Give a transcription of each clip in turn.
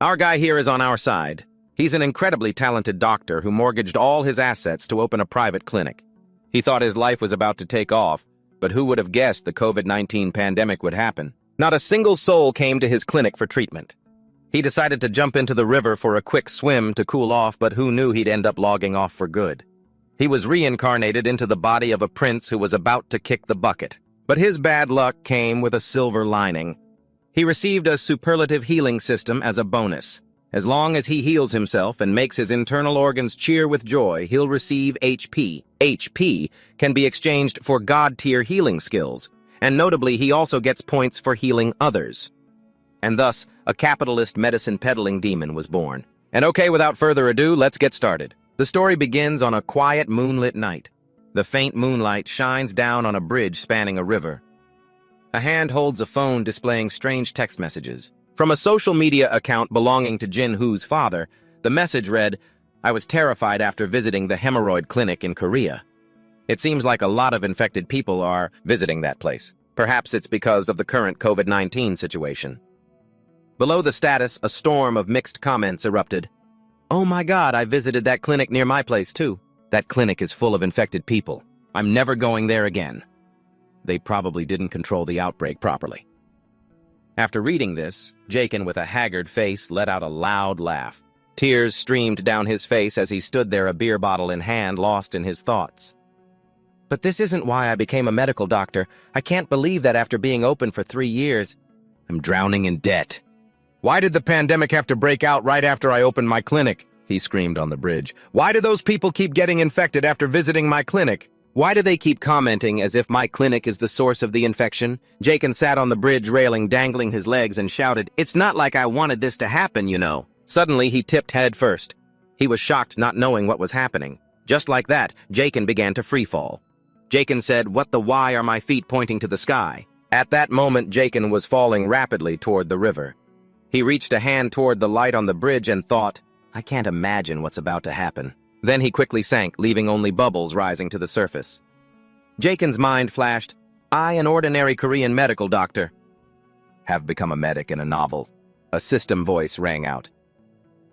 Our guy here is on our side. He's an incredibly talented doctor who mortgaged all his assets to open a private clinic. He thought his life was about to take off, but who would have guessed the COVID-19 pandemic would happen? Not a single soul came to his clinic for treatment. He decided to jump into the river for a quick swim to cool off, but who knew he'd end up logging off for good? He was reincarnated into the body of a prince who was about to kick the bucket. But his bad luck came with a silver lining. He received a superlative healing system as a bonus. As long as he heals himself and makes his internal organs cheer with joy, he'll receive HP. HP can be exchanged for God-tier healing skills, and notably he also gets points for healing others. And thus, a capitalist medicine-peddling demon was born. And okay, without further ado, let's get started. The story begins on a quiet, moonlit night. The faint moonlight shines down on a bridge spanning a river. A hand holds a phone displaying strange text messages. From a social media account belonging to Jin Hoo's father, the message read, "I was terrified after visiting the hemorrhoid clinic in Korea." It seems like a lot of infected people are visiting that place. Perhaps it's because of the current COVID-19 situation. Below the status, a storm of mixed comments erupted. "Oh my God, I visited that clinic near my place too. That clinic is full of infected people. I'm never going there again. They probably didn't control the outbreak properly." After reading this, Jaken, with a haggard face, let out a loud laugh. Tears streamed down his face as he stood there, a beer bottle in hand, lost in his thoughts. "But this isn't why I became a medical doctor. I can't believe that after being open for 3 years, I'm drowning in debt. Why did the pandemic have to break out right after I opened my clinic?" he screamed on the bridge. "Why do those people keep getting infected after visiting my clinic? Why do they keep commenting as if my clinic is the source of the infection?" Jaken sat on the bridge railing, dangling his legs, and shouted, "It's not like I wanted this to happen, you know." Suddenly, he tipped head first. He was shocked, not knowing what was happening. Just like that, Jaken began to freefall. Jaken said, "What the why are my feet pointing to the sky?" At that moment, Jaken was falling rapidly toward the river. He reached a hand toward the light on the bridge and thought, "I can't imagine what's about to happen." Then he quickly sank, leaving only bubbles rising to the surface. Jaken's mind flashed, "I, an ordinary Korean medical doctor, have become a medic in a novel." A system voice rang out.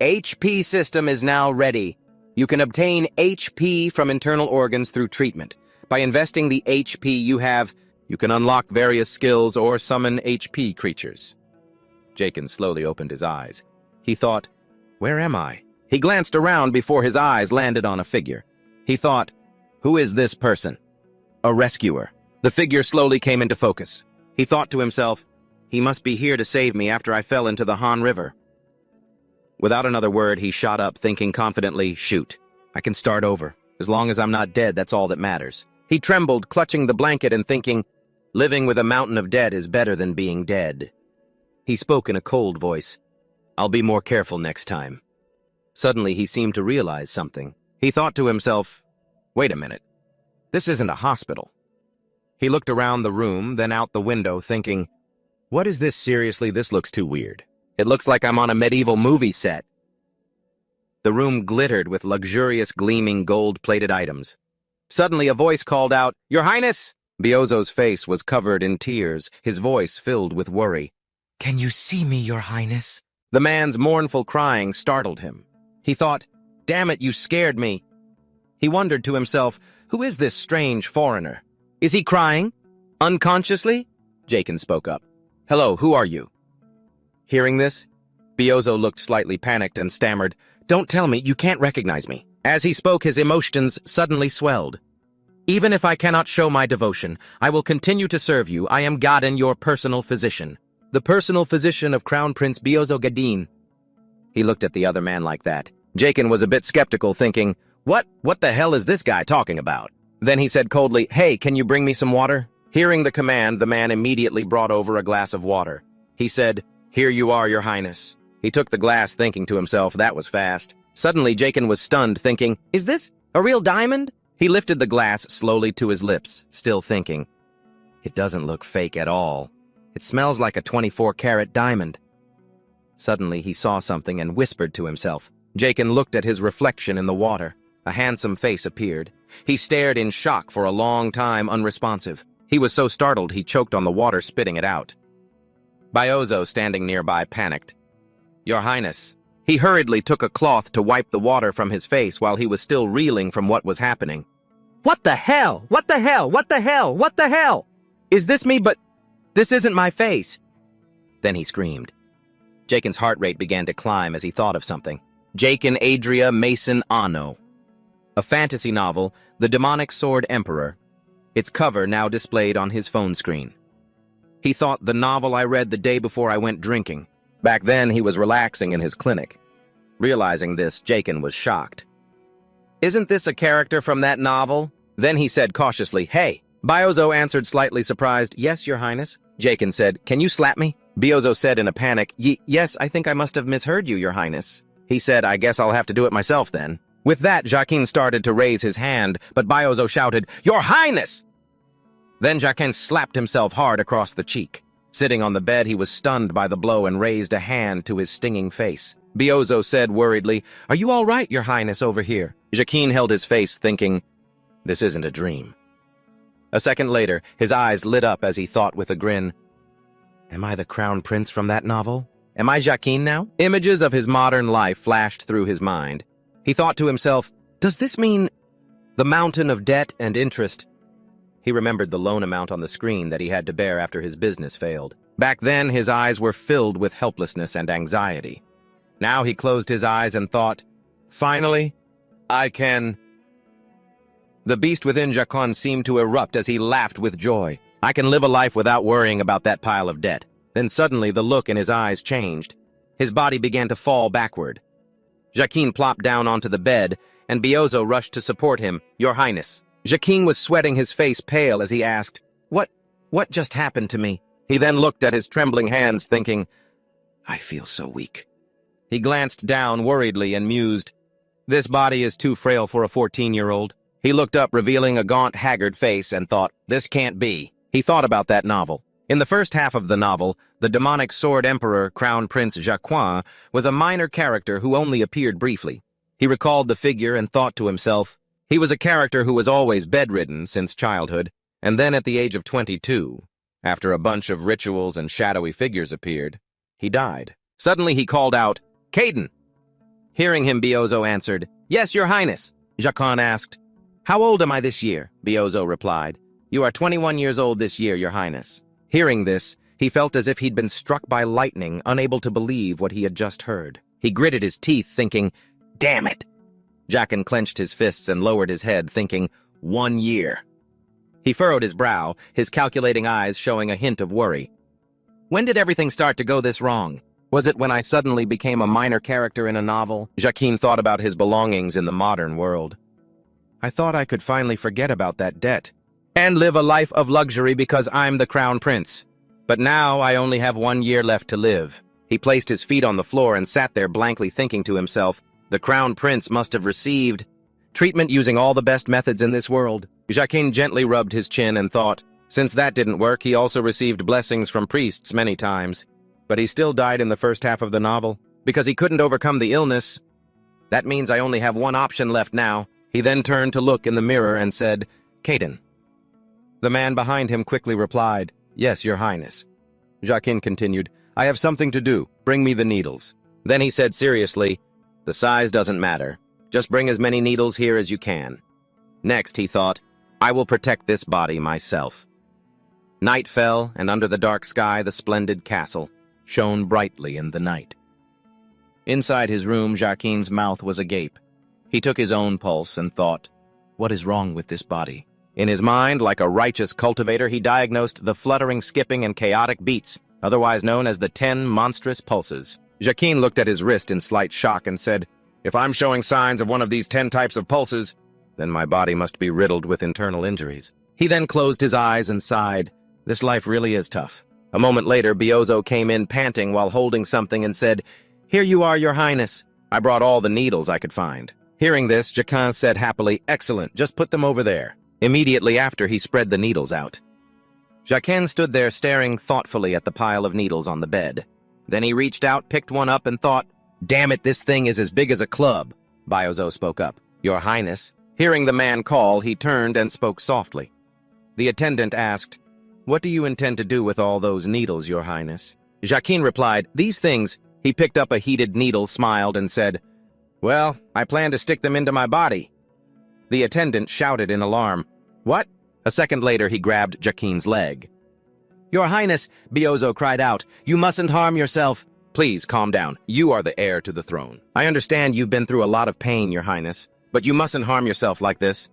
"HP system is now ready. You can obtain HP from internal organs through treatment. By investing the HP you have, you can unlock various skills or summon HP creatures." Jaken slowly opened his eyes. He thought, "Where am I?" He glanced around before his eyes landed on a figure. He thought, "Who is this person?" "A rescuer." The figure slowly came into focus. He thought to himself, "He must be here to save me after I fell into the Han River." Without another word, he shot up, thinking confidently, "Shoot, I can start over. As long as I'm not dead, that's all that matters." He trembled, clutching the blanket and thinking, "Living with a mountain of debt is better than being dead." He spoke in a cold voice, "I'll be more careful next time." Suddenly, he seemed to realize something. He thought to himself, "Wait a minute. This isn't a hospital." He looked around the room, then out the window, thinking, "What is this? Seriously, this looks too weird. It looks like I'm on a medieval movie set." The room glittered with luxurious, gleaming, gold-plated items. Suddenly, a voice called out, "Your Highness!" Biozo's face was covered in tears, his voice filled with worry. "Can you see me, Your Highness?" The man's mournful crying startled him. He thought, "Damn it, you scared me." He wondered to himself, who is this strange foreigner? Is he crying? Unconsciously? Jaken spoke up. "Hello, who are you?" Hearing this, Biozo looked slightly panicked and stammered, "Don't tell me, you can't recognize me." As he spoke, his emotions suddenly swelled. "Even if I cannot show my devotion, I will continue to serve you. I am Gaden, your personal physician. The personal physician of Crown Prince Biozo Gadin." He looked at the other man like that. Jaken was a bit skeptical, thinking, What the hell is this guy talking about?" Then he said coldly, "Hey, can you bring me some water?" Hearing the command, the man immediately brought over a glass of water. He said, "Here you are, Your Highness." He took the glass, thinking to himself, that was fast. Suddenly, Jaken was stunned, thinking, "Is this a real diamond?" He lifted the glass slowly to his lips, still thinking, "It doesn't look fake at all. It smells like a 24-carat diamond." Suddenly, he saw something and whispered to himself. Jaken looked at his reflection in the water. A handsome face appeared. He stared in shock for a long time, unresponsive. He was so startled he choked on the water, spitting it out. Biozo, standing nearby, panicked. Your Highness." He hurriedly took a cloth to wipe the water from his face while he was still reeling from what was happening. "What the hell? What the hell? What the hell? What the hell? Is this me? But this isn't my face." Then he screamed. Jaken's heart rate began to climb as he thought of something. Jaken Adria Mason Anno. A fantasy novel, The Demonic Sword Emperor. Its cover now displayed on his phone screen. He thought the novel I read the day before I went drinking. Back then, he was relaxing in his clinic. Realizing this, Jaken was shocked. "Isn't this a character from that novel?" Then he said cautiously, "Hey." Biozo answered slightly surprised, "Yes, Your Highness." Jaken said, "Can you slap me?" Biozo said in a panic, "Yes, I think I must have misheard you, Your Highness." He said, "I guess I'll have to do it myself then." With that, Jacquin started to raise his hand, but Biozo shouted, "Your Highness!" Then Jacquin slapped himself hard across the cheek. Sitting on the bed, he was stunned by the blow and raised a hand to his stinging face. Biozo said worriedly, "Are you all right, Your Highness, over here?" Jacquin held his face, thinking, this isn't a dream. A second later, his eyes lit up as he thought with a grin, "Am I the crown prince from that novel? Am I Jacquin now?" Images of his modern life flashed through his mind. He thought to himself, does this mean the mountain of debt and interest? He remembered the loan amount on the screen that he had to bear after his business failed. Back then, his eyes were filled with helplessness and anxiety. Now he closed his eyes and thought, finally, I can... The beast within Jacquin seemed to erupt as he laughed with joy. I can live a life without worrying about that pile of debt. Then suddenly the look in his eyes changed. His body began to fall backward. Jacquin plopped down onto the bed, and Biozo rushed to support him. "Your Highness." Jacquin was sweating, his face pale, as he asked, What just happened to me?" He then looked at his trembling hands, thinking, I feel so weak. He glanced down worriedly and mused, this body is too frail for a 14-year-old. He looked up, revealing a gaunt, haggard face, and thought, this can't be. He thought about that novel. In the first half of the novel, the demonic sword emperor, Crown Prince Jacquin, was a minor character who only appeared briefly. He recalled the figure and thought to himself, he was a character who was always bedridden since childhood, and then at the age of 22, after a bunch of rituals and shadowy figures appeared, he died. Suddenly he called out, Caden! Hearing him, Biozo answered, Yes, Your Highness. Jacquin asked, How old am I this year? Biozo replied, You are 21 years old this year, Your Highness. Hearing this, he felt as if he'd been struck by lightning, unable to believe what he had just heard. He gritted his teeth, thinking, Damn it! Jacquin clenched his fists and lowered his head, thinking, 1 year. He furrowed his brow, his calculating eyes showing a hint of worry. When did everything start to go this wrong? Was it when I suddenly became a minor character in a novel? Jacquin thought about his belongings in the modern world. I thought I could finally forget about that debt and live a life of luxury because I'm the crown prince. But now I only have 1 year left to live. He placed his feet on the floor and sat there blankly thinking to himself, the crown prince must have received treatment using all the best methods in this world. Jacquin gently rubbed his chin and thought, since that didn't work, he also received blessings from priests many times. But he still died in the first half of the novel because he couldn't overcome the illness. That means I only have one option left now. He then turned to look in the mirror and said, Caden. The man behind him quickly replied, Yes, Your Highness. Jacquin continued, I have something to do. Bring me the needles. Then he said seriously, The size doesn't matter. Just bring as many needles here as you can. Next, he thought, I will protect this body myself. Night fell, and under the dark sky, the splendid castle shone brightly in the night. Inside his room, Jacquin's mouth was agape. He took his own pulse and thought, what is wrong with this body? In his mind, like a righteous cultivator, he diagnosed the fluttering, skipping, and chaotic beats, otherwise known as the 10 monstrous pulses. Jacquin looked at his wrist in slight shock and said, If I'm showing signs of one of these 10 types of pulses, then my body must be riddled with internal injuries. He then closed his eyes and sighed, This life really is tough. A moment later, Biozo came in panting while holding something and said, Here you are, Your Highness. I brought all the needles I could find. Hearing this, Jacquin said happily, Excellent, just put them over there. Immediately after, he spread the needles out. Jacquin stood there staring thoughtfully at the pile of needles on the bed. Then he reached out, picked one up, and thought, Damn it, this thing is as big as a club. Biozo spoke up, Your Highness. Hearing the man call, he turned and spoke softly. The attendant asked, What do you intend to do with all those needles, Your Highness? Jacquin replied, These things, He picked up a heated needle, smiled, and said, "Well, I plan to stick them into my body." The attendant shouted in alarm. "What?" A second later, he grabbed Jaquin's leg. "Your Highness," Biozo cried out, "you mustn't harm yourself." "Please, calm down. You are the heir to the throne. I understand you've been through a lot of pain, Your Highness, but you mustn't harm yourself like this."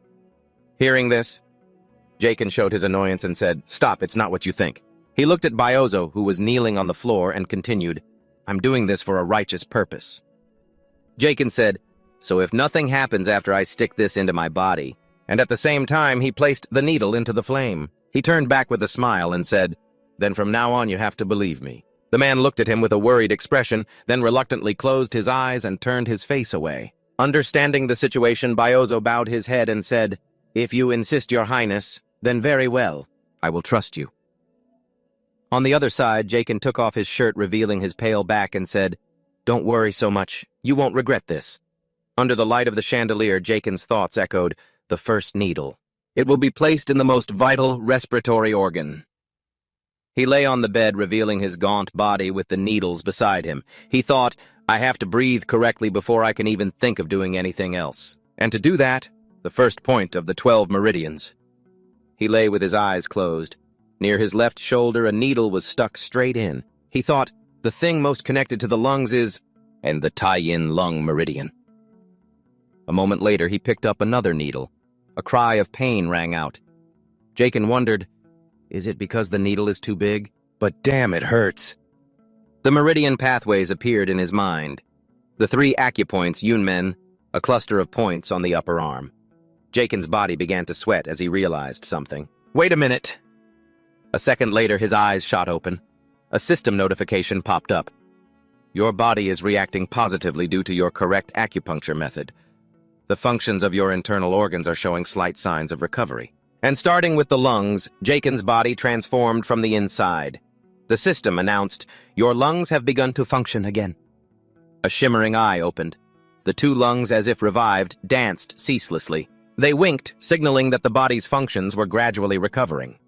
Hearing this, Jaquin showed his annoyance and said, "Stop, it's not what you think." He looked at Biozo, who was kneeling on the floor, and continued, "I'm doing this for a righteous purpose." Jaquin said, "So if nothing happens after I stick this into my body," and at the same time he placed the needle into the flame. He turned back with a smile and said, "Then from now on you have to believe me." The man looked at him with a worried expression, then reluctantly closed his eyes and turned his face away. Understanding the situation, Biozo bowed his head and said, "If you insist, Your Highness, then very well. I will trust you." On the other side, Jaquin took off his shirt, revealing his pale back, and said, "Don't worry so much. You won't regret this." Under the light of the chandelier, Jaquin's thoughts echoed, "The first needle. It will be placed in the most vital respiratory organ." He lay on the bed, revealing his gaunt body with the needles beside him. He thought, "I have to breathe correctly before I can even think of doing anything else. And to do that, the first point of the 12 meridians." He lay with his eyes closed. Near his left shoulder, a needle was stuck straight in. He thought, the thing most connected to the lungs is... and the tie-in lung meridian. A moment later, he picked up another needle. A cry of pain rang out. Jaquin wondered, is it because the needle is too big? But damn, it hurts. The meridian pathways appeared in his mind. The 3 acupoints, Yunmen, a cluster of points on the upper arm. Jaquin's body began to sweat as he realized something. Wait a minute! A second later, his eyes shot open. A system notification popped up. Your body is reacting positively due to your correct acupuncture method. The functions of your internal organs are showing slight signs of recovery. And starting with the lungs, Jaquin's body transformed from the inside. The system announced, your lungs have begun to function again. A shimmering eye opened. The 2 lungs, as if revived, danced ceaselessly. They winked, signaling that the body's functions were gradually recovering.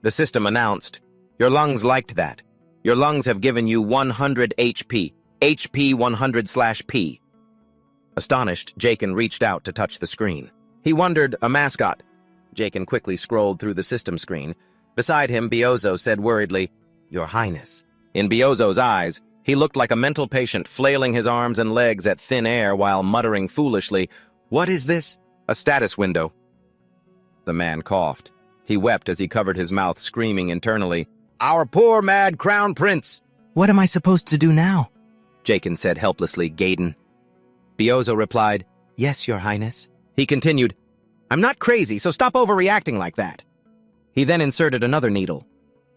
The system announced, your lungs liked that. Your lungs have given you 100 HP. HP 100/P. Astonished, Jaquin reached out to touch the screen. He wondered, a mascot. Jaquin quickly scrolled through the system screen. Beside him, Biozo said worriedly, Your Highness. In Biozo's eyes, he looked like a mental patient flailing his arms and legs at thin air while muttering foolishly, What is this? A status window. The man coughed. He wept as he covered his mouth, screaming internally, Our poor mad crown prince! What am I supposed to do now? Jaquin said helplessly, Gaiden. Biozo replied, Yes, Your Highness. He continued, I'm not crazy, so stop overreacting like that. He then inserted another needle.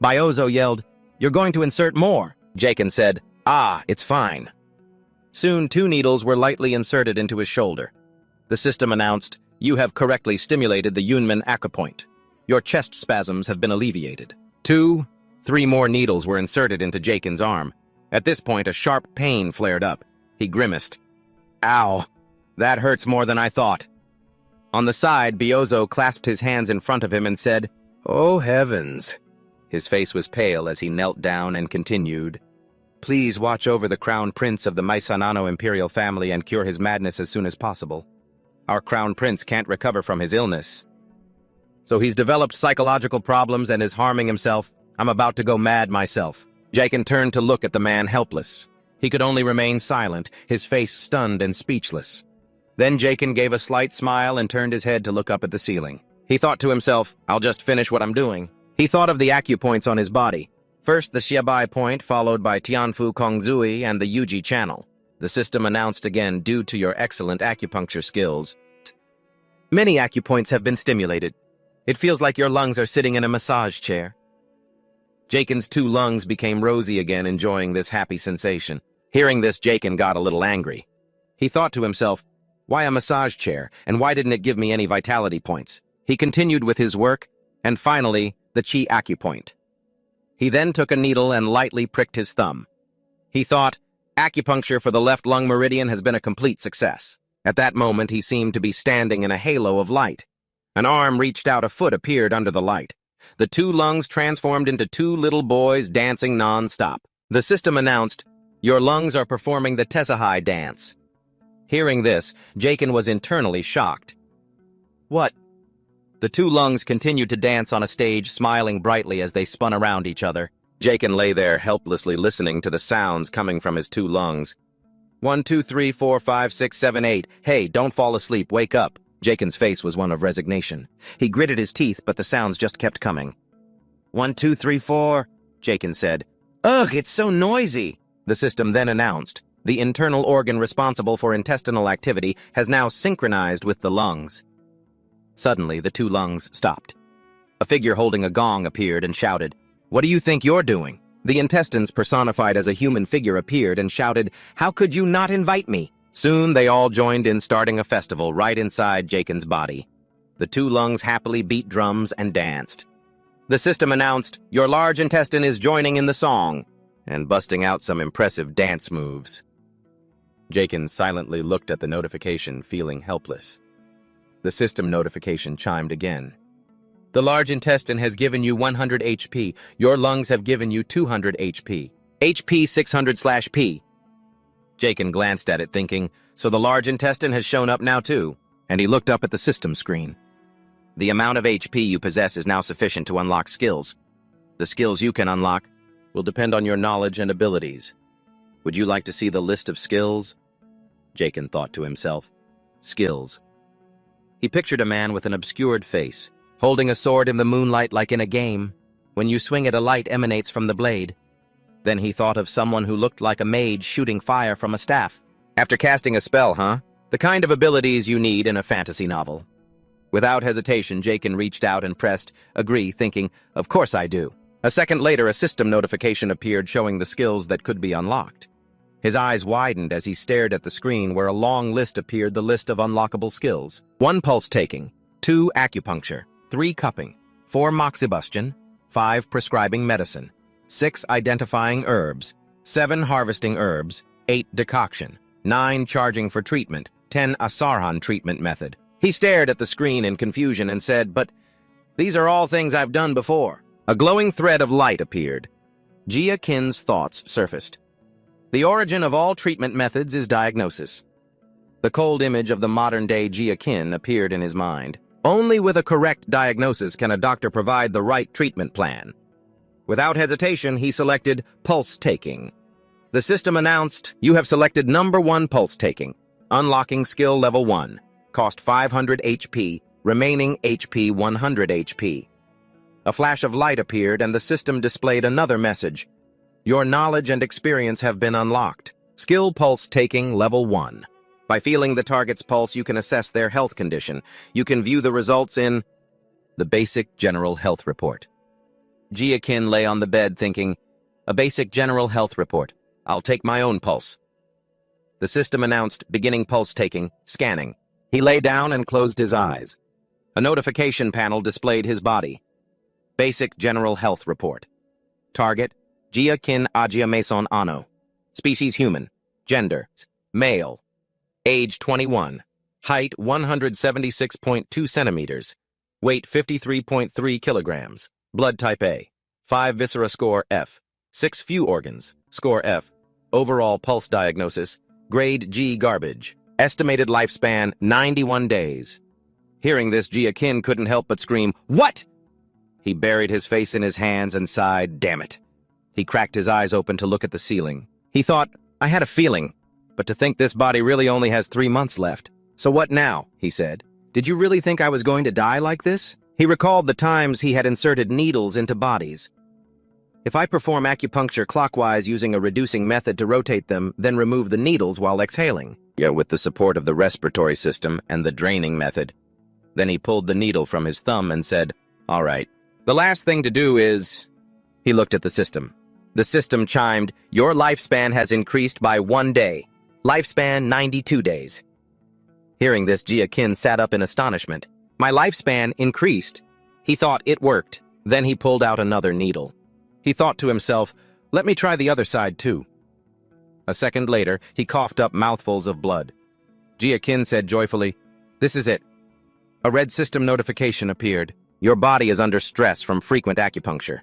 Biozo yelled, You're going to insert more. Jaquin said, It's fine. Soon 2 needles were lightly inserted into his shoulder. The system announced, You have correctly stimulated the Yunmen acupoint. Your chest spasms have been alleviated. 2, 3 more needles were inserted into Jaquin's arm. At this point, a sharp pain flared up. He grimaced. Ow, that hurts more than I thought. On the side, Biozo clasped his hands in front of him and said, Oh, heavens. His face was pale as he knelt down and continued, Please watch over the crown prince of the Maisanano imperial family and cure his madness as soon as possible. Our crown prince can't recover from his illness. So he's developed psychological problems and is harming himself. I'm about to go mad myself. Jaquin turned to look at the man, helpless. He could only remain silent, his face stunned and speechless. Then Jaquin gave a slight smile and turned his head to look up at the ceiling. He thought to himself, I'll just finish what I'm doing. He thought of the acupoints on his body. First the Xiabai point, followed by Tianfu Kongzui and the Yuji channel. The system announced again, due to your excellent acupuncture skills. Many acupoints have been stimulated. It feels like your lungs are sitting in a massage chair. Jaquin's 2 lungs became rosy again, enjoying this happy sensation. Hearing this, Jaquin got a little angry. He thought to himself, why a massage chair, and why didn't it give me any vitality points? He continued with his work, and finally, the Qi acupoint. He then took a needle and lightly pricked his thumb. He thought, acupuncture for the left lung meridian has been a complete success. At that moment, he seemed to be standing in a halo of light. An arm reached out, a foot appeared under the light. The 2 lungs transformed into 2 little boys dancing non-stop. The system announced, Your lungs are performing the Tessahai dance. Hearing this, Jaken was internally shocked. What? The two lungs continued to dance on a stage, smiling brightly as they spun around each other. Jaken lay there helplessly listening to the sounds coming from his two lungs. 1, 2, 3, 4, 5, 6, 7, 8. Hey, don't fall asleep, wake up. Jaken's face was one of resignation. He gritted his teeth, but the sounds just kept coming. 1, 2, 3, 4, Jaken said. Ugh, it's so noisy. The system then announced, the internal organ responsible for intestinal activity has now synchronized with the lungs. Suddenly, the two lungs stopped. A figure holding a gong appeared and shouted, What do you think you're doing? The intestines personified as a human figure appeared and shouted, How could you not invite me? Soon they all joined in starting a festival right inside Jaken's body. The two lungs happily beat drums and danced. The system announced, Your large intestine is joining in the song, and busting out some impressive dance moves. Jaken silently looked at the notification, feeling helpless. The system notification chimed again. The large intestine has given you 100 HP. Your lungs have given you 200 HP. HP 600/P. Jaken glanced at it thinking, so the large intestine has shown up now too, and he looked up at the system screen. The amount of HP you possess is now sufficient to unlock skills. The skills you can unlock will depend on your knowledge and abilities. Would you like to see the list of skills? Jaken thought to himself. Skills. He pictured a man with an obscured face, holding a sword in the moonlight like in a game. When you swing it, a light emanates from the blade. Then he thought of someone who looked like a mage shooting fire from a staff. After casting a spell, huh? The kind of abilities you need in a fantasy novel. Without hesitation, Jaken reached out and pressed agree, thinking, Of course I do. A second later, a system notification appeared showing the skills that could be unlocked. His eyes widened as he stared at the screen where a long list appeared, the list of unlockable skills. 1 pulse taking, 2 acupuncture, 3 cupping, 4 moxibustion, 5 prescribing medicine, 6 identifying herbs, 7 harvesting herbs, 8 decoction, 9 charging for treatment, 10 Asaran treatment method. He stared at the screen in confusion and said, But these are all things I've done before. A glowing thread of light appeared. Jia Kin's thoughts surfaced. The origin of all treatment methods is diagnosis. The cold image of the modern-day Jia Kin appeared in his mind. Only with a correct diagnosis can a doctor provide the right treatment plan. Without hesitation, he selected pulse taking. The system announced, You have selected number 1 pulse taking. Unlocking skill level 1. Cost 500 HP, remaining HP 100 HP. A flash of light appeared and the system displayed another message. Your knowledge and experience have been unlocked. Skill pulse taking level 1. By feeling the target's pulse, you can assess their health condition. You can view the results in the basic general health report. Jia Kin lay on the bed thinking, A basic general health report. I'll take my own pulse. The system announced beginning pulse taking, scanning. He lay down and closed his eyes. A notification panel displayed his body. Basic General Health Report. Target, Jia Kin Ajia Mason Ano. Species human. Gender, male. Age 21. Height 176.2 centimeters. Weight 53.3 kilograms. Blood type A. 5 viscera score F. 6 few organs, score F. Overall pulse diagnosis, grade G garbage. Estimated lifespan 91 days. Hearing this, Jia Kin couldn't help but scream, What? He buried his face in his hands and sighed, Damn it. He cracked his eyes open to look at the ceiling. He thought, I had a feeling, but to think this body really only has 3 months left. So what now? He said. Did you really think I was going to die like this? He recalled the times he had inserted needles into bodies. If I perform acupuncture clockwise using a reducing method to rotate them, then remove the needles while exhaling. Yeah, with the support of the respiratory system and the draining method. Then he pulled the needle from his thumb and said, All right. The last thing to do is... He looked at the system. The system chimed, Your lifespan has increased by 1 day. Lifespan 92 days. Hearing this, Jia Kin sat up in astonishment. My lifespan increased. He thought it worked. Then he pulled out another needle. He thought to himself, Let me try the other side too. A second later, he coughed up mouthfuls of blood. Jia Kin said joyfully, This is it. A red system notification appeared. Your body is under stress from frequent acupuncture.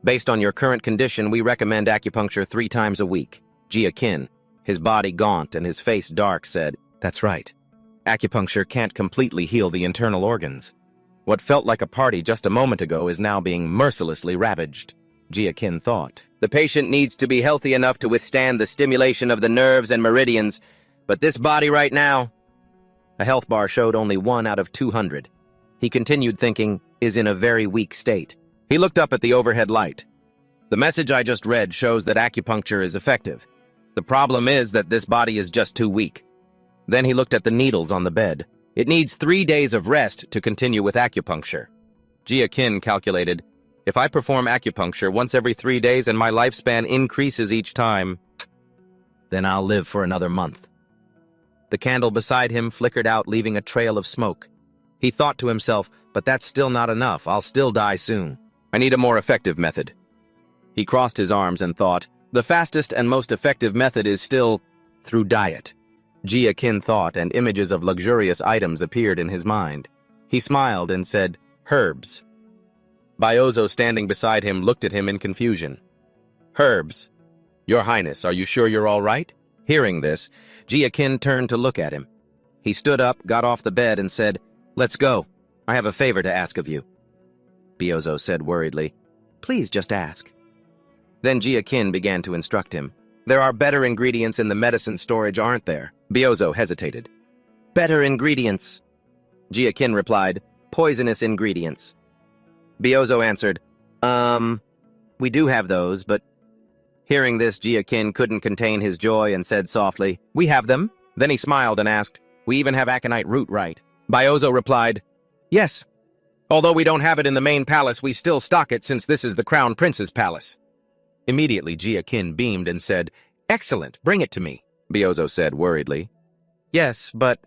Based on your current condition, we recommend acupuncture 3 times a week. Jia, his body gaunt and his face dark, said, "That's right. Acupuncture can't completely heal the internal organs. What felt like a party just a moment ago is now being mercilessly ravaged." Jia thought. The patient needs to be healthy enough to withstand the stimulation of the nerves and meridians, but this body right now... A health bar showed only 1 out of 200. He continued thinking, is in a very weak state. He looked up at the overhead light. The message I just read shows that acupuncture is effective. The problem is that this body is just too weak. Then he looked at the needles on the bed. It needs 3 days of rest to continue with acupuncture. Jia calculated, if I perform acupuncture once every 3 days and my lifespan increases each time, then I'll live for another month. The candle beside him flickered out, leaving a trail of smoke. He thought to himself, but that's still not enough. I'll still die soon. I need a more effective method. He crossed his arms and thought, the fastest and most effective method is still through diet. Jia thought, and images of luxurious items appeared in his mind. He smiled and said, herbs. Biozo, standing beside him, looked at him in confusion. Herbs. Your Highness, are you sure you're all right? Hearing this, Jia turned to look at him. He stood up, got off the bed, and said, let's go. I have a favor to ask of you. Biozo said worriedly, please just ask. Then Jia began to instruct him. There are better ingredients in the medicine storage, aren't there? Biozo hesitated. Better ingredients. Jia replied, poisonous ingredients. Biozo answered, we do have those, but... Hearing this, Jia couldn't contain his joy and said softly, we have them. Then he smiled and asked, we even have aconite root, right? Biozo replied, yes. Although we don't have it in the main palace, we still stock it since this is the Crown Prince's palace. Immediately, Jia beamed and said, excellent, bring it to me. Biozo said worriedly, yes, but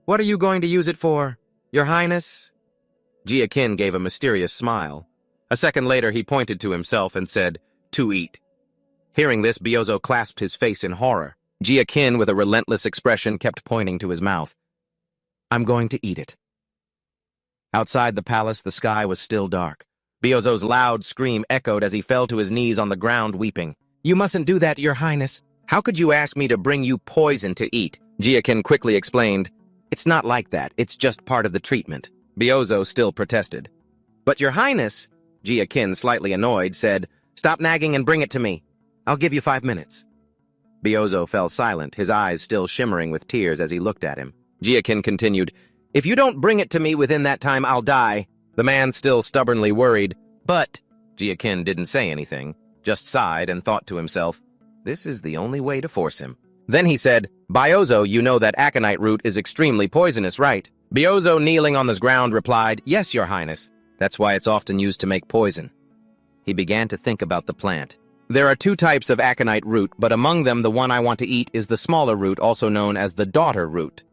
what are you going to use it for, Your Highness? Jia gave a mysterious smile. A second later, he pointed to himself and said, to eat. Hearing this, Biozo clasped his face in horror. Jia, with a relentless expression, kept pointing to his mouth. I'm going to eat it. Outside the palace, the sky was still dark. Biozo's loud scream echoed as he fell to his knees on the ground, weeping. You mustn't do that, Your Highness. How could you ask me to bring you poison to eat? Jia quickly explained. It's not like that. It's just part of the treatment. Biozo still protested. But Your Highness, Jia, slightly annoyed, said, stop nagging and bring it to me. I'll give you 5 minutes. Biozo fell silent, his eyes still shimmering with tears as he looked at him. Jia continued, if you don't bring it to me within that time, I'll die. The man still stubbornly worried, but Jia didn't say anything, just sighed and thought to himself, this is the only way to force him. Then he said, Biozo, you know that aconite root is extremely poisonous, right? Biozo, kneeling on the ground, replied, yes, Your Highness. That's why it's often used to make poison. He began to think about the plant. There are 2 types of aconite root, but among them the one I want to eat is the smaller root, also known as the daughter root.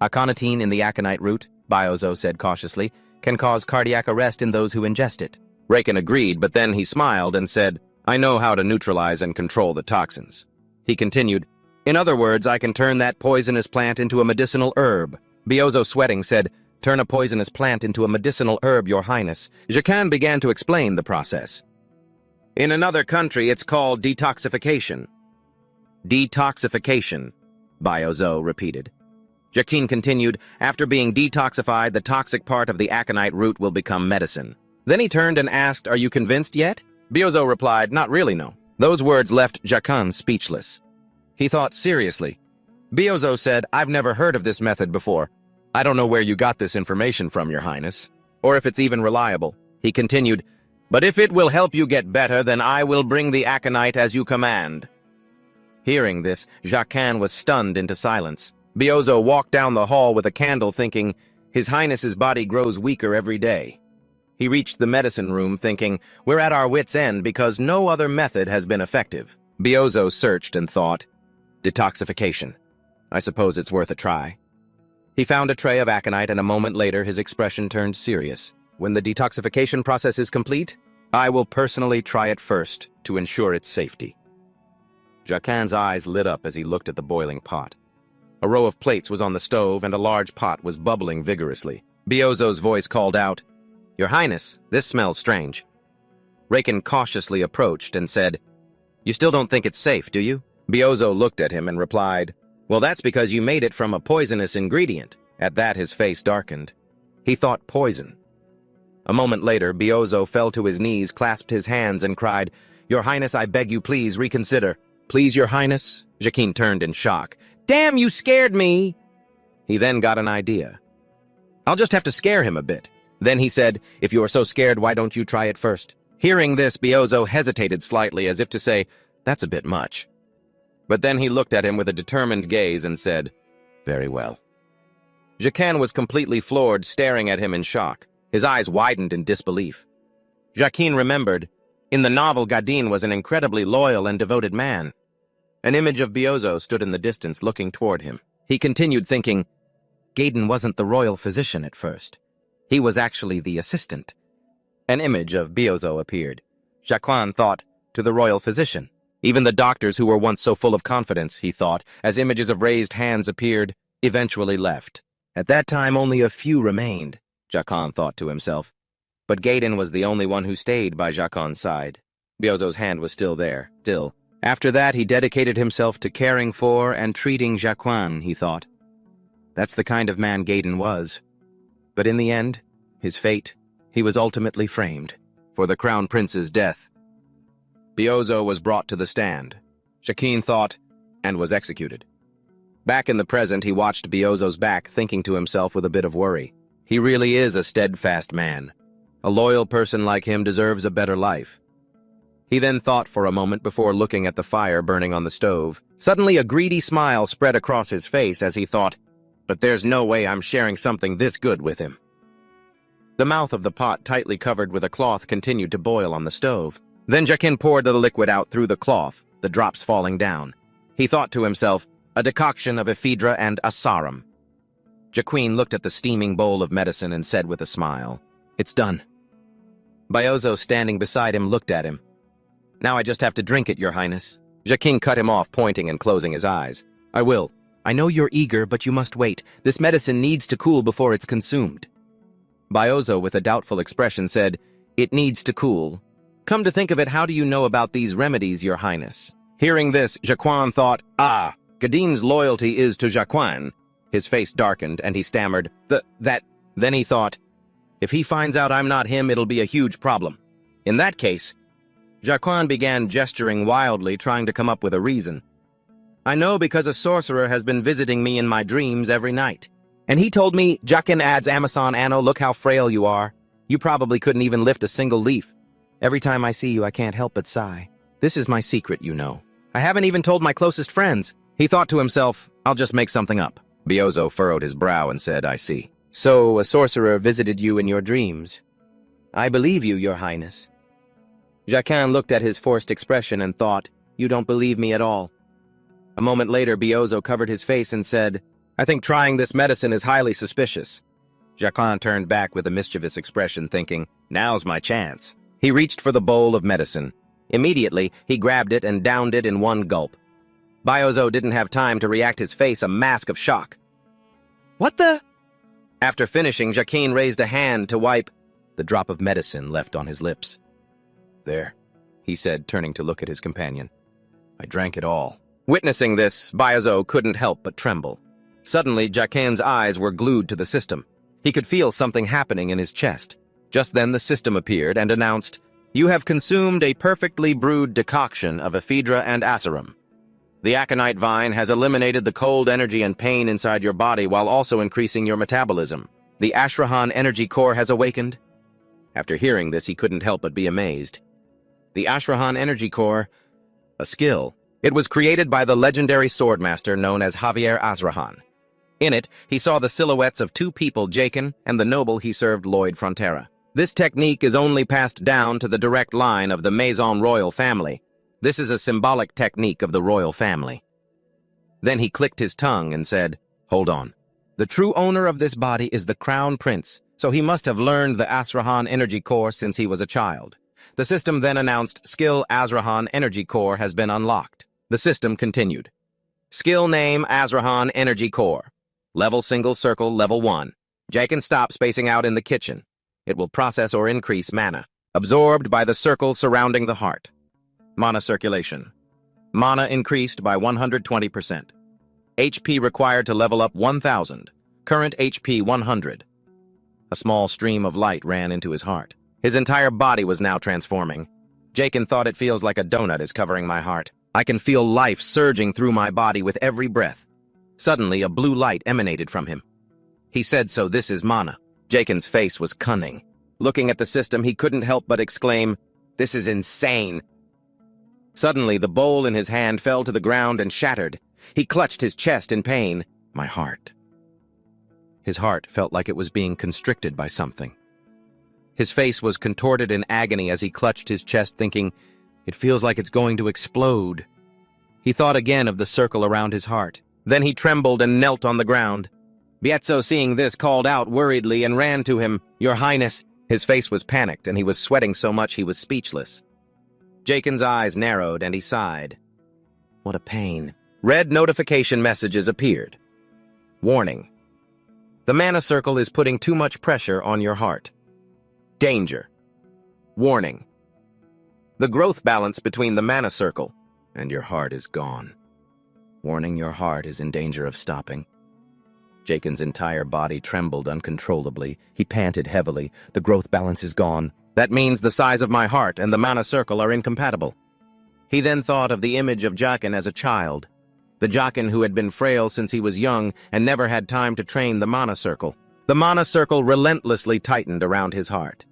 Aconitine in the aconite root, Biozo said cautiously, can cause cardiac arrest in those who ingest it. Raken agreed, but then he smiled and said, I know how to neutralize and control the toxins. He continued, in other words, I can turn that poisonous plant into a medicinal herb. Biozo, sweating, said, turn a poisonous plant into a medicinal herb, Your Highness. Jia began to explain the process. In another country, it's called detoxification. Detoxification, Biozo repeated. Jia continued, after being detoxified, the toxic part of the aconite root will become medicine. Then he turned and asked, are you convinced yet? Biozo replied, not really, no. Those words left Jia speechless. He thought seriously. Biozo said, I've never heard of this method before. I don't know where you got this information from, Your Highness, or if it's even reliable. He continued, but if it will help you get better, then I will bring the aconite as you command. Hearing this, Jia was stunned into silence. Biozo walked down the hall with a candle, thinking, His Highness's body grows weaker every day. He reached the medicine room, thinking, we're at our wits' end because no other method has been effective. Biozo searched and thought, detoxification. I suppose it's worth a try. He found a tray of aconite, and a moment later his expression turned serious. When the detoxification process is complete, I will personally try it first to ensure its safety. Jia eyes lit up as he looked at the boiling pot. A row of plates was on the stove, and a large pot was bubbling vigorously. Biozo's voice called out, Your Highness, this smells strange. Raken cautiously approached and said, You still don't think it's safe, do you? Biozo looked at him and replied, "Well, that's because you made it from a poisonous ingredient." At that, his face darkened. He thought poison. A moment later, Biozo fell to his knees, clasped his hands, and cried, "Your Highness, I beg you, please reconsider." "Please, Your Highness?" Jacquin turned in shock. "Damn, you scared me!" He then got an idea. "I'll just have to scare him a bit." Then he said, "If you are so scared, why don't you try it first?" Hearing this, Biozo hesitated slightly, as if to say, "That's a bit much." But then he looked at him with a determined gaze and said, "Very well." Jacquin was completely floored, staring at him in shock. His eyes widened in disbelief. Jacquin remembered, in the novel, Gadin was an incredibly loyal and devoted man. An image of Biozo stood in the distance, looking toward him. He continued thinking, Gadin wasn't the royal physician at first. He was actually the assistant. An image of Biozo appeared. Jacquin thought, to the royal physician. Even the doctors who were once so full of confidence, he thought, as images of raised hands appeared, eventually left. At that time, only a few remained, Jacquin thought to himself. But Gadin was the only one who stayed by Jacquin's side. Biozo's hand was still there, still. After that, he dedicated himself to caring for and treating Jacquin, he thought. That's the kind of man Gadin was. But in the end, his fate, he was ultimately framed for the Crown Prince's death. Biozo was brought to the stand, Jacquin thought, and was executed. Back in the present, he watched Biozo's back, thinking to himself with a bit of worry. He really is a steadfast man. A loyal person like him deserves a better life. He then thought for a moment before looking at the fire burning on the stove. Suddenly, a greedy smile spread across his face as he thought, but there's no way I'm sharing something this good with him. The mouth of the pot, tightly covered with a cloth, continued to boil on the stove. Then Jacquin poured the liquid out through the cloth, the drops falling down. He thought to himself, a decoction of ephedra and asarum. Jacquin looked at the steaming bowl of medicine and said with a smile, "It's done." Biozo, standing beside him, looked at him. "Now I just have to drink it, Your Highness." Jacquin cut him off, pointing and closing his eyes. "I will. I know you're eager, but you must wait. This medicine needs to cool before it's consumed." Biozo, with a doubtful expression, said, "It needs to cool. Come to think of it, how do you know about these remedies, Your Highness?" Hearing this, Jacquin thought, Gadin's loyalty is to Jacquin. His face darkened, and he stammered, that. Then he thought, if he finds out I'm not him, it'll be a huge problem. In that case, Jacquin began gesturing wildly, trying to come up with a reason. "I know because a sorcerer has been visiting me in my dreams every night. And he told me, Jacquin adds Amazon Anno, look how frail you are. You probably couldn't even lift a single leaf. Every time I see you, I can't help but sigh. This is my secret, you know. I haven't even told my closest friends." He thought to himself, I'll just make something up. Biozo furrowed his brow and said, "I see. So a sorcerer visited you in your dreams." "I believe you, Your Highness." Jacquin looked at his forced expression and thought, "You don't believe me at all." A moment later, Biozo covered his face and said, "I think trying this medicine is highly suspicious." Jacquin turned back with a mischievous expression, thinking, now's my chance. He reached for the bowl of medicine. Immediately, he grabbed it and downed it in one gulp. Biozo didn't have time to react, his face a mask of shock. "What the?" After finishing, Jacquin raised a hand to wipe the drop of medicine left on his lips. "There," he said, turning to look at his companion. "I drank it all." Witnessing this, Biozo couldn't help but tremble. Suddenly, Jacquin's eyes were glued to the system. He could feel something happening in his chest. Just then the system appeared and announced, "You have consumed a perfectly brewed decoction of ephedra and asarum. The aconite vine has eliminated the cold energy and pain inside your body while also increasing your metabolism. The Ashrahan energy core has awakened." After hearing this, he couldn't help but be amazed. The Ashrahan energy core, a skill. It was created by the legendary swordmaster known as Javier Azrahan. In it, he saw the silhouettes of two people, Jacquin and the noble he served, Lloyd Frontera. This technique is only passed down to the direct line of the Maison Royal family. This is a symbolic technique of the royal family. Then he clicked his tongue and said, "Hold on. The true owner of this body is the Crown Prince, so he must have learned the Azrahan energy core since he was a child." The system then announced, "Skill Azrahan energy core has been unlocked." The system continued. "Skill name Azrahan energy core. Level single circle level 1. Jacquin stop spacing out in the kitchen. It will process or increase mana, absorbed by the circle surrounding the heart. Mana circulation. Mana increased by 120%. HP required to level up 1,000. Current HP 100. A small stream of light ran into his heart. His entire body was now transforming. Jaken thought, it feels like a donut is covering my heart. I can feel life surging through my body with every breath. Suddenly, a blue light emanated from him. He said, "So this is Mana." Jaken's face was cunning. Looking at the system, he couldn't help but exclaim, "This is insane." Suddenly, the bowl in his hand fell to the ground and shattered. He clutched his chest in pain. My heart. His heart felt like it was being constricted by something. His face was contorted in agony as he clutched his chest, thinking, "It feels like it's going to explode." He thought again of the circle around his heart. Then he trembled and knelt on the ground. Bietso, seeing this, called out worriedly and ran to him. "Your Highness." His face was panicked, and he was sweating so much he was speechless. Jaken's eyes narrowed, and he sighed. What a pain. Red notification messages appeared. Warning. The mana circle is putting too much pressure on your heart. Danger. Warning. The growth balance between the mana circle and your heart is gone. Warning, your heart is in danger of stopping. Jaken's entire body trembled uncontrollably. He panted heavily. The growth balance is gone. That means the size of my heart and the mana circle are incompatible. He then thought of the image of Jaken as a child. The Jaken who had been frail since he was young and never had time to train the mana circle. The mana circle relentlessly tightened around his heart.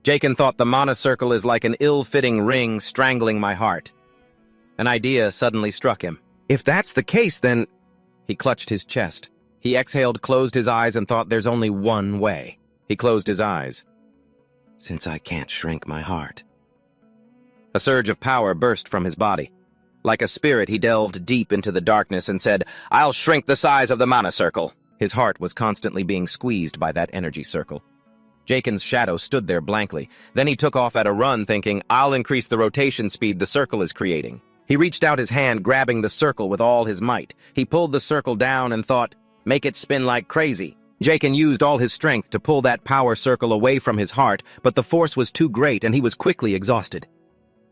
Jaken thought the mana circle is like an ill-fitting ring strangling my heart. An idea suddenly struck him. If that's the case, then... He clutched his chest. He exhaled, closed his eyes, and thought, there's only one way. He closed his eyes. Since I can't shrink my heart. A surge of power burst from his body. Like a spirit, he delved deep into the darkness and said, I'll shrink the size of the mana circle. His heart was constantly being squeezed by that energy circle. Jaken's shadow stood there blankly. Then he took off at a run, thinking, I'll increase the rotation speed the circle is creating. He reached out his hand, grabbing the circle with all his might. He pulled the circle down and thought, make it spin like crazy. Jaken used all his strength to pull that power circle away from his heart, but the force was too great and he was quickly exhausted.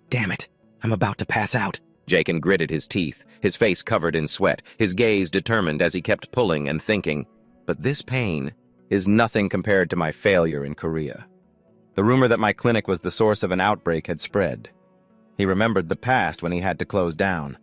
Damn it, I'm about to pass out. Jaken gritted his teeth, his face covered in sweat, his gaze determined as he kept pulling and thinking, but this pain is nothing compared to my failure in Korea. The rumor that my clinic was the source of an outbreak had spread. He remembered the past when he had to close down.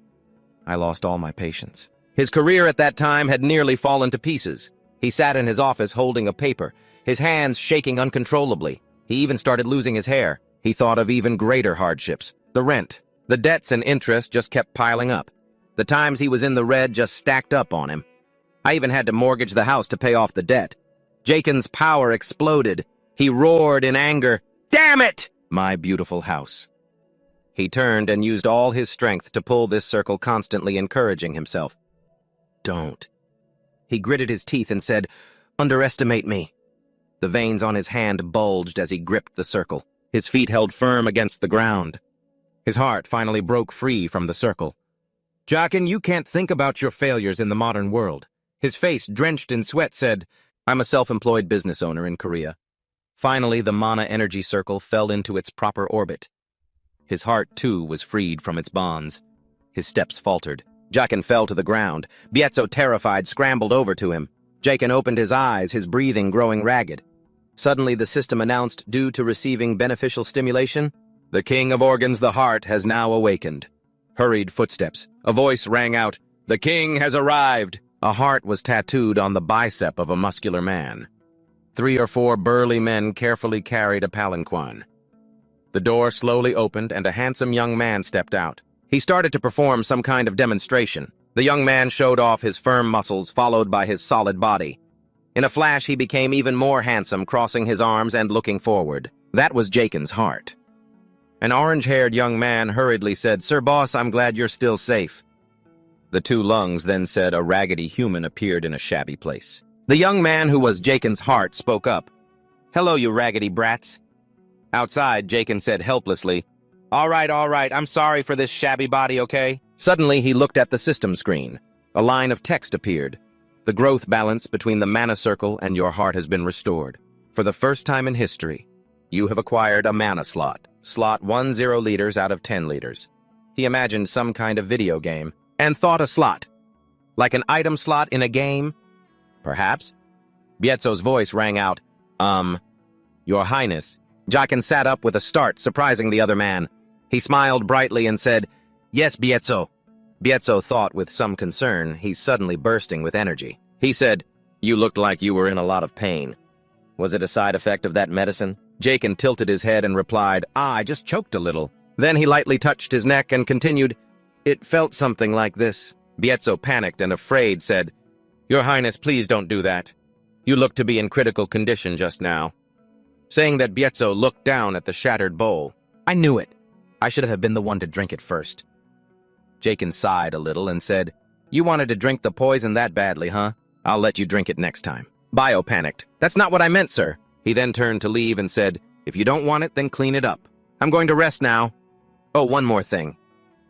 I lost all my patients. His career at that time had nearly fallen to pieces. He sat in his office holding a paper, his hands shaking uncontrollably. He even started losing his hair. He thought of even greater hardships. The rent, the debts and interest just kept piling up. The times he was in the red just stacked up on him. I even had to mortgage the house to pay off the debt. Jaken's power exploded. He roared in anger, Damn it! My beautiful house. He turned and used all his strength to pull this circle, constantly encouraging himself. Don't. He gritted his teeth and said, Underestimate me. The veins on his hand bulged as he gripped the circle. His feet held firm against the ground. His heart finally broke free from the circle. Jaken, you can't think about your failures in the modern world. His face, drenched in sweat, said, I'm a self-employed business owner in Korea. Finally, the mana energy circle fell into its proper orbit. His heart, too, was freed from its bonds. His steps faltered. Jaken fell to the ground. Bietso, terrified, scrambled over to him. Jaken opened his eyes, his breathing growing ragged. Suddenly, the system announced, due to receiving beneficial stimulation, the king of organs, the heart, has now awakened. Hurried footsteps. A voice rang out, The king has arrived! A heart was tattooed on the bicep of a muscular man. 3 or 4 burly men carefully carried a palanquin. The door slowly opened and a handsome young man stepped out. He started to perform some kind of demonstration. The young man showed off his firm muscles, followed by his solid body. In a flash, he became even more handsome, crossing his arms and looking forward. That was Jaken's heart. An orange-haired young man hurriedly said, Sir Boss, I'm glad you're still safe. The 2 lungs then said a raggedy human appeared in a shabby place. The young man who was Jaken's heart spoke up. Hello, you raggedy brats. Outside, Jaken said helplessly, All right, I'm sorry for this shabby body, okay? Suddenly, he looked at the system screen. A line of text appeared. The growth balance between the mana circle and your heart has been restored. For the first time in history, you have acquired a mana slot. Slot 10 liters out of 10 liters. He imagined some kind of video game and thought a slot. Like an item slot in a game? Perhaps? Bietzo's voice rang out. Your Highness. Jaikin sat up with a start, surprising the other man. He smiled brightly and said, Yes, Bietzo. Bietzo thought with some concern, he's suddenly bursting with energy. He said, You looked like you were in a lot of pain. Was it a side effect of that medicine? Jaikin tilted his head and replied, I just choked a little. Then he lightly touched his neck and continued, It felt something like this. Bietzo panicked and afraid said, Your Highness, please don't do that. You look to be in critical condition just now. Saying that, Bietzo looked down at the shattered bowl. I knew it. I should have been the one to drink it first. Jaikin sighed a little and said, You wanted to drink the poison that badly, huh? I'll let you drink it next time. Bio panicked. That's not what I meant, sir. He then turned to leave and said, If you don't want it, then clean it up. I'm going to rest now. Oh, one more thing.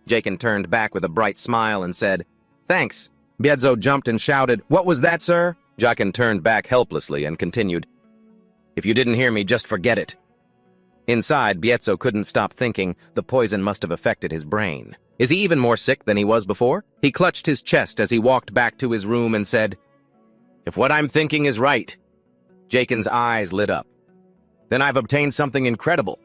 Jaikin turned back with a bright smile and said, Thanks. Bietzo jumped and shouted, What was that, sir? Jaikin turned back helplessly and continued, If you didn't hear me, just forget it. Inside, Bietzo couldn't stop thinking the poison must have affected his brain. Is he even more sick than he was before? He clutched his chest as he walked back to his room and said, If what I'm thinking is right. Jaikin's eyes lit up. Then I've obtained something incredible.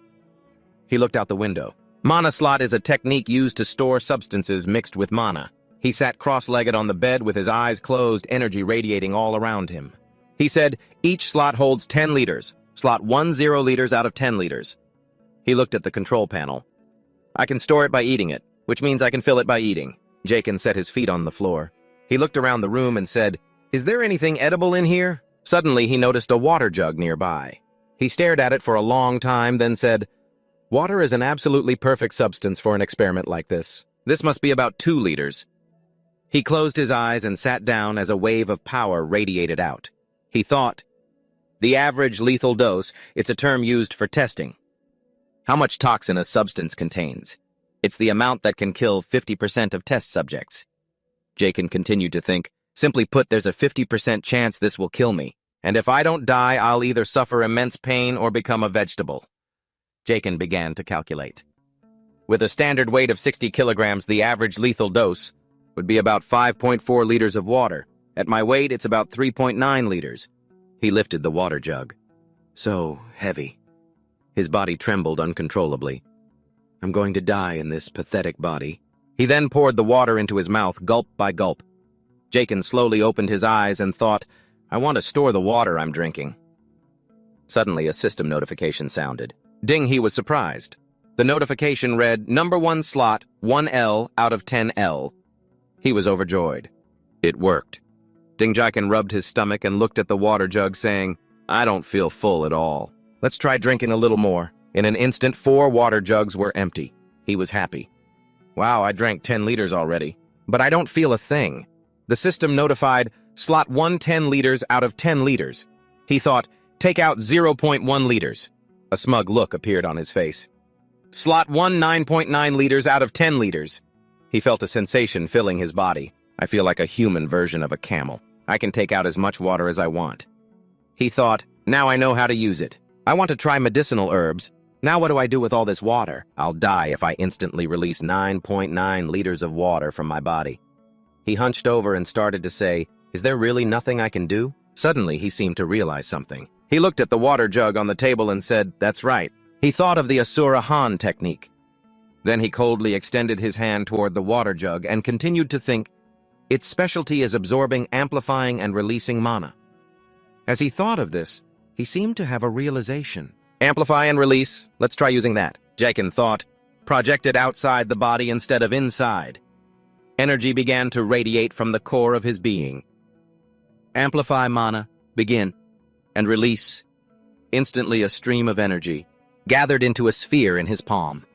He looked out the window. Mana slot is a technique used to store substances mixed with mana. He sat cross-legged on the bed with his eyes closed, energy radiating all around him. He said, Each slot holds 10 liters. Slot 10 liters out of 10 liters. He looked at the control panel. I can store it by eating it, which means I can fill it by eating. Jaikin set his feet on the floor. He looked around the room and said, Is there anything edible in here? Suddenly, he noticed a water jug nearby. He stared at it for a long time, then said, Water is an absolutely perfect substance for an experiment like this. This must be about 2 liters. He closed his eyes and sat down as a wave of power radiated out. He thought, The average lethal dose, it's a term used for testing. How much toxin a substance contains. It's the amount that can kill 50% of test subjects. Jaikin continued to think, Simply put, there's a 50% chance this will kill me. And if I don't die, I'll either suffer immense pain or become a vegetable. Jaikin began to calculate. With a standard weight of 60 kilograms, the average lethal dose would be about 5.4 liters of water. At my weight, it's about 3.9 liters. He lifted the water jug. So heavy. His body trembled uncontrollably. I'm going to die in this pathetic body. He then poured the water into his mouth, gulp by gulp. Jaikin slowly opened his eyes and thought, I want to store the water I'm drinking. Suddenly, a system notification sounded. Ding, he was surprised. The notification read, Number 1 slot, 1L out of 10L. He was overjoyed. It worked. Ding Jaikin rubbed his stomach and looked at the water jug, saying, I don't feel full at all. Let's try drinking a little more. In an instant, 4 water jugs were empty. He was happy. Wow, I drank 10 liters already. But I don't feel a thing. The system notified, slot 10 liters out of 10 liters. He thought, take out 0.1 liters. A smug look appeared on his face. Slot 9.9 liters out of 10 liters. He felt a sensation filling his body. I feel like a human version of a camel. I can take out as much water as I want. He thought, now I know how to use it. I want to try medicinal herbs. Now what do I do with all this water? I'll die if I instantly release 9.9 liters of water from my body. He hunched over and started to say, Is there really nothing I can do? Suddenly, he seemed to realize something. He looked at the water jug on the table and said, That's right. He thought of the Asura Han technique. Then he coldly extended his hand toward the water jug and continued to think, Its specialty is absorbing, amplifying, and releasing mana. As he thought of this, he seemed to have a realization. Amplify and release. Let's try using that. Jaikin thought, projected outside the body instead of inside. Energy began to radiate from the core of his being. Amplify mana, begin, and release. Instantly a stream of energy gathered into a sphere in his palm.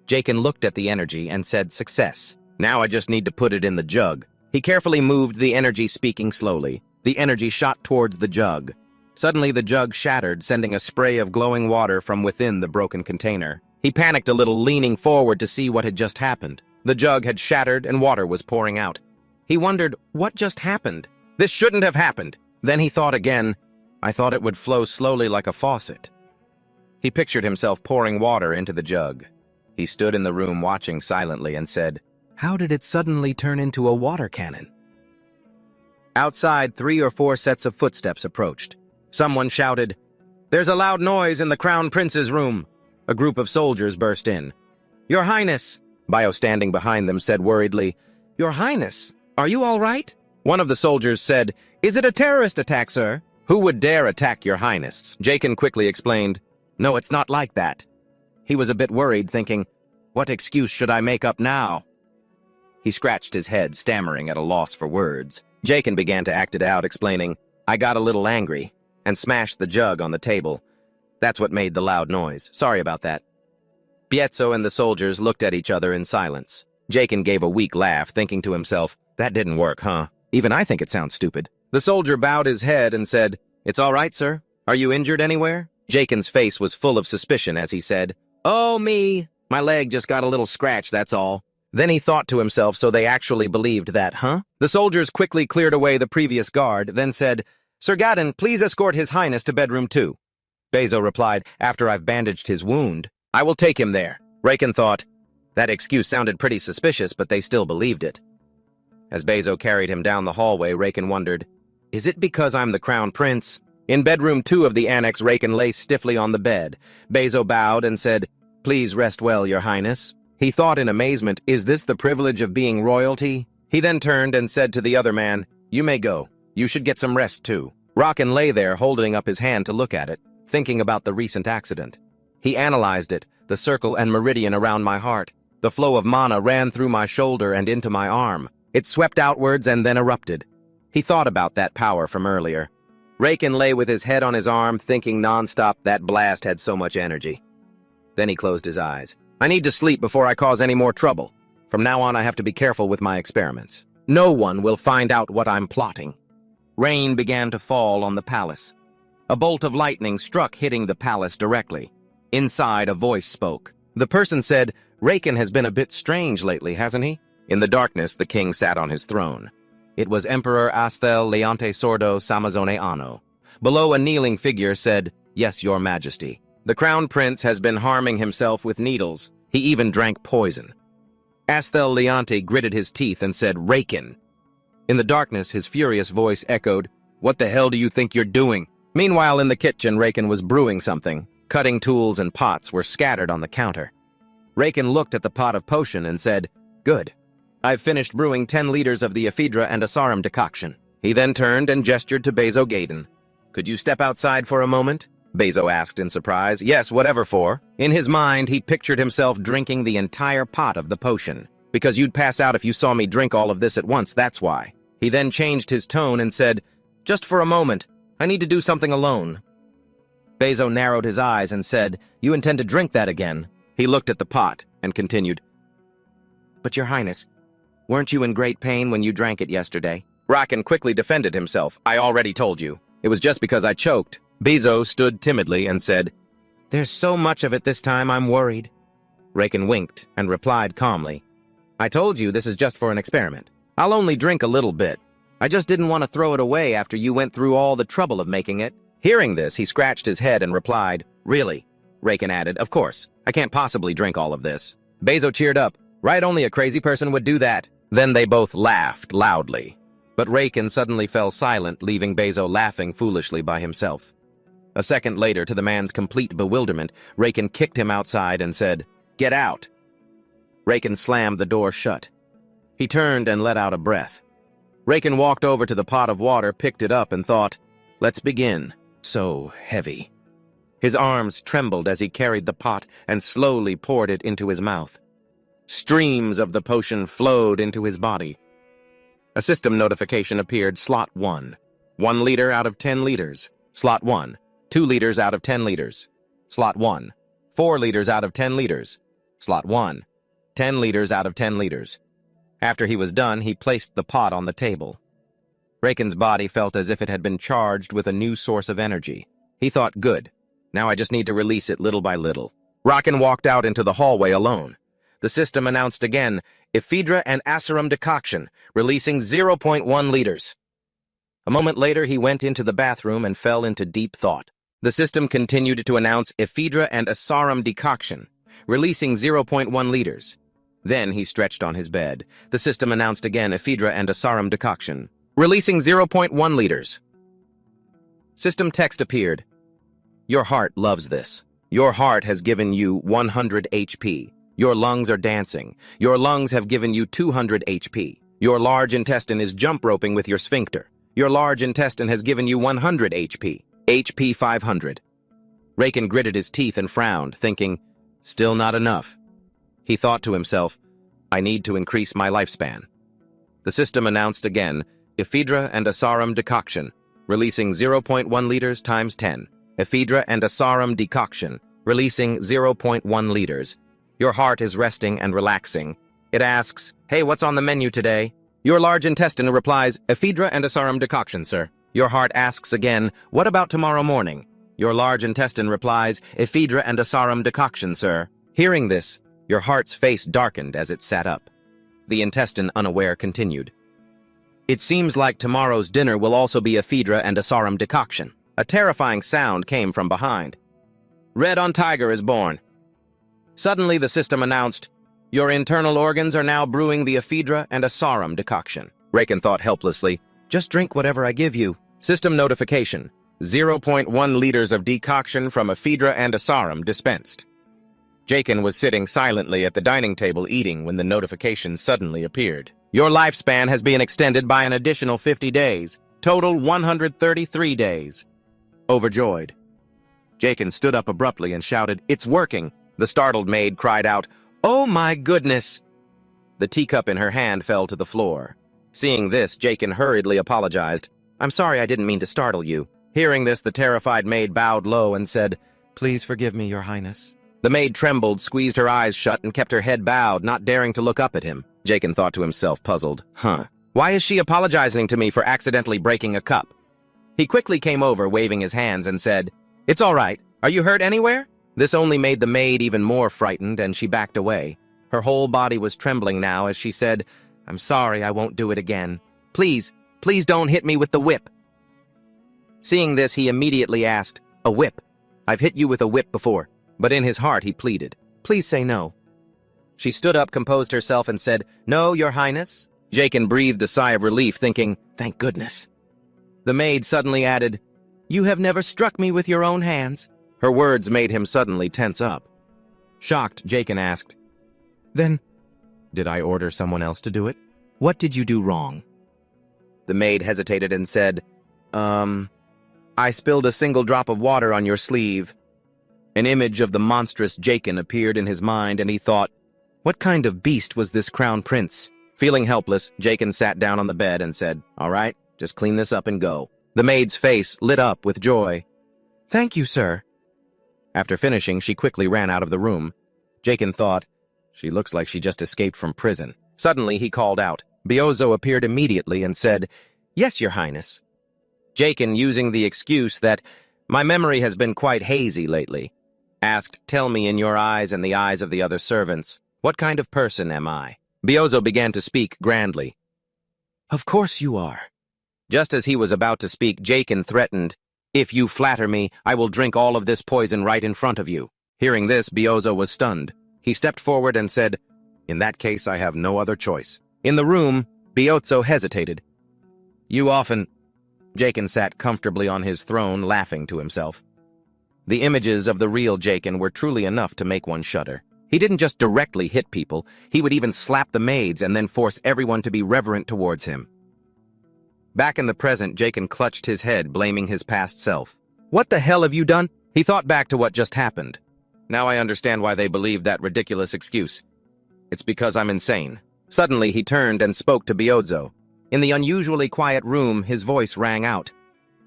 Jaikin looked at the energy and said, Success. Now I just need to put it in the jug. He carefully moved the energy, speaking slowly. The energy shot towards the jug. Suddenly the jug shattered, sending a spray of glowing water from within the broken container. He panicked a little, leaning forward to see what had just happened. The jug had shattered and water was pouring out. He wondered, what just happened? This shouldn't have happened. Then he thought again, I thought it would flow slowly like a faucet. He pictured himself pouring water into the jug. He stood in the room watching silently and said, How did it suddenly turn into a water cannon? Outside, 3 or 4 sets of footsteps approached. Someone shouted, "There's a loud noise in the Crown Prince's room." A group of soldiers burst in. "Your Highness," Bio standing behind them said worriedly, "Your Highness, are you all right?" One of the soldiers said, "Is it a terrorist attack, sir?" "Who would dare attack your Highness?" Jaken quickly explained, "No, it's not like that." He was a bit worried, thinking, what excuse should I make up now? He scratched his head, stammering at a loss for words. Jaken began to act it out, explaining, "I got a little angry and smashed the jug on the table. That's what made the loud noise. Sorry about that." Pietzo and the soldiers looked at each other in silence. Jaken gave a weak laugh, thinking to himself, "That didn't work, huh? Even I think it sounds stupid." The soldier bowed his head and said, "It's all right, sir. Are you injured anywhere?" Jaken's face was full of suspicion as he said, "Oh, me. My leg just got a little scratch, that's all." Then he thought to himself, so they actually believed that, huh? The soldiers quickly cleared away the previous guard, then said, "Sir Gaddon, please escort His Highness to bedroom 2. Bezo replied, "After I've bandaged his wound, I will take him there." Raken thought, that excuse sounded pretty suspicious, but they still believed it. As Bezo carried him down the hallway, Raken wondered, is it because I'm the Crown Prince? In bedroom 2 of the annex, Raken lay stiffly on the bed. Bezo bowed and said, "Please rest well, Your Highness." He thought in amazement, is this the privilege of being royalty? He then turned and said to the other man, "You may go. You should get some rest too." Raken lay there holding up his hand to look at it, thinking about the recent accident. He analyzed it, the circle and meridian around my heart. The flow of mana ran through my shoulder and into my arm. It swept outwards and then erupted. He thought about that power from earlier. Raken lay with his head on his arm, thinking nonstop that blast had so much energy. Then he closed his eyes. "I need to sleep before I cause any more trouble. From now on, I have to be careful with my experiments. No one will find out what I'm plotting." Rain began to fall on the palace. A bolt of lightning struck, hitting the palace directly. Inside, a voice spoke. The person said, "Raken has been a bit strange lately, hasn't he?" In the darkness, the king sat on his throne. It was Emperor Astel Leonte Sordo Samazone Anno. Below, a kneeling figure said, "Yes, your majesty. The crown prince has been harming himself with needles. He even drank poison." Astel Leonte gritted his teeth and said, "Raken." In the darkness, his furious voice echoed, "What the hell do you think you're doing?" Meanwhile, in the kitchen, Raken was brewing something. Cutting tools and pots were scattered on the counter. Raken looked at the pot of potion and said, "Good. I've finished brewing 10 liters of the ephedra and asarum decoction." He then turned and gestured to Bezo Gaydon. "Could you step outside for a moment?" Bezo asked in surprise. "Yes, whatever for." In his mind, he pictured himself drinking the entire pot of the potion. "Because you'd pass out if you saw me drink all of this at once, that's why." He then changed his tone and said, "Just for a moment. I need to do something alone." Bezo narrowed his eyes and said, "You intend to drink that again?" He looked at the pot and continued, "But your highness, weren't you in great pain when you drank it yesterday?" Raken quickly defended himself. "I already told you. It was just because I choked." Bezo stood timidly and said, "There's so much of it this time, I'm worried." Raken winked and replied calmly, "I told you this is just for an experiment. I'll only drink a little bit. I just didn't want to throw it away after you went through all the trouble of making it." Hearing this, he scratched his head and replied, "Really?" Raken added, "Of course. I can't possibly drink all of this." Bezo cheered up. "Right, only a crazy person would do that." Then they both laughed loudly. But Raken suddenly fell silent, leaving Bezo laughing foolishly by himself. A second later, to the man's complete bewilderment, Raken kicked him outside and said, "Get out." Raken slammed the door shut. He turned and let out a breath. Raken walked over to the pot of water, picked it up, and thought, "Let's begin." So heavy. His arms trembled as he carried the pot and slowly poured it into his mouth. Streams of the potion flowed into his body. A system notification appeared. Slot 1. 1 liter out of 10 liters. Slot 1. 2 liters out of 10 liters. Slot 1. 4 liters out of 10 liters. Slot 1. 10 liters out of 10 liters. After he was done, he placed the pot on the table. Raken's body felt as if it had been charged with a new source of energy. He thought, good. Now I just need to release it little by little. Raken walked out into the hallway alone. The system announced again, ephedra and asarum decoction, releasing 0.1 liters. A moment later, he went into the bathroom and fell into deep thought. The system continued to announce ephedra and asarum decoction, releasing 0.1 liters. Then he stretched on his bed. The system announced again ephedra and asarum decoction, releasing 0.1 liters. System text appeared. Your heart loves this. Your heart has given you 100 HP. Your lungs are dancing. Your lungs have given you 200 HP. Your large intestine is jump roping with your sphincter. Your large intestine has given you 100 HP. HP 500. Raken gritted his teeth and frowned, thinking, still not enough. He thought to himself, I need to increase my lifespan. The system announced again, ephedra and asarum decoction, releasing 0.1 liters times 10. Ephedra and asarum decoction, releasing 0.1 liters. Your heart is resting and relaxing. It asks, hey, what's on the menu today? Your large intestine replies, ephedra and asarum decoction, sir. Your heart asks again, what about tomorrow morning? Your large intestine replies, ephedra and asarum decoction, sir. Hearing this, your heart's face darkened as it sat up. The intestine, unaware, continued. It seems like tomorrow's dinner will also be ephedra and asarum decoction. A terrifying sound came from behind. Red on Tiger is born. Suddenly the system announced, your internal organs are now brewing the ephedra and asarum decoction. Raken thought helplessly, just drink whatever I give you. System notification, 0.1 liters of decoction from ephedra and asarum dispensed. Jaken was sitting silently at the dining table eating when the notification suddenly appeared. Your lifespan has been extended by an additional 50 days, total 133 days. Overjoyed, Jaken stood up abruptly and shouted, it's working. The startled maid cried out, oh my goodness! The teacup in her hand fell to the floor. Seeing this, Jaken hurriedly apologized. I'm sorry, I didn't mean to startle you. Hearing this, the terrified maid bowed low and said, please forgive me, Your Highness. The maid trembled, squeezed her eyes shut, and kept her head bowed, not daring to look up at him. Jaken thought to himself, puzzled. Why is she apologizing to me for accidentally breaking a cup? He quickly came over, waving his hands, and said, it's all right. Are you hurt anywhere? This only made the maid even more frightened, and she backed away. Her whole body was trembling now as she said, I'm sorry, I won't do it again. Please don't hit me with the whip. Seeing this, he immediately asked, a whip? I've hit you with a whip before. But in his heart he pleaded, please say no. She stood up, composed herself, and said, no, Your Highness. Jaken breathed a sigh of relief, thinking, thank goodness. The maid suddenly added, you have never struck me with your own hands. Her words made him suddenly tense up. Shocked, Jaken asked, then, did I order someone else to do it? What did you do wrong? The maid hesitated and said, I spilled a single drop of water on your sleeve. An image of the monstrous Jaken appeared in his mind, and he thought, what kind of beast was this crown prince? Feeling helpless, Jaken sat down on the bed and said, all right, just clean this up and go. The maid's face lit up with joy. Thank you, sir. After finishing, she quickly ran out of the room. Jaken thought, she looks like she just escaped from prison. Suddenly, he called out. Biozo appeared immediately and said, yes, Your Highness. Jaken, using the excuse that, my memory has been quite hazy lately, asked, tell me in your eyes and the eyes of the other servants, what kind of person am I? Biozo began to speak grandly. Of course you are. Just as he was about to speak, Jaken threatened, if you flatter me, I will drink all of this poison right in front of you. Hearing this, Biozo was stunned. He stepped forward and said, in that case, I have no other choice. In the room, Biozo hesitated. You often... Jaken sat comfortably on his throne, laughing to himself. The images of the real Jaken were truly enough to make one shudder. He didn't just directly hit people, he would even slap the maids and then force everyone to be reverent towards him. Back in the present, Jaken clutched his head, blaming his past self. What the hell have you done? He thought back to what just happened. Now I understand why they believed that ridiculous excuse. It's because I'm insane. Suddenly, he turned and spoke to Biozo. In the unusually quiet room, his voice rang out.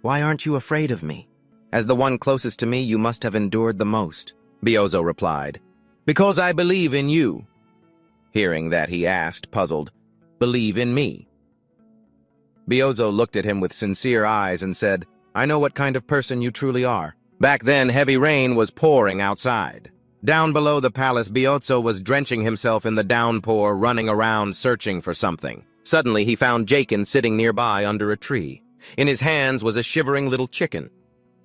Why aren't you afraid of me? As the one closest to me, you must have endured the most. Biozo replied. Because I believe in you. Hearing that, he asked, puzzled, believe in me? Biozo looked at him with sincere eyes and said, I know what kind of person you truly are. Back then, heavy rain was pouring outside. Down below the palace, Biozo was drenching himself in the downpour, running around searching for something. Suddenly, he found Jaken sitting nearby under a tree. In his hands was a shivering little chicken.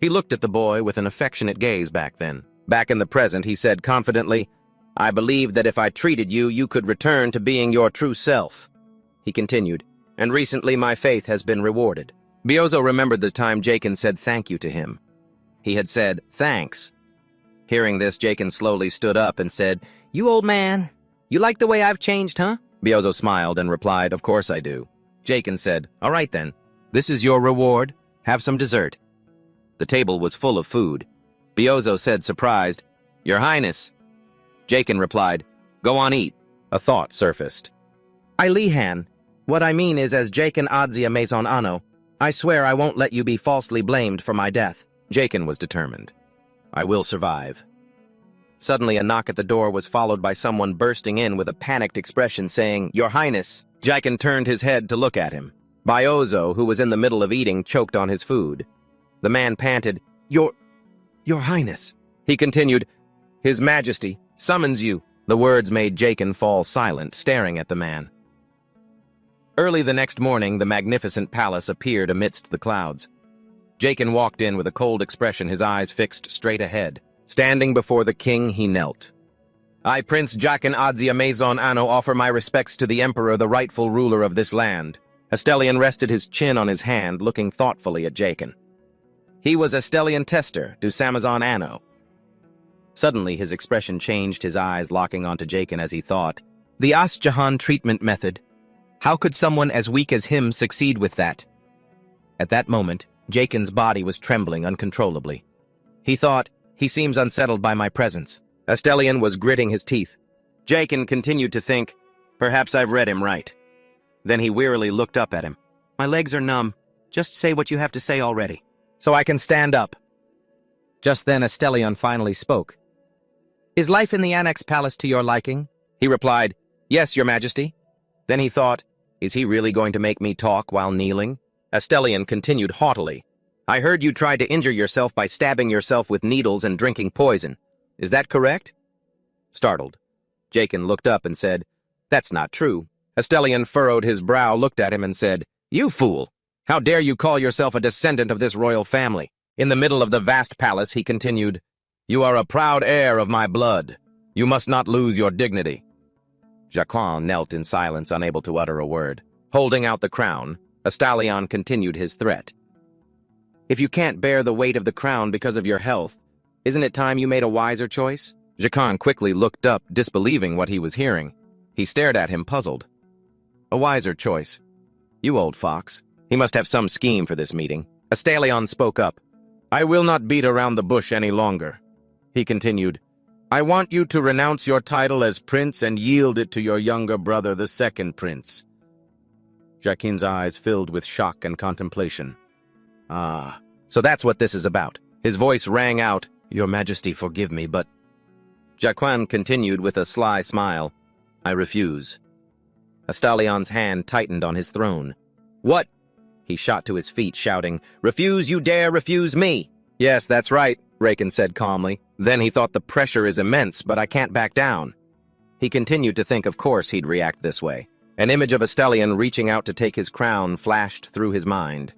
He looked at the boy with an affectionate gaze back then. Back in the present, he said confidently, I believed that if I treated you, you could return to being your true self. He continued, and recently my faith has been rewarded. Byozo remembered the time Jakin said thank you to him. He had said, thanks. Hearing this, Jakin slowly stood up and said, You old man, you like the way I've changed, huh? Byozo smiled and replied, Of course I do. Jakin said, All right then, this is your reward. Have some dessert. The table was full of food. Byozo said, surprised, Your Highness. Jakin replied, Go on, eat. A thought surfaced. I Lihan. What I mean is, as Jakin Adzia Maison Ano, I swear I won't let you be falsely blamed for my death. Jakin was determined. I will survive. Suddenly, a knock at the door was followed by someone bursting in with a panicked expression saying, Your Highness. Jakin turned his head to look at him. Byozo, who was in the middle of eating, choked on his food. The man panted, Your Highness. He continued, His Majesty summons you. The words made Jakin fall silent, staring at the man. Early the next morning, the magnificent palace appeared amidst the clouds. Jakin walked in with a cold expression, his eyes fixed straight ahead. Standing before the king, he knelt. I, Prince Jakin Adzia Maison Ano, offer my respects to the Emperor, the rightful ruler of this land. Estelian rested his chin on his hand, looking thoughtfully at Jakin. He was Estelian Tester, du Samazon Ano. Suddenly, his expression changed, his eyes locking onto Jakin as he thought, The Jahan treatment method. How could someone as weak as him succeed with that? At that moment, Jakin's body was trembling uncontrollably. He thought, He seems unsettled by my presence. Estelian was gritting his teeth. Jakin continued to think, Perhaps I've read him right. Then he wearily looked up at him. My legs are numb. Just say what you have to say already, so I can stand up. Just then Estelian finally spoke. Is life in the Annex Palace to your liking? He replied, Yes, Your Majesty. Then he thought, Is he really going to make me talk while kneeling? Estelian continued haughtily. I heard you tried to injure yourself by stabbing yourself with needles and drinking poison. Is that correct? Startled, Jakin looked up and said, That's not true. Estelian furrowed his brow, looked at him and said, You fool! How dare you call yourself a descendant of this royal family? In the middle of the vast palace, he continued, You are a proud heir of my blood. You must not lose your dignity. Jacquin knelt in silence, unable to utter a word. Holding out the crown, Estelian continued his threat. If you can't bear the weight of the crown because of your health, isn't it time you made a wiser choice? Jacquin quickly looked up, disbelieving what he was hearing. He stared at him, puzzled. A wiser choice. You old fox. He must have some scheme for this meeting. Estelian spoke up. I will not beat around the bush any longer. He continued, I want you to renounce your title as prince and yield it to your younger brother, the second prince. Jacquin's eyes filled with shock and contemplation. Ah, so that's what this is about. His voice rang out, Your Majesty, forgive me, but... Jacquin continued with a sly smile. I refuse. Estelian's hand tightened on his throne. What? He shot to his feet, shouting, Refuse, you dare refuse me! Yes, that's right, Rakin said calmly. Then he thought the pressure is immense, but I can't back down. He continued to think of course he'd react this way. An image of Estelian reaching out to take his crown flashed through his mind.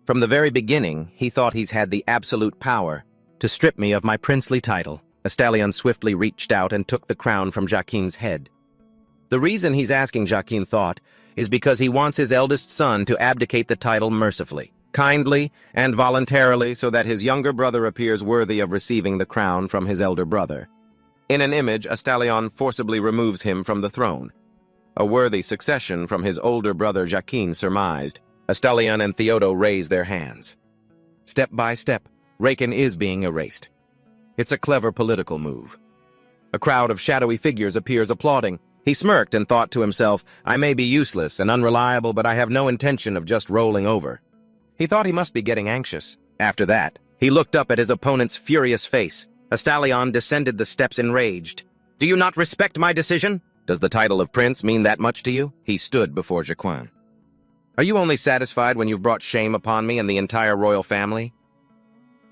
From the very beginning, he thought he's had the absolute power to strip me of my princely title. Estelian swiftly reached out and took the crown from Jacquin's head. The reason he's asking, Jacquin thought, is because he wants his eldest son to abdicate the title mercifully, kindly, and voluntarily, so that his younger brother appears worthy of receiving the crown from his elder brother. In an image, Estelian forcibly removes him from the throne. A worthy succession from his older brother Jacquin surmised. Estelian and Theodo raised their hands. Step by step, Rakin is being erased. It's a clever political move. A crowd of shadowy figures appears applauding. He smirked and thought to himself, I may be useless and unreliable, but I have no intention of just rolling over. He thought he must be getting anxious. After that, he looked up at his opponent's furious face. Estelian descended the steps enraged. Do you not respect my decision? Does the title of prince mean that much to you? He stood before Jacquin. Are you only satisfied when you've brought shame upon me and the entire royal family?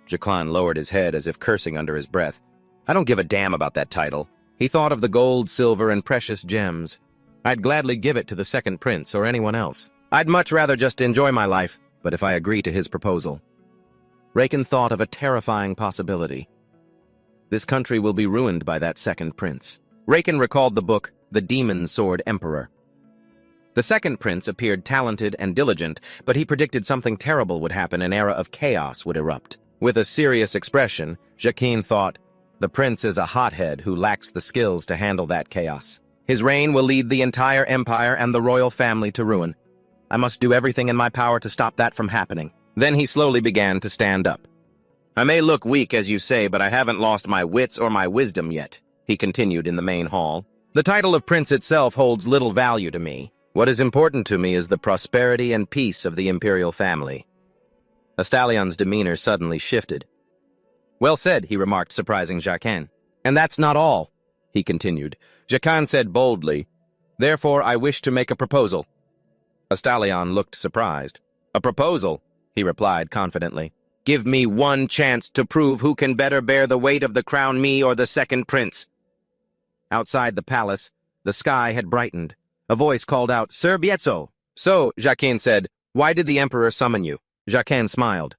Jacquin lowered his head as if cursing under his breath. I don't give a damn about that title. He thought of the gold, silver, and precious gems. I'd gladly give it to the second prince or anyone else. I'd much rather just enjoy my life, but if I agree to his proposal. Rakin thought of a terrifying possibility. This country will be ruined by that second prince. Raken recalled the book, The Demon Sword Emperor. The second prince appeared talented and diligent, but he predicted something terrible would happen. An era of chaos would erupt. With a serious expression, Jacquin thought, the prince is a hothead who lacks the skills to handle that chaos. His reign will lead the entire empire and the royal family to ruin. I must do everything in my power to stop that from happening. Then he slowly began to stand up. I may look weak, as you say, but I haven't lost my wits or my wisdom yet, he continued in the main hall. The title of prince itself holds little value to me. What is important to me is the prosperity and peace of the imperial family. Astallion's demeanor suddenly shifted. Well said, he remarked, surprising Jacquin. And that's not all, he continued. Jacquin said boldly, therefore I wish to make a proposal. Astallion looked surprised. A proposal, he replied confidently. Give me one chance to prove who can better bear the weight of the crown, me or the second prince. Outside the palace, the sky had brightened. A voice called out, Sir Bietzo. So, Jacquin said, why did the emperor summon you? Jacquin smiled.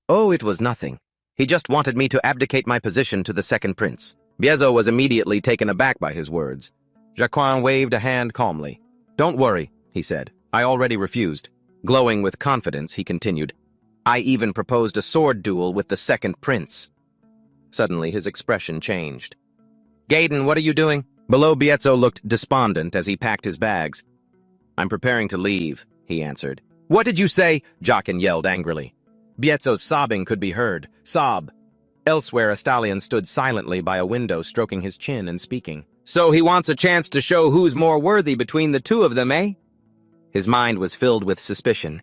Oh, it was nothing. He just wanted me to abdicate my position to the second prince. Bietzo was immediately taken aback by his words. Jacquin waved a hand calmly. Don't worry, he said. I already refused. Glowing with confidence, he continued. I even proposed a sword duel with the second prince. Suddenly, his expression changed. Gaiden, what are you doing? Below, Bietzo looked despondent as he packed his bags. I'm preparing to leave, he answered. What did you say? Jacquin yelled angrily. Bietzo's sobbing could be heard. Sob. Elsewhere, Astallion stood silently by a window, stroking his chin and speaking. So he wants a chance to show who's more worthy between the two of them, eh? His mind was filled with suspicion.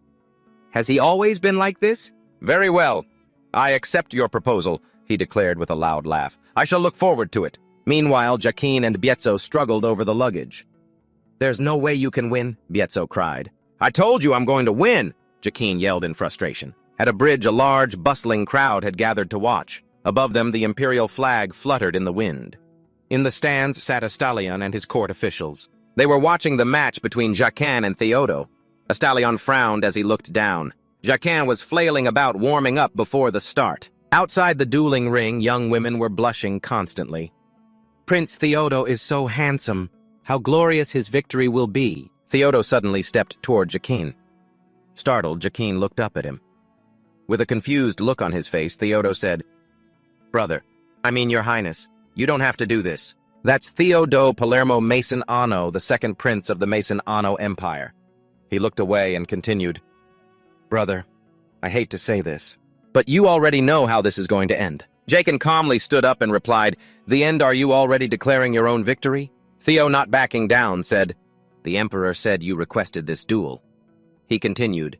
Has he always been like this? Very well. I accept your proposal, he declared with a loud laugh. I shall look forward to it. Meanwhile, Jacquin and Bietzo struggled over the luggage. There's no way you can win, Bietzo cried. I told you I'm going to win, Jacquin yelled in frustration. At a bridge, a large, bustling crowd had gathered to watch. Above them, the imperial flag fluttered in the wind. In the stands sat Astallion and his court officials. They were watching the match between Jacquin and Theodo. Astallion frowned as he looked down. Jacquin was flailing about, warming up before the start. Outside the dueling ring, young women were blushing constantly. Prince Theodo is so handsome. How glorious his victory will be. Theodo suddenly stepped toward Jacquin. Startled, Jacquin looked up at him. With a confused look on his face, Theodo said, Brother, I mean your highness, you don't have to do this. That's Theodo Palermo Mason Anno, the second prince of the Mason Anno Empire. He looked away and continued, Brother, I hate to say this, but you already know how this is going to end. Jacquin calmly stood up and replied, The end, are you already declaring your own victory? Theo, not backing down, said, The emperor said you requested this duel. He continued,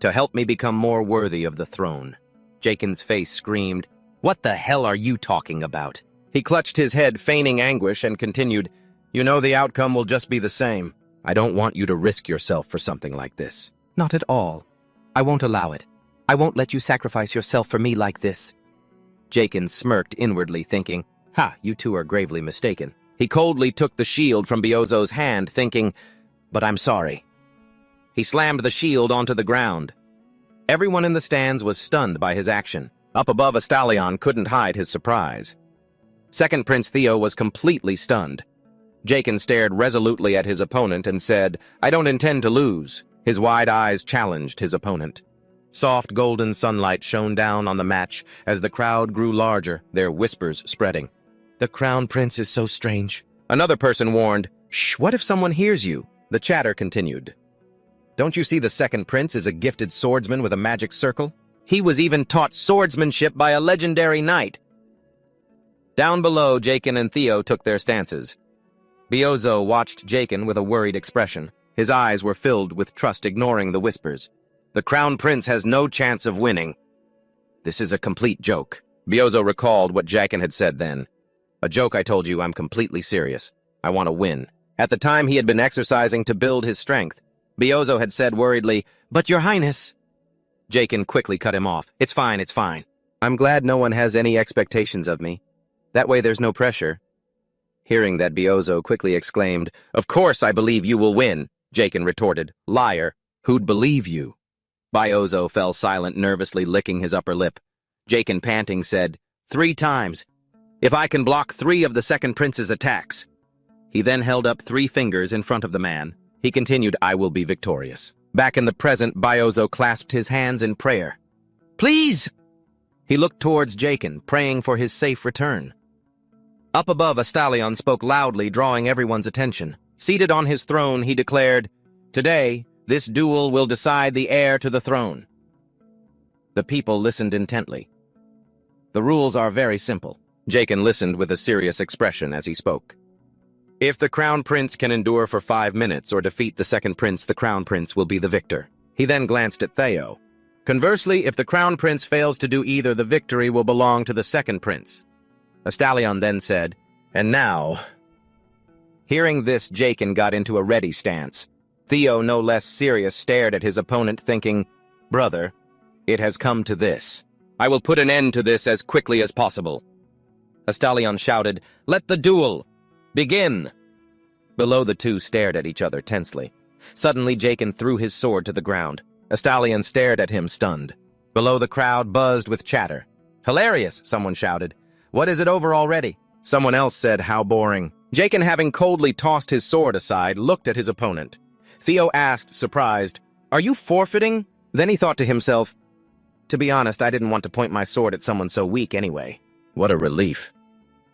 To help me become more worthy of the throne. Jacquin's face screamed, What the hell are you talking about? He clutched his head, feigning anguish, and continued, You know the outcome will just be the same. I don't want you to risk yourself for something like this. Not at all. I won't allow it. I won't let you sacrifice yourself for me like this. Jacquin smirked inwardly, thinking, Ha, you two are gravely mistaken. He coldly took the shield from Biozzo's hand, thinking, But I'm sorry. He slammed the shield onto the ground. Everyone in the stands was stunned by his action. Up above, Astallion couldn't hide his surprise. Second Prince Theo was completely stunned. Jacquin stared resolutely at his opponent and said, I don't intend to lose. His wide eyes challenged his opponent. Soft golden sunlight shone down on the match as the crowd grew larger, their whispers spreading. The crown prince is so strange. Another person warned, Shh, what if someone hears you? The chatter continued. Don't you see the second prince is a gifted swordsman with a magic circle? He was even taught swordsmanship by a legendary knight. Down below, Jacquin and Theo took their stances. Biozzo watched Jacquin with a worried expression. His eyes were filled with trust, ignoring the whispers. The crown prince has no chance of winning. This is a complete joke. Biozzo recalled what Jacquin had said then. A joke, I told you. I'm completely serious. I want to win. At the time, he had been exercising to build his strength. Biozzo had said worriedly, But your highness... Jacquin quickly cut him off. It's fine, it's fine. I'm glad no one has any expectations of me. That way there's no pressure. Hearing that, Biozzo quickly exclaimed, Of course I believe you will win. Jacquin retorted, Liar. Who'd believe you? Biozzo fell silent, nervously licking his upper lip. Jacquin, panting, said, 3 times. If I can block 3 of the second prince's attacks. He then held up 3 fingers in front of the man. He continued, "I will be victorious." Back in the present, Byozo clasped his hands in prayer. "Please!" He looked towards Jaken, praying for his safe return. Up above, a stallion spoke loudly, drawing everyone's attention. Seated on his throne, he declared, "Today, this duel will decide the heir to the throne." The people listened intently. "The rules are very simple." Jaken listened with a serious expression as he spoke. "If the Crown Prince can endure for 5 minutes or defeat the second prince, the Crown Prince will be the victor." He then glanced at Theo. "Conversely, if the Crown Prince fails to do either, the victory will belong to the second prince." A stallion then said, "And now..." Hearing this, Jaken got into a ready stance. Theo, no less serious, stared at his opponent, thinking, "Brother, it has come to this. I will put an end to this as quickly as possible." A stallion shouted, "Let the duel begin!" Below, the two stared at each other tensely. Suddenly, Jaken threw his sword to the ground. A stallion stared at him, stunned. Below, the crowd buzzed with chatter. "Hilarious," someone shouted. "What is it over already?" Someone else said, "How boring." Jaken, having coldly tossed his sword aside, looked at his opponent. Theo asked, surprised, "Are you forfeiting?" Then he thought to himself, "To be honest, I didn't want to point my sword at someone so weak anyway." What a relief.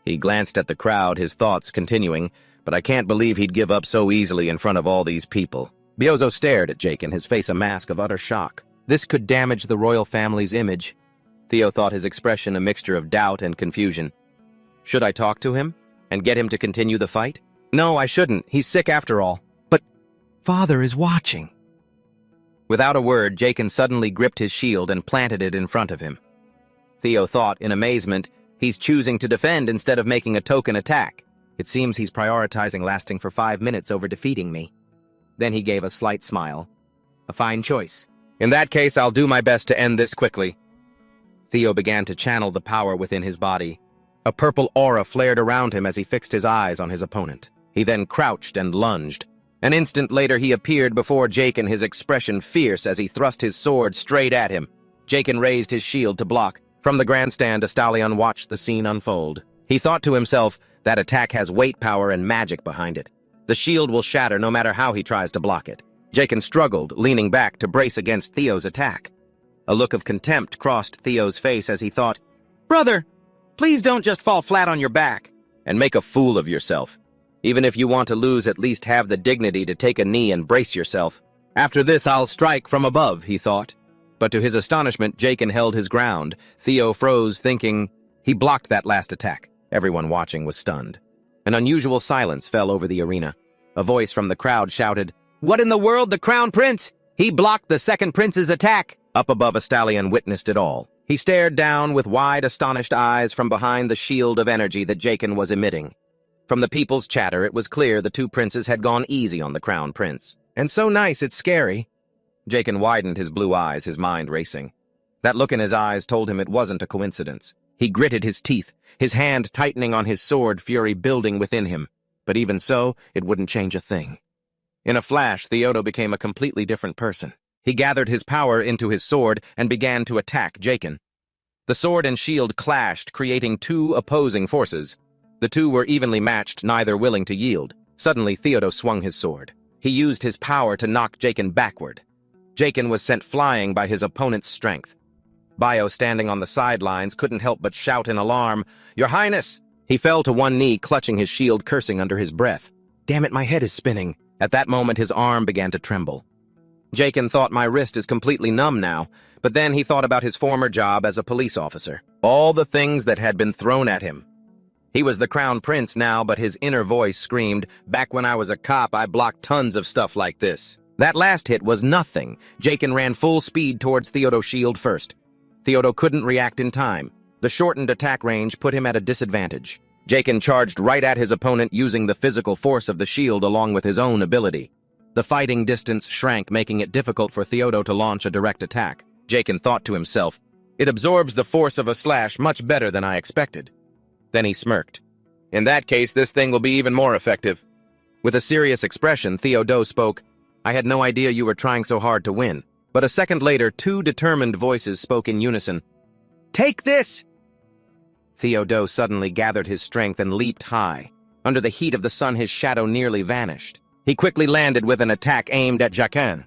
He glanced at the crowd, his thoughts continuing, "But I can't believe he'd give up so easily in front of all these people." Byozo stared at Jaken, his face a mask of utter shock. This could damage the royal family's image. Theo thought his expression a mixture of doubt and confusion. Should I talk to him and get him to continue the fight? No, I shouldn't. He's sick after all. But Father is watching. Without a word, Jaken suddenly gripped his shield and planted it in front of him. Theo thought, in amazement, he's choosing to defend instead of making a token attack. It seems he's prioritizing lasting for 5 minutes over defeating me. Then he gave a slight smile. A fine choice. In that case, I'll do my best to end this quickly. Theo began to channel the power within his body. A purple aura flared around him as he fixed his eyes on his opponent. He then crouched and lunged. An instant later, he appeared before Jaken, his expression fierce as he thrust his sword straight at him. Jaken raised his shield to block. From the grandstand, a stallion watched the scene unfold. He thought to himself, that attack has weight power and magic behind it. The shield will shatter no matter how he tries to block it. Jaken struggled, leaning back to brace against Theo's attack. A look of contempt crossed Theo's face as he thought, "Brother, please don't just fall flat on your back and make a fool of yourself. Even if you want to lose, at least have the dignity to take a knee and brace yourself. After this, I'll strike from above," he thought. But to his astonishment, Jaken held his ground. Theo froze, thinking he blocked that last attack. Everyone watching was stunned. An unusual silence fell over the arena. A voice from the crowd shouted, "What in the world, the Crown Prince? He blocked the second prince's attack!" Up above, a stallion witnessed it all. He stared down with wide, astonished eyes from behind the shield of energy that Jaken was emitting. From the people's chatter, it was clear the two princes had gone easy on the Crown Prince. "And so nice, it's scary." Jaken widened his blue eyes, his mind racing. That look in his eyes told him it wasn't a coincidence. He gritted his teeth, his hand tightening on his sword, fury building within him. But even so, it wouldn't change a thing. In a flash, Theodo became a completely different person. He gathered his power into his sword and began to attack Jaken. The sword and shield clashed, creating 2 opposing forces. The 2 were evenly matched, neither willing to yield. Suddenly, Theodo swung his sword. He used his power to knock Jaken backward. Jaken was sent flying by his opponent's strength. Bio, standing on the sidelines, couldn't help but shout in alarm, "Your Highness!" He fell to one knee, clutching his shield, cursing under his breath. "Damn it, my head is spinning." At that moment, his arm began to tremble. Jaken thought, "My wrist is completely numb now," but then he thought about his former job as a police officer. All the things that had been thrown at him. He was the Crown Prince now, but his inner voice screamed, "Back when I was a cop, I blocked tons of stuff like this." That last hit was nothing. Jaken ran full speed towards Theodo's shield first. Theodo couldn't react in time. The shortened attack range put him at a disadvantage. Jaken charged right at his opponent using the physical force of the shield along with his own ability. The fighting distance shrank, making it difficult for Theodo to launch a direct attack. Jaken thought to himself, "It absorbs the force of a slash much better than I expected." Then he smirked. "In that case, this thing will be even more effective." With a serious expression, Theodo spoke, "I had no idea you were trying so hard to win." But a second later, 2 determined voices spoke in unison. "Take this!" Theodo suddenly gathered his strength and leaped high. Under the heat of the sun, his shadow nearly vanished. He quickly landed with an attack aimed at Jacquin.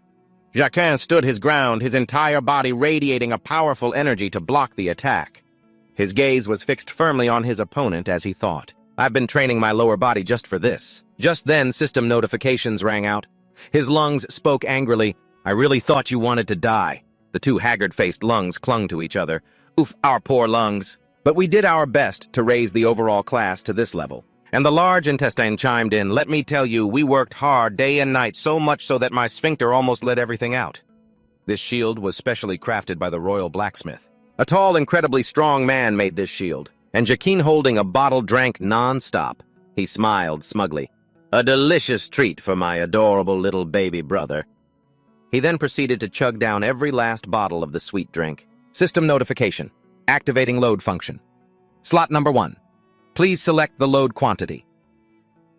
Jacquin stood his ground, his entire body radiating a powerful energy to block the attack. His gaze was fixed firmly on his opponent as he thought, "I've been training my lower body just for this." Just then, system notifications rang out. His lungs spoke angrily, "I really thought you wanted to die." The two haggard-faced lungs clung to each other. "Oof, our poor lungs." But we did our best to raise the overall class to this level. And the large intestine chimed in, "Let me tell you, we worked hard day and night, so much so that my sphincter almost let everything out." This shield was specially crafted by the royal blacksmith. A tall, incredibly strong man made this shield, and Jacquin holding a bottle drank non-stop. He smiled smugly. "A delicious treat for my adorable little baby brother." He then proceeded to chug down every last bottle of the sweet drink. System notification. Activating load function. Slot number 1. Please select the load quantity.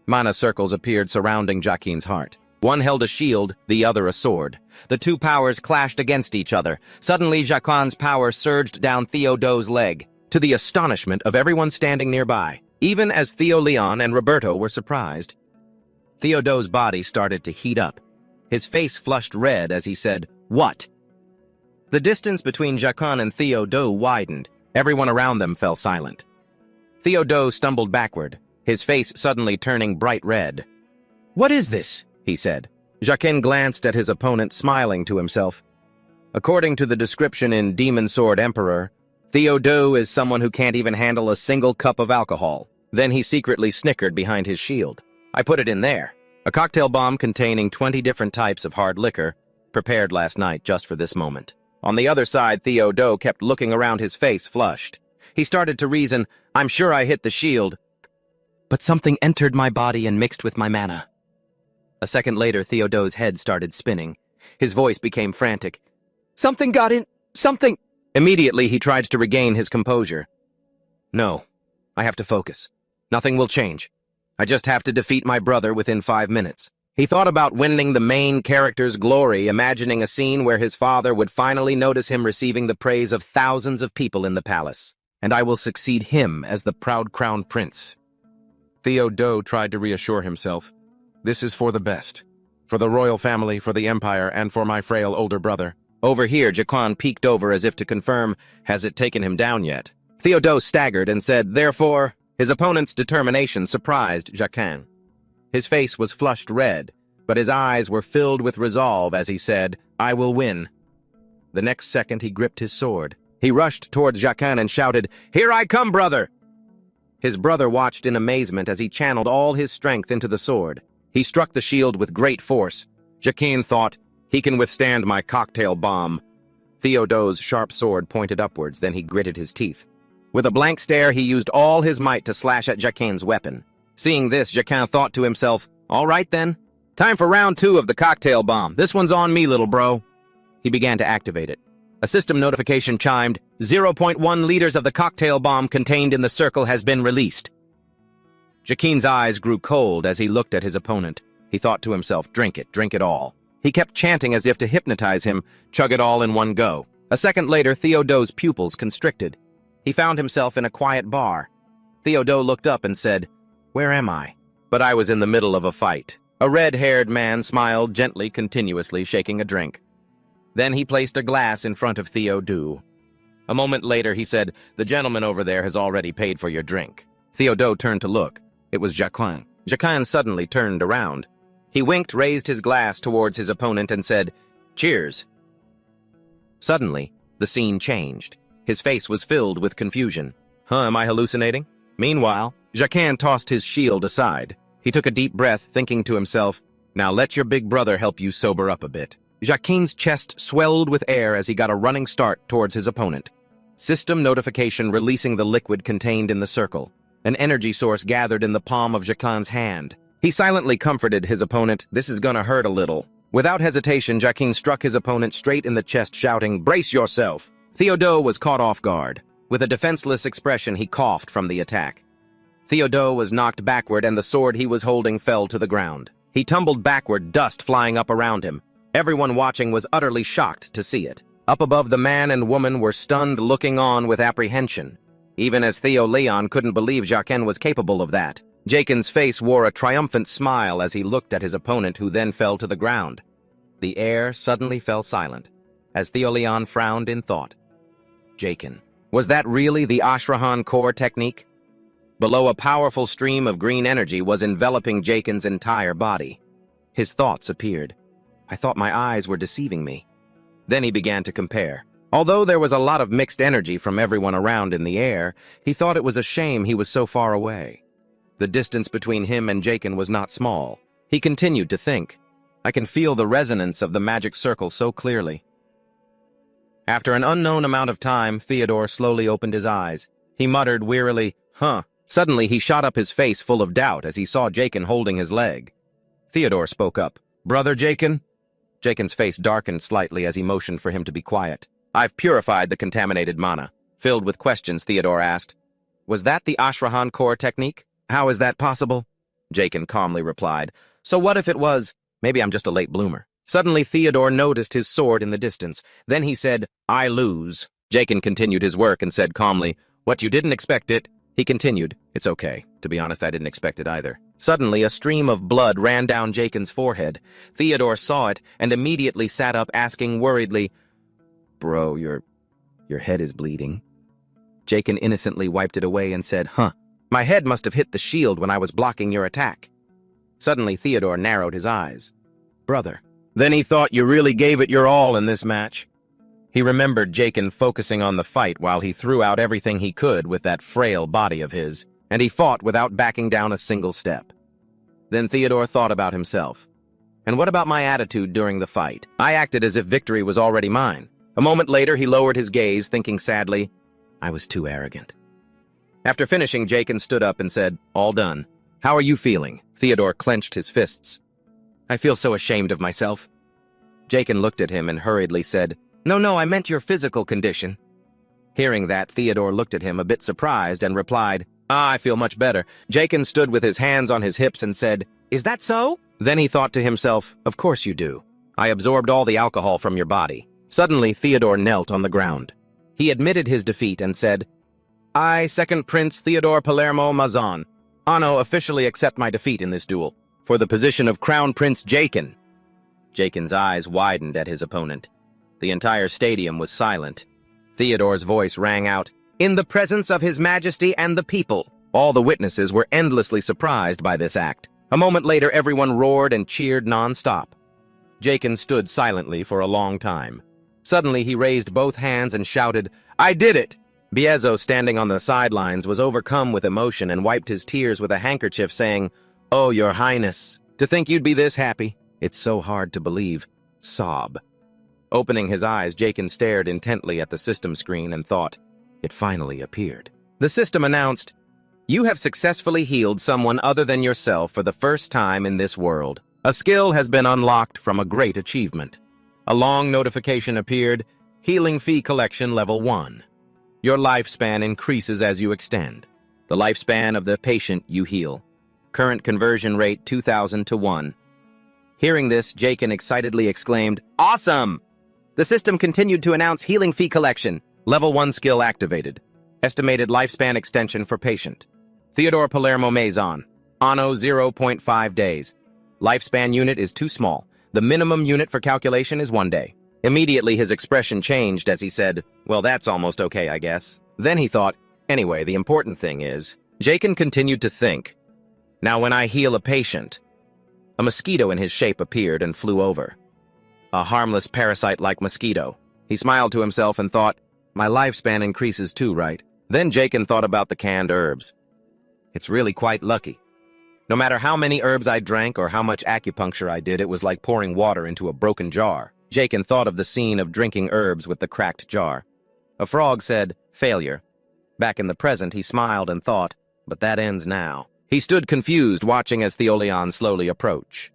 Mana circles appeared surrounding Jacquin's heart. One held a shield, the other a sword. The two powers clashed against each other. Suddenly, Jacquin's power surged down Theodo's leg, to the astonishment of everyone standing nearby. Even as Theo Leon and Roberto were surprised. Theodo's body started to heat up. His face flushed red as he said, "What?" The distance between Jacquin and Theodo widened. Everyone around them fell silent. Theodo stumbled backward, his face suddenly turning bright red. "What is this?" he said. Jacquin glanced at his opponent, smiling to himself. According to the description in Demon Sword Emperor, Theodo is someone who can't even handle a single cup of alcohol. Then he secretly snickered behind his shield. "I put it in there. A cocktail bomb containing 20 different types of hard liquor, prepared last night just for this moment." On the other side, Theodo kept looking around, his face flushed. He started to reason, "I'm sure I hit the shield, but something entered my body and mixed with my mana." A second later, Theodo's head started spinning. His voice became frantic. "Something got in! Something!" Immediately, he tried to regain his composure. "No, I have to focus. Nothing will change. I just have to defeat my brother within 5 minutes." He thought about winning the main character's glory, imagining a scene where his father would finally notice him receiving the praise of thousands of people in the palace. "And I will succeed him as the proud crown prince." Theodo tried to reassure himself. "This is for the best. For the royal family, for the empire, and for my frail older brother." Over here, Jacquin peeked over as if to confirm, has it taken him down yet? Theodo staggered and said, "Therefore," his opponent's determination surprised Jacquin. His face was flushed red, but his eyes were filled with resolve as he said, "I will win." The next second, he gripped his sword. He rushed towards Jacquin and shouted, "Here I come, brother!" His brother watched in amazement as he channeled all his strength into the sword. He struck the shield with great force. Jacquin thought, "He can withstand my cocktail bomb." Theodo's sharp sword pointed upwards, then he gritted his teeth. With a blank stare, he used all his might to slash at Jacquin's weapon. Seeing this, Jacquin thought to himself, "All right then. Time for round 2 of the cocktail bomb. This one's on me, little bro." He began to activate it. A system notification chimed, 0.1 liters of the cocktail bomb contained in the circle has been released. Jacquin's eyes grew cold as he looked at his opponent. He thought to himself, drink it all. He kept chanting as if to hypnotize him, chug it all in one go. A second later, Theodo's pupils constricted. He found himself in a quiet bar. Theodo looked up and said, "Where am I?" But I was in the middle of a fight. A red-haired man smiled gently, continuously shaking a drink. Then he placed a glass in front of Theodo. A moment later, he said, "The gentleman over there has already paid for your drink." Theodo turned to look. It was Jacquin. Jacquin suddenly turned around. He winked, raised his glass towards his opponent, and said, "Cheers." Suddenly, the scene changed. His face was filled with confusion. Am I hallucinating? Meanwhile, Jacquin tossed his shield aside. He took a deep breath, thinking to himself, "Now let your big brother help you sober up a bit." Jacquin's chest swelled with air as he got a running start towards his opponent. System notification releasing the liquid contained in the circle. An energy source gathered in the palm of Jacquin's hand. He silently comforted his opponent, "This is gonna hurt a little." Without hesitation, Jacquin struck his opponent straight in the chest, shouting, "Brace yourself!" Theodo was caught off guard. With a defenseless expression, he coughed from the attack. Theodo was knocked backward and the sword he was holding fell to the ground. He tumbled backward, dust flying up around him. Everyone watching was utterly shocked to see it. Up above, the man and woman were stunned, looking on with apprehension. Even as Theo Leon couldn't believe Jacquin was capable of that. Jaken's face wore a triumphant smile as he looked at his opponent, who then fell to the ground. The air suddenly fell silent, as Theolion frowned in thought. Jaken. Was that really the Ashrahan core technique? Below, a powerful stream of green energy was enveloping Jaken's entire body. His thoughts appeared. I thought my eyes were deceiving me. Then he began to compare. Although there was a lot of mixed energy from everyone around in the air, he thought it was a shame he was so far away. The distance between him and Jaken was not small. He continued to think. I can feel the resonance of the magic circle so clearly. After an unknown amount of time, Theodore slowly opened his eyes. He muttered wearily, "Huh." Suddenly, he shot up, his face full of doubt as he saw Jaken holding his leg. Theodore spoke up. "Brother Jaken?" Jaken's face darkened slightly as he motioned for him to be quiet. "I've purified the contaminated mana." Filled with questions, Theodore asked, "Was that the Ashrahan core technique? How is that possible?" Jaken calmly replied, "So what if it was? Maybe I'm just a late bloomer." Suddenly, Theodore noticed his sword in the distance. Then he said, "I lose." Jaken continued his work and said calmly, "What, you didn't expect it?" He continued, "It's okay. To be honest, I didn't expect it either." Suddenly, a stream of blood ran down Jaken's forehead. Theodore saw it and immediately sat up, asking worriedly, "Bro, your head is bleeding." Jaken innocently wiped it away and said, "Huh, my head must have hit the shield when I was blocking your attack." Suddenly, Theodore narrowed his eyes. "Brother." Then he thought you really gave it your all in this match. He remembered Jaken focusing on the fight while he threw out everything he could with that frail body of his, and he fought without backing down a single step. Then Theodore thought about himself. And what about my attitude during the fight? I acted as if victory was already mine. A moment later, he lowered his gaze, thinking sadly, I was too arrogant. After finishing, Jaken stood up and said, "All done. How are you feeling?" Theodore clenched his fists. "I feel so ashamed of myself." Jaken looked at him and hurriedly said, No, I meant your physical condition." Hearing that, Theodore looked at him a bit surprised and replied, I feel much better." Jaken stood with his hands on his hips and said, "Is that so?" Then he thought to himself, "Of course you do. I absorbed all the alcohol from your body." Suddenly, Theodore knelt on the ground. He admitted his defeat and said, "I, Second Prince Theodore Palermo Mazan, Anno officially accept my defeat in this duel for the position of Crown Prince Jaken." Jaken's eyes widened at his opponent. The entire stadium was silent. Theodore's voice rang out, "In the presence of His Majesty and the people." All the witnesses were endlessly surprised by this act. A moment later, everyone roared and cheered non-stop. Jaken stood silently for a long time. Suddenly, he raised both hands and shouted, "I did it!" Biezzo, standing on the sidelines, was overcome with emotion and wiped his tears with a handkerchief, saying, "Oh, Your Highness, to think you'd be this happy. It's so hard to believe." Sob. Opening his eyes, Jaken stared intently at the system screen and thought, it finally appeared. The system announced, "You have successfully healed someone other than yourself for the first time in this world. A skill has been unlocked from a great achievement." A long notification appeared, "Healing Fee Collection Level 1. Your lifespan increases as you extend. The lifespan of the patient you heal. Current conversion rate 2,000 to 1. Hearing this, Jaken excitedly exclaimed, "Awesome!" The system continued to announce Healing Fee Collection, Level 1 skill activated. Estimated lifespan extension for patient. Theodore Palermo Mazan, Anno 0.5 days. Lifespan unit is too small. The minimum unit for calculation is 1 day. Immediately his expression changed as he said, "Well, that's almost okay, I guess." Then he thought, anyway, the important thing is, Jaken continued to think, "Now when I heal a patient," a mosquito in his shape appeared and flew over. A harmless parasite-like mosquito. He smiled to himself and thought, my lifespan increases too, right? Then Jaken thought about the canned herbs. It's really quite lucky. No matter how many herbs I drank or how much acupuncture I did, it was like pouring water into a broken jar. Jaken thought of the scene of drinking herbs with the cracked jar. A frog said, "Failure." Back in the present, he smiled and thought, but that ends now. He stood confused, watching as Theolion slowly approached.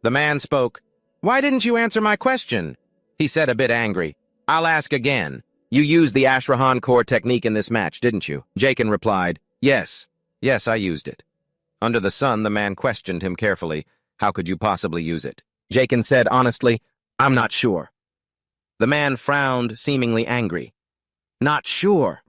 The man spoke. "Why didn't you answer my question?" He said, a bit angry. "I'll ask again. You used the Ashrahan core technique in this match, didn't you?" Jaken replied, Yes, I used it." Under the sun, the man questioned him carefully. "How could you possibly use it?" Jaken said honestly, "I'm not sure." The man frowned, seemingly angry. "Not sure?"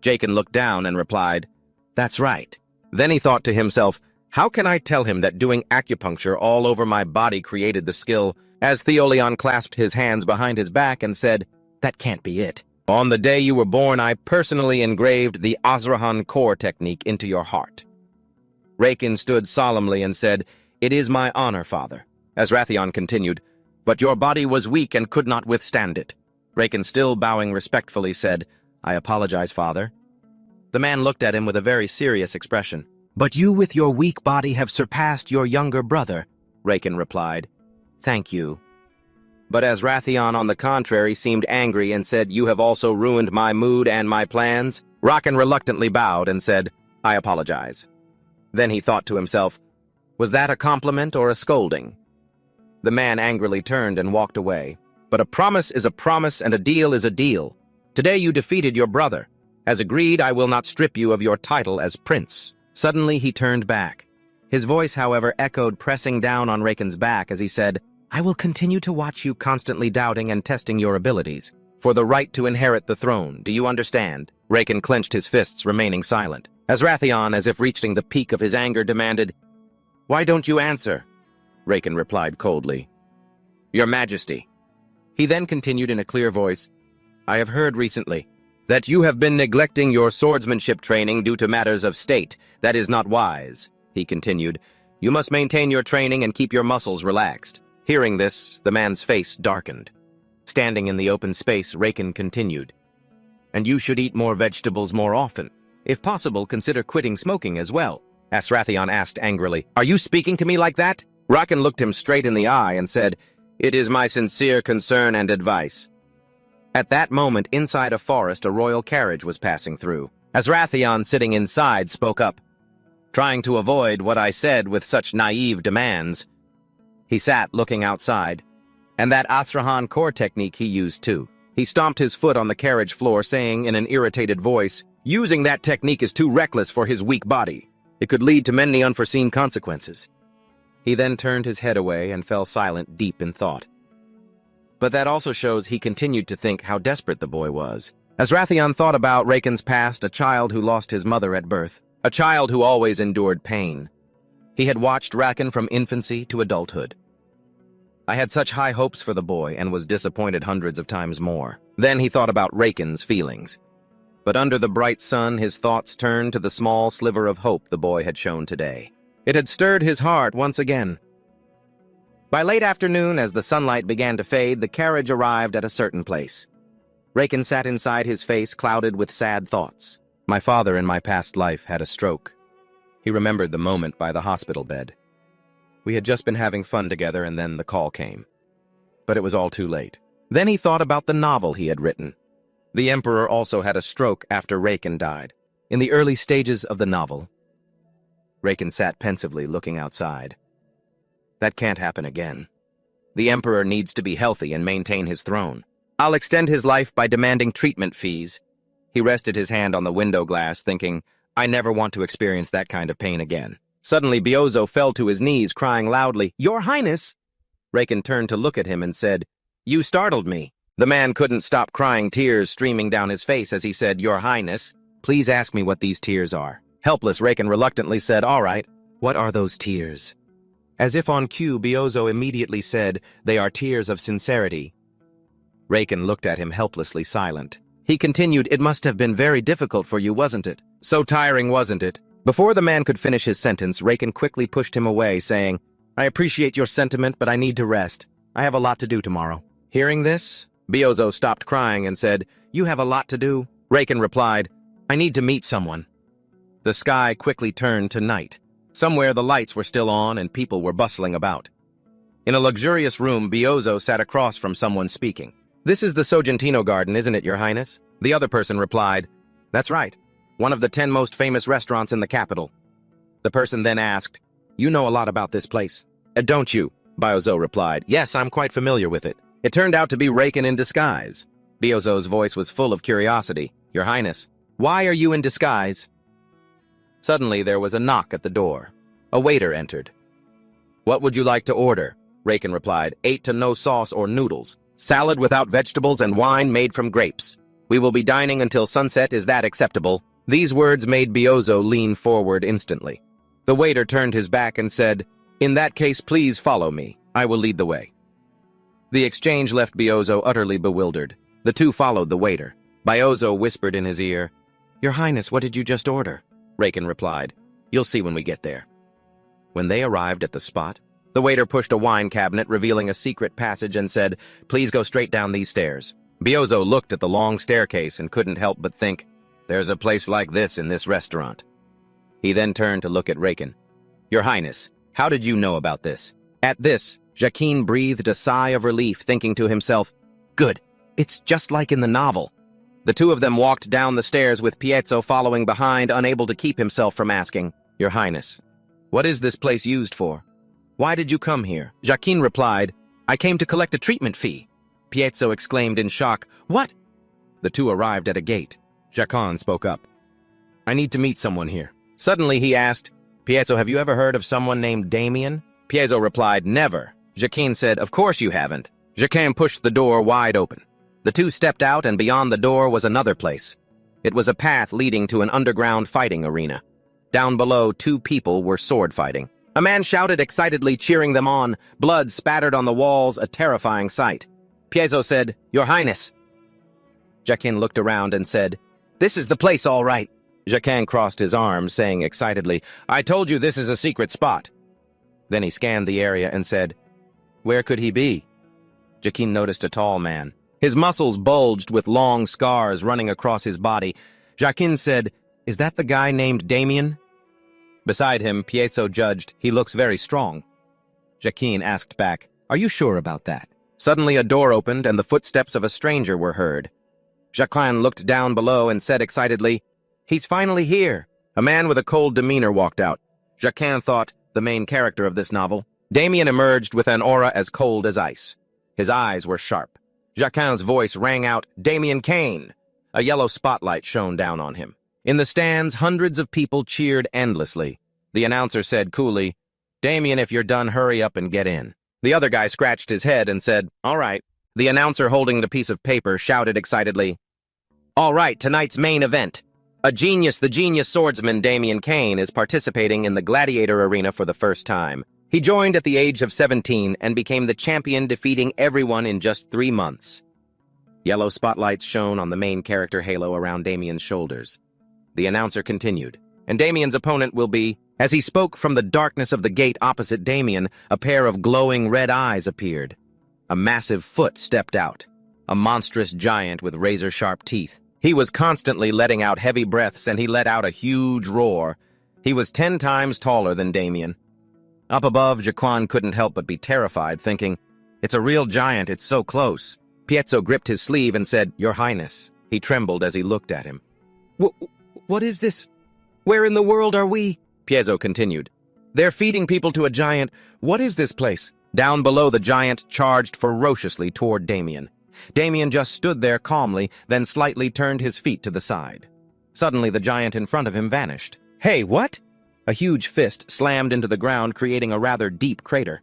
Jaken looked down and replied, "That's right." Then he thought to himself, how can I tell him that doing acupuncture all over my body created the skill? As Theolion clasped his hands behind his back and said, that can't be it. On the day you were born, I personally engraved the Asura core technique into your heart. Raken stood solemnly and said, it is my honor, father. As Rathion continued, but your body was weak and could not withstand it. Raken, still bowing respectfully, said, I apologize, father. The man looked at him with a very serious expression. But you with your weak body have surpassed your younger brother, Raken replied. Thank you. But as Rathion, on the contrary, seemed angry and said, you have also ruined my mood and my plans, Raken reluctantly bowed and said, I apologize. Then he thought to himself, was that a compliment or a scolding? The man angrily turned and walked away. But a promise is a promise and a deal is a deal. Today you defeated your brother. As agreed, I will not strip you of your title as prince. Suddenly he turned back. His voice, however, echoed, pressing down on Raken's back as he said, I will continue to watch you, constantly doubting and testing your abilities. For the right to inherit the throne, do you understand? Raken clenched his fists, remaining silent. As Rathion, as if reaching the peak of his anger, demanded, why don't you answer? Raken replied coldly, Your Majesty. He then continued in a clear voice, I have heard recently that you have been neglecting your swordsmanship training due to matters of state. That is not wise. He continued, you must maintain your training and keep your muscles relaxed. Hearing this, the man's face darkened. Standing in the open space, Raken continued, and you should eat more vegetables more often. If possible, consider quitting smoking as well. As Rathion asked angrily, are you speaking to me like that? Raken looked him straight in the eye and said, it is my sincere concern and advice. At that moment, inside a forest, a royal carriage was passing through. As Rathion, sitting inside, spoke up, trying to avoid what I said with such naive demands. He sat looking outside, and that Asura core technique he used too. He stomped his foot on the carriage floor, saying in an irritated voice, using that technique is too reckless for his weak body. It could lead to many unforeseen consequences. He then turned his head away and fell silent, deep in thought. But that also shows he continued to think how desperate the boy was. As Rathion thought about Raken's past, a child who lost his mother at birth, a child who always endured pain. He had watched Raken from infancy to adulthood. I had such high hopes for the boy and was disappointed hundreds of times more. Then he thought about Raken's feelings. But under the bright sun, his thoughts turned to the small sliver of hope the boy had shown today. It had stirred his heart once again. By late afternoon, as the sunlight began to fade, the carriage arrived at a certain place. Raken sat inside, his face clouded with sad thoughts. My father in my past life had a stroke. He remembered the moment by the hospital bed. We had just been having fun together and then the call came. But it was all too late. Then he thought about the novel he had written. The Emperor also had a stroke after Raken died. In the early stages of the novel, Raken sat pensively looking outside. That can't happen again. The Emperor needs to be healthy and maintain his throne. I'll extend his life by demanding treatment fees. He rested his hand on the window glass, thinking, I never want to experience that kind of pain again. Suddenly, Byozo fell to his knees, crying loudly, Your Highness! Raken turned to look at him and said, You startled me. The man couldn't stop crying, tears streaming down his face as he said, Your Highness, please ask me what these tears are. Helpless, Raken reluctantly said, All right, what are those tears? As if on cue, Byozo immediately said, They are tears of sincerity. Raken looked at him helplessly silent. He continued, It must have been very difficult for you, wasn't it? So tiring, wasn't it? Before the man could finish his sentence, Raken quickly pushed him away, saying, I appreciate your sentiment, but I need to rest. I have a lot to do tomorrow. Hearing this, Byozo stopped crying and said, You have a lot to do? Raken replied, I need to meet someone. The sky quickly turned to night. Somewhere the lights were still on and people were bustling about. In a luxurious room, Byozo sat across from someone speaking. This is the Sojentino Garden, isn't it, Your Highness? The other person replied, That's right. One of the 10 most famous restaurants in the capital. The person then asked, You know a lot about this place, don't you? Byozo replied, Yes, I'm quite familiar with it. It turned out to be Raken in disguise. Byozo's voice was full of curiosity. Your Highness, why are you in disguise? Suddenly there was a knock at the door. A waiter entered. What would you like to order? Raken replied, 8 to no sauce or noodles, salad without vegetables and wine made from grapes. We will be dining until sunset, is that acceptable? These words made Biozo lean forward instantly. The waiter turned his back and said, "In that case, please follow me. I will lead the way." The exchange left Biozo utterly bewildered. The two followed the waiter. Biozo whispered in his ear, "Your Highness, what did you just order?" Raken replied, "You'll see when we get there." When they arrived at the spot, the waiter pushed a wine cabinet, revealing a secret passage, and said, "Please go straight down these stairs." Biozo looked at the long staircase and couldn't help but think, "There's a place like this in this restaurant." He then turned to look at Raken. "Your Highness, how did you know about this?" At this, Jacquin breathed a sigh of relief, thinking to himself, "Good, it's just like in the novel." The two of them walked down the stairs with Pietro following behind, unable to keep himself from asking, "Your Highness, what is this place used for? Why did you come here?" Jacquin replied, "I came to collect a treatment fee." Pietro exclaimed in shock, "What?" The two arrived at a gate. Jacquin spoke up, "I need to meet someone here." Suddenly he asked, "Pietro, have you ever heard of someone named Damien?" Pietro replied, "Never." Jacquin said, "Of course you haven't." Jacquin pushed the door wide open. The two stepped out, and beyond the door was another place. It was a path leading to an underground fighting arena. Down below, two people were sword fighting. A man shouted excitedly, cheering them on. Blood spattered on the walls, a terrifying sight. Pietro said, "Your Highness." Jacquin looked around and said, "This is the place, all right." Jacquin crossed his arms, saying excitedly, "I told you this is a secret spot." Then he scanned the area and said, "Where could he be?" Jacquin noticed a tall man. His muscles bulged with long scars running across his body. Jacquin said, "Is that the guy named Damien?" Beside him, Pietro judged, "He looks very strong." Jacquin asked back, "Are you sure about that?" Suddenly a door opened and the footsteps of a stranger were heard. Jacquin looked down below and said excitedly, "He's finally here." A man with a cold demeanor walked out. Jacquin thought, the main character of this novel. Damien emerged with an aura as cold as ice. His eyes were sharp. Jacquin's voice rang out, "Damien Kane!" A yellow spotlight shone down on him. In the stands, hundreds of people cheered endlessly. The announcer said coolly, "Damien, if you're done, hurry up and get in." The other guy scratched his head and said, "All right." The announcer, holding the piece of paper, shouted excitedly, "All right, tonight's main event. The genius swordsman Damien Kane is participating in the gladiator arena for the first time. He joined at the age of 17 and became the champion, defeating everyone in just 3 months." Yellow spotlights shone on the main character halo around Damien's shoulders. The announcer continued, "And Damien's opponent will be..." As he spoke from the darkness of the gate opposite Damien, a pair of glowing red eyes appeared. A massive foot stepped out, a monstrous giant with razor-sharp teeth. He was constantly letting out heavy breaths, and he let out a huge roar. He was 10 times taller than Damien. Up above, Jacquin couldn't help but be terrified, thinking, "It's a real giant, it's so close." Pietro gripped his sleeve and said, "Your Highness." He trembled as he looked at him. What is this? Where in the world are we?" Pietro continued. "They're feeding people to a giant. What is this place?" Down below, the giant charged ferociously toward Damien. Damien just stood there calmly, then slightly turned his feet to the side. Suddenly, the giant in front of him vanished. "Hey, what?" A huge fist slammed into the ground, creating a rather deep crater.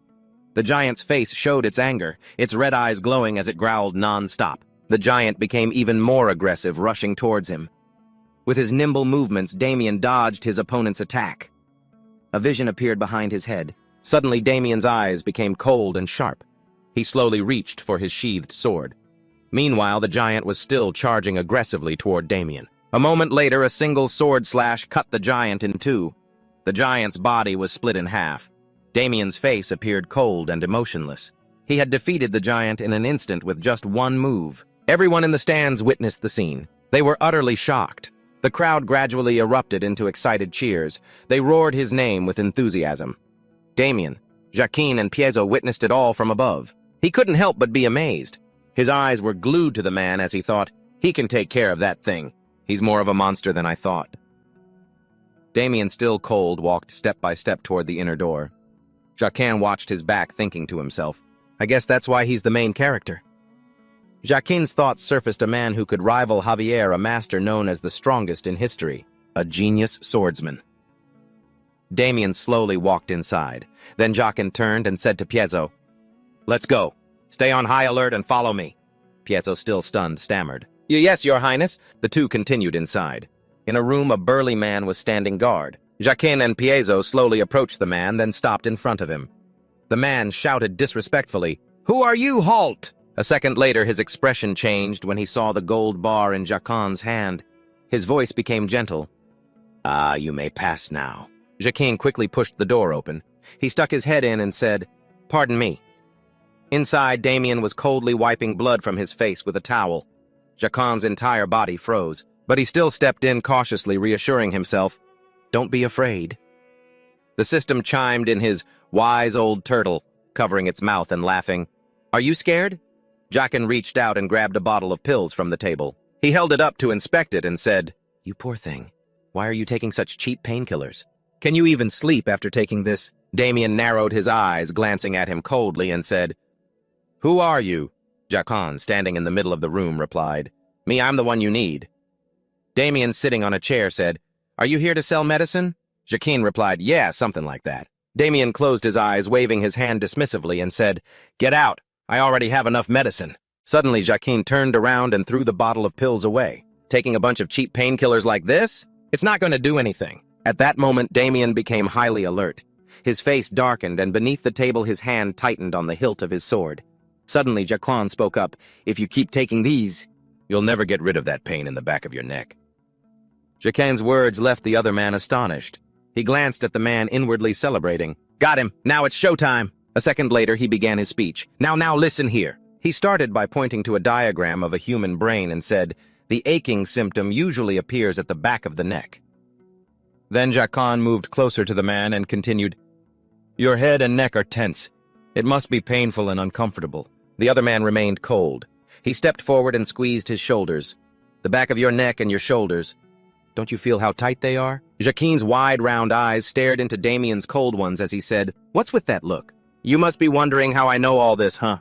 The giant's face showed its anger, its red eyes glowing as it growled non-stop. The giant became even more aggressive, rushing towards him. With his nimble movements, Damien dodged his opponent's attack. A vision appeared behind his head. Suddenly, Damien's eyes became cold and sharp. He slowly reached for his sheathed sword. Meanwhile, the giant was still charging aggressively toward Damien. A moment later, a single sword slash cut the giant in two. The giant's body was split in half. Damien's face appeared cold and emotionless. He had defeated the giant in an instant with just one move. Everyone in the stands witnessed the scene. They were utterly shocked. The crowd gradually erupted into excited cheers. They roared his name with enthusiasm. Damien, Jacquin, and Pietro witnessed it all from above. He couldn't help but be amazed. His eyes were glued to the man as he thought, "He can take care of that thing. He's more of a monster than I thought." Damien, still cold, walked step by step toward the inner door. Jacquin watched his back, thinking to himself, "I guess that's why he's the main character." Jacquin's thoughts surfaced a man who could rival Javier, a master known as the strongest in history, a genius swordsman. Damien slowly walked inside. Then Jacquin turned and said to Pietro, "Let's go. Stay on high alert and follow me." Pietro, still stunned, stammered, "Yes, Your Highness." The two continued inside. In a room, a burly man was standing guard. Jacquin and Piezo slowly approached the man, then stopped in front of him. The man shouted disrespectfully, "Who are you, halt?" A second later, his expression changed when he saw the gold bar in Jacquin's hand. His voice became gentle. "Ah, you may pass now." Jacquin quickly pushed the door open. He stuck his head in and said, "Pardon me." Inside, Damien was coldly wiping blood from his face with a towel. Jacquin's entire body froze, but he still stepped in cautiously, reassuring himself, "Don't be afraid." The system chimed in his wise old turtle, covering its mouth and laughing. "Are you scared?" Jacquin reached out and grabbed a bottle of pills from the table. He held it up to inspect it and said, "You poor thing. Why are you taking such cheap painkillers? Can you even sleep after taking this?" Damien narrowed his eyes, glancing at him coldly, and said, "Who are you?" Jacquin, standing in the middle of the room, replied, "Me, I'm the one you need." Damien, sitting on a chair, said, "Are you here to sell medicine?" Jacquin replied, "Yeah, something like that." Damien closed his eyes, waving his hand dismissively, and said, "Get out. I already have enough medicine." Suddenly, Jacquin turned around and threw the bottle of pills away. "Taking a bunch of cheap painkillers like this? It's not going to do anything." At that moment, Damien became highly alert. His face darkened, and beneath the table his hand tightened on the hilt of his sword. Suddenly, Jacquin spoke up, "If you keep taking these, you'll never get rid of that pain in the back of your neck." Jacquin's words left the other man astonished. He glanced at the man, inwardly celebrating. "Got him! Now it's showtime!" A second later, he began his speech. Now listen here." He started by pointing to a diagram of a human brain and said, "The aching symptom usually appears at the back of the neck." Then Jacquin moved closer to the man and continued, "Your head and neck are tense. It must be painful and uncomfortable." The other man remained cold. He stepped forward and squeezed his shoulders. "The back of your neck and your shoulders. Don't you feel how tight they are?" Jacquin's wide, round eyes stared into Damien's cold ones as he said, "What's with that look? You must be wondering how I know all this, huh?"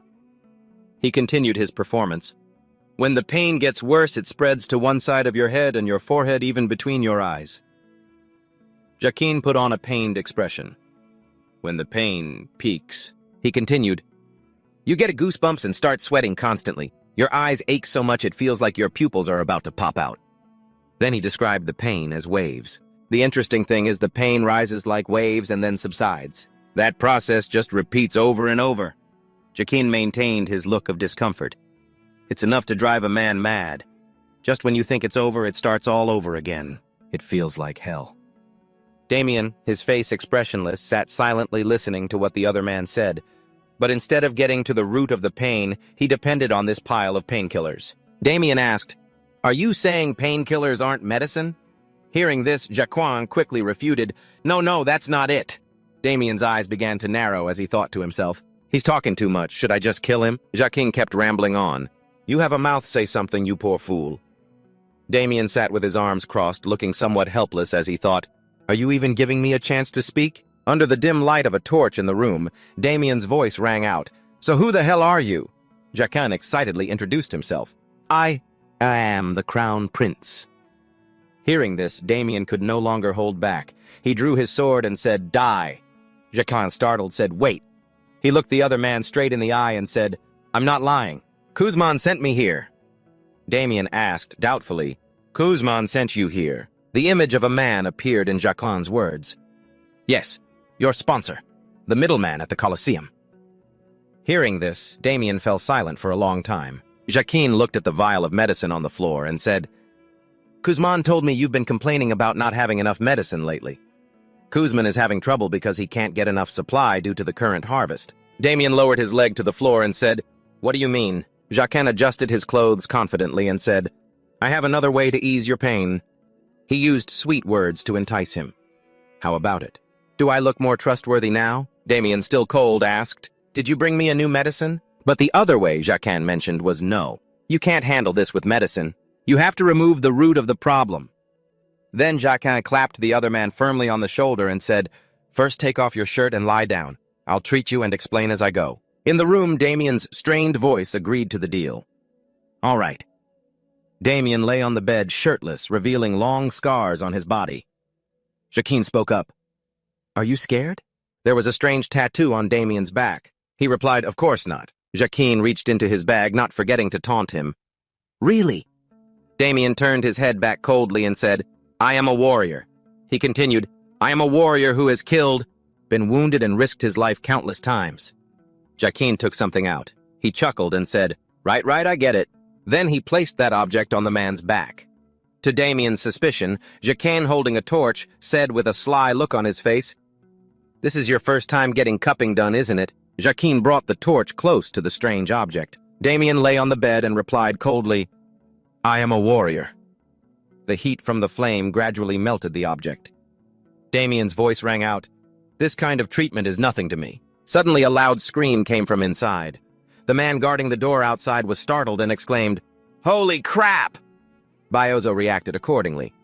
He continued his performance. "When the pain gets worse, it spreads to one side of your head and your forehead, even between your eyes." Jacquin put on a pained expression. "When the pain peaks," he continued, "you get goosebumps and start sweating constantly. Your eyes ache so much it feels like your pupils are about to pop out." Then he described the pain as waves. The interesting thing is the pain rises like waves and then subsides. That process just repeats over and over. Jacquin maintained his look of discomfort. "It's enough to drive a man mad. Just when you think it's over, it starts all over again. It feels like hell." Damien, his face expressionless, sat silently listening to what the other man said. But instead of getting to the root of the pain, he depended on this pile of painkillers. Damien asked, "Are you saying painkillers aren't medicine?" Hearing this, Jacquin quickly refuted, No, that's not it." Damien's eyes began to narrow as he thought to himself, "He's talking too much. Should I just kill him?" Jacquin kept rambling on. "You have a mouth, say something, you poor fool." Damien sat with his arms crossed, looking somewhat helpless as he thought, "Are you even giving me a chance to speak?" Under the dim light of a torch in the room, Damien's voice rang out. "So who the hell are you?" Jacquin excitedly introduced himself. I am the Crown Prince." Hearing this, Damien could no longer hold back. He drew his sword and said, "Die." Jacquin, startled, said, "Wait." He looked the other man straight in the eye and said, "I'm not lying. Kuzman sent me here." Damien asked, doubtfully, "Kuzman sent you here?" The image of a man appeared in Jacquin's words. "Yes, your sponsor, the middleman at the Colosseum." Hearing this, Damien fell silent for a long time. Jacquin looked at the vial of medicine on the floor and said, "Kuzman told me you've been complaining about not having enough medicine lately. Kuzman is having trouble because he can't get enough supply due to the current harvest." Damien lowered his leg to the floor and said, "What do you mean?" Jacquin adjusted his clothes confidently and said, "I have another way to ease your pain." He used sweet words to entice him. "How about it? Do I look more trustworthy now?" Damien, still cold, asked, "Did you bring me a new medicine?" But the other way Jacquin mentioned was no. "You can't handle this with medicine. You have to remove the root of the problem." Then Jacquin clapped the other man firmly on the shoulder and said, "First take off your shirt and lie down. I'll treat you and explain as I go." In the room, Damien's strained voice agreed to the deal. "All right." Damien lay on the bed shirtless, revealing long scars on his body. Jacquin spoke up. "Are you scared?" There was a strange tattoo on Damien's back. He replied, "Of course not." Jacquin reached into his bag, not forgetting to taunt him. "Really?" Damien turned his head back coldly and said, I am a warrior. He continued, I am a warrior who has killed, been wounded, and risked his life countless times. Jacquin took something out. He chuckled and said, Right, I get it. Then he placed that object on the man's back. To Damien's suspicion, Jacquin, holding a torch, said with a sly look on his face, This is your first time getting cupping done, isn't it? Jacquin brought the torch close to the strange object. Damien lay on the bed and replied coldly, I am a warrior. The heat from the flame gradually melted the object. Damien's voice rang out, This kind of treatment is nothing to me. Suddenly a loud scream came from inside. The man guarding the door outside was startled and exclaimed, Holy crap! Biozo reacted accordingly.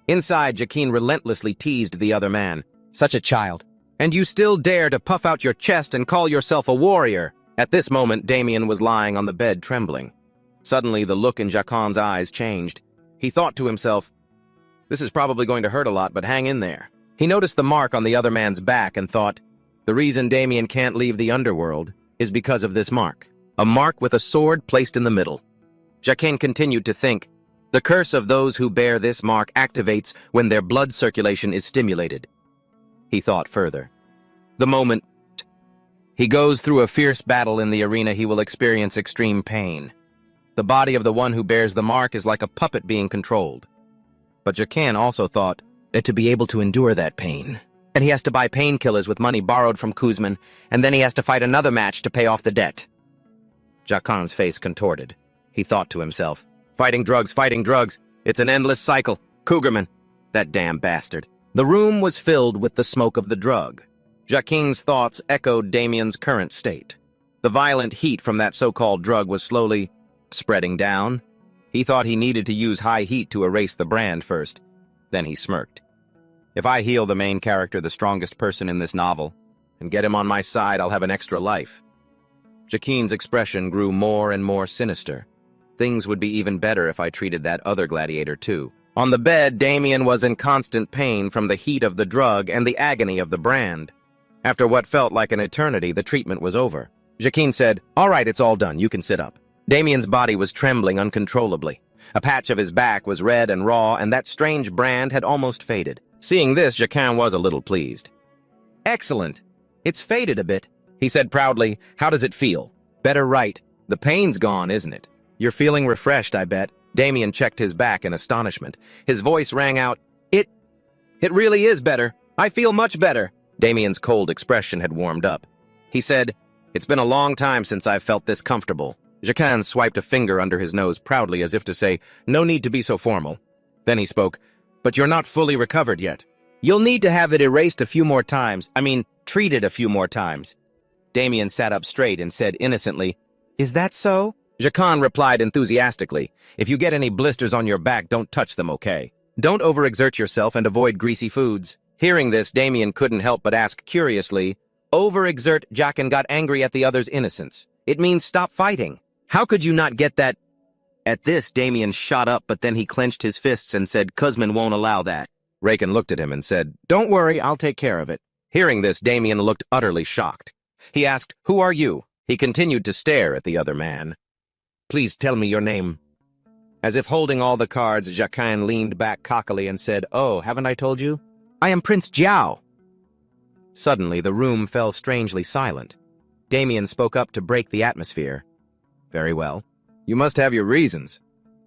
Inside, Jacquin relentlessly teased the other man. Such a child. And you still dare to puff out your chest and call yourself a warrior? At this moment, Damien was lying on the bed trembling. Suddenly, the look in Jacquin's eyes changed. He thought to himself, This is probably going to hurt a lot, but hang in there. He noticed the mark on the other man's back and thought, The reason Damien can't leave the underworld is because of this mark. A mark with a sword placed in the middle. Jacquin continued to think, The curse of those who bear this mark activates when their blood circulation is stimulated. He thought further. The moment he goes through a fierce battle in the arena, he will experience extreme pain. The body of the one who bears the mark is like a puppet being controlled. But Jacquin also thought that to be able to endure that pain, and he has to buy painkillers with money borrowed from Kuzman, and then he has to fight another match to pay off the debt. Jacquin's face contorted. He thought to himself, fighting drugs, it's an endless cycle. Cougarman, that damn bastard. The room was filled with the smoke of the drug. Jacquin's thoughts echoed Damien's current state. The violent heat from that so-called drug was slowly spreading down. He thought he needed to use high heat to erase the brand first. Then he smirked. If I heal the main character, the strongest person in this novel, and get him on my side, I'll have an extra life. Jacquin's expression grew more and more sinister. Things would be even better if I treated that other gladiator too. On the bed, Damien was in constant pain from the heat of the drug and the agony of the brand. After what felt like an eternity, the treatment was over. Jacquin said, All right, it's all done. You can sit up. Damien's body was trembling uncontrollably. A patch of his back was red and raw, and that strange brand had almost faded. Seeing this, Jacquin was a little pleased. Excellent. It's faded a bit, he said proudly. How does it feel? Better, right. The pain's gone, isn't it? You're feeling refreshed, I bet. Damien checked his back in astonishment. His voice rang out, It really is better. I feel much better. Damien's cold expression had warmed up. He said, It's been a long time since I've felt this comfortable. Jacquin swiped a finger under his nose proudly as if to say, No need to be so formal. Then he spoke, But you're not fully recovered yet. You'll need to have it erased a few more times. Treated a few more times. Damien sat up straight and said innocently, Is that so? Jacquin replied enthusiastically, If you get any blisters on your back, don't touch them, okay? Don't overexert yourself and avoid greasy foods. Hearing this, Damien couldn't help but ask curiously, Overexert? Jacquin got angry at the other's innocence. It means stop fighting. How could you not get that? At this, Damien shot up, but then he clenched his fists and said, Kuzman won't allow that. Raken looked at him and said, Don't worry, I'll take care of it. Hearing this, Damien looked utterly shocked. He asked, Who are you? He continued to stare at the other man. Please tell me your name. As if holding all the cards, Jacquin leaned back cockily and said, Oh, haven't I told you? I am Prince Jiao. Suddenly, the room fell strangely silent. Damien spoke up to break the atmosphere. Very well. You must have your reasons.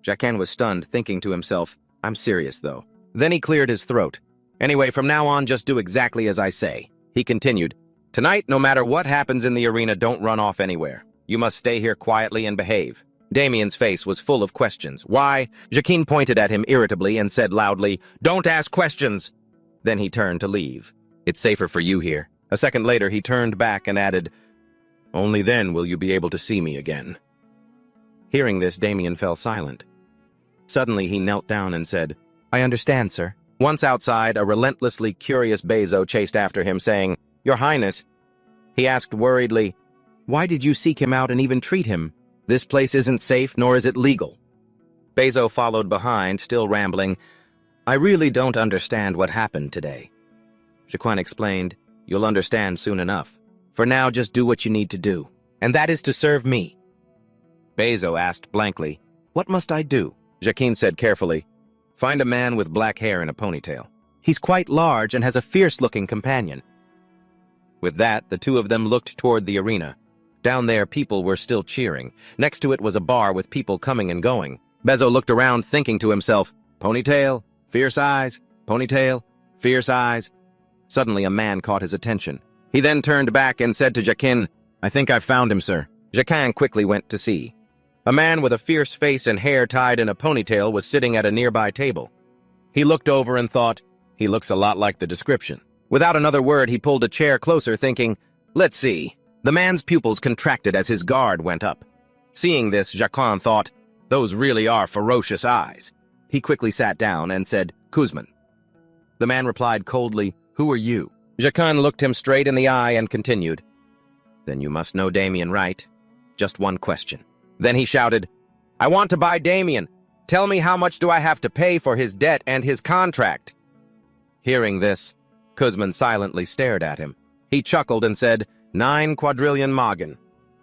Jacquin was stunned, thinking to himself, I'm serious, though. Then he cleared his throat. Anyway, from now on, just do exactly as I say. He continued, Tonight, no matter what happens in the arena, don't run off anywhere. You must stay here quietly and behave. Damien's face was full of questions. Why? Jacquin pointed at him irritably and said loudly, Don't ask questions! Then he turned to leave. It's safer for you here. A second later, he turned back and added, Only then will you be able to see me again. Hearing this, Damien fell silent. Suddenly, he knelt down and said, I understand, sir. Once outside, a relentlessly curious Bezo chased after him, saying, Your Highness. He asked worriedly, Why did you seek him out and even treat him? This place isn't safe, nor is it legal. Bezo followed behind, still rambling, I really don't understand what happened today. Jacquin explained, You'll understand soon enough. For now, just do what you need to do, and that is to serve me. Bezo asked blankly, What must I do? Jacquin said carefully, Find a man with black hair and a ponytail. He's quite large and has a fierce-looking companion. With that, the two of them looked toward the arena. Down there, people were still cheering. Next to it was a bar with people coming and going. Bezo looked around, thinking to himself, ponytail, fierce eyes, ponytail, fierce eyes. Suddenly, a man caught his attention. He then turned back and said to Jacquin, "I think I've found him, sir." Jacquin quickly went to see. A man with a fierce face and hair tied in a ponytail was sitting at a nearby table. He looked over and thought, he looks a lot like the description. Without another word, he pulled a chair closer, thinking, let's see. The man's pupils contracted as his guard went up. Seeing this, Jacquin thought, those really are ferocious eyes. He quickly sat down and said, Kuzman. The man replied coldly, who are you? Jacquin looked him straight in the eye and continued, then you must know Damien, right? Just one question. Then he shouted, I want to buy Damien. Tell me how much do I have to pay for his debt and his contract? Hearing this, Kuzman silently stared at him. He chuckled and said, 9 quadrillion Magan.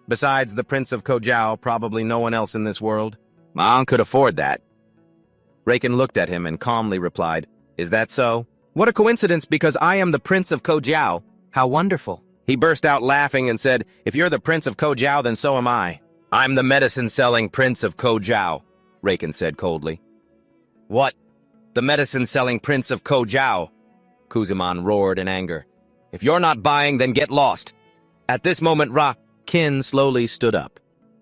Besides the Prince of Kojao, probably no one else in this world. My aunt could afford that. Raken looked at him and calmly replied, is that so? What a coincidence, because I am the Prince of Kojao. How wonderful. He burst out laughing and said, if you're the Prince of Kojao, then so am I. I'm the medicine-selling Prince of Kojao, Raken said coldly. What? The medicine-selling Prince of Kojao? Kuzuman roared in anger. If you're not buying, then get lost. At this moment, Kin slowly stood up.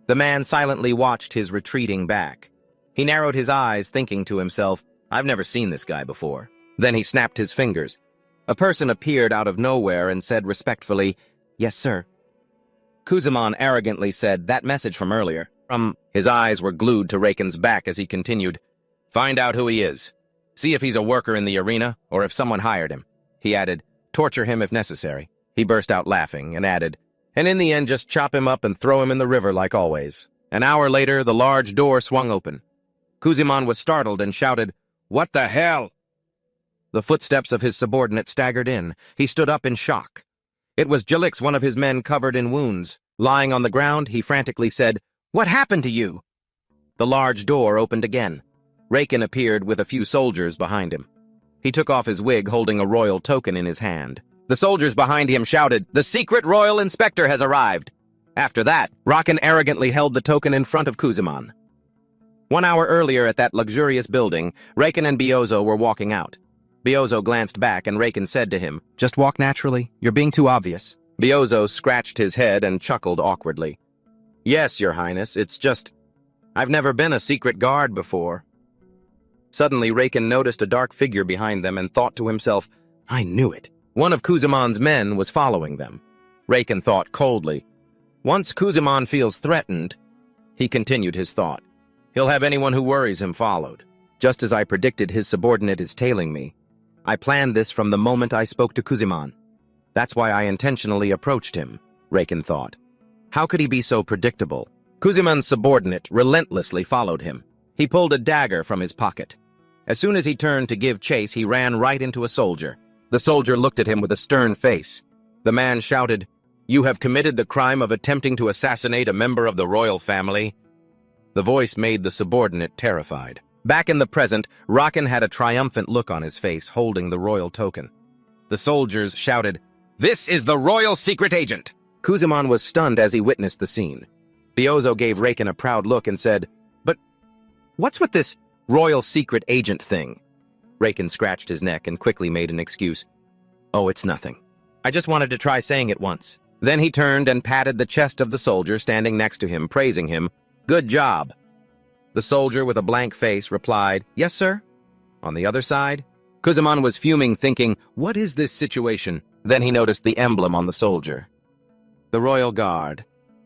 The man silently watched his retreating back. He narrowed his eyes, thinking to himself, I've never seen this guy before. Then he snapped his fingers. A person appeared out of nowhere and said respectfully, yes, sir. Kuzuman arrogantly said, that message from earlier. His eyes were glued to Raken's back as he continued, find out who he is. See if he's a worker in the arena or if someone hired him. He added, torture him if necessary. He burst out laughing and added, and in the end just chop him up and throw him in the river like always. An hour later, the large door swung open. Kuzuman was startled and shouted, what the hell? The footsteps of his subordinate staggered in. He stood up in shock. It was Jalix, one of his men covered in wounds. Lying on the ground, he frantically said, what happened to you? The large door opened again. Raken appeared with a few soldiers behind him. He took off his wig, holding a royal token in his hand. The soldiers behind him shouted, the secret royal inspector has arrived. After that, Raken arrogantly held the token in front of Kuzuman. 1 hour earlier at that luxurious building, Raken and Biozo were walking out. Biozo glanced back and Raken said to him, just walk naturally, you're being too obvious. Biozo scratched his head and chuckled awkwardly. Yes, your highness, it's just, I've never been a secret guard before. Suddenly, Raken noticed a dark figure behind them and thought to himself, I knew it. One of Kuzuman's men was following them. Raken thought coldly. Once Kuzuman feels threatened, he continued his thought. He'll have anyone who worries him followed. Just as I predicted, his subordinate is tailing me. I planned this from the moment I spoke to Kuzuman. That's why I intentionally approached him, Raken thought. How could he be so predictable? Kuzuman's subordinate relentlessly followed him. He pulled a dagger from his pocket. As soon as he turned to give chase, he ran right into a soldier. The soldier looked at him with a stern face. The man shouted, you have committed the crime of attempting to assassinate a member of the royal family. The voice made the subordinate terrified. Back in the present, Raken had a triumphant look on his face, holding the royal token. The soldiers shouted, this is the royal secret agent! Kuzuman was stunned as he witnessed the scene. Biozo gave Raken a proud look and said, but what's with this royal secret agent thing? Raken scratched his neck and quickly made an excuse. Oh, it's nothing. I just wanted to try saying it once. Then he turned and patted the chest of the soldier standing next to him, praising him. Good job. The soldier with a blank face replied, yes, sir. On the other side, Kuzuman was fuming, thinking, what is this situation? Then he noticed the emblem on the soldier. The Royal Guard.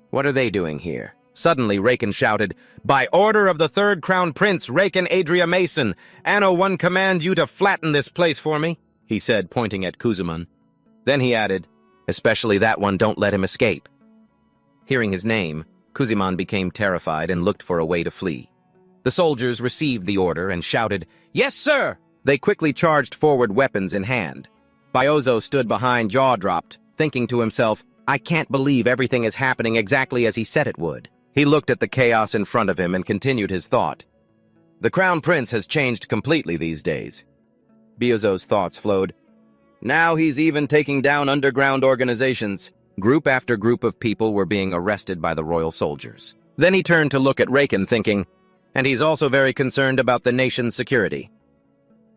What are they doing here? Suddenly, Raken shouted, by order of the Third Crown Prince, Raken Adria Mason, Anno 1 command you to flatten this place for me, he said, pointing at Kuzuman. Then he added, especially that one, don't let him escape. Hearing his name, Kuzuman became terrified and looked for a way to flee. The soldiers received the order and shouted, yes, sir! They quickly charged forward, weapons in hand. Biozo stood behind, jaw dropped, thinking to himself, I can't believe everything is happening exactly as he said it would. He looked at the chaos in front of him and continued his thought. The Crown Prince has changed completely these days. Biozo's thoughts flowed. Now he's even taking down underground organizations. Group after group of people were being arrested by the royal soldiers. Then he turned to look at Raken, thinking, and he's also very concerned about the nation's security.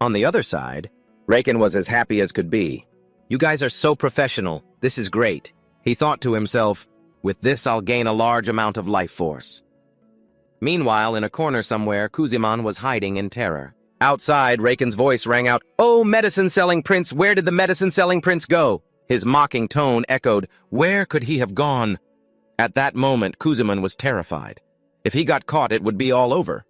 On the other side, Raken was as happy as could be. You guys are so professional. This is great. He thought to himself, with this I'll gain a large amount of life force. Meanwhile, in a corner somewhere, Kuziman was hiding in terror. Outside, Raken's voice rang out, "Oh, medicine-selling prince, where did the medicine-selling prince go?" His mocking tone echoed, "Where could he have gone?" At that moment, Kuziman was terrified. If he got caught, it would be all over.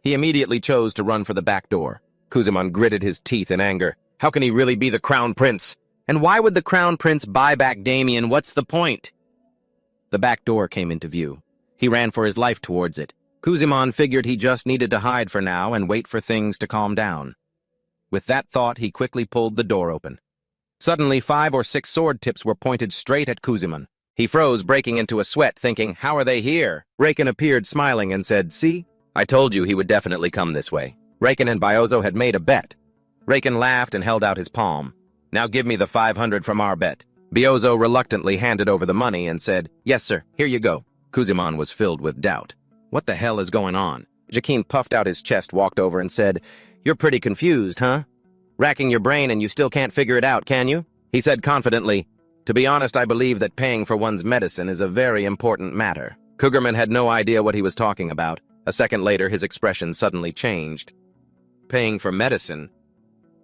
He immediately chose to run for the back door. Kuziman gritted his teeth in anger. How can he really be the crown prince? And why would the crown prince buy back Damien? What's the point? The back door came into view. He ran for his life towards it. Kuziman figured he just needed to hide for now and wait for things to calm down. With that thought, he quickly pulled the door open. Suddenly, 5 or 6 sword tips were pointed straight at Kuziman. He froze, breaking into a sweat, thinking, how are they here? Raken appeared smiling and said, see? I told you he would definitely come this way. Raken and Biozo had made a bet. Raken laughed and held out his palm. Now give me the 500 from our bet. Biozo reluctantly handed over the money and said, yes, sir, here you go. Kuziman was filled with doubt. What the hell is going on? Jakin puffed out his chest, walked over and said, you're pretty confused, huh? Racking your brain and you still can't figure it out, can you? He said confidently, to be honest, I believe that paying for one's medicine is a very important matter. Cougarman had no idea what he was talking about. A second later, his expression suddenly changed. Paying for medicine?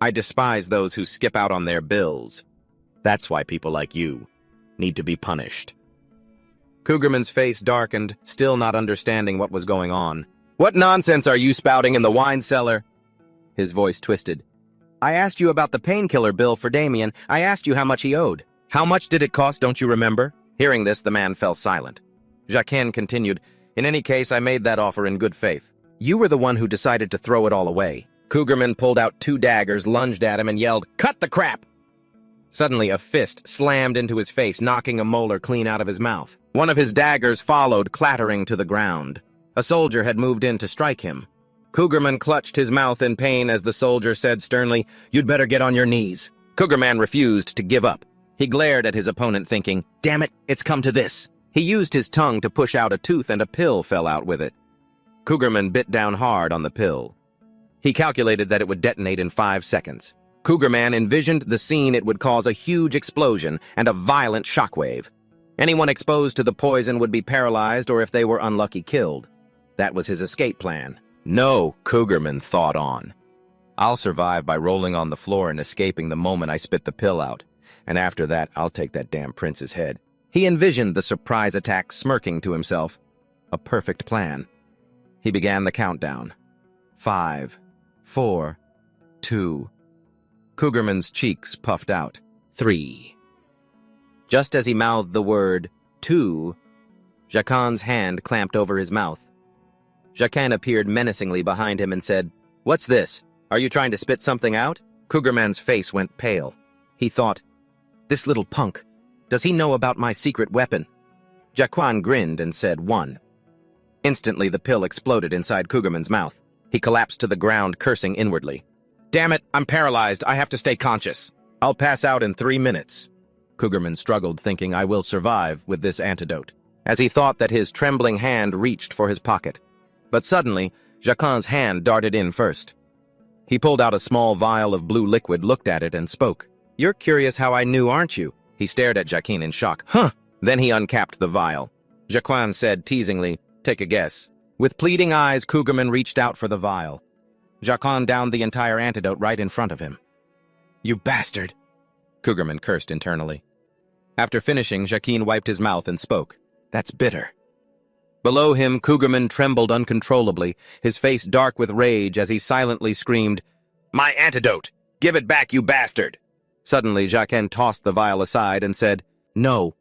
I despise those who skip out on their bills. That's why people like you need to be punished. Cougarman's face darkened, still not understanding what was going on. What nonsense are you spouting in the wine cellar? His voice twisted. I asked you about the painkiller bill for Damien. I asked you how much he owed. How much did it cost, don't you remember? Hearing this, the man fell silent. Jacquin continued, in any case, I made that offer in good faith. You were the one who decided to throw it all away. Cougarman pulled out 2 daggers, lunged at him, and yelled, cut the crap! Suddenly, a fist slammed into his face, knocking a molar clean out of his mouth. One of his daggers followed, clattering to the ground. A soldier had moved in to strike him. Cougarman clutched his mouth in pain as the soldier said sternly, you'd better get on your knees. Cougarman refused to give up. He glared at his opponent thinking, damn it, it's come to this. He used his tongue to push out a tooth and a pill fell out with it. Cougarman bit down hard on the pill. He calculated that it would detonate in 5 seconds. Cougarman envisioned the scene it would cause a huge explosion and a violent shockwave. Anyone exposed to the poison would be paralyzed or if they were unlucky killed. That was his escape plan. No, Cougarman thought on. I'll survive by rolling on the floor and escaping the moment I spit the pill out. And after that, I'll take that damn prince's head. He envisioned the surprise attack, smirking to himself. A perfect plan. He began the countdown. 5, 4, 2. Cougarman's cheeks puffed out. 3. Just as he mouthed the word 2, Jacquin's hand clamped over his mouth. Jacquin appeared menacingly behind him and said, what's this? Are you trying to spit something out? Cougarman's face went pale. He thought, this little punk, does he know about my secret weapon? Jacquin grinned and said 1. Instantly, the pill exploded inside Cougarman's mouth. He collapsed to the ground, cursing inwardly. Damn it, I'm paralyzed. I have to stay conscious. I'll pass out in 3 minutes. Cougarman struggled, thinking, I will survive with this antidote, as he thought that his trembling hand reached for his pocket. But suddenly, Jacquin's hand darted in first. He pulled out a small vial of blue liquid, looked at it, and spoke. You're curious how I knew, aren't you? He stared at Jacquin in shock. Huh! Then he uncapped the vial. Jacquin said teasingly, take a guess. With pleading eyes, Cougarman reached out for the vial. Jacquin downed the entire antidote right in front of him. You bastard! Cougarman cursed internally. After finishing, Jacquin wiped his mouth and spoke. That's bitter. Below him, Cougarman trembled uncontrollably, his face dark with rage as he silently screamed, my antidote! Give it back, you bastard! Suddenly, Jacquin tossed the vial aside and said, no.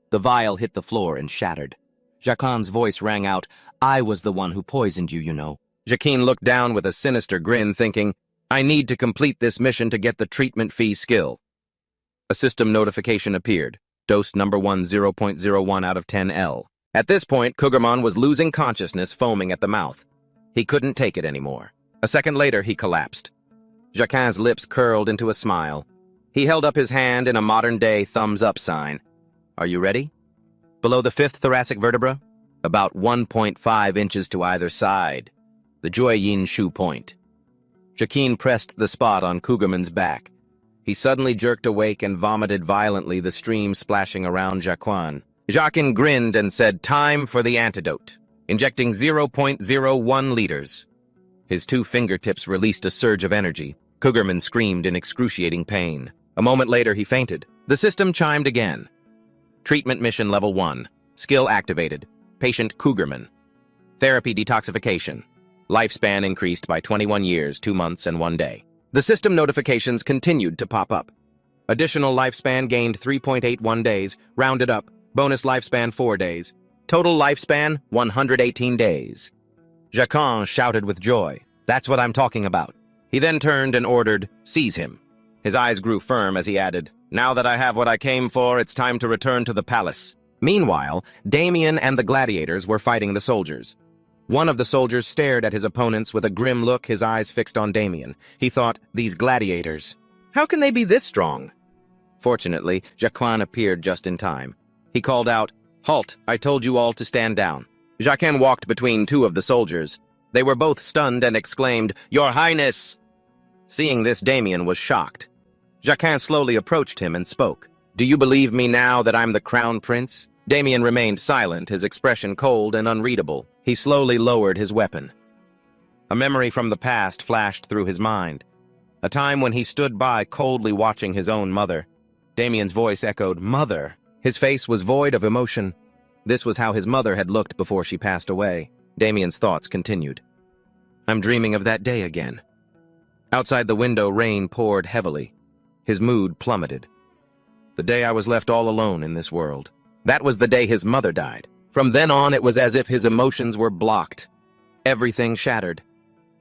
The vial hit the floor and shattered. Jacquin's voice rang out, I was the one who poisoned you, you know. Jacquin looked down with a sinister grin, thinking, I need to complete this mission to get the treatment fee skill. A system notification appeared. Dose number 1, 0.01 out of 10L. At this point, Cougarman was losing consciousness, foaming at the mouth. He couldn't take it anymore. A second later, he collapsed. Jacquin's lips curled into a smile. He held up his hand in a modern-day thumbs-up sign. Are you ready? Below the fifth thoracic vertebra? About 1.5 inches to either side. The Jueyin Shu point. Jacquin pressed the spot on Cougarman's back. He suddenly jerked awake and vomited violently, the stream splashing around Jacquin. Jacquin grinned and said, "Time for the antidote," injecting 0.01 liters. His two fingertips released a surge of energy. Cougarman screamed in excruciating pain. A moment later, he fainted. The system chimed again. Treatment mission level 1. Skill activated. Patient Cougarman. Therapy detoxification. Lifespan increased by 21 years, 2 months, and 1 day. The system notifications continued to pop up. Additional lifespan gained 3.81 days, rounded up. Bonus lifespan 4 days. Total lifespan 118 days. Jacquin shouted with joy. That's what I'm talking about. He then turned and ordered, "Seize him." His eyes grew firm as he added, "Now that I have what I came for, it's time to return to the palace." Meanwhile, Damien and the gladiators were fighting the soldiers. One of the soldiers stared at his opponents with a grim look, his eyes fixed on Damien. He thought, these gladiators, how can they be this strong? Fortunately, Jacquin appeared just in time. He called out, "Halt, I told you all to stand down." Jacquin walked between two of the soldiers. They were both stunned and exclaimed, "Your Highness!" Seeing this, Damien was shocked. Jacquin slowly approached him and spoke. "Do you believe me now that I'm the crown prince?" Damien remained silent, his expression cold and unreadable. He slowly lowered his weapon. A memory from the past flashed through his mind. A time when he stood by coldly watching his own mother. Damien's voice echoed, "Mother." His face was void of emotion. This was how his mother had looked before she passed away. Damien's thoughts continued. "I'm dreaming of that day again." Outside the window, rain poured heavily. His mood plummeted. The day I was left all alone in this world. That was the day his mother died. From then on, it was as if his emotions were blocked. Everything shattered.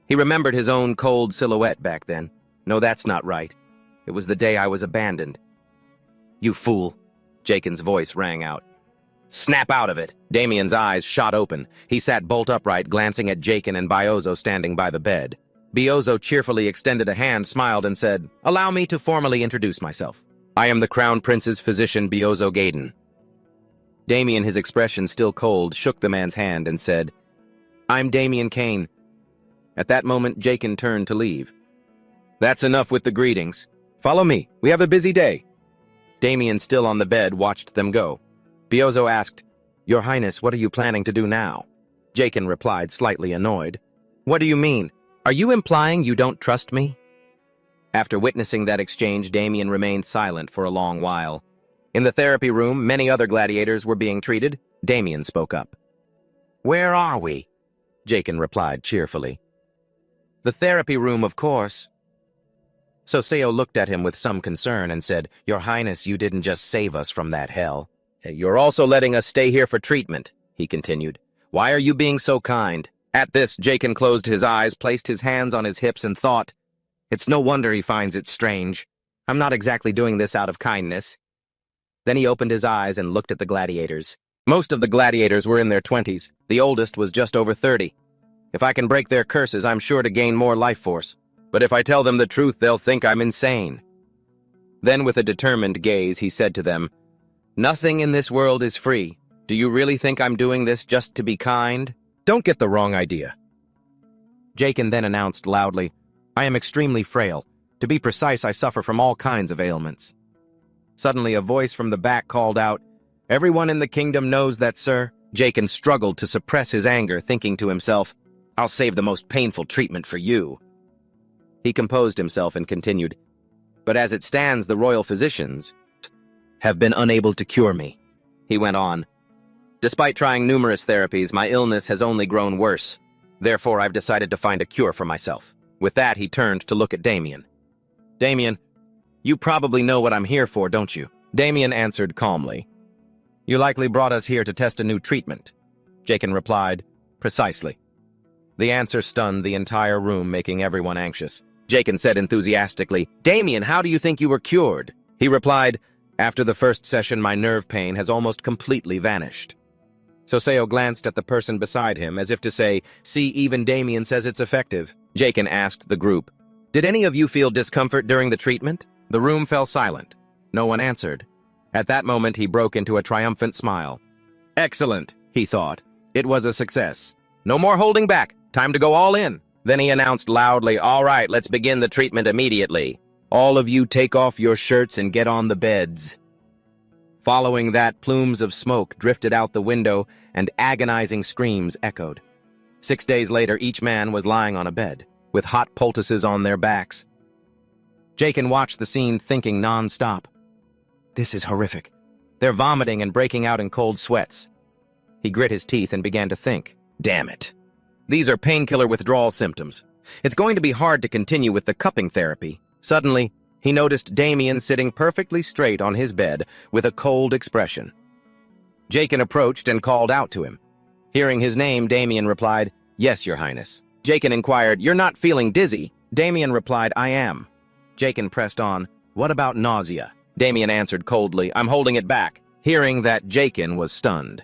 He remembered his own cold silhouette back then. No, that's not right. It was the day I was abandoned. "You fool," Jaken's voice rang out. "Snap out of it." Damien's eyes shot open. He sat bolt upright, glancing at Jaken and Biozo standing by the bed. Biozo cheerfully extended a hand, smiled, and said, "Allow me to formally introduce myself. I am the Crown Prince's physician, Biozo Gaiden." Damien, his expression still cold, shook the man's hand and said, "I'm Damien Kane." At that moment, Jaken turned to leave. "That's enough with the greetings. Follow me. We have a busy day." Damien, still on the bed, watched them go. Biozo asked, "Your Highness, what are you planning to do now?" Jaken replied, slightly annoyed. "What do you mean? Are you implying you don't trust me?" After witnessing that exchange, Damien remained silent for a long while. In the therapy room, many other gladiators were being treated. Damien spoke up. "Where are we?" Jaken replied cheerfully. "The therapy room, of course." So Seo looked at him with some concern and said, "Your Highness, you didn't just save us from that hell. You're also letting us stay here for treatment," he continued. "Why are you being so kind?" At this, Jaken closed his eyes, placed his hands on his hips, and thought, "It's no wonder he finds it strange. I'm not exactly doing this out of kindness." Then he opened his eyes and looked at the gladiators. Most of the gladiators were in their 20s. The oldest was just over 30. If I can break their curses, I'm sure to gain more life force. But if I tell them the truth, they'll think I'm insane. Then, with a determined gaze, he said to them, "Nothing in this world is free. Do you really think I'm doing this just to be kind? Don't get the wrong idea." Jaken then announced loudly, "I am extremely frail. To be precise, I suffer from all kinds of ailments." Suddenly, a voice from the back called out, "Everyone in the kingdom knows that, sir." Jaken struggled to suppress his anger, thinking to himself, "I'll save the most painful treatment for you." He composed himself and continued, "But as it stands, the royal physicians have been unable to cure me." He went on, "Despite trying numerous therapies, my illness has only grown worse. Therefore, I've decided to find a cure for myself." With that, he turned to look at Damien. "Damien, you probably know what I'm here for, don't you?" Damien answered calmly. "You likely brought us here to test a new treatment." Jaken replied, "Precisely." The answer stunned the entire room, making everyone anxious. Jaken said enthusiastically, "Damien, how do you think you were cured?" He replied, "After the first session, my nerve pain has almost completely vanished." Soseo glanced at the person beside him as if to say, "See, even Damien says it's effective." Jaken asked the group, "Did any of you feel discomfort during the treatment?" The room fell silent. No one answered. At that moment, he broke into a triumphant smile. "Excellent," he thought. It was a success. No more holding back. Time to go all in. Then he announced loudly, "All right, let's begin the treatment immediately. All of you take off your shirts and get on the beds." Following that, plumes of smoke drifted out the window and agonizing screams echoed. 6 days later, each man was lying on a bed, with hot poultices on their backs. Jaken watched the scene thinking non-stop. This is horrific. They're vomiting and breaking out in cold sweats. He grit his teeth and began to think, damn it. These are painkiller withdrawal symptoms. It's going to be hard to continue with the cupping therapy. Suddenly, he noticed Damien sitting perfectly straight on his bed with a cold expression. Jaken approached and called out to him. Hearing his name, Damien replied, "Yes, Your Highness." Jaken inquired, "You're not feeling dizzy?" Damien replied, "I am." Jaken pressed on, "What about nausea?" Damien answered coldly, "I'm holding it back." Hearing that, Jaken was stunned.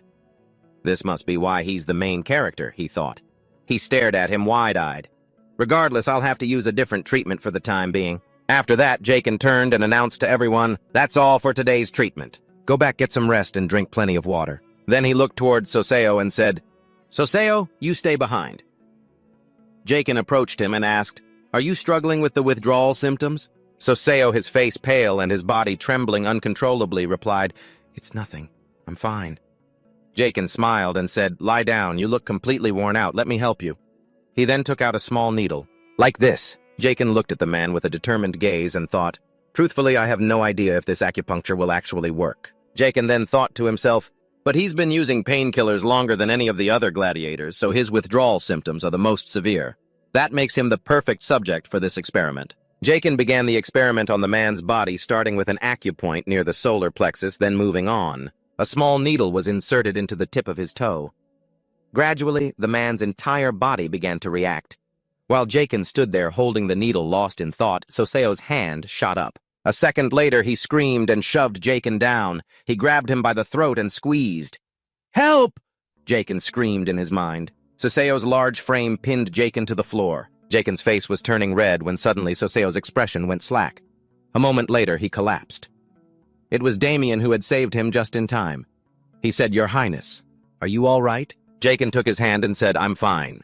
This must be why he's the main character, he thought. He stared at him wide-eyed. "Regardless, I'll have to use a different treatment for the time being." After that, Jaken turned and announced to everyone, "That's all for today's treatment. Go back, get some rest, and drink plenty of water." Then he looked toward Soseo and said, "Soseo, you stay behind." Jaken approached him and asked, "Are you struggling with the withdrawal symptoms?" Soseo, his face pale and his body trembling uncontrollably, replied, "It's nothing. I'm fine." Jaken smiled and said, "Lie down. You look completely worn out. Let me help you." He then took out a small needle. "Like this." Jaken looked at the man with a determined gaze and thought, "Truthfully, I have no idea if this acupuncture will actually work." Jaken then thought to himself, "But he's been using painkillers longer than any of the other gladiators, so his withdrawal symptoms are the most severe. That makes him the perfect subject for this experiment." Jaken began the experiment on the man's body, starting with an acupoint near the solar plexus, then moving on. A small needle was inserted into the tip of his toe. Gradually, the man's entire body began to react. While Jaken stood there holding the needle lost in thought, Soseo's hand shot up. A second later, he screamed and shoved Jaken down. He grabbed him by the throat and squeezed. "Help!" Jaken screamed in his mind. Soseo's large frame pinned Jaken to the floor. Jaken's face was turning red when suddenly Soseo's expression went slack. A moment later, he collapsed. It was Damien who had saved him just in time. He said, "Your Highness, are you all right?" Jaken took his hand and said, "I'm fine."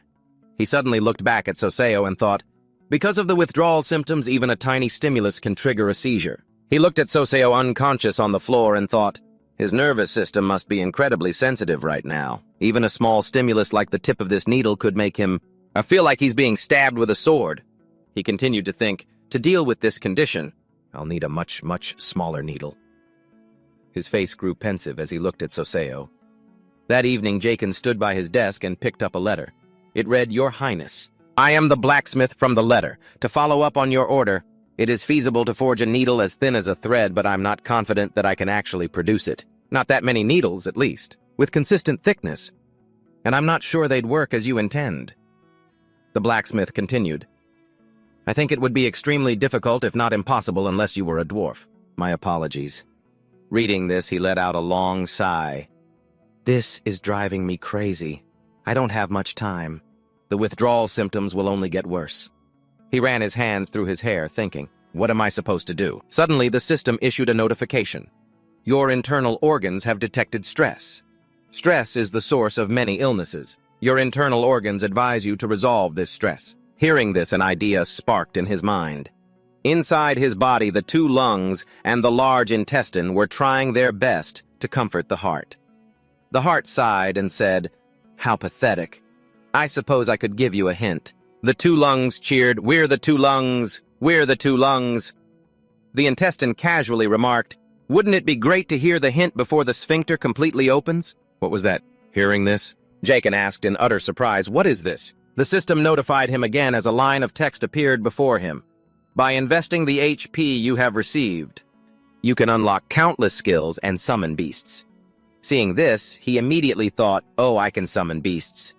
He suddenly looked back at Soseo and thought, because of the withdrawal symptoms, even a tiny stimulus can trigger a seizure. He looked at Soseo unconscious on the floor and thought, his nervous system must be incredibly sensitive right now. Even a small stimulus like the tip of this needle could make him... I feel like he's being stabbed with a sword. He continued to think, to deal with this condition, I'll need a much, much smaller needle. His face grew pensive as he looked at Soseo. That evening, Jaken stood by his desk and picked up a letter. It read, "Your Highness, I am the blacksmith from the letter. To follow up on your order, it is feasible to forge a needle as thin as a thread, but I'm not confident that I can actually produce it. Not that many needles, at least, with consistent thickness. And I'm not sure they'd work as you intend." The blacksmith continued, "I think it would be extremely difficult, if not impossible, unless you were a dwarf. My apologies." Reading this, he let out a long sigh. "This is driving me crazy. I don't have much time. The withdrawal symptoms will only get worse." He ran his hands through his hair, thinking, what am I supposed to do? Suddenly, the system issued a notification. Your internal organs have detected stress. Stress is the source of many illnesses. Your internal organs advise you to resolve this stress. Hearing this, an idea sparked in his mind. Inside his body, the 2 lungs and the large intestine were trying their best to comfort the heart. The heart sighed and said, "How pathetic. I suppose I could give you a hint." The 2 lungs cheered, "We're the 2 lungs! We're the 2 lungs!" The intestine casually remarked, "Wouldn't it be great to hear the hint before the sphincter completely opens?" What was that? Hearing this? Jaken asked in utter surprise, "What is this?" The system notified him again as a line of text appeared before him. By investing the HP you have received, you can unlock countless skills and summon beasts. Seeing this, he immediately thought, oh, I can summon beasts.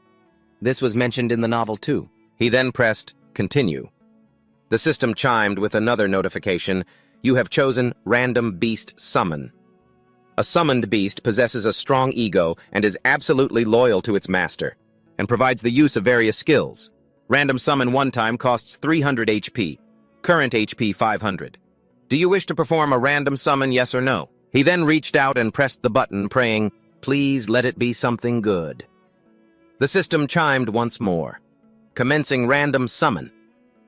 This was mentioned in the novel too. He then pressed Continue. The system chimed with another notification. You have chosen Random Beast Summon. A summoned beast possesses a strong ego and is absolutely loyal to its master, and provides the use of various skills. Random summon one time costs 300 HP, current HP 500. Do you wish to perform a random summon, yes or no? He then reached out and pressed the button, praying, "Please let it be something good." The system chimed once more. Commencing random summon.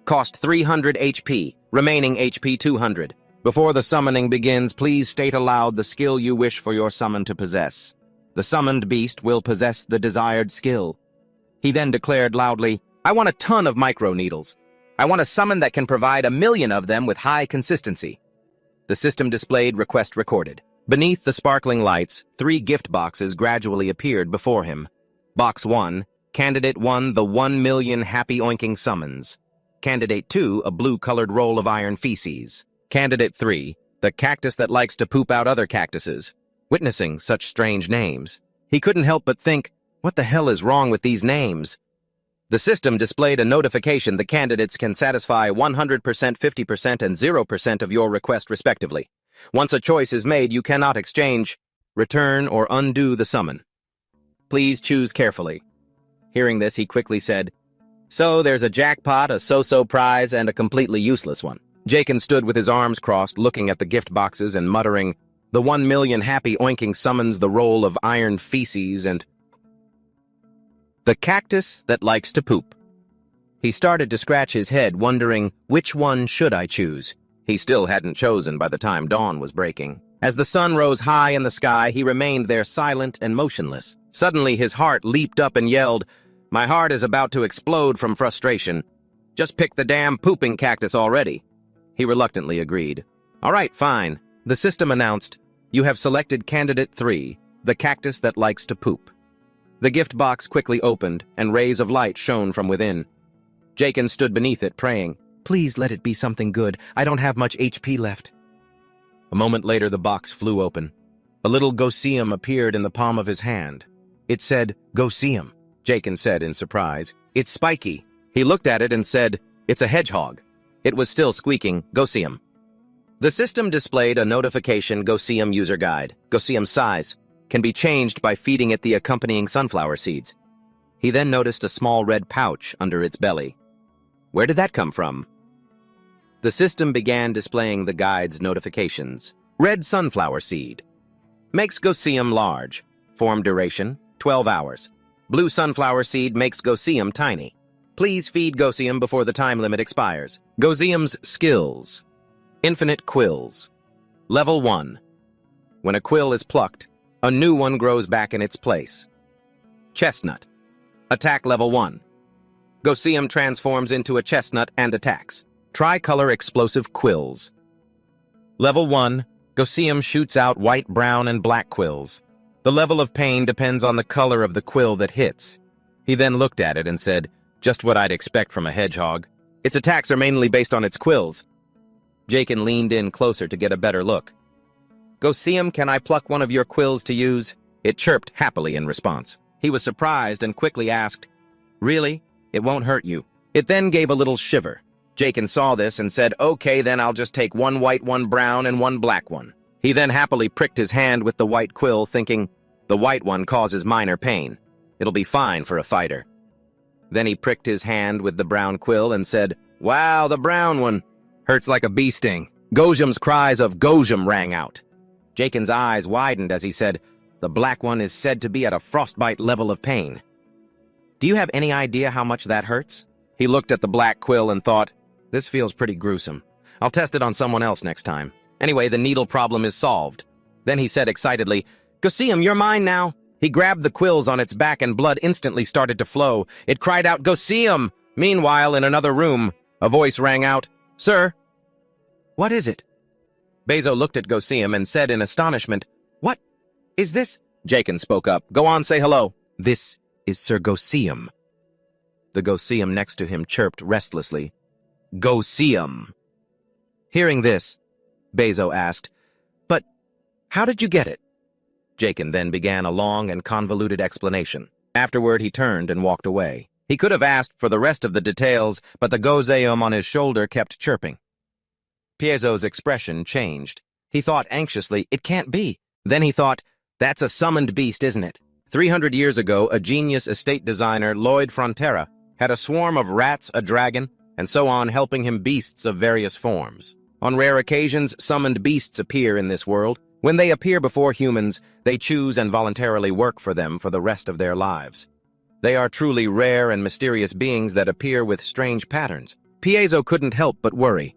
Cost 300 HP, remaining HP 200. Before the summoning begins, please state aloud the skill you wish for your summon to possess. The summoned beast will possess the desired skill. He then declared loudly, "I want a ton of micro-needles. I want a summon that can provide 1,000,000 of them with high consistency." The system displayed request recorded. Beneath the sparkling lights, 3 gift boxes gradually appeared before him. Box 1, Candidate 1, the 1,000,000 happy oinking summons. Candidate 2, a blue-colored roll of iron feces. Candidate 3, the cactus that likes to poop out other cactuses. Witnessing such strange names, he couldn't help but think, what the hell is wrong with these names? The system displayed a notification the candidates can satisfy 100%, 50%, and 0% of your request respectively. Once a choice is made, you cannot exchange, return, or undo the summon. Please choose carefully. Hearing this, he quickly said, "So there's a jackpot, a so-so prize, and a completely useless one." Jaken stood with his arms crossed, looking at the gift boxes and muttering, "The 1,000,000 happy oinking summons, the roll of iron feces, and the cactus that likes to poop." He started to scratch his head, wondering, which one should I choose? He still hadn't chosen by the time dawn was breaking. As the sun rose high in the sky, he remained there silent and motionless. Suddenly his heart leaped up and yelled, "My heart is about to explode from frustration. Just pick the damn pooping cactus already." He reluctantly agreed. "All right, fine." The system announced, "You have selected Candidate 3, the cactus that likes to poop." The gift box quickly opened, and rays of light shone from within. Jaken stood beneath it, praying, "Please let it be something good. I don't have much HP left." A moment later, the box flew open. A little Goseum appeared in the palm of his hand. It said, "Goseum," Jaken said in surprise. "It's spiky." He looked at it and said, "It's a hedgehog." It was still squeaking, "Goseum." The system displayed a notification Goseum user guide. Goseum's size can be changed by feeding it the accompanying sunflower seeds. He then noticed a small red pouch under its belly. Where did that come from? The system began displaying the guide's notifications. Red sunflower seed. Makes Goseum large. Form duration, 12 hours. Blue sunflower seed makes Goseum tiny. Please feed Goseum before the time limit expires. Goseum's skills. Infinite quills. Level 1. When a quill is plucked, a new one grows back in its place. Chestnut. Attack level 1. Goseum transforms into a chestnut and attacks. Tricolor explosive quills. Level 1. Goseum shoots out white, brown, and black quills. The level of pain depends on the color of the quill that hits. He then looked at it and said, "Just what I'd expect from a hedgehog. Its attacks are mainly based on its quills." Jaken leaned in closer to get a better look. "Goseum, can I pluck one of your quills to use?" It chirped happily in response. He was surprised and quickly asked, "Really? It won't hurt you." It then gave a little shiver. Jaken saw this and said, "Okay, then I'll just take one white, one brown, and one black one." He then happily pricked his hand with the white quill, thinking, the white one causes minor pain. It'll be fine for a fighter. Then he pricked his hand with the brown quill and said, "Wow, the brown one hurts like a bee sting." Goseum's cries of Goseum rang out. Jaken's eyes widened as he said, "The black one is said to be at a frostbite level of pain. Do you have any idea how much that hurts?" He looked at the black quill and thought, "This feels pretty gruesome. I'll test it on someone else next time. Anyway, the needle problem is solved." Then he said excitedly, "Goseum, you're mine now." He grabbed the quills on its back and blood instantly started to flow. It cried out, "Goseum!" Meanwhile, in another room, a voice rang out, "Sir?" "What is it?" Bezo looked at Goseum and said in astonishment, "What is this?" Jaken spoke up. "Go on, say hello." "This is Sir Goseum." The Goseum next to him chirped restlessly, "Goseum." Hearing this, Bezo asked, "But how did you get it?" Jaken then began a long and convoluted explanation. Afterward, he turned and walked away. He could have asked for the rest of the details, but the Goseum on his shoulder kept chirping. Piezo's expression changed. He thought anxiously, "It can't be. Then he thought, that's a summoned beast, isn't it? 300 years ago, a genius estate designer, Lloyd Frontera, had a swarm of rats, a dragon, and so on, helping him beasts of various forms. On rare occasions, summoned beasts appear in this world. When they appear before humans, they choose and voluntarily work for them for the rest of their lives. They are truly rare and mysterious beings that appear with strange patterns. Piezo couldn't help but worry.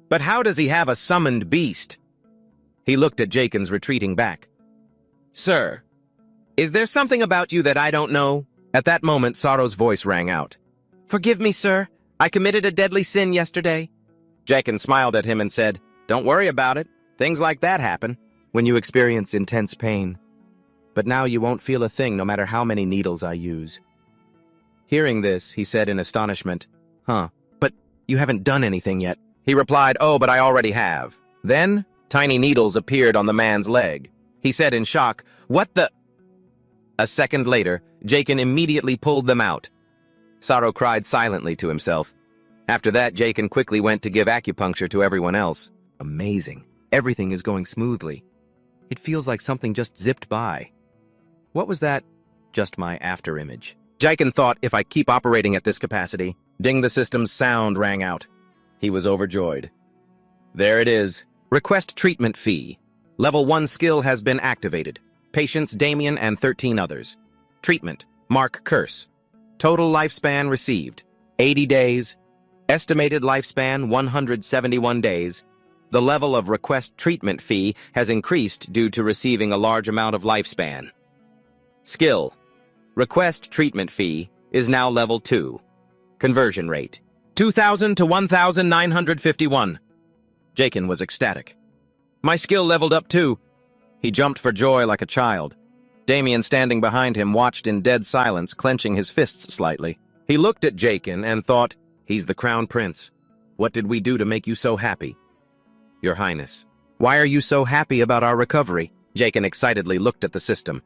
But how does he have a summoned beast? He looked at Jaken's retreating back. Sir, is there something about you that I don't know? At that moment, Sorrow's voice rang out. Forgive me, sir. I committed a deadly sin yesterday. Jaken smiled at him and said, Don't worry about it. Things like that happen when you experience intense pain. But now you won't feel a thing no matter how many needles I use. Hearing this, he said in astonishment, But you haven't done anything yet. He replied, Oh, but I already have. Then, tiny needles appeared on the man's leg. He said in shock, What the? A second later, Jaken immediately pulled them out. Sorrow cried silently to himself. After that, Jaken quickly went to give acupuncture to everyone else. Amazing. Everything is going smoothly. It feels like something just zipped by. What was that? Just my afterimage. Jaken thought, if I keep operating at this capacity, ding, the system's sound rang out. He was overjoyed. There it is. Request treatment fee. Level 1 skill has been activated. Patients Damien and 13 others. Treatment, Mark Curse. Total lifespan received, 80 days. Estimated lifespan, 171 days. The level of request treatment fee has increased due to receiving a large amount of lifespan. Skill. Request treatment fee is now level 2. Conversion rate, 2,000 to 1,951. Jaken was ecstatic. My skill leveled up too. He jumped for joy like a child. Damien, standing behind him, watched in dead silence, clenching his fists slightly. He looked at Jaken and thought, He's the Crown Prince. What did we do to make you so happy? Your Highness, why are you so happy about our recovery? Jaken excitedly looked at the system.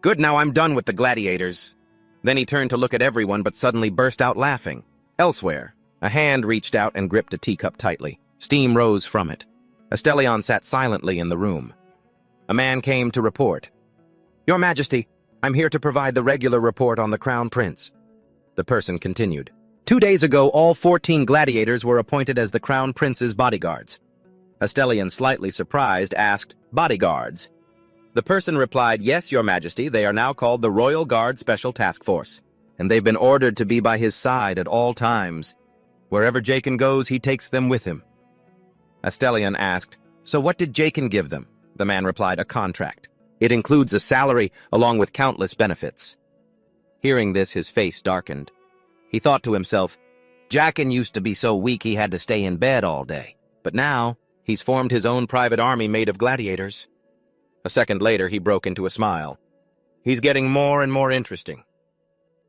Good, now I'm done with the gladiators. Then he turned to look at everyone but suddenly burst out laughing. Elsewhere, a hand reached out and gripped a teacup tightly. Steam rose from it. Astelion sat silently in the room. A man came to report. Your Majesty, I'm here to provide the regular report on the Crown Prince. The person continued. 2 days ago, all 14 gladiators were appointed as the Crown Prince's bodyguards. Astelion, slightly surprised, asked, Bodyguards? The person replied, Yes, Your Majesty, they are now called the Royal Guard Special Task Force, and they've been ordered to be by his side at all times. Wherever Jaken goes, he takes them with him. Astelion asked, So what did Jaken give them? The man replied, A contract. It includes a salary along with countless benefits. Hearing this, his face darkened. He thought to himself, Jaken used to be so weak he had to stay in bed all day. But now, he's formed his own private army made of gladiators. A second later, he broke into a smile. He's getting more and more interesting.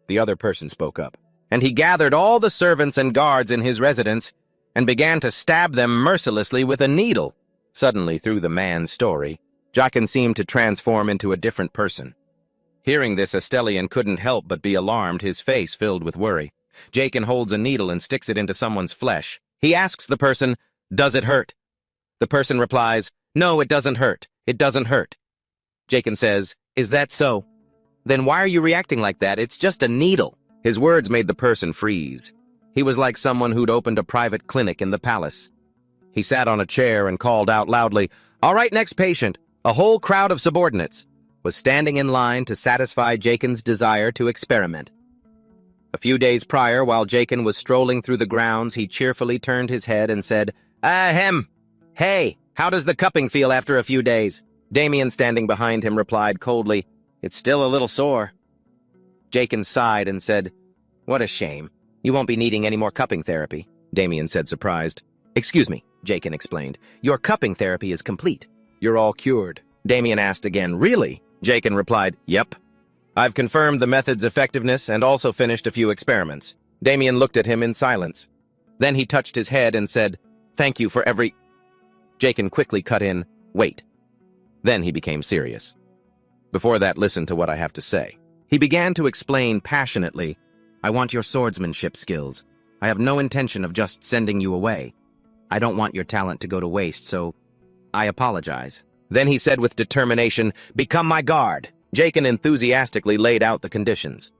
The other person spoke up, and he gathered all the servants and guards in his residence and began to stab them mercilessly with a needle. Suddenly, through the man's story, Jaken seemed to transform into a different person. Hearing this, Astelion couldn't help but be alarmed, his face filled with worry. Jaken holds a needle and sticks it into someone's flesh. He asks the person, Does it hurt? The person replies, No, it doesn't hurt. It doesn't hurt. Jaken says, Is that so? Then why are you reacting like that? It's just a needle. His words made the person freeze. He was like someone who'd opened a private clinic in the palace. He sat on a chair and called out loudly, All right, next patient. A whole crowd of subordinates was standing in line to satisfy Jaken's desire to experiment. A few days prior, while Jaken was strolling through the grounds, he cheerfully turned his head and said, Ahem! Hey, how does the cupping feel after a few days? Damien, standing behind him, replied coldly, It's still a little sore. Jaken sighed and said, What a shame. You won't be needing any more cupping therapy, Damien said, surprised. Excuse me, Jaken explained. Your cupping therapy is complete. You're all cured. Damien asked again, Really? Jaken replied, Yep. I've confirmed the method's effectiveness and also finished a few experiments. Damien looked at him in silence. Then he touched his head and said, Thank you for every... Jaken quickly cut in, Wait. Then he became serious. Before that, listen to what I have to say. He began to explain passionately, I want your swordsmanship skills. I have no intention of just sending you away. I don't want your talent to go to waste, so I apologize. Then he said with determination, "Become my guard." Jaken enthusiastically laid out the conditions.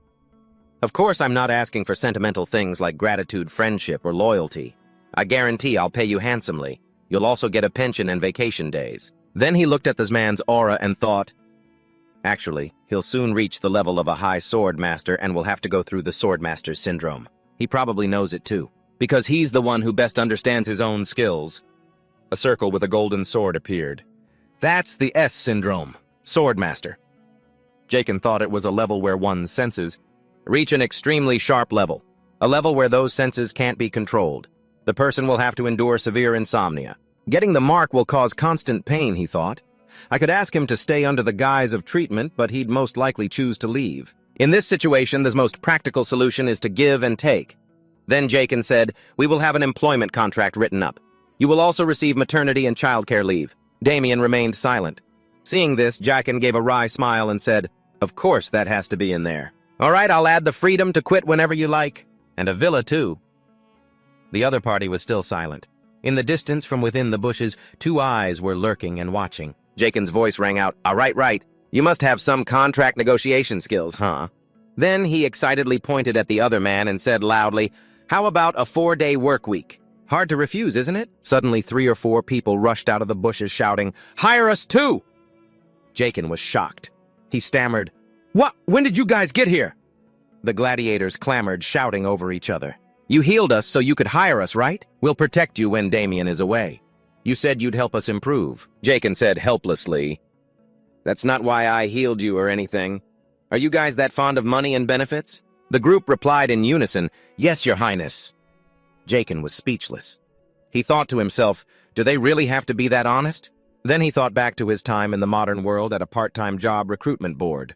Of course, I'm not asking for sentimental things like gratitude, friendship, or loyalty. I guarantee I'll pay you handsomely. You'll also get a pension and vacation days. Then he looked at this man's aura and thought, actually, he'll soon reach the level of a high sword master and will have to go through the sword master's syndrome. He probably knows it too, because he's the one who best understands his own skills. A circle with a golden sword appeared. That's the S syndrome, sword master. Jaken thought it was a level where one's senses reach an extremely sharp level, a level where those senses can't be controlled. The person will have to endure severe insomnia. Getting the mark will cause constant pain, he thought. I could ask him to stay under the guise of treatment, but he'd most likely choose to leave. In this situation, the most practical solution is to give and take. Then Jaken said, "We will have an employment contract written up. You will also receive maternity and childcare leave." Damien remained silent. Seeing this, Jaken gave a wry smile and said, "Of course that has to be in there. All right, I'll add the freedom to quit whenever you like. And a villa, too." The other party was still silent. In the distance from within the bushes, two eyes were lurking and watching. Jaken's voice rang out, "All right, right. You must have some contract negotiation skills, huh?" Then he excitedly pointed at the other man and said loudly, "How about a 4-day work week? Hard to refuse, isn't it?" Suddenly 3 or 4 people rushed out of the bushes shouting, "Hire us too!" Jaken was shocked. He stammered, "What? When did you guys get here?" The gladiators clamored, shouting over each other. "You healed us so you could hire us, right? We'll protect you when Damien is away. You said you'd help us improve." Jaken said helplessly, "That's not why I healed you or anything. Are you guys that fond of money and benefits?" The group replied in unison, "Yes, Your Highness." Jaken was speechless. He thought to himself, do they really have to be that honest? Then he thought back to his time in the modern world at a part-time job recruitment board.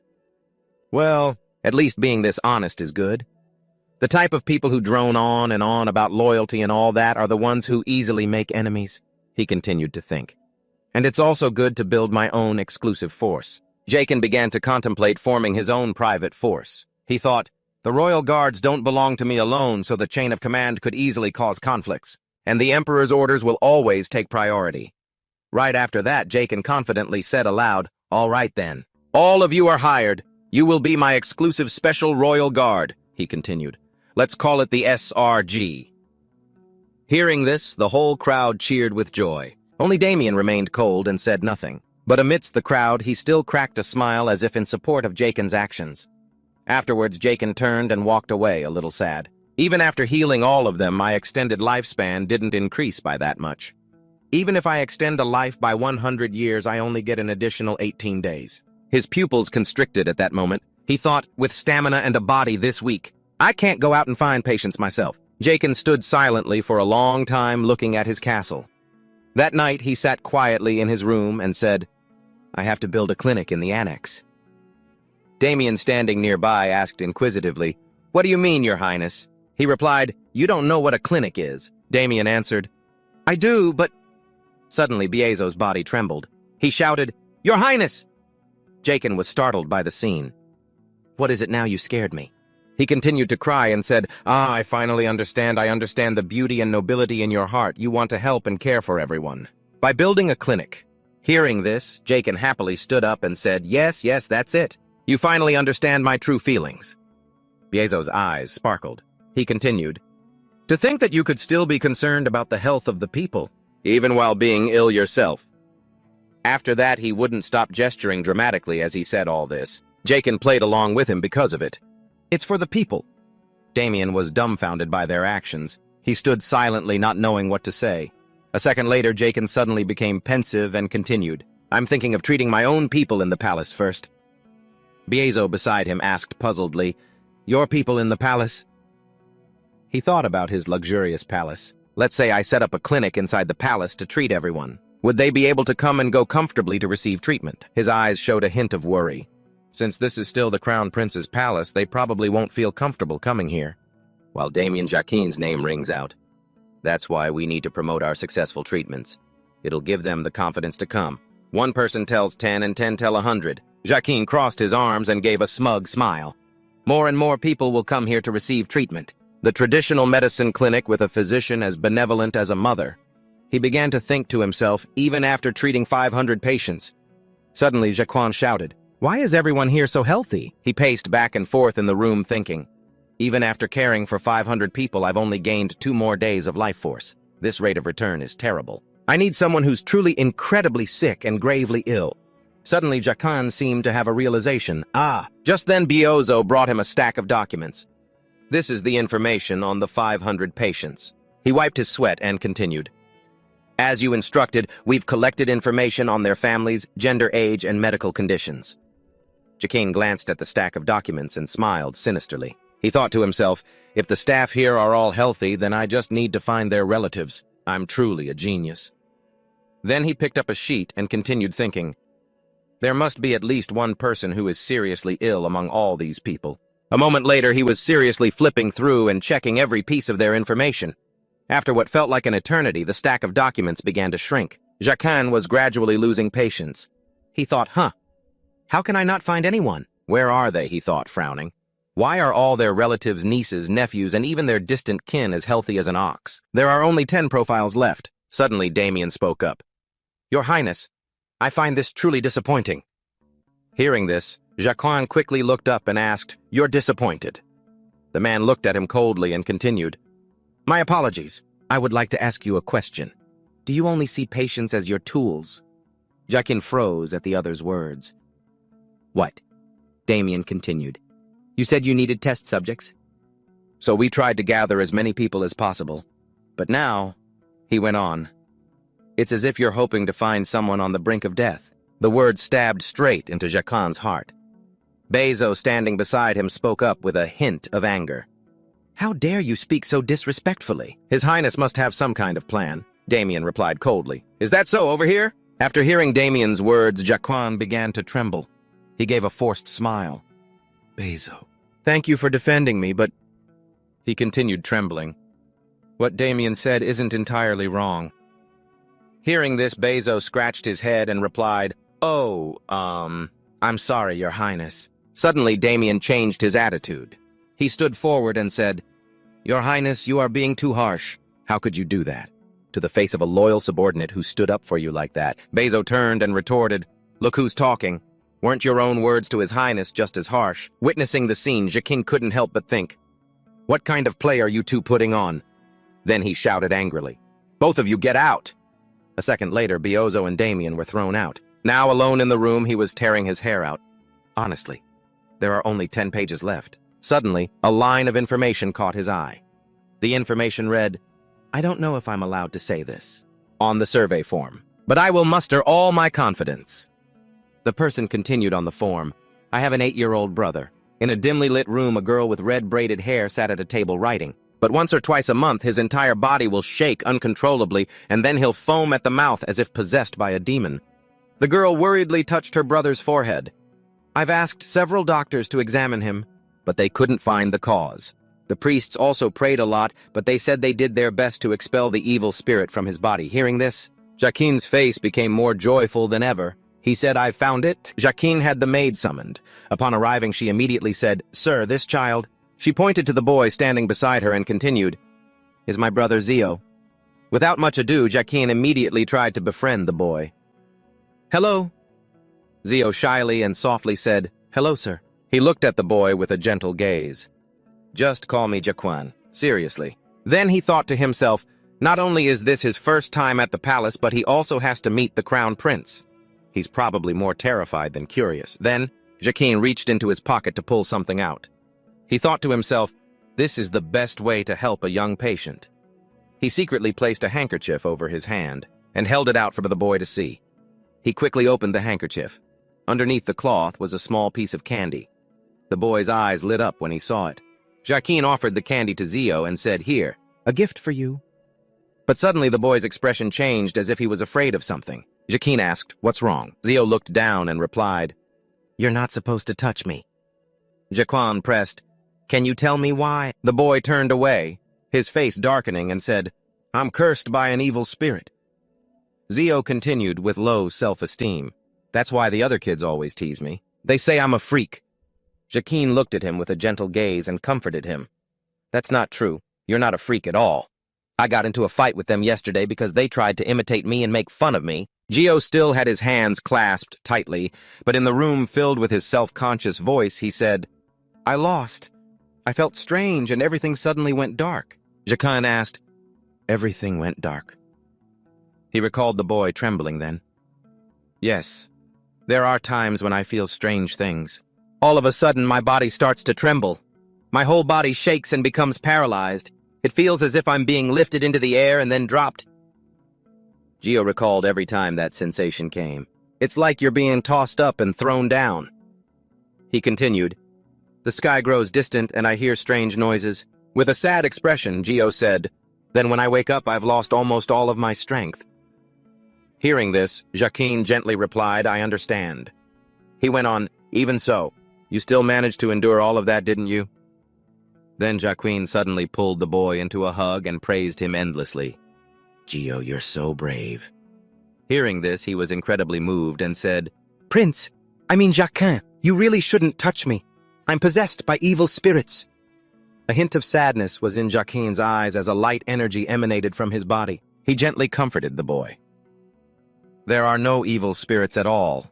Well, at least being this honest is good. The type of people who drone on and on about loyalty and all that are the ones who easily make enemies, he continued to think. And it's also good to build my own exclusive force. Jaken began to contemplate forming his own private force. He thought, the royal guards don't belong to me alone, so the chain of command could easily cause conflicts, and the emperor's orders will always take priority. Right after that, Jaken confidently said aloud, "All right then. All of you are hired. You will be my exclusive special royal guard," he continued. "Let's call it the SRG." Hearing this, the whole crowd cheered with joy. Only Damien remained cold and said nothing. But amidst the crowd, he still cracked a smile as if in support of Jaken's actions. Afterwards, Jaken turned and walked away, a little sad. Even after healing all of them, my extended lifespan didn't increase by that much. Even if I extend a life by 100 years, I only get an additional 18 days. His pupils constricted at that moment. He thought, with stamina and a body this weak, I can't go out and find patients myself. Jaken stood silently for a long time looking at his castle. That night, he sat quietly in his room and said, I have to build a clinic in the annex. Damien, standing nearby, asked inquisitively, What do you mean, Your Highness? He replied, You don't know what a clinic is. Damien answered, I do, but... Suddenly, Biezo's body trembled. He shouted, Your Highness! Jaken was startled by the scene. What is it now? You scared me. He continued to cry and said, I finally understand. I understand the beauty and nobility in your heart. You want to help and care for everyone. By building a clinic. Hearing this, Jaken happily stood up and said, Yes, that's it. You finally understand my true feelings. Biezo's eyes sparkled. He continued, To think that you could still be concerned about the health of the people, even while being ill yourself. After that, he wouldn't stop gesturing dramatically as he said all this. Jaken played along with him because of it. It's for the people. Damien was dumbfounded by their actions. He stood silently, not knowing what to say. A second later, Jaken suddenly became pensive and continued, I'm thinking of treating my own people in the palace first. Biezo beside him asked puzzledly, Your people in the palace? He thought about his luxurious palace. Let's say I set up a clinic inside the palace to treat everyone. Would they be able to come and go comfortably to receive treatment? His eyes showed a hint of worry. Since this is still the Crown Prince's palace, they probably won't feel comfortable coming here. While Damien Jacquin's name rings out. That's why we need to promote our successful treatments. It'll give them the confidence to come. One person tells 10 and 10 tell 100. Jacquin crossed his arms and gave a smug smile. More and more people will come here to receive treatment. The traditional medicine clinic with a physician as benevolent as a mother. He began to think to himself, even after treating 500 patients. Suddenly, Jaquan shouted, "Why is everyone here so healthy?" He paced back and forth in the room thinking, even after caring for 500 people, I've only gained 2 more days of life force. This rate of return is terrible. I need someone who's truly incredibly sick and gravely ill. Suddenly, Jaquan seemed to have a realization. Just then Biozo brought him a stack of documents. This is the information on the 500 patients. He wiped his sweat and continued. As you instructed, we've collected information on their families, gender, age, and medical conditions. Jaquan glanced at the stack of documents and smiled sinisterly. He thought to himself, if the staff here are all healthy, then I just need to find their relatives. I'm truly a genius. Then he picked up a sheet and continued thinking. There must be at least one person who is seriously ill among all these people. A moment later, he was seriously flipping through and checking every piece of their information. After what felt like an eternity, the stack of documents began to shrink. Jaquan was gradually losing patience. He thought, how can I not find anyone? Where are they, he thought, frowning. Why are all their relatives, nieces, nephews, and even their distant kin as healthy as an ox? There are only 10 profiles left. Suddenly, Damien spoke up. Your Highness, I find this truly disappointing. Hearing this, Jaquan quickly looked up and asked, You're disappointed? The man looked at him coldly and continued, My apologies. I would like to ask you a question. Do you only see patients as your tools? Jaquan froze at the other's words. What? Damien continued. You said you needed test subjects? So we tried to gather as many people as possible. But now, he went on, it's as if you're hoping to find someone on the brink of death. The word stabbed straight into Jaquan's heart. Bezo, standing beside him, spoke up with a hint of anger. How dare you speak so disrespectfully? His Highness must have some kind of plan, Damien replied coldly. Is that so over here? After hearing Damien's words, Jaquan began to tremble. He gave a forced smile. Bezo, thank you for defending me, but... He continued trembling. What Damien said isn't entirely wrong. Hearing this, Bezo scratched his head and replied, I'm sorry, Your Highness. Suddenly, Damien changed his attitude. He stood forward and said, Your Highness, you are being too harsh. How could you do that? To the face of a loyal subordinate who stood up for you like that. Bezo turned and retorted, Look who's talking. Weren't your own words to His Highness just as harsh? Witnessing the scene, Jaquan couldn't help but think, What kind of play are you two putting on? Then he shouted angrily, Both of you get out! A second later, Biozo and Damien were thrown out. Now alone in the room, he was tearing his hair out. Honestly, there are only 10 pages left. Suddenly, a line of information caught his eye. The information read, I don't know if I'm allowed to say this on the survey form, but I will muster all my confidence. The person continued on the form, I have an 8-year-old brother. In a dimly lit room, a girl with red braided hair sat at a table writing. But once or twice a month, his entire body will shake uncontrollably, and then he'll foam at the mouth as if possessed by a demon. The girl worriedly touched her brother's forehead. I've asked several doctors to examine him, but they couldn't find the cause. The priests also prayed a lot, but they said they did their best to expel the evil spirit from his body. Hearing this, Jaquan's face became more joyful than ever. He said, I've found it. Jaquan had the maid summoned. Upon arriving, she immediately said, Sir, this child... She pointed to the boy standing beside her and continued, is my brother Zio. Without much ado, Jaquan immediately tried to befriend the boy. Hello. Zio shyly and softly said, Hello, sir. He looked at the boy with a gentle gaze. Just call me Jaquan. Seriously. Then he thought to himself, not only is this his first time at the palace, but he also has to meet the crown prince. He's probably more terrified than curious. Then, Jaquan reached into his pocket to pull something out. He thought to himself, this is the best way to help a young patient. He secretly placed a handkerchief over his hand and held it out for the boy to see. He quickly opened the handkerchief. Underneath the cloth was a small piece of candy. The boy's eyes lit up when he saw it. Jaquan offered the candy to Zio and said, Here, a gift for you. But suddenly the boy's expression changed as if he was afraid of something. Jaquan asked, What's wrong? Zio looked down and replied, You're not supposed to touch me. Jaquan pressed, Can you tell me why? The boy turned away, his face darkening, and said, I'm cursed by an evil spirit. Zio continued with low self-esteem. That's why the other kids always tease me. They say I'm a freak. Jaquan looked at him with a gentle gaze and comforted him. That's not true. You're not a freak at all. I got into a fight with them yesterday because they tried to imitate me and make fun of me. Gio still had his hands clasped tightly, but in the room filled with his self-conscious voice, he said, I lost. I felt strange and everything suddenly went dark. Jacan asked, Everything went dark. He recalled the boy trembling then. Yes, there are times when I feel strange things. All of a sudden, my body starts to tremble. My whole body shakes and becomes paralyzed. It feels as if I'm being lifted into the air and then dropped. Gio recalled every time that sensation came. It's like you're being tossed up and thrown down. He continued, The sky grows distant and I hear strange noises. With a sad expression, Gio said, Then when I wake up, I've lost almost all of my strength. Hearing this, Jaquin gently replied, I understand. He went on, Even so, you still managed to endure all of that, didn't you? Then Jaquin suddenly pulled the boy into a hug and praised him endlessly. Gio, you're so brave. Hearing this, he was incredibly moved and said, Jaquin, you really shouldn't touch me. I'm possessed by evil spirits. A hint of sadness was in Jaquin's eyes as a light energy emanated from his body. He gently comforted the boy. There are no evil spirits at all.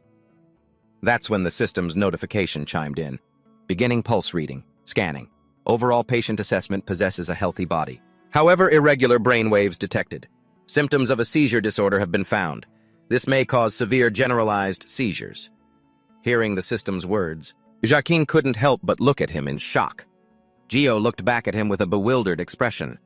That's when the system's notification chimed in. Beginning pulse reading, scanning. Overall patient assessment possesses a healthy body. However, irregular brain waves detected. Symptoms of a seizure disorder have been found. This may cause severe generalized seizures. Hearing the system's words, Jaquin couldn't help but look at him in shock. Gio looked back at him with a bewildered expression.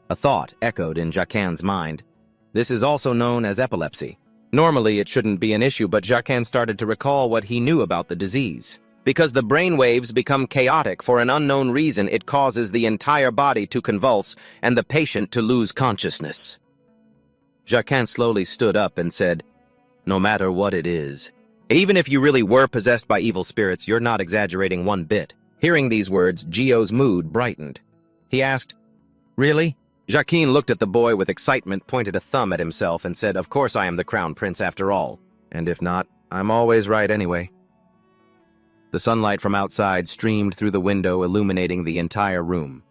A thought echoed in Jaquin's mind. This is also known as epilepsy. Normally, it shouldn't be an issue, but Jaquin started to recall what he knew about the disease. Because the brain waves become chaotic for an unknown reason, it causes the entire body to convulse and the patient to lose consciousness. Jaquin slowly stood up and said, No matter what it is, even if you really were possessed by evil spirits, you're not exaggerating one bit. Hearing these words, Gio's mood brightened. He asked, Really? Jaquin looked at the boy with excitement, pointed a thumb at himself, and said, Of course I am the crown prince after all. And if not, I'm always right anyway. The sunlight from outside streamed through the window, illuminating the entire room.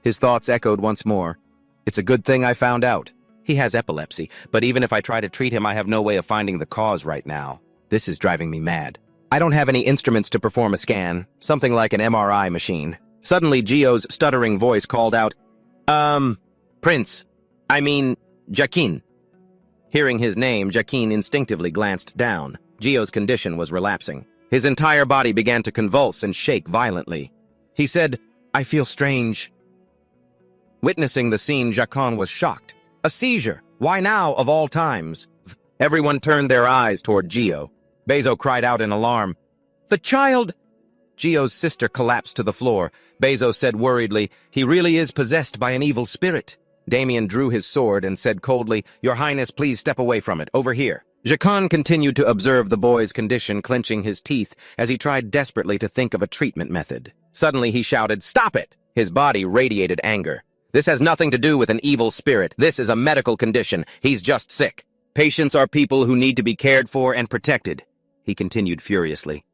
His thoughts echoed once more. It's a good thing I found out. He has epilepsy, but even if I try to treat him, I have no way of finding the cause right now. This is driving me mad. I don't have any instruments to perform a scan, something like an MRI machine. Suddenly, Gio's stuttering voice called out, Jaquin. Hearing his name, Jaquin instinctively glanced down. Gio's condition was relapsing. His entire body began to convulse and shake violently. He said, I feel strange. Witnessing the scene, Jaquin was shocked. A seizure! Why now, of all times? Everyone turned their eyes toward Gio. Bezo cried out in alarm. The child! Gio's sister collapsed to the floor. Bezo said worriedly, He really is possessed by an evil spirit. Damien drew his sword and said coldly, Your Highness, please step away from it, over here. Jaquin continued to observe the boy's condition, clenching his teeth as he tried desperately to think of a treatment method. Suddenly he shouted, Stop it! His body radiated anger. This has nothing to do with an evil spirit. This is a medical condition. He's just sick. Patients are people who need to be cared for and protected, he continued furiously.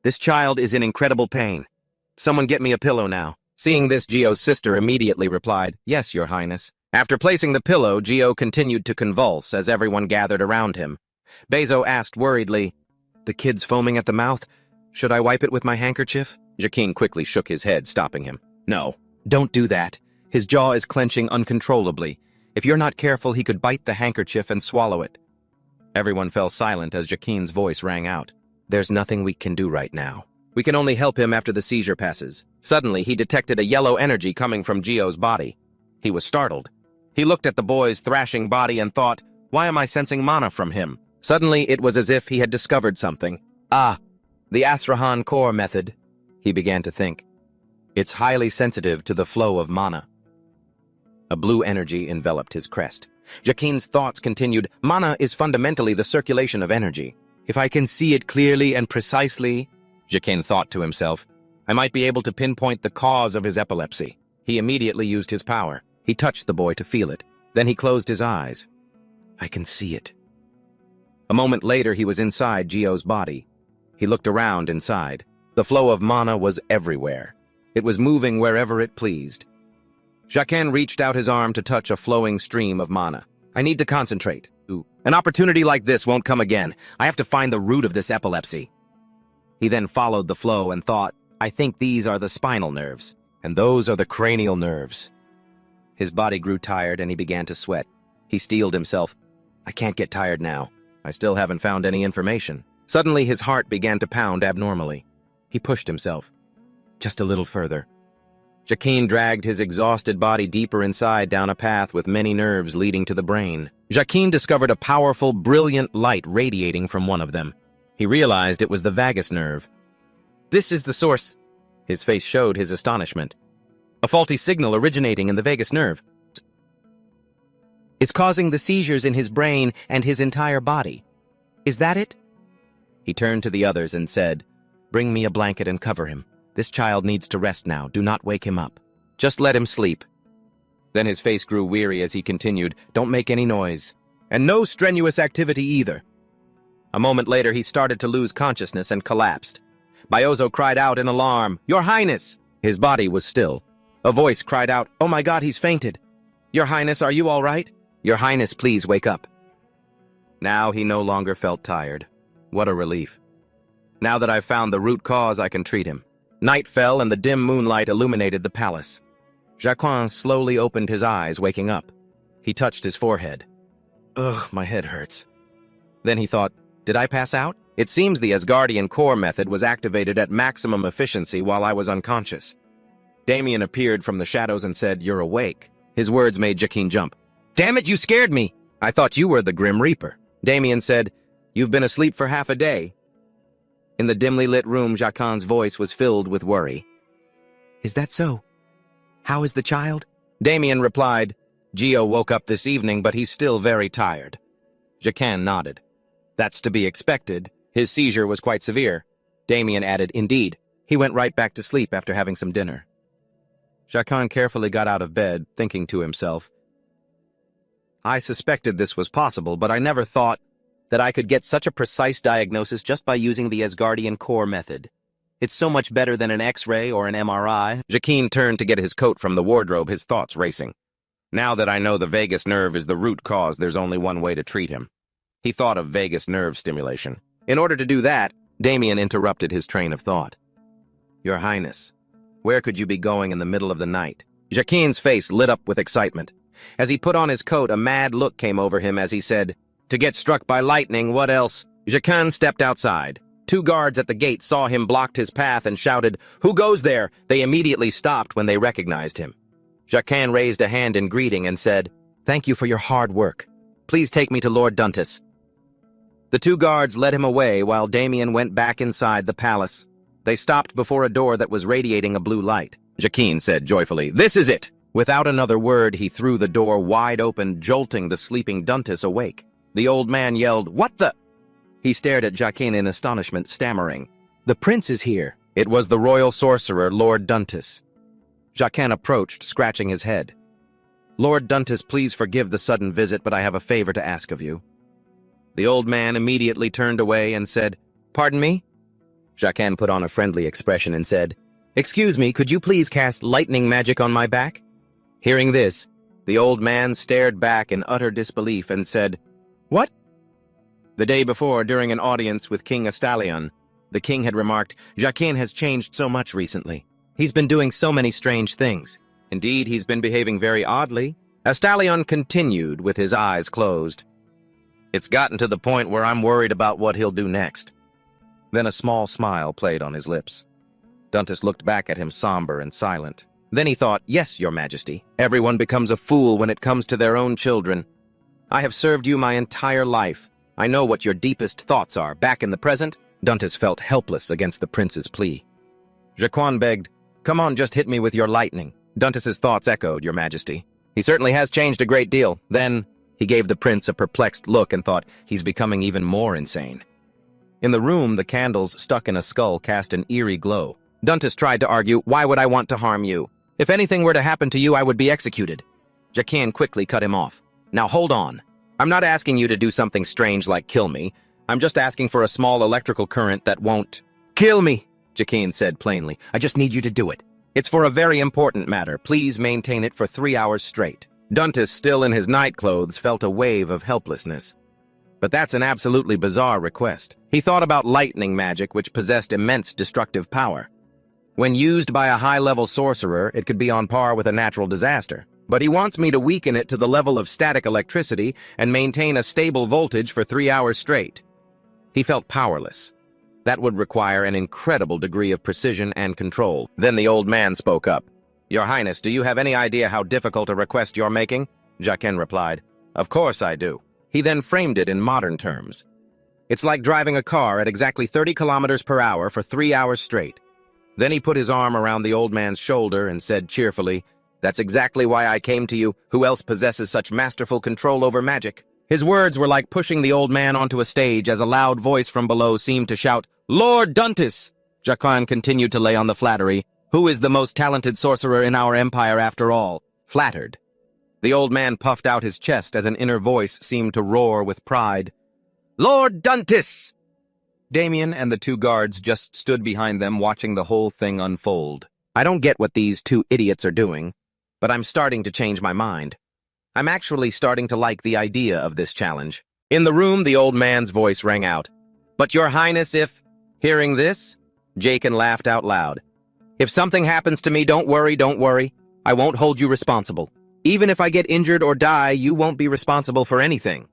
This child is in incredible pain. Someone get me a pillow now. Seeing this, Gio's sister immediately replied, Yes, Your Highness. After placing the pillow, Gio continued to convulse as everyone gathered around him. Bezo asked worriedly, The kid's foaming at the mouth. Should I wipe it with my handkerchief? Jaquin quickly shook his head, stopping him. No, don't do that. His jaw is clenching uncontrollably. If you're not careful, he could bite the handkerchief and swallow it. Everyone fell silent as Jaquin's voice rang out. There's nothing we can do right now. We can only help him after the seizure passes. Suddenly, he detected a yellow energy coming from Gio's body. He was startled. He looked at the boy's thrashing body and thought, Why am I sensing mana from him? Suddenly, it was as if he had discovered something. Ah, the Asrahan core method, he began to think. It's highly sensitive to the flow of mana. A blue energy enveloped his crest. Jaquin's thoughts continued, Mana is fundamentally the circulation of energy. If I can see it clearly and precisely, Jaquin thought to himself, I might be able to pinpoint the cause of his epilepsy. He immediately used his power. He touched the boy to feel it. Then he closed his eyes. I can see it. A moment later, he was inside Gio's body. He looked around inside. The flow of mana was everywhere. It was moving wherever it pleased. Jacquin reached out his arm to touch a flowing stream of mana. I need to concentrate. An opportunity like this won't come again. I have to find the root of this epilepsy. He then followed the flow and thought, I think these are the spinal nerves, and those are the cranial nerves. His body grew tired and he began to sweat. He steeled himself. I can't get tired now. I still haven't found any information. Suddenly his heart began to pound abnormally. He pushed himself. Just a little further. Jacquin dragged his exhausted body deeper inside down a path with many nerves leading to the brain. Jacquin discovered a powerful, brilliant light radiating from one of them. He realized it was the vagus nerve. This is the source. His face showed his astonishment. A faulty signal originating in the vagus nerve is causing the seizures in his brain and his entire body. Is that it? He turned to the others and said, Bring me a blanket and cover him. This child needs to rest now. Do not wake him up. Just let him sleep. Then his face grew weary as he continued, Don't make any noise. And no strenuous activity either. A moment later, he started to lose consciousness and collapsed. Byozo cried out in alarm, Your Highness! His body was still. A voice cried out, Oh my God, he's fainted. Your Highness, are you all right? Your Highness, please wake up. Now he no longer felt tired. What a relief. Now that I've found the root cause, I can treat him. Night fell and the dim moonlight illuminated the palace. Jacquin slowly opened his eyes, waking up. He touched his forehead. Ugh, my head hurts. Then he thought, Did I pass out? It seems the Asgardian core method was activated at maximum efficiency while I was unconscious. Damien appeared from the shadows and said, You're awake. His words made Jacquin jump. Damn it, you scared me! I thought you were the Grim Reaper. Damien said, You've been asleep for half a day. In the dimly lit room, Jacquin's voice was filled with worry. Is that so? How is the child? Damien replied, Geo woke up this evening, but he's still very tired. Jacquin nodded. That's to be expected. His seizure was quite severe. Damien added, Indeed. He went right back to sleep after having some dinner. Jacquin carefully got out of bed, thinking to himself, I suspected this was possible, but I never thought that I could get such a precise diagnosis just by using the Asgardian core method. It's so much better than an X-ray or an MRI. Jacquin turned to get his coat from the wardrobe, his thoughts racing. Now that I know the vagus nerve is the root cause, there's only one way to treat him. He thought of vagus nerve stimulation. In order to do that, Damien interrupted his train of thought. Your Highness, where could you be going in the middle of the night? Jacquin's face lit up with excitement. As he put on his coat, a mad look came over him as he said, To get struck by lightning, what else? Jacquin stepped outside. 2 guards at the gate saw him, blocked his path, and shouted, Who goes there? They immediately stopped when they recognized him. Jacquin raised a hand in greeting and said, Thank you for your hard work. Please take me to Lord Duntus. The 2 guards led him away while Damien went back inside the palace. They stopped before a door that was radiating a blue light. Jacquin said joyfully, This is it! Without another word, he threw the door wide open, jolting the sleeping Duntus awake. The old man yelled, What the? He stared at Jacquin in astonishment, stammering, The prince is here. It was the royal sorcerer, Lord Duntus. Jacquin approached, scratching his head. Lord Duntus, please forgive the sudden visit, but I have a favor to ask of you. The old man immediately turned away and said, Pardon me? Jacquin put on a friendly expression and said, Excuse me, could you please cast lightning magic on my back? Hearing this, the old man stared back in utter disbelief and said, What? The day before, during an audience with King Astalion, the king had remarked, Jacquin has changed so much recently. He's been doing so many strange things. Indeed, he's been behaving very oddly. Astalion continued with his eyes closed. It's gotten to the point where I'm worried about what he'll do next. Then a small smile played on his lips. Duntus looked back at him somber and silent. Then he thought, Yes, your majesty, everyone becomes a fool when it comes to their own children. I have served you my entire life. I know what your deepest thoughts are. Back in the present, Duntus felt helpless against the prince's plea. Jacquin begged, Come on, just hit me with your lightning. Duntus's thoughts echoed, your majesty. He certainly has changed a great deal. Then he gave the prince a perplexed look and thought, He's becoming even more insane. In the room, the candles stuck in a skull cast an eerie glow. Duntus tried to argue, Why would I want to harm you? If anything were to happen to you, I would be executed. Jacquin quickly cut him off. Now hold on. I'm not asking you to do something strange like kill me. I'm just asking for a small electrical current that won't kill me, Jacquin said plainly. I just need you to do it. It's for a very important matter. Please maintain it for 3 hours straight. Duntis, still in his night clothes, felt a wave of helplessness. But that's an absolutely bizarre request. He thought about lightning magic, which possessed immense destructive power. When used by a high-level sorcerer, it could be on par with a natural disaster. But he wants me to weaken it to the level of static electricity and maintain a stable voltage for 3 hours straight. He felt powerless. That would require an incredible degree of precision and control. Then the old man spoke up. "Your Highness, do you have any idea how difficult a request you're making?" Jaqen replied. "Of course I do." He then framed it in modern terms. "It's like driving a car at exactly 30 kilometers per hour for 3 hours straight." Then he put his arm around the old man's shoulder and said cheerfully, "That's exactly why I came to you. Who else possesses such masterful control over magic?" His words were like pushing the old man onto a stage as a loud voice from below seemed to shout, "Lord Duntis!" Jaqen continued to lay on the flattery. "Who is the most talented sorcerer in our empire after all?" Flattered. The old man puffed out his chest as an inner voice seemed to roar with pride. "Lord Duntis!" Damien and the two guards just stood behind them watching the whole thing unfold. I don't get what these two idiots are doing, but I'm starting to change my mind. I'm actually starting to like the idea of this challenge. In the room, the old man's voice rang out. "But your highness, if..." Hearing this, Jaqen laughed out loud. "If something happens to me, don't worry. I won't hold you responsible. Even if I get injured or die, you won't be responsible for anything."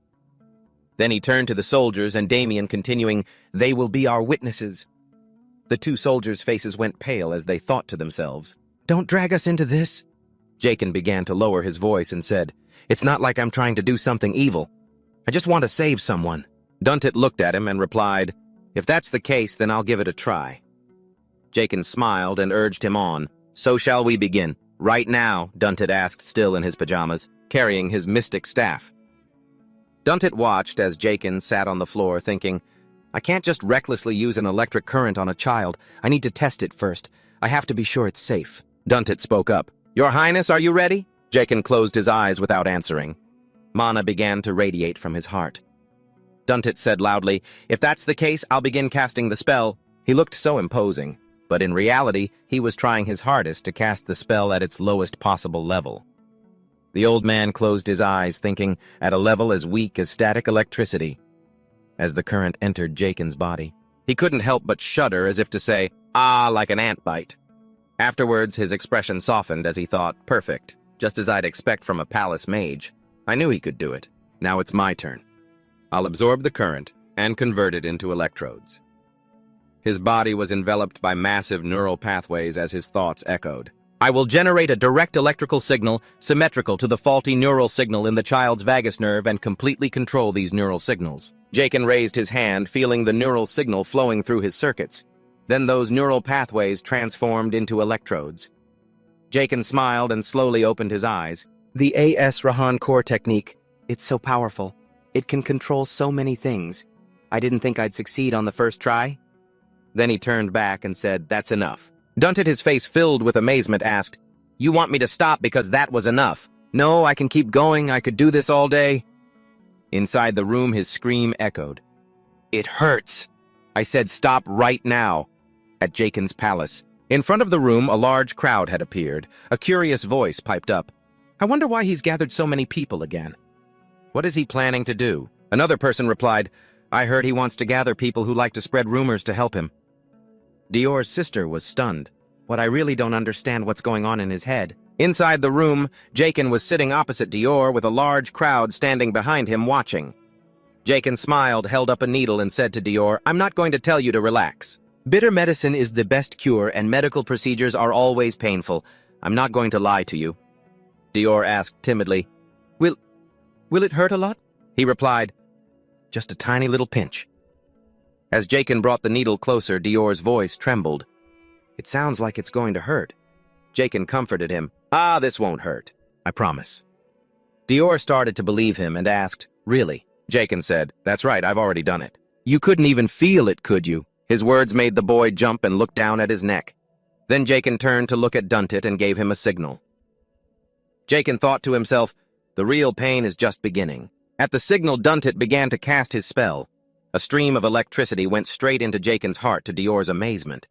Then he turned to the soldiers and Damien continuing, "They will be our witnesses." The two soldiers' faces went pale as they thought to themselves, "Don't drag us into this." Jaqen began to lower his voice and said, "It's not like I'm trying to do something evil. I just want to save someone." Duntit looked at him and replied, "If that's the case, then I'll give it a try." Jaqen smiled and urged him on. "So shall we begin?" "Right now," Duntit asked, still in his pajamas, carrying his mystic staff. Duntit watched as Jaqen sat on the floor thinking, "I can't just recklessly use an electric current on a child. I need to test it first. I have to be sure it's safe." Duntit spoke up. "Your Highness, are you ready?" Jaqen closed his eyes without answering. Mana began to radiate from his heart. Duntit said loudly, "If that's the case, I'll begin casting the spell." He looked so imposing, but in reality, he was trying his hardest to cast the spell at its lowest possible level. The old man closed his eyes, thinking, at a level as weak as static electricity. As the current entered Jaqen's body, he couldn't help but shudder as if to say, "Ah," like an ant bite. Afterwards, his expression softened as he thought, "Perfect, just as I'd expect from a palace mage. I knew he could do it. Now it's my turn. I'll absorb the current and convert it into electrodes." His body was enveloped by massive neural pathways as his thoughts echoed. "I will generate a direct electrical signal symmetrical to the faulty neural signal in the child's vagus nerve and completely control these neural signals." Jaqen raised his hand, feeling the neural signal flowing through his circuits. Then those neural pathways transformed into electrodes. Jaqen smiled and slowly opened his eyes. "The A.S. Rahan core technique. It's so powerful. It can control so many things. I didn't think I'd succeed on the first try." Then he turned back and said, "That's enough." Duntit, his face filled with amazement, asked, "You want me to stop because that was enough?" "No, I can keep going. I could do this all day." Inside the room, his scream echoed. "It hurts." I said, "Stop right now." At Jaqen's palace. In front of the room, a large crowd had appeared. A curious voice piped up. "I wonder why he's gathered so many people again. What is he planning to do?" Another person replied, "I heard he wants to gather people who like to spread rumors to help him." Dior's sister was stunned. "What, I really don't understand what's going on in his head." Inside the room, Jaqen was sitting opposite Dior with a large crowd standing behind him watching. Jaqen smiled, held up a needle, and said to Dior, "I'm not going to tell you to relax. Bitter medicine is the best cure, and medical procedures are always painful. I'm not going to lie to you." Dior asked timidly, Will it hurt a lot?" He replied, "Just a tiny little pinch." As Jaqen brought the needle closer, Dior's voice trembled. "It sounds like it's going to hurt." Jaqen comforted him. "Ah, this won't hurt. I promise." Dior started to believe him and asked, "Really?" Jaqen said, "That's right, I've already done it." "You couldn't even feel it, could you?" His words made the boy jump and look down at his neck. Then Jaqen turned to look at Duntit and gave him a signal. Jaqen thought to himself, the real pain is just beginning. At the signal, Duntit began to cast his spell. A stream of electricity went straight into Jaqen's heart to Dior's amazement.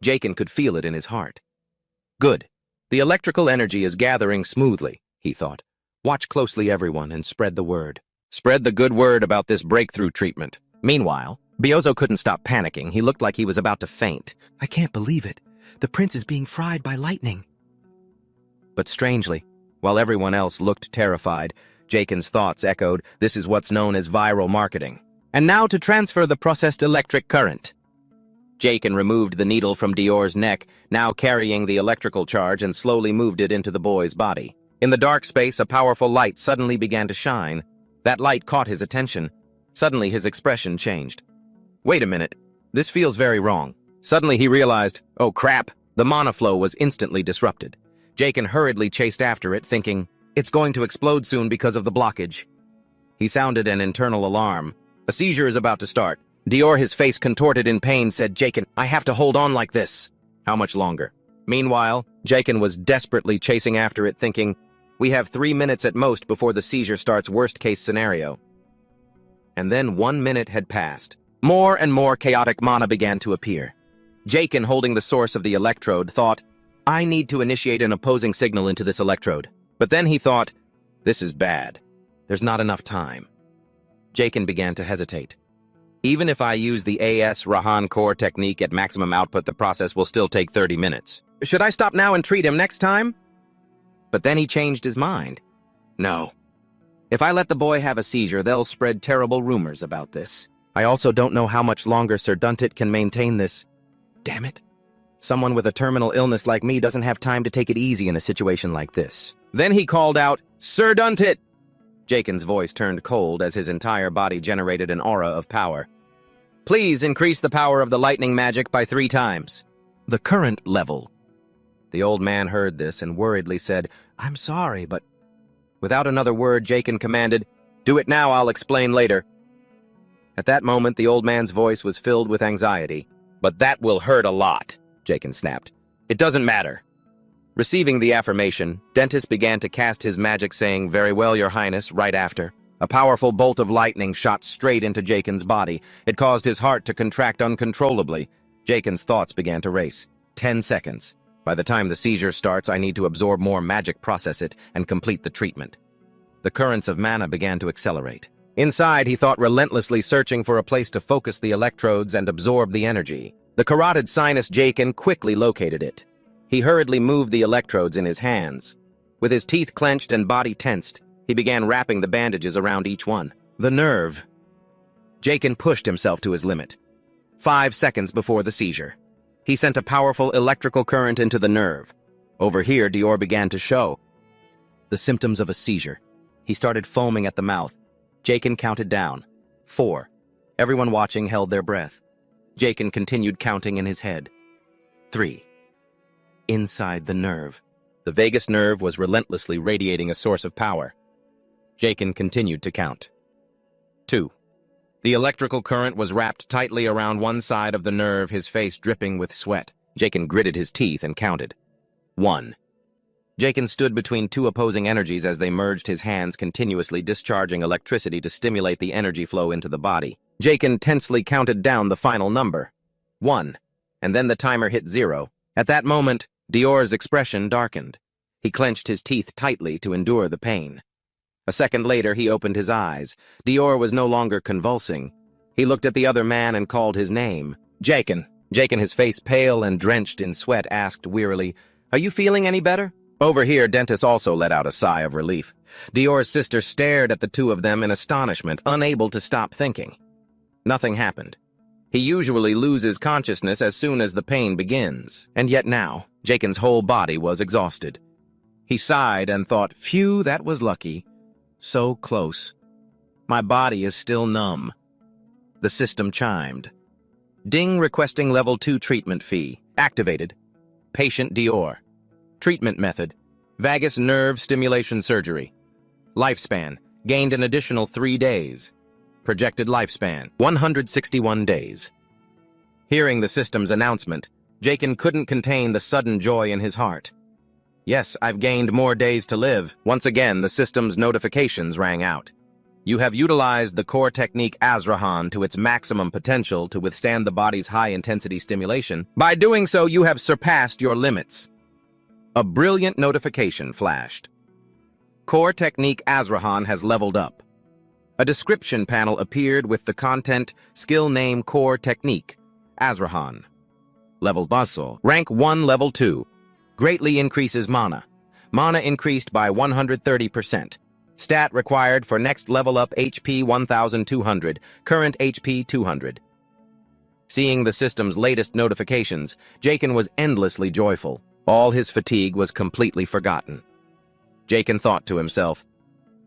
Jaqen could feel it in his heart. Good. The electrical energy is gathering smoothly, he thought. Watch closely, everyone, and spread the word. Spread the good word about this breakthrough treatment. Meanwhile, Biozo couldn't stop panicking. He looked like he was about to faint. I can't believe it. The prince is being fried by lightning. But strangely, while everyone else looked terrified, Jaken's thoughts echoed, this is what's known as viral marketing. And now to transfer the processed electric current. Jaken removed the needle from Dior's neck, now carrying the electrical charge, and slowly moved it into the boy's body. In the dark space, a powerful light suddenly began to shine. That light caught his attention. Suddenly, his expression changed. Wait a minute. This feels very wrong. Suddenly, he realized, oh crap, the mana flow was instantly disrupted. Jaken hurriedly chased after it, thinking, it's going to explode soon because of the blockage. He sounded an internal alarm. A seizure is about to start. Dior, his face contorted in pain, said, Jaken, I have to hold on like this. How much longer? Meanwhile, Jaken was desperately chasing after it, thinking, we have 3 minutes at most before the seizure starts, worst-case scenario. And then 1 minute had passed. More and more chaotic mana began to appear. Jaken, holding the source of the electrode, thought, I need to initiate an opposing signal into this electrode. But then he thought, this is bad. There's not enough time. Jaken began to hesitate. Even if I use the AS Rahan core technique at maximum output, the process will still take 30 minutes. Should I stop now and treat him next time? But then he changed his mind. No. If I let the boy have a seizure, they'll spread terrible rumors about this. I also don't know how much longer Sir Duntit can maintain this. Damn it. Someone with a terminal illness like me doesn't have time to take it easy in a situation like this. Then he called out, Sir Duntit! Jaken's voice turned cold as his entire body generated an aura of power. Please increase the power of the lightning magic by 3 times. The current level. The old man heard this and worriedly said, I'm sorry, but... Without another word, Jaken commanded, do it now, I'll explain later. At that moment, the old man's voice was filled with anxiety. But that will hurt a lot, Jaken snapped. It doesn't matter. Receiving the affirmation, Dentist began to cast his magic, saying, very well, Your Highness, right after. A powerful bolt of lightning shot straight into Jaken's body. It caused his heart to contract uncontrollably. Jaken's thoughts began to race. 10 seconds. By the time the seizure starts, I need to absorb more magic, process it, and complete the treatment. The currents of mana began to accelerate. Inside, he thought, relentlessly searching for a place to focus the electrodes and absorb the energy. The carotid sinus Jaken quickly located it. He hurriedly moved the electrodes in his hands. With his teeth clenched and body tensed, he began wrapping the bandages around each one. The nerve. Jaken pushed himself to his limit. 5 seconds before the seizure. He sent a powerful electrical current into the nerve. Over here, Dior began to show the symptoms of a seizure. He started foaming at the mouth. Jaken counted down. 4. Everyone watching held their breath. Jaken continued counting in his head. 3. Inside the nerve. The vagus nerve was relentlessly radiating a source of power. Jaken continued to count. 2. The electrical current was wrapped tightly around one side of the nerve, his face dripping with sweat. Jaken gritted his teeth and counted. 1. Jaken stood between 2 opposing energies as they merged, his hands continuously discharging electricity to stimulate the energy flow into the body. Jaken tensely counted down the final number. 1. And then the timer hit 0. At that moment, Dior's expression darkened. He clenched his teeth tightly to endure the pain. A second later, he opened his eyes. Dior was no longer convulsing. He looked at the other man and called his name. Jaken. Jaken, his face pale and drenched in sweat, asked wearily, Are you feeling any better? Over here, Dentist also let out a sigh of relief. Dior's sister stared at the two of them in astonishment, unable to stop thinking. Nothing happened. He usually loses consciousness as soon as the pain begins, and yet now, Jaken's whole body was exhausted. He sighed and thought, phew, that was lucky. So close. My body is still numb. The system chimed. Ding requesting level 2 treatment fee. Activated. Patient Dior. Treatment method. Vagus nerve stimulation surgery. Lifespan. Gained an additional 3 days. Projected lifespan. 161 days. Hearing the system's announcement, Jaken couldn't contain the sudden joy in his heart. Yes, I've gained more days to live. Once again, the system's notifications rang out. You have utilized the core technique Azrahan to its maximum potential to withstand the body's high-intensity stimulation. By doing so, you have surpassed your limits. A brilliant notification flashed. Core Technique Azrahan has leveled up. A description panel appeared with the content Skill Name Core Technique Azrahan. Level Bustle. Rank 1 Level 2. Greatly increases mana. Mana increased by 130%. Stat required for next level up HP 1200, current HP 200. Seeing the system's latest notifications, Jaken was endlessly joyful. All his fatigue was completely forgotten. Jaken thought to himself,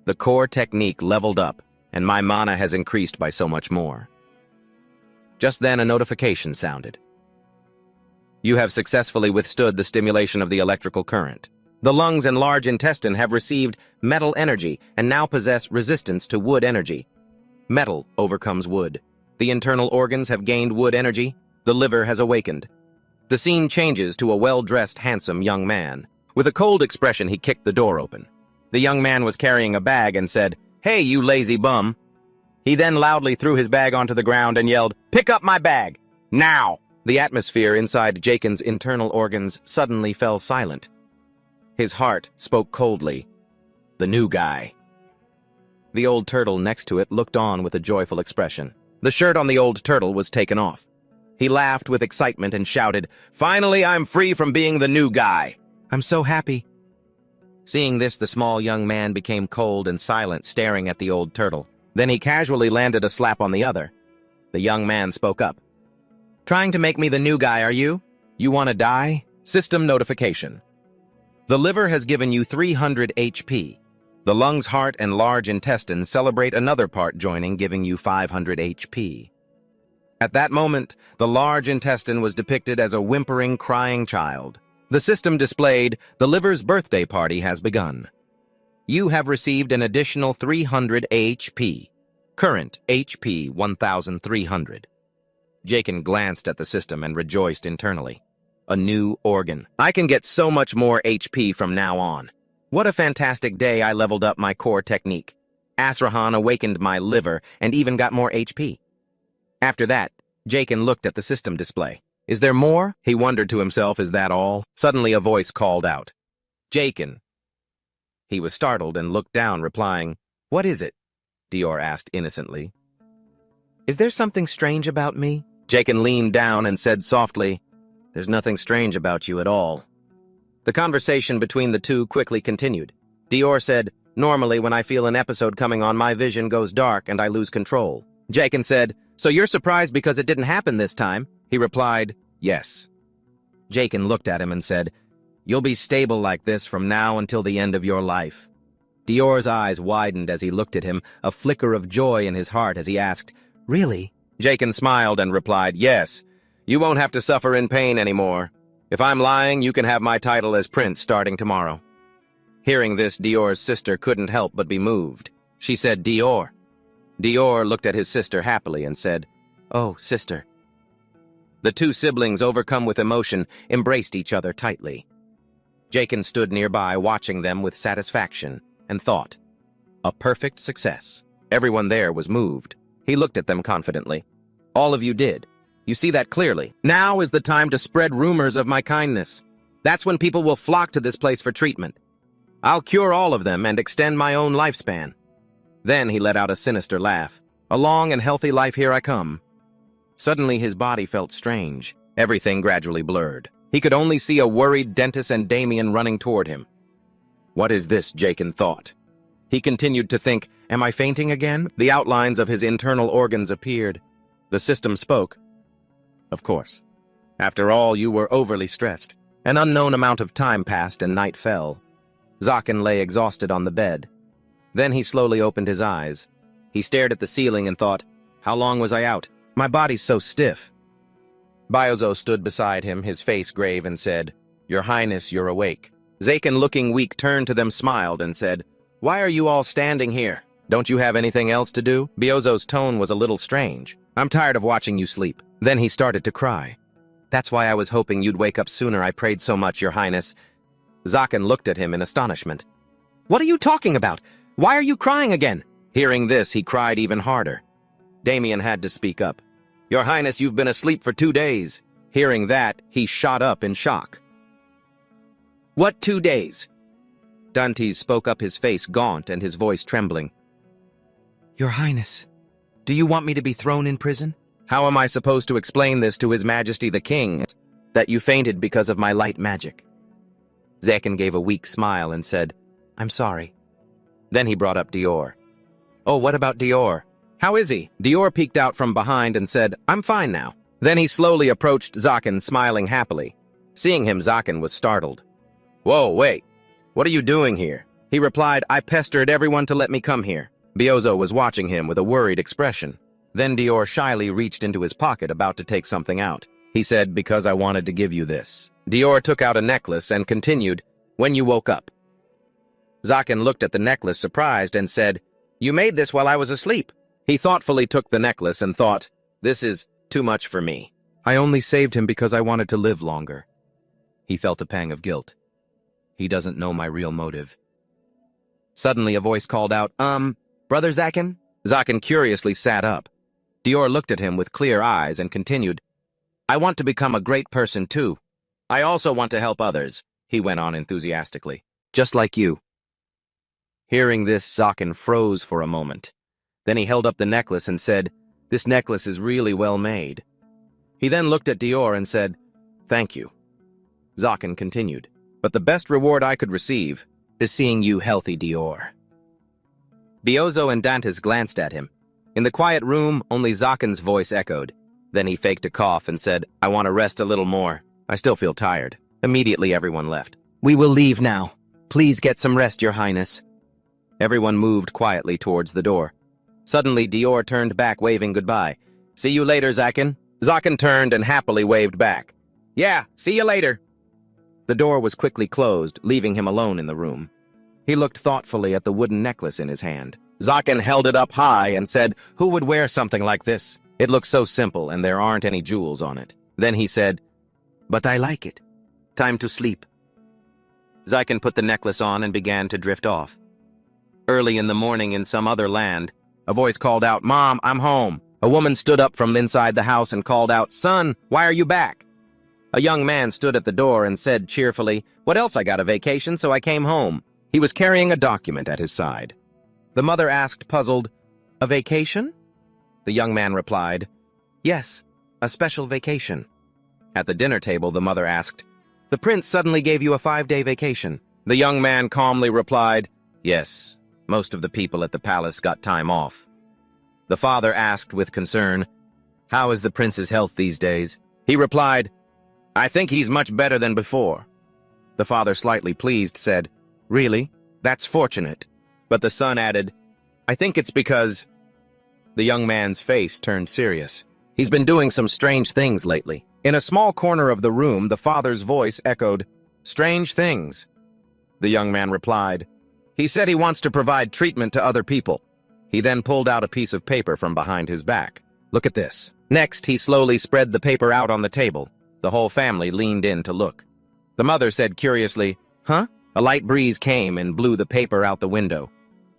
the core technique leveled up, and my mana has increased by so much more. Just then a notification sounded. You have successfully withstood the stimulation of the electrical current. The lungs and large intestine have received metal energy and now possess resistance to wood energy. Metal overcomes wood. The internal organs have gained wood energy. The liver has awakened. The scene changes to a well-dressed, handsome young man. With a cold expression, he kicked the door open. The young man was carrying a bag and said, "Hey, you lazy bum." He then loudly threw his bag onto the ground and yelled, "Pick up my bag! Now!" The atmosphere inside Jaken's internal organs suddenly fell silent. His heart spoke coldly. The new guy. The old turtle next to it looked on with a joyful expression. The shirt on the old turtle was taken off. He laughed with excitement and shouted, "Finally, I'm free from being the new guy. I'm so happy." Seeing this, the small young man became cold and silent, staring at the old turtle. Then he casually landed a slap on the other. The young man spoke up. "Trying to make me the new guy, are you? You want to die?" System notification. The liver has given you 300 HP. The lungs, heart, and large intestine celebrate another part joining, giving you 500 HP. At that moment, the large intestine was depicted as a whimpering, crying child. The system displayed, the liver's birthday party has begun. You have received an additional 300 HP. Current HP 1300. Jaken glanced at the system and rejoiced internally. A new organ. I can get so much more HP from now on. What a fantastic day I leveled up my core technique. Azrahan awakened my liver and even got more HP. After that, Jaken looked at the system display. Is there more? He wondered to himself, is that all? Suddenly a voice called out. Jaken. He was startled and looked down, replying, "What is it?" Dior asked innocently. "Is there something strange about me?" Jaken leaned down and said softly, "There's nothing strange about you at all." The conversation between the two quickly continued. Dior said, "Normally when I feel an episode coming on, my vision goes dark and I lose control." Jaken said, "So you're surprised because it didn't happen this time?" He replied, "Yes." Jaken looked at him and said, "You'll be stable like this from now until the end of your life." Dior's eyes widened as he looked at him, a flicker of joy in his heart as he asked, "Really?" Jaken smiled and replied, "Yes. You won't have to suffer in pain anymore. If I'm lying, you can have my title as prince starting tomorrow." Hearing this, Dior's sister couldn't help but be moved. She said, "Dior." Dior looked at his sister happily and said, "Oh, sister." The two siblings, overcome with emotion, embraced each other tightly. Jaken stood nearby, watching them with satisfaction, and thought, a perfect success. Everyone there was moved. He looked at them confidently. "All of you did. You see that clearly. Now is the time to spread rumors of my kindness. That's when people will flock to this place for treatment. I'll cure all of them and extend my own lifespan." Then he let out a sinister laugh. "A long and healthy life, here I come." Suddenly his body felt strange. Everything gradually blurred. He could only see a worried dentist and Damien running toward him. What is this, Jaken thought. He continued to think, am I fainting again? The outlines of his internal organs appeared. The system spoke. Of course. After all, you were overly stressed. An unknown amount of time passed and night fell. Zaken lay exhausted on the bed. Then he slowly opened his eyes. He stared at the ceiling and thought, how long was I out? My body's so stiff. Byozo stood beside him, his face grave, and said, Your Highness, you're awake. Zaken, looking weak, turned to them, smiled, and said, Why are you all standing here? Don't you have anything else to do? Byozo's tone was a little strange. I'm tired of watching you sleep. Then he started to cry. That's why I was hoping you'd wake up sooner. I prayed so much, Your Highness. Zaken looked at him in astonishment. What are you talking about? Why are you crying again? Hearing this, he cried even harder. Damien had to speak up. Your Highness, you've been asleep for 2 days. Hearing that, he shot up in shock. What 2 days? Dantes spoke up, his face gaunt and his voice trembling. Your Highness, do you want me to be thrown in prison? How am I supposed to explain this to His Majesty the King, that you fainted because of my light magic? Zaken gave a weak smile and said, I'm sorry. Then he brought up Dior. Oh, what about Dior? How is he? Dior peeked out from behind and said, I'm fine now. Then he slowly approached Zaken, smiling happily. Seeing him, Zaken was startled. Whoa, wait. What are you doing here? He replied, I pestered everyone to let me come here. Biozo was watching him with a worried expression. Then Dior shyly reached into his pocket, about to take something out. He said, because I wanted to give you this. Dior took out a necklace and continued, when you woke up. Zaken looked at the necklace surprised and said, you made this while I was asleep. He thoughtfully took the necklace and thought, this is too much for me. I only saved him because I wanted to live longer. He felt a pang of guilt. He doesn't know my real motive. Suddenly a voice called out, Brother Zaken? Zaken curiously sat up. Dior looked at him with clear eyes and continued, I want to become a great person too. I also want to help others, he went on enthusiastically. Just like you. Hearing this, Zaken froze for a moment. Then he held up the necklace and said, this necklace is really well made. He then looked at Dior and said, thank you. Zaken continued, but the best reward I could receive is seeing you healthy, Dior. Biozo and Dantes glanced at him. In the quiet room, only Zaken's voice echoed. Then he faked a cough and said, I want to rest a little more. I still feel tired. Immediately everyone left. We will leave now. Please get some rest, Your Highness. Everyone moved quietly towards the door. Suddenly, Dior turned back, waving goodbye. See you later, Zaken. Zaken turned and happily waved back. Yeah, see you later. The door was quickly closed, leaving him alone in the room. He looked thoughtfully at the wooden necklace in his hand. Zaken held it up high and said, who would wear something like this? It looks so simple and there aren't any jewels on it. Then he said, but I like it. Time to sleep. Zaken put the necklace on and began to drift off. Early in the morning in some other land, a voice called out, Mom, I'm home. A woman stood up from inside the house and called out, Son, why are you back? A young man stood at the door and said cheerfully, what else, I got a vacation, so I came home. He was carrying a document at his side. The mother asked, puzzled, a vacation? The young man replied, yes, a special vacation. At the dinner table, the mother asked, the prince suddenly gave you a 5-day vacation. The young man calmly replied, yes, most of the people at the palace got time off. The father asked with concern, how is the prince's health these days? He replied, I think he's much better than before. The father, slightly pleased, said, really? That's fortunate. But the son added, I think it's because... The young man's face turned serious. He's been doing some strange things lately. In a small corner of the room, the father's voice echoed, strange things. The young man replied, he said he wants to provide treatment to other people. He then pulled out a piece of paper from behind his back. Look at this. Next, he slowly spread the paper out on the table. The whole family leaned in to look. The mother said curiously, huh? A light breeze came and blew the paper out the window.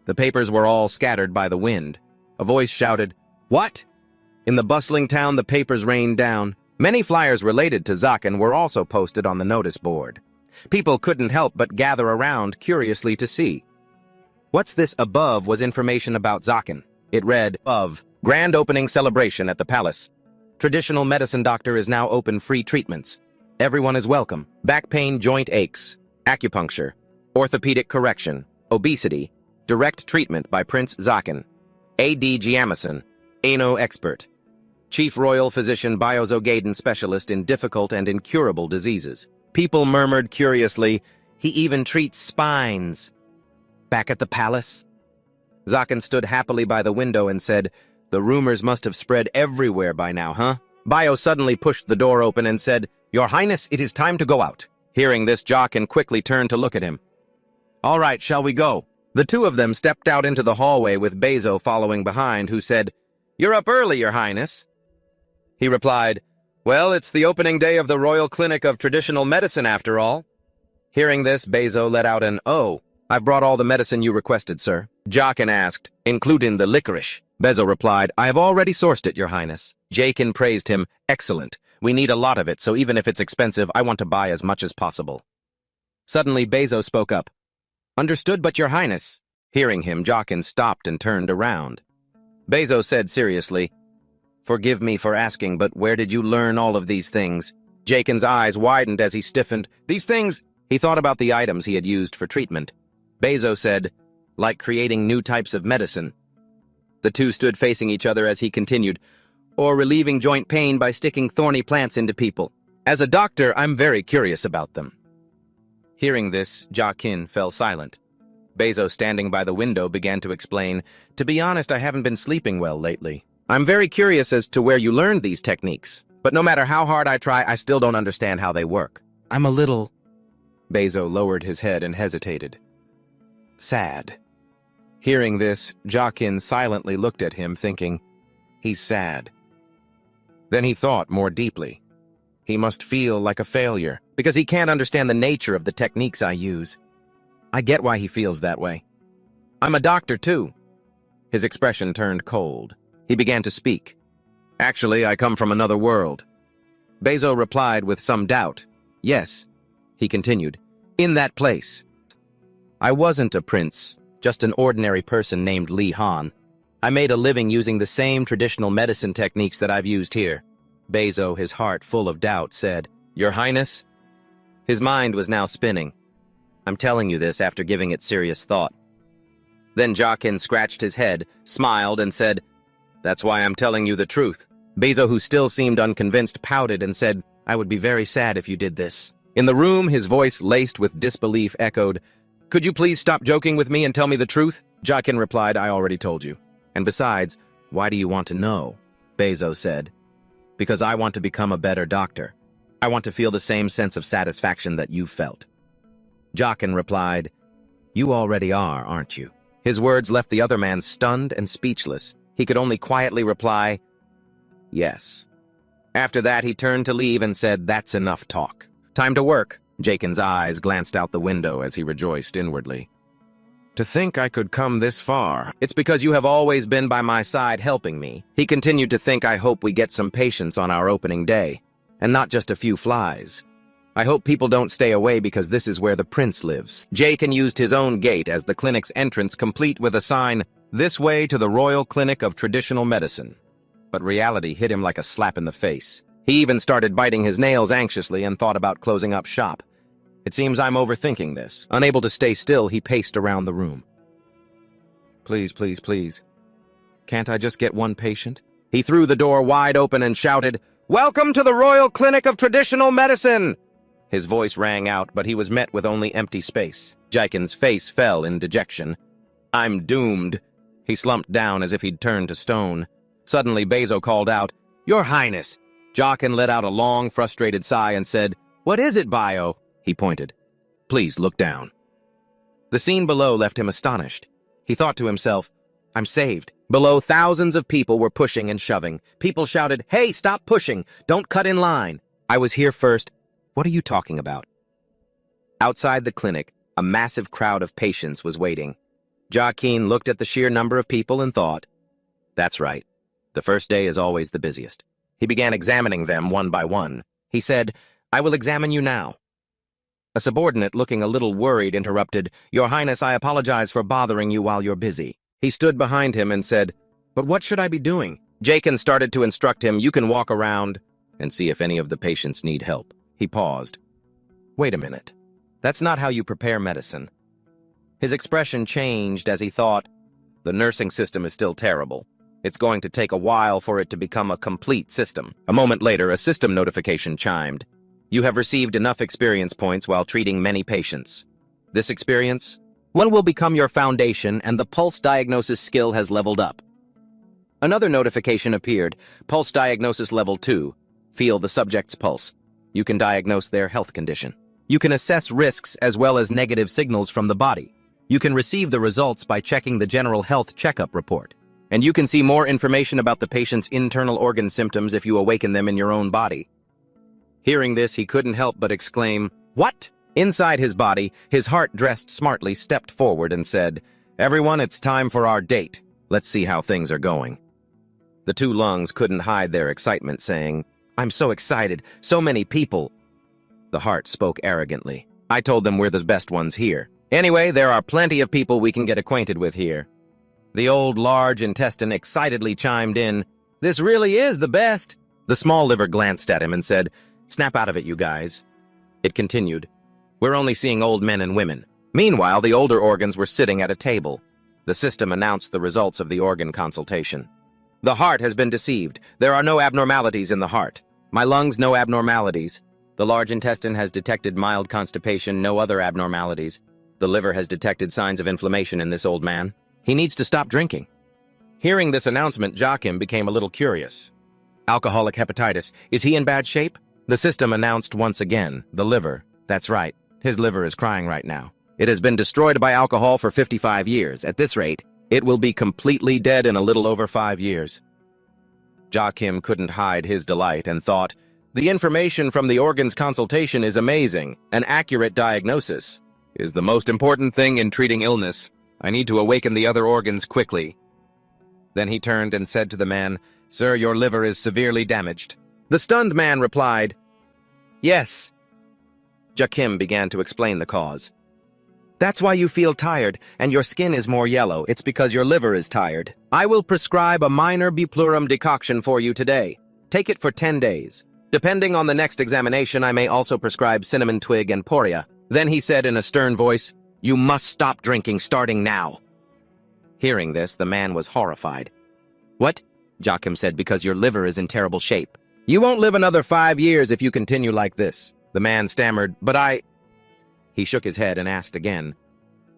The papers were all scattered by the wind. A voice shouted, what? In the bustling town, the papers rained down. Many flyers related to Zaken were also posted on the notice board. People couldn't help but gather around curiously to see. What's this above was information about Zaken. It read, of grand opening celebration at the palace. Traditional medicine doctor is now open, free treatments. Everyone is welcome. Back pain, joint aches, acupuncture, orthopedic correction, obesity, direct treatment by Prince Zaken. A.D. Giamison, Ano expert. Chief Royal Physician Biozo Gaiden specialist in difficult and incurable diseases. People murmured curiously, he even treats spines. Back at the palace? Zaken stood happily by the window and said, the rumors must have spread everywhere by now, huh? Bio suddenly pushed the door open and said, Your Highness, it is time to go out. Hearing this, Jockin quickly turned to look at him. All right, shall we go? The two of them stepped out into the hallway with Bezo following behind, who said, You're up early, Your Highness. He replied, Well, it's the opening day of the Royal Clinic of Traditional Medicine after all. Hearing this, Bezo let out an, Oh, I've brought all the medicine you requested, sir. Jockin asked, Including the licorice. Bezo replied, I have already sourced it, Your Highness. Jakin praised him, Excellent. We need a lot of it, so even if it's expensive, I want to buy as much as possible. Suddenly, Bezo spoke up. Understood, but your highness. Hearing him, Jaqen stopped and turned around. Bezo said seriously, Forgive me for asking, but where did you learn all of these things? Jaqen's eyes widened as he stiffened. These things? He thought about the items he had used for treatment. Bezo said, like creating new types of medicine. The two stood facing each other as he continued, or relieving joint pain by sticking thorny plants into people. As a doctor, I'm very curious about them. Hearing this, Jaqen fell silent. Bezo, standing by the window, began to explain, To be honest, I haven't been sleeping well lately. I'm very curious as to where you learned these techniques, but no matter how hard I try, I still don't understand how they work. I'm a little... Bezo lowered his head and hesitated. Sad. Hearing this, Jaqen silently looked at him, thinking, He's sad. Then he thought more deeply. He must feel like a failure, because he can't understand the nature of the techniques I use. I get why he feels that way. I'm a doctor, too. His expression turned cold. He began to speak. Actually, I come from another world. Bezo replied with some doubt. Yes, he continued, in that place. I wasn't a prince, just an ordinary person named Li Han. I made a living using the same traditional medicine techniques that I've used here. Bezo, his heart full of doubt, said, Your Highness? His mind was now spinning. I'm telling you this after giving it serious thought. Then Jaqen scratched his head, smiled, and said, That's why I'm telling you the truth. Bezo, who still seemed unconvinced, pouted and said, I would be very sad if you did this. In the room, his voice laced with disbelief echoed, Could you please stop joking with me and tell me the truth? Jaqen replied, I already told you. And besides, why do you want to know? Bezo said, Because I want to become a better doctor. I want to feel the same sense of satisfaction that you felt. Jaqen replied, You already are, aren't you? His words left the other man stunned and speechless. He could only quietly reply, Yes. After that, he turned to leave and said, That's enough talk. Time to work. Jaqen's eyes glanced out the window as he rejoiced inwardly. To think I could come this far. It's because you have always been by my side helping me. He continued to think, I hope we get some patients on our opening day, and not just a few flies. I hope people don't stay away because this is where the prince lives. Jaqen used his own gate as the clinic's entrance, complete with a sign, This way to the Royal Clinic of Traditional Medicine. But reality hit him like a slap in the face. He even started biting his nails anxiously and thought about closing up shop. It seems I'm overthinking this. Unable to stay still, he paced around the room. Please, please, please. Can't I just get one patient? He threw the door wide open and shouted, Welcome to the Royal Clinic of Traditional Medicine! His voice rang out, but he was met with only empty space. Jaqen's face fell in dejection. I'm doomed. He slumped down as if he'd turned to stone. Suddenly, Bezo called out, Your Highness! Jaqen let out a long, frustrated sigh and said, What is it, Bio? He pointed. Please look down. The scene below left him astonished. He thought to himself, I'm saved. Below, thousands of people were pushing and shoving. People shouted, Hey, stop pushing! Don't cut in line! I was here first. What are you talking about? Outside the clinic, a massive crowd of patients was waiting. Jaqen looked at the sheer number of people and thought, That's right. The first day is always the busiest. He began examining them one by one. He said, I will examine you now. A subordinate, looking a little worried, interrupted, Your Highness, I apologize for bothering you while you're busy. He stood behind him and said, But what should I be doing? Jaqen started to instruct him, You can walk around and see if any of the patients need help. He paused. Wait a minute. That's not how you prepare medicine. His expression changed as he thought, The nursing system is still terrible. It's going to take a while for it to become a complete system. A moment later, a system notification chimed. You have received enough experience points while treating many patients. This experience? One will become your foundation, and the pulse diagnosis skill has leveled up. Another notification appeared. Pulse diagnosis level 2. Feel the subject's pulse. You can diagnose their health condition. You can assess risks as well as negative signals from the body. You can receive the results by checking the general health checkup report. And you can see more information about the patient's internal organ symptoms if you awaken them in your own body. Hearing this, he couldn't help but exclaim, What? Inside his body, his heart, dressed smartly, stepped forward and said, Everyone, it's time for our date. Let's see how things are going. The two lungs couldn't hide their excitement, saying, I'm so excited, so many people. The heart spoke arrogantly. I told them we're the best ones here. Anyway, there are plenty of people we can get acquainted with here. The old large intestine excitedly chimed in, "This really is the best." The small liver glanced at him and said, "Snap out of it, you guys." It continued, "We're only seeing old men and women." Meanwhile, the older organs were sitting at a table. The system announced the results of the organ consultation. "The heart has been deceived. There are no abnormalities in the heart. My lungs, no abnormalities. The large intestine has detected mild constipation, no other abnormalities. The liver has detected signs of inflammation in this old man. He needs to stop drinking." Hearing this announcement, Joachim became a little curious. "Alcoholic hepatitis. Is he in bad shape?" The system announced once again, "The liver. That's right. His liver is crying right now. It has been destroyed by alcohol for 55 years. At this rate, it will be completely dead in a little over 5 years. Joachim couldn't hide his delight and thought, "The information from the organs consultation is amazing. An accurate diagnosis is the most important thing in treating illness. I need to awaken the other organs quickly." Then he turned and said to the man, "Sir, your liver is severely damaged." The stunned man replied, "Yes." Joachim began to explain the cause. "That's why you feel tired, and your skin is more yellow. It's because your liver is tired. I will prescribe a minor biplurum decoction for you today. Take it for 10 days. Depending on the next examination, I may also prescribe cinnamon twig and poria." Then he said in a stern voice, "You must stop drinking starting now." Hearing this, the man was horrified. "What?" Joachim said, "Because your liver is in terrible shape. You won't live another 5 years if you continue like this." The man stammered, "But I—" He shook his head and asked again,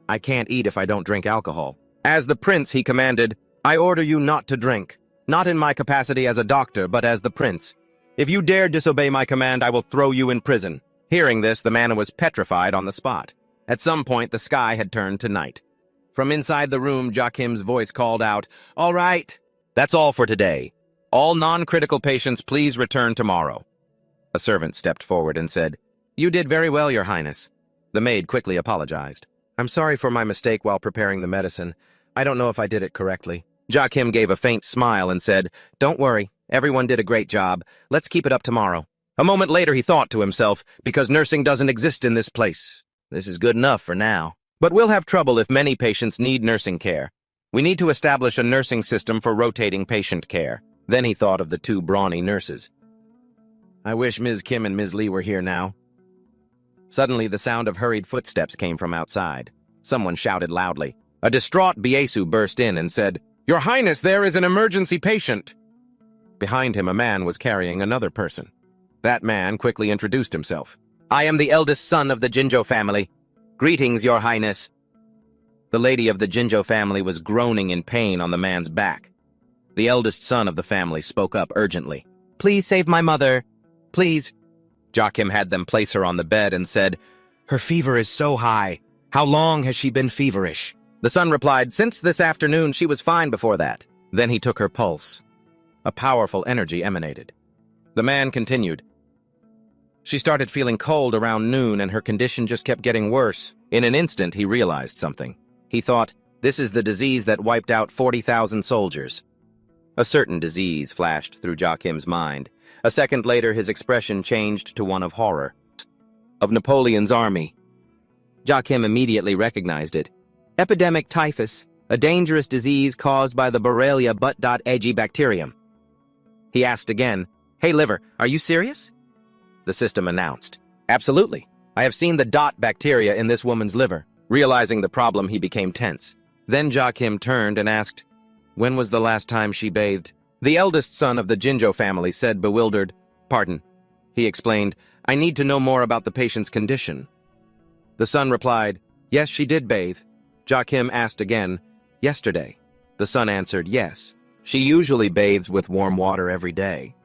"I can't eat if I don't drink alcohol." As the prince, he commanded, "I order you not to drink, not in my capacity as a doctor, but as the prince. If you dare disobey my command, I will throw you in prison." Hearing this, the man was petrified on the spot. At some point, the sky had turned to night. From inside the room, Joachim's voice called out, "All right, that's all for today. All non-critical patients, please return tomorrow." A servant stepped forward and said, "You did very well, Your Highness." The maid quickly apologized. "I'm sorry for my mistake while preparing the medicine. I don't know if I did it correctly." Joachim gave a faint smile and said, "Don't worry, everyone did a great job. Let's keep it up tomorrow." A moment later, he thought to himself, "Because nursing doesn't exist in this place. This is good enough for now. But we'll have trouble if many patients need nursing care. We need to establish a nursing system for rotating patient care." Then he thought of the 2 brawny nurses. "I wish Ms. Kim and Ms. Lee were here now." Suddenly, the sound of hurried footsteps came from outside. Someone shouted loudly. A distraught Biesu burst in and said, "Your Highness, there is an emergency patient." Behind him, a man was carrying another person. That man quickly introduced himself. "I am the eldest son of the Jinjo family. Greetings, Your Highness." The lady of the Jinjo family was groaning in pain on the man's back. The eldest son of the family spoke up urgently. "Please save my mother. Please." Joachim had them place her on the bed and said, "Her fever is so high. How long has she been feverish?" The son replied, "Since this afternoon, she was fine before that." Then he took her pulse. A powerful energy emanated. The man continued, "She started feeling cold around noon and her condition just kept getting worse." In an instant, he realized something. He thought, "This is the disease that wiped out 40,000 soldiers." A certain disease flashed through Joachim's mind. A second later, his expression changed to one of horror. Of Napoleon's army. Joachim immediately recognized it. Epidemic typhus, a dangerous disease caused by the Borrelia butt.ag bacterium. He asked again, "Hey, liver, are you serious?" The system announced, "Absolutely. I have seen the dot bacteria in this woman's liver." Realizing the problem, he became tense. Then Joachim turned and asked, "When was the last time she bathed?" The eldest son of the Jinjo family said, bewildered, "Pardon." He explained, "I need to know more about the patient's condition." The son replied, "Yes, she did bathe." Joachim asked again, "Yesterday?" The son answered, "Yes. She usually bathes with warm water every day."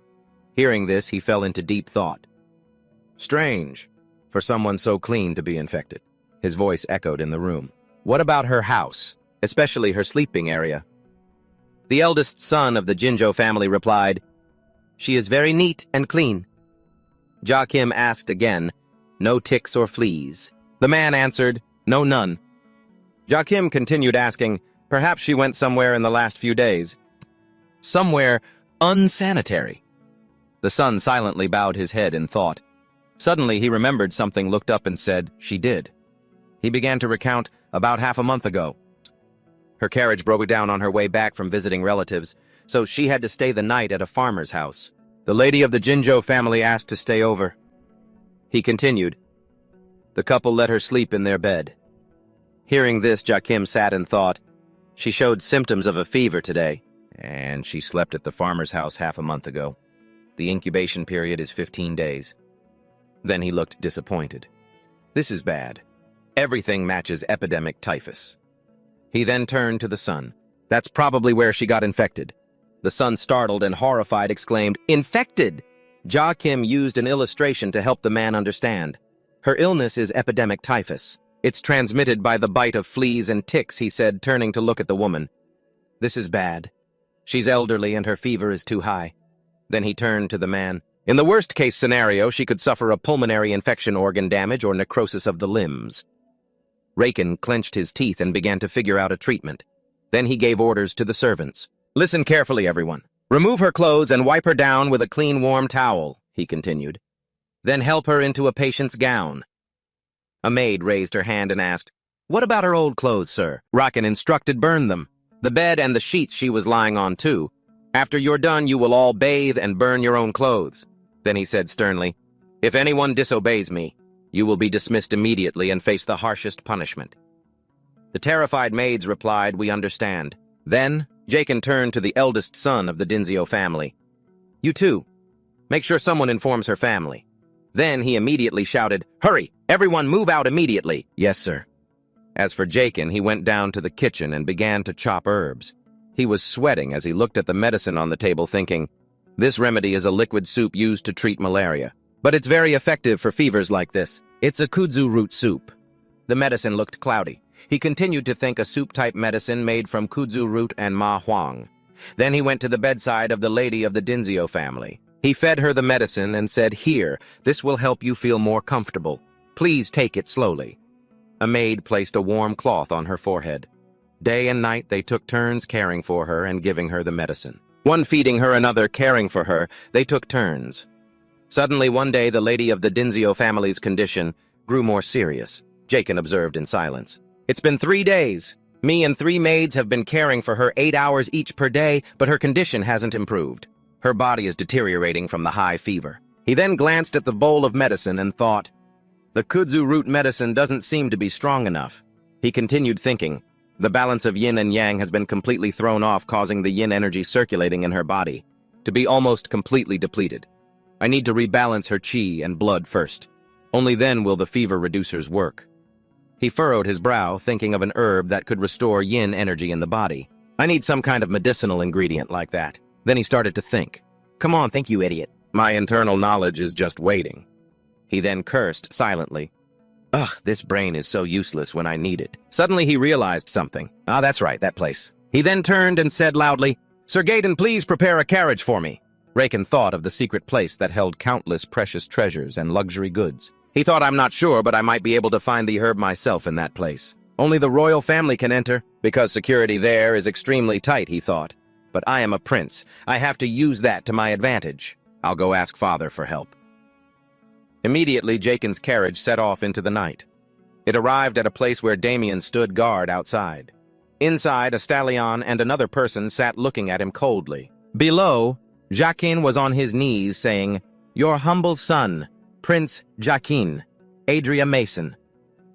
Hearing this, he fell into deep thought. Strange, for someone so clean to be infected. His voice echoed in the room. What about her house, especially her sleeping area? The eldest son of the Jinjo family replied, "She is very neat and clean." Joachim asked again, "No ticks or fleas?" The man answered, "No, none." Joachim continued asking, "Perhaps she went somewhere in the last few days." "Somewhere unsanitary." The son silently bowed his head in thought. Suddenly, he remembered something, looked up and said, "She did." He began to recount about half a month ago. Her carriage broke down on her way back from visiting relatives, so she had to stay the night at a farmer's house. The lady of the Jinjo family asked to stay over. He continued. The couple let her sleep in their bed. Hearing this, Jakim sat and thought, she showed symptoms of a fever today, and she slept at the farmer's house half a month ago. The incubation period is 15 days. Then he looked disappointed. This is bad. Everything matches epidemic typhus. He then turned to the son. That's probably where she got infected. The son, startled and horrified, exclaimed, "Infected!" Jakim used an illustration to help the man understand. Her illness is epidemic typhus. It's transmitted by the bite of fleas and ticks, he said, turning to look at the woman. This is bad. She's elderly and her fever is too high. Then he turned to the man. In the worst-case scenario, she could suffer a pulmonary infection, organ damage, or necrosis of the limbs. Raken clenched his teeth and began to figure out a treatment. Then he gave orders to the servants. Listen carefully, everyone. Remove her clothes and wipe her down with a clean, warm towel, he continued. Then help her into a patient's gown. A maid raised her hand and asked, What about her old clothes, sir? Raken instructed, burn them. The bed and the sheets she was lying on, too. After you're done, you will all bathe and burn your own clothes. Then he said sternly, If anyone disobeys me, you will be dismissed immediately and face the harshest punishment. The terrified maids replied, We understand. Then, Jakin turned to the eldest son of the Dinzio family. You too. Make sure someone informs her family. Then he immediately shouted, Hurry! Everyone move out immediately! Yes, sir. As for Jakin, he went down to the kitchen and began to chop herbs. He was sweating as he looked at the medicine on the table, thinking, This remedy is a liquid soup used to treat malaria. But it's very effective for fevers like this. It's a kudzu root soup. The medicine looked cloudy. He continued to think a soup-type medicine made from kudzu root and ma huang. Then he went to the bedside of the lady of the Dinzio family. He fed her the medicine and said, Here, this will help you feel more comfortable. Please take it slowly. A maid placed a warm cloth on her forehead. Day and night they took turns caring for her and giving her the medicine. One feeding her, another caring for her. They took turns. Suddenly one day the lady of the Dinzio family's condition grew more serious. Jakin observed in silence. It's been 3 days. Me and 3 maids have been caring for her 8 hours each per day, but her condition hasn't improved. Her body is deteriorating from the high fever. He then glanced at the bowl of medicine and thought, The kudzu root medicine doesn't seem to be strong enough. He continued thinking. The balance of yin and yang has been completely thrown off, causing the yin energy circulating in her body to be almost completely depleted. I need to rebalance her qi and blood first. Only then will the fever reducers work. He furrowed his brow, thinking of an herb that could restore yin energy in the body. I need some kind of medicinal ingredient like that. Then he started to think. Come on, think, you idiot. My internal knowledge is just waiting. He then cursed silently. Ugh, this brain is so useless when I need it. Suddenly he realized something. Ah, that's right, that place. He then turned and said loudly, Sir Gaydon, please prepare a carriage for me. Raken thought of the secret place that held countless precious treasures and luxury goods. He thought, I'm not sure, but I might be able to find the herb myself in that place. Only the royal family can enter, because security there is extremely tight, he thought. But I am a prince. I have to use that to my advantage. I'll go ask father for help. Immediately, Jakin's carriage set off into the night. It arrived at a place where Damien stood guard outside. Inside, a stallion and another person sat looking at him coldly. Below, Jakin was on his knees saying, Your humble son, Prince Jakin, Adria Mason.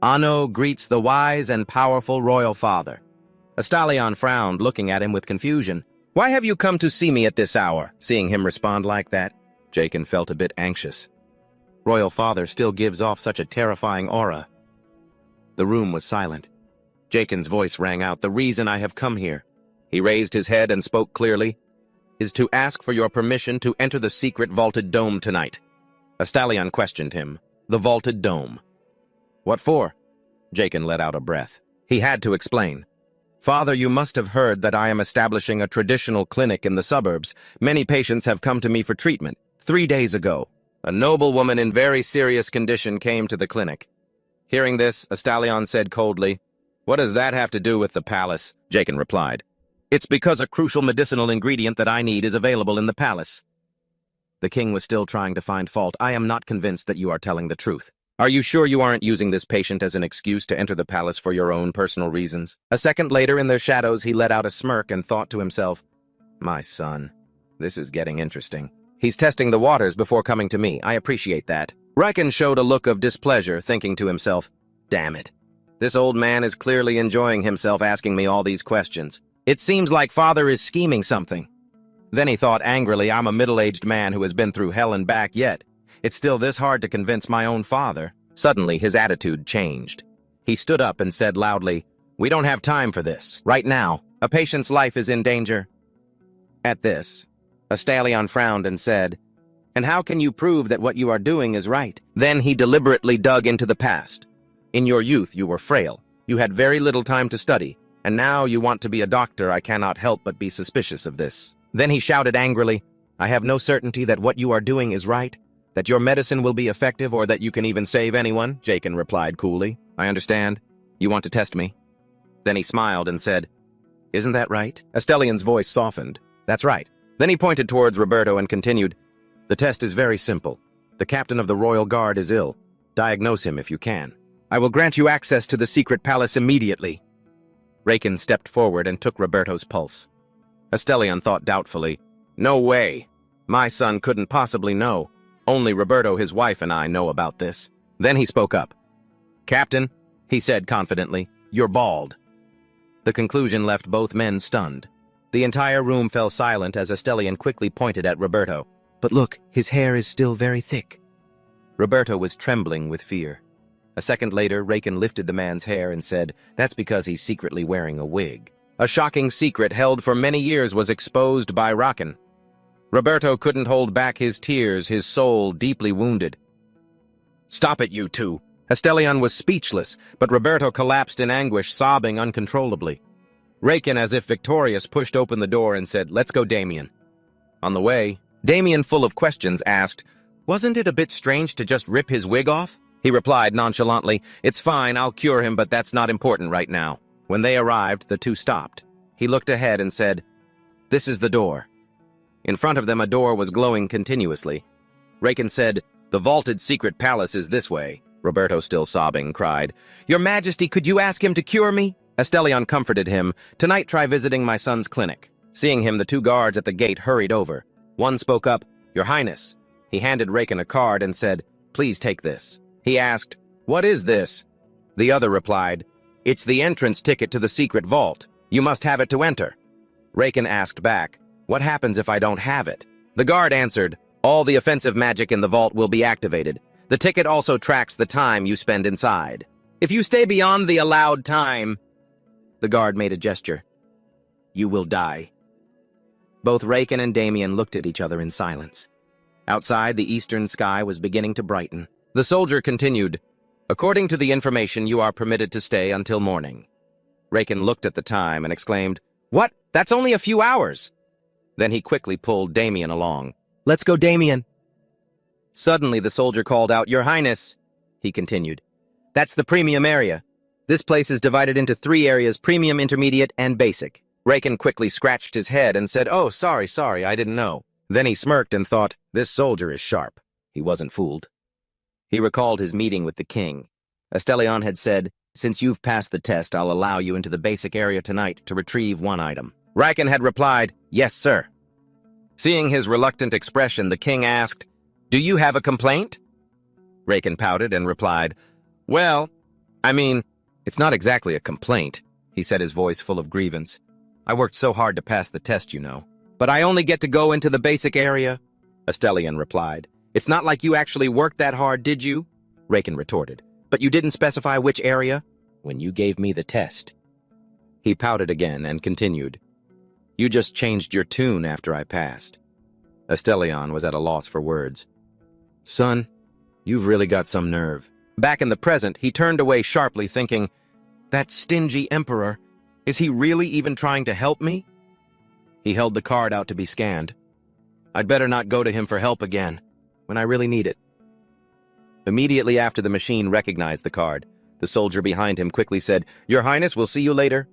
Ano greets the wise and powerful royal father. A stallion frowned, looking at him with confusion. Why have you come to see me at this hour? Seeing him respond like that, Jakin felt a bit anxious. Royal father still gives off such a terrifying aura. The room was silent. Jakin's voice rang out, The reason I have come here. He raised his head and spoke clearly, is to ask for your permission to enter the secret vaulted dome tonight. A stallion questioned him. The vaulted dome. What for? Jakin let out a breath. He had to explain. Father, you must have heard that I am establishing a traditional clinic in the suburbs. Many patients have come to me for treatment. 3 days ago, a noble woman in very serious condition came to the clinic. Hearing this, a stallion said coldly, What does that have to do with the palace? Jakin replied. It's because a crucial medicinal ingredient that I need is available in the palace. The king was still trying to find fault. I am not convinced that you are telling the truth. Are you sure you aren't using this patient as an excuse to enter the palace for your own personal reasons? A second later, in their shadows, he let out a smirk and thought to himself, my son, this is getting interesting. He's testing the waters before coming to me. I appreciate that. Riken showed a look of displeasure, thinking to himself, damn it. This old man is clearly enjoying himself asking me all these questions. It seems like father is scheming something. Then he thought angrily, I'm a middle-aged man who has been through hell and back yet. It's still this hard to convince my own father. Suddenly, his attitude changed. He stood up and said loudly, we don't have time for this. Right now, a patient's life is in danger. At this, a stallion frowned and said, and how can you prove that what you are doing is right? Then he deliberately dug into the past. In your youth, you were frail. You had very little time to study. And now you want to be a doctor. I cannot help but be suspicious of this. Then he shouted angrily, I have no certainty that what you are doing is right, that your medicine will be effective, or that you can even save anyone. Jaken replied coolly, I understand. You want to test me? Then he smiled and said, isn't that right? Estelian's voice softened. That's right. Then he pointed towards Roberto and continued, the test is very simple. The captain of the royal guard is ill. Diagnose him if you can. I will grant you access to the secret palace immediately. Riken stepped forward and took Roberto's pulse. Estelian thought doubtfully, no way. My son couldn't possibly know. Only Roberto, his wife, and I know about this. Then he spoke up. Captain, he said confidently, you're bald. The conclusion left both men stunned. The entire room fell silent as Estelian quickly pointed at Roberto. But look, his hair is still very thick. Roberto was trembling with fear. A second later, Riken lifted the man's hair and said, that's because he's secretly wearing a wig. A shocking secret held for many years was exposed by Riken. Roberto couldn't hold back his tears, his soul deeply wounded. Stop it, you two. Estelian was speechless, but Roberto collapsed in anguish, sobbing uncontrollably. Riken, as if victorious, pushed open the door and said, let's go, Damien. On the way, Damien, full of questions, asked, wasn't it a bit strange to just rip his wig off? He replied nonchalantly, it's fine, I'll cure him, but that's not important right now. When they arrived, the two stopped. He looked ahead and said, this is the door. In front of them, a door was glowing continuously. Riken said, the vaulted secret palace is this way. Roberto, still sobbing, cried, Your Majesty, could you ask him to cure me? Estelian comforted him, tonight try visiting my son's clinic. Seeing him, the two guards at the gate hurried over. One spoke up, Your Highness. He handed Riken a card and said, please take this. He asked, what is this? The other replied, it's the entrance ticket to the secret vault. You must have it to enter. Riken asked back, what happens if I don't have it? The guard answered, all the offensive magic in the vault will be activated. The ticket also tracks the time you spend inside. If you stay beyond the allowed time, the guard made a gesture, you will die. Both Riken and Damien looked at each other in silence. Outside, the eastern sky was beginning to brighten. The soldier continued, according to the information, you are permitted to stay until morning. Riken looked at the time and exclaimed, what? That's only a few hours. Then he quickly pulled Damien along. Let's go, Damien. Suddenly, the soldier called out, Your Highness, he continued. That's the premium area. This place is divided into 3 areas, premium, intermediate, and basic. Riken quickly scratched his head and said, oh, sorry, I didn't know. Then he smirked and thought, this soldier is sharp. He wasn't fooled. He recalled his meeting with the king. Estelian had said, since you've passed the test, I'll allow you into the basic area tonight to retrieve 1 item. Riken had replied, yes, sir. Seeing his reluctant expression, the king asked, do you have a complaint? Riken pouted and replied, well, I mean, it's not exactly a complaint, he said, his voice full of grievance. I worked so hard to pass the test, you know. But I only get to go into the basic area, Estelian replied. It's not like you actually worked that hard, did you? Riken retorted. But you didn't specify which area when you gave me the test. He pouted again and continued. You just changed your tune after I passed. Estelian was at a loss for words. Son, you've really got some nerve. Back in the present, he turned away sharply, thinking, that stingy emperor, is he really even trying to help me? He held the card out to be scanned. I'd better not go to him for help again, when I really need it. Immediately after the machine recognized the card, the soldier behind him quickly said, Your Highness, we'll see you later.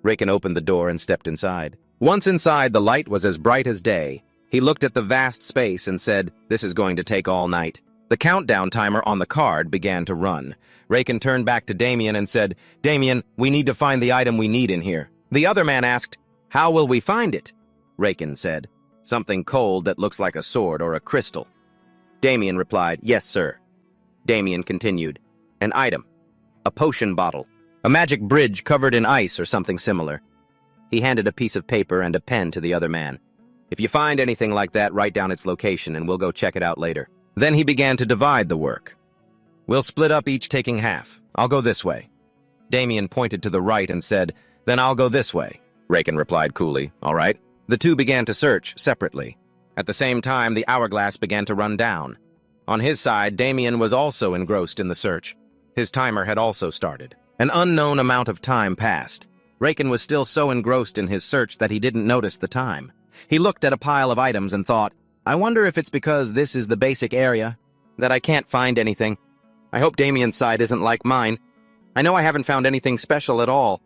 Riken opened the door and stepped inside. Once inside, the light was as bright as day. He looked at the vast space and said, "This is going to take all night." The countdown timer on the card began to run. Raken turned back to Damien and said, "Damien, we need to find the item we need in here." The other man asked, "How will we find it?" Raken said, "Something cold that looks like a sword or a crystal." Damien replied, "Yes, sir." Damien continued, "An item. A potion bottle. A magic bridge covered in ice or something similar." He handed a piece of paper and a pen to the other man. "If you find anything like that, write down its location and we'll go check it out later." Then he began to divide the work. "We'll split up, each taking half. I'll go this way." Damien pointed to the right and said, "Then I'll go this way." Raken replied coolly, "All right." The two began to search separately. At the same time, the hourglass began to run down. On his side, Damien was also engrossed in the search. His timer had also started. An unknown amount of time passed. Raken was still so engrossed in his search that he didn't notice the time. He looked at a pile of items and thought, "I wonder if it's because this is the basic area, that I can't find anything. I hope Damien's side isn't like mine. I know I haven't found anything special at all."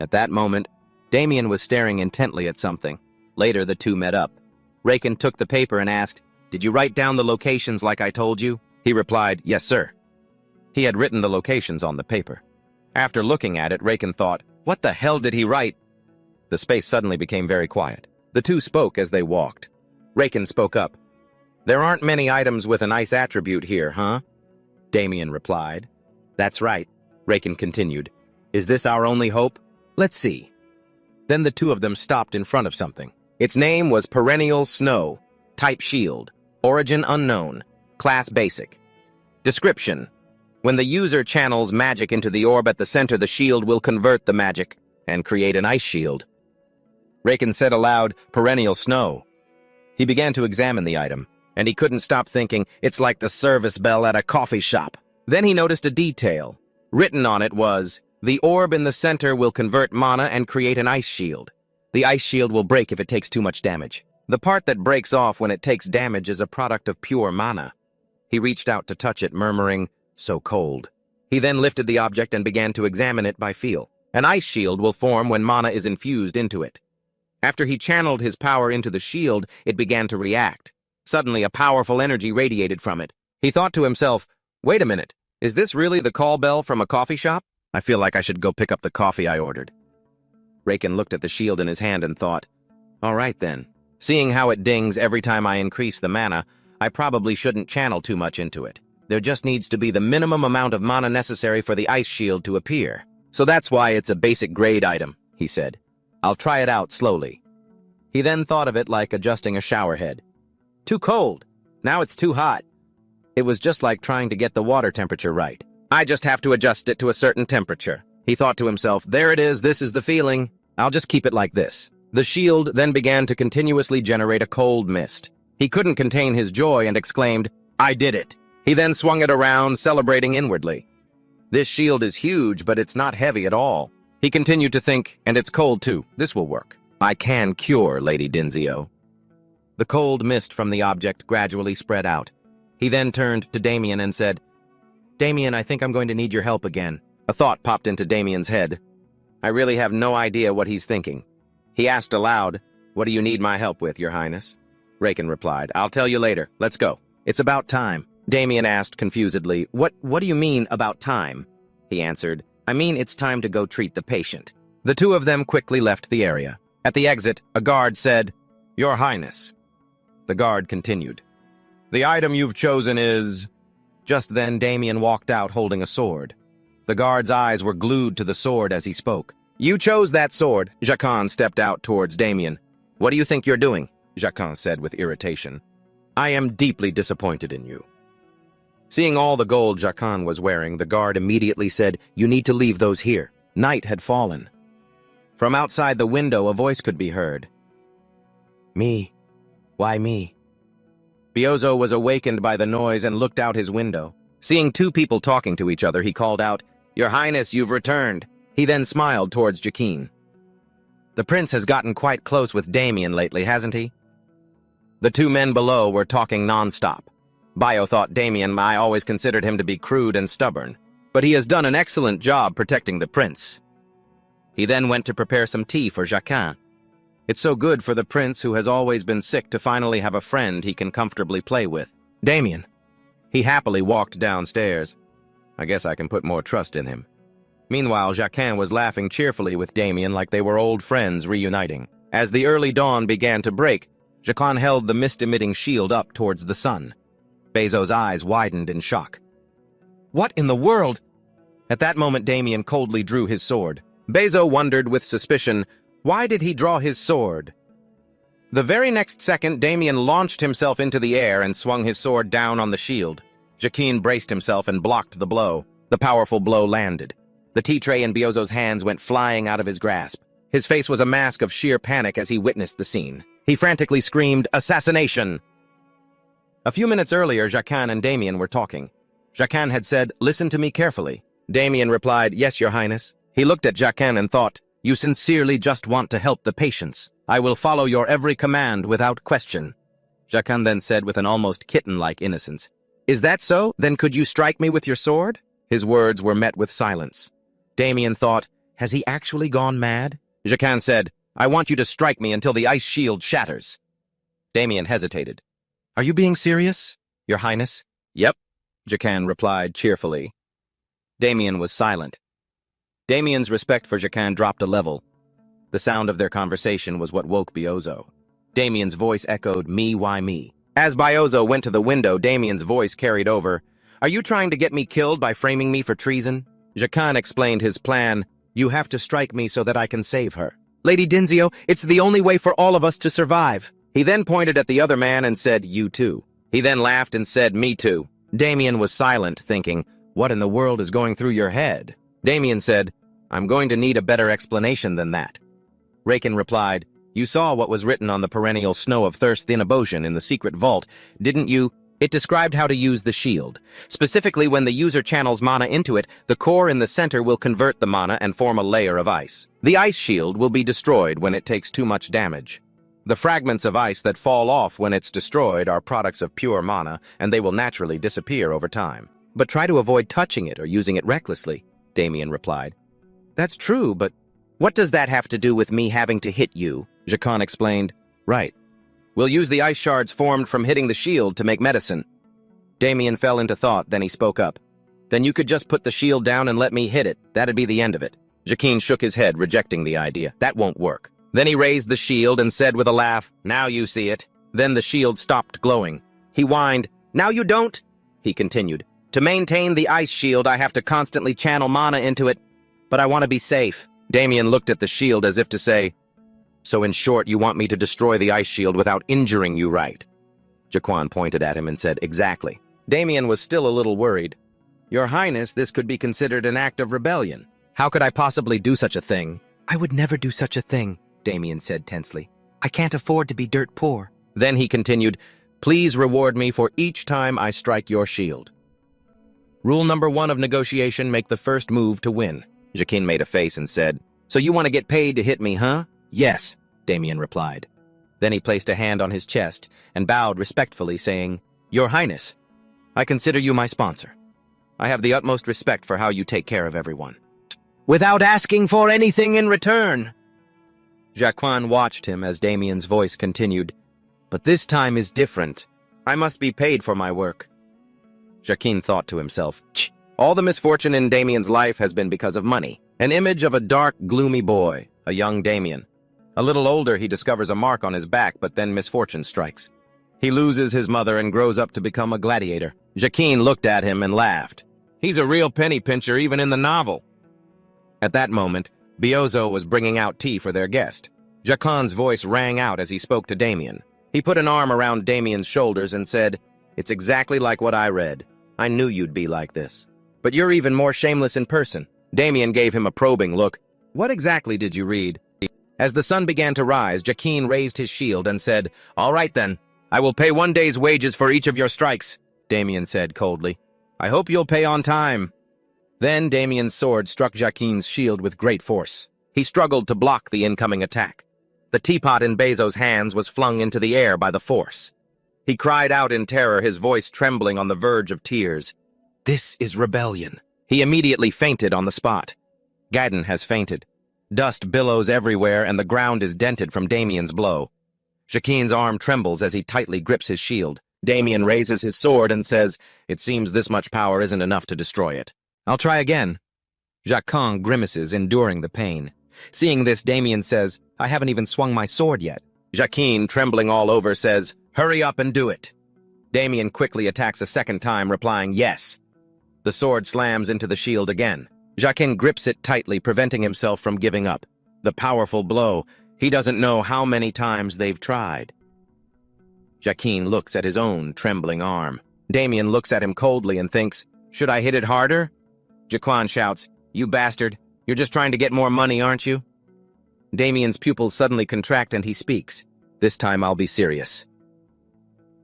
At that moment, Damien was staring intently at something. Later, the two met up. Raken took the paper and asked, "Did you write down the locations like I told you?" He replied, "Yes, sir." He had written the locations on the paper. After looking at it, Raken thought, "What the hell did he write?" The space suddenly became very quiet. The two spoke as they walked. Raken spoke up. "There aren't many items with an ice attribute here, huh?" Damien replied. "That's right." Raken continued. "Is this our only hope? Let's see." Then the two of them stopped in front of something. Its name was Perennial Snow. Type Shield. Origin unknown. Class Basic. Description: when the user channels magic into the orb at the center, the shield will convert the magic and create an ice shield. Raken said aloud, "Perennial Snow." He began to examine the item, and he couldn't stop thinking, "It's like the service bell at a coffee shop." Then he noticed a detail. Written on it was, "The orb in the center will convert mana and create an ice shield. The ice shield will break if it takes too much damage. The part that breaks off when it takes damage is a product of pure mana." He reached out to touch it, murmuring, "So cold." He then lifted the object and began to examine it by feel. An ice shield will form when mana is infused into it. After he channeled his power into the shield, it began to react. Suddenly, a powerful energy radiated from it. He thought to himself, "Wait a minute, is this really the call bell from a coffee shop? I feel like I should go pick up the coffee I ordered." Raken looked at the shield in his hand and thought, "All right then. Seeing how it dings every time I increase the mana, I probably shouldn't channel too much into it. There just needs to be the minimum amount of mana necessary for the ice shield to appear. So that's why it's a basic grade item," he said. "I'll try it out slowly." He then thought of it like adjusting a shower head. Too cold. Now it's too hot. It was just like trying to get the water temperature right. I just have to adjust it to a certain temperature. He thought to himself, "There it is, this is the feeling. I'll just keep it like this." The shield then began to continuously generate a cold mist. He couldn't contain his joy and exclaimed, "I did it." He then swung it around, celebrating inwardly. This shield is huge, but it's not heavy at all. He continued to think, "And it's cold too. This will work. I can cure Lady Dinzio." The cold mist from the object gradually spread out. He then turned to Damien and said, "Damien, I think I'm going to need your help again." A thought popped into Damien's head. I really have no idea what he's thinking. He asked aloud, "What do you need my help with, Your Highness?" Raken replied, "I'll tell you later. Let's go. It's about time." Damien asked confusedly, What do you mean about time?" He answered, "I mean it's time to go treat the patient." The two of them quickly left the area. At the exit, a guard said, "Your Highness." The guard continued, "The item you've chosen is—" Just then Damien walked out holding a sword. The guard's eyes were glued to the sword as he spoke. "You chose that sword." Jacquin stepped out towards Damien. "What do you think you're doing?" Jacquin said with irritation. "I am deeply disappointed in you." Seeing all the gold Jacquin was wearing, the guard immediately said, "You need to leave those here." Night had fallen. From outside the window, a voice could be heard. "Me? Why me?" Biozo was awakened by the noise and looked out his window. Seeing two people talking to each other, he called out, "Your Highness, you've returned." He then smiled towards Jacquin. "The prince has gotten quite close with Damien lately, hasn't he?" The two men below were talking non-stop. Bio thought Damien, I always considered him to be crude and stubborn, but he has done an excellent job protecting the prince. He then went to prepare some tea for Jacquin. It's so good for the prince who has always been sick to finally have a friend he can comfortably play with. Damien. He happily walked downstairs. I guess I can put more trust in him. Meanwhile, Jacquin was laughing cheerfully with Damien like they were old friends reuniting. As the early dawn began to break, Jacquin held the mist-emitting shield up towards the sun. Bezo's eyes widened in shock. What in the world? At that moment, Damien coldly drew his sword. Bezo wondered with suspicion, why did he draw his sword? The very next second, Damien launched himself into the air and swung his sword down on the shield. Jacquin braced himself and blocked the blow. The powerful blow landed. The tea tray in Bezo's hands went flying out of his grasp. His face was a mask of sheer panic as he witnessed the scene. He frantically screamed, "Assassination!" A few minutes earlier, Jacquin and Damien were talking. Jacquin had said, "Listen to me carefully." Damien replied, "Yes, Your Highness." He looked at Jacquin and thought, "You sincerely just want to help the patients. I will follow your every command without question." Jacquin then said with an almost kitten-like innocence, "Is that so? Then could you strike me with your sword?" His words were met with silence. Damien thought, has he actually gone mad? Jacquin said, "I want you to strike me until the ice shield shatters." Damien hesitated. "Are you being serious, Your Highness?" "Yep," Jacquin replied cheerfully. Damien was silent. Damien's respect for Jacquin dropped a level. The sound of their conversation was what woke Biozo. Damien's voice echoed, "Me, why me?" As Biozo went to the window, Damien's voice carried over, "Are you trying to get me killed by framing me for treason?" Jacquin explained his plan, "You have to strike me so that I can save her." "Lady Dinzio, it's the only way for all of us to survive." He then pointed at the other man and said, "You too." He then laughed and said, "Me too." Damien was silent, thinking, what in the world is going through your head? Damien said, "I'm going to need a better explanation than that." Raken replied, "You saw what was written on the perennial Snow of Thirst Thinabosian in the secret vault, didn't you? It described how to use the shield. Specifically, when the user channels mana into it, the core in the center will convert the mana and form a layer of ice. The ice shield will be destroyed when it takes too much damage. The fragments of ice that fall off when it's destroyed are products of pure mana, and they will naturally disappear over time. But try to avoid touching it or using it recklessly," Damien replied. "That's true, but what does that have to do with me having to hit you?" Jacquin explained. "Right. We'll use the ice shards formed from hitting the shield to make medicine." Damien fell into thought, then he spoke up. "Then you could just put the shield down and let me hit it. That'd be the end of it." Jacquin shook his head, rejecting the idea. "That won't work." Then he raised the shield and said with a laugh, "Now you see it." Then the shield stopped glowing. He whined, "Now you don't?" He continued, "To maintain the ice shield, I have to constantly channel mana into it, but I want to be safe." Damien looked at the shield as if to say, "So in short, you want me to destroy the ice shield without injuring you, right?" Jacquin pointed at him and said, "Exactly." Damien was still a little worried. "Your Highness, this could be considered an act of rebellion. How could I possibly do such a thing?" "I would never do such a thing," Damien said tensely. "I can't afford to be dirt poor." Then he continued, "Please reward me for each time I strike your shield." Rule number 1 of negotiation, make the first move to win. Jacquin made a face and said, "So you want to get paid to hit me, huh?" "Yes," Damien replied. Then he placed a hand on his chest and bowed respectfully, saying, "Your Highness, I consider you my sponsor. I have the utmost respect for how you take care of everyone." "Without asking for anything in return." Jacquin watched him as Damien's voice continued, "But this time is different. I must be paid for my work." Jacquin thought to himself, all the misfortune in Damien's life has been because of money. An image of a dark, gloomy boy, a young Damien. A little older, he discovers a mark on his back, but then misfortune strikes. He loses his mother and grows up to become a gladiator. Jacquin looked at him and laughed. "He's a real penny pincher even in the novel." At that moment, Biozo was bringing out tea for their guest. Jacquin's voice rang out as he spoke to Damien. He put an arm around Damien's shoulders and said, "It's exactly like what I read. I knew you'd be like this. But you're even more shameless in person." Damien gave him a probing look. "What exactly did you read?" As the sun began to rise, Jacquin raised his shield and said, "All right then, I will pay 1 day's wages for each of your strikes," Damien said coldly. "I hope you'll pay on time." Then Damien's sword struck Jacquin's shield with great force. He struggled to block the incoming attack. The teapot in Bezo's hands was flung into the air by the force. He cried out in terror, his voice trembling on the verge of tears. "This is rebellion." He immediately fainted on the spot. Gaiden has fainted. Dust billows everywhere and the ground is dented from Damien's blow. Jacquin's arm trembles as he tightly grips his shield. Damien raises his sword and says, "It seems this much power isn't enough to destroy it. I'll try again." Jacquin grimaces, enduring the pain. Seeing this, Damien says, "I haven't even swung my sword yet." Jacquin, trembling all over, says, "Hurry up and do it." Damien quickly attacks a second time, replying, "Yes." The sword slams into the shield again. Jacquin grips it tightly, preventing himself from giving up. The powerful blow. He doesn't know how many times they've tried. Jacquin looks at his own trembling arm. Damien looks at him coldly and thinks, "Should I hit it harder?" Jacquin shouts, "You bastard! You're just trying to get more money, aren't you?" Damien's pupils suddenly contract and he speaks. "This time I'll be serious."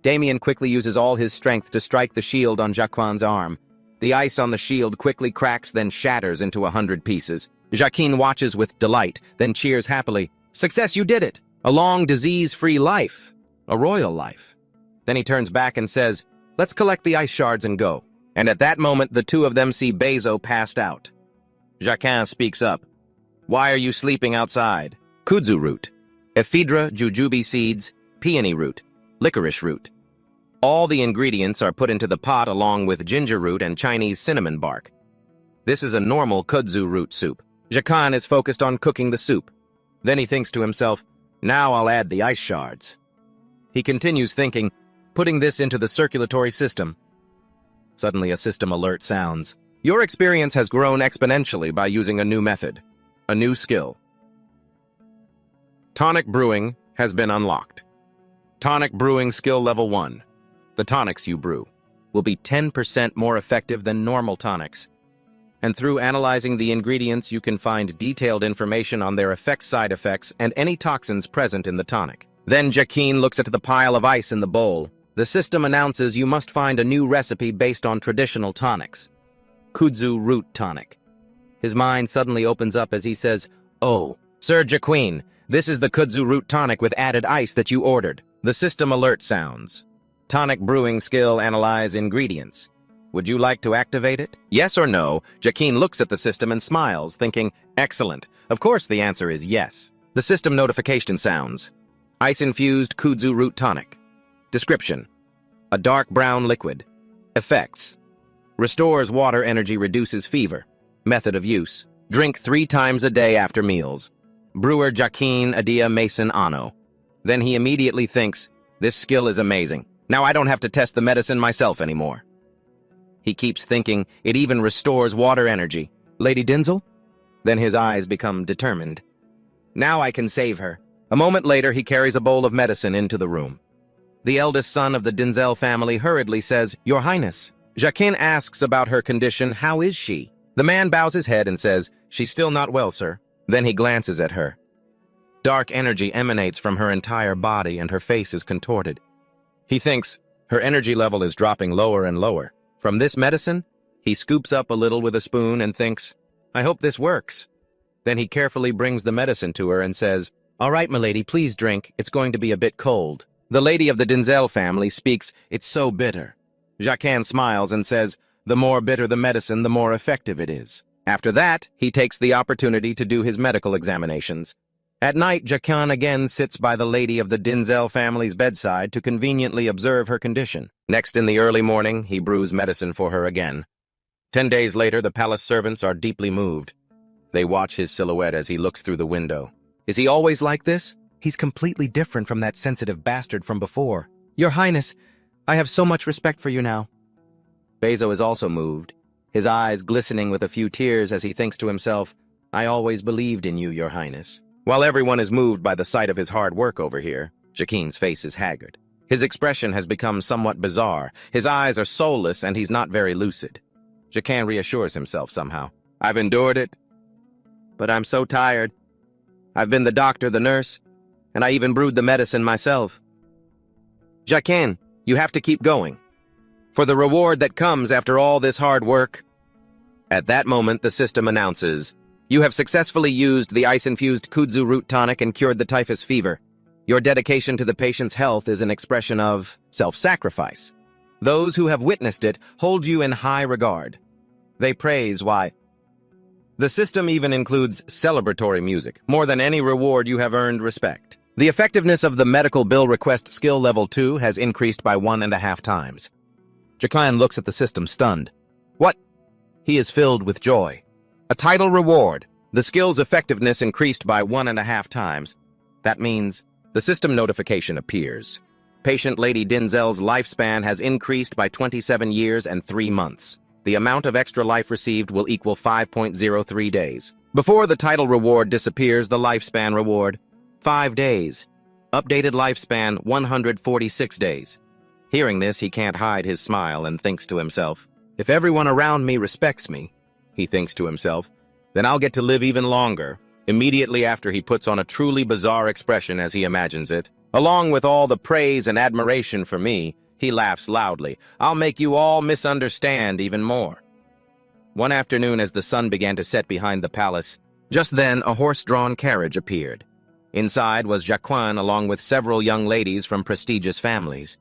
Damien quickly uses all his strength to strike the shield on Jacquin's arm. The ice on the shield quickly cracks, then shatters into 100 pieces. Jacquin watches with delight, then cheers happily. "Success, you did it! A long, disease-free life. A royal life." Then he turns back and says, "Let's collect the ice shards and go." And at that moment, the two of them see Bezo passed out. Jacquin speaks up. "Why are you sleeping outside?" Kudzu root, ephedra jujube seeds, peony root, licorice root. All the ingredients are put into the pot along with ginger root and Chinese cinnamon bark. This is a normal kudzu root soup. Jacquin is focused on cooking the soup. Then he thinks to himself, "Now I'll add the ice shards." He continues thinking, putting this into the circulatory system. Suddenly a system alert sounds. Your experience has grown exponentially by using a new method, a new skill. Tonic brewing has been unlocked. Tonic brewing skill level 1. The tonics you brew will be 10% more effective than normal tonics. And through analyzing the ingredients, you can find detailed information on their effects, side effects, and any toxins present in the tonic. Then Jacquin looks at the pile of ice in the bowl. The system announces you must find a new recipe based on traditional tonics. Kudzu root tonic. His mind suddenly opens up as he says, "Oh, Sir Jacquin, this is the kudzu root tonic with added ice that you ordered." The system alert sounds. Tonic brewing skill analyze ingredients. Would you like to activate it? Yes or no? Jacquin looks at the system and smiles, thinking, "Excellent. Of course the answer is yes." The system notification sounds. Ice-infused kudzu root tonic. Description: a dark brown liquid. Effects: restores water energy, reduces fever. Method of use: drink 3 times a day after meals. Brewer Jacquin Adia Mason Ano. Then he immediately thinks, "This skill is amazing. Now I don't have to test the medicine myself anymore." He keeps thinking, it even restores water energy. Lady Denzel? Then his eyes become determined. Now I can save her. A moment later, he carries a bowl of medicine into the room. The eldest son of the Denzel family hurriedly says, "Your Highness." Jacquin asks about her condition. "How is she?" The man bows his head and says, "She's still not well, sir." Then he glances at her. Dark energy emanates from her entire body and her face is contorted. He thinks, her energy level is dropping lower and lower. From this medicine, he scoops up a little with a spoon and thinks, "I hope this works." Then he carefully brings the medicine to her and says, "All right, milady, please drink. It's going to be a bit cold." The lady of the Denzel family speaks, "It's so bitter." Jacquin smiles and says, "The more bitter the medicine, the more effective it is." After that, he takes the opportunity to do his medical examinations. At night, Jacquin again sits by the lady of the Denzel family's bedside to conveniently observe her condition. Next, in the early morning, he brews medicine for her again. 10 days later, the palace servants are deeply moved. They watch his silhouette as he looks through the window. Is he always like this? He's completely different from that sensitive bastard from before. Your Highness, I have so much respect for you now. Bezo is also moved, his eyes glistening with a few tears as he thinks to himself, "I always believed in you, Your Highness." While everyone is moved by the sight of his hard work over here, Jacquin's face is haggard. His expression has become somewhat bizarre. His eyes are soulless and he's not very lucid. Jacquin reassures himself somehow. "I've endured it, but I'm so tired. I've been the doctor, the nurse, and I even brewed the medicine myself. Jacquin, you have to keep going. For the reward that comes after all this hard work." At that moment, the system announces, "You have successfully used the ice-infused kudzu root tonic and cured the typhus fever. Your dedication to the patient's health is an expression of self-sacrifice. Those who have witnessed it hold you in high regard. They praise why The system even includes celebratory music. More than any reward, you have earned respect. The effectiveness of the medical bill request skill level 2 has increased by 1.5 times. Jakan looks at the system stunned. What? He is filled with joy. A title reward. The skill's effectiveness increased by 1.5 times. That means the system notification appears. Patient Lady Dinzel's lifespan has increased by 27 years and 3 months. The amount of extra life received will equal 5.03 days. Before the title reward disappears, the lifespan reward, 5 days. Updated lifespan, 146 days. Hearing this, he can't hide his smile and thinks to himself, if everyone around me respects me, he thinks to himself, then I'll get to live even longer. Immediately after, he puts on a truly bizarre expression as he imagines it. Along with all the praise and admiration for me, he laughs loudly. I'll make you all misunderstand even more. One afternoon, as the sun began to set behind the palace, just then a horse-drawn carriage appeared. Inside was Jaquan along with several young ladies from prestigious families.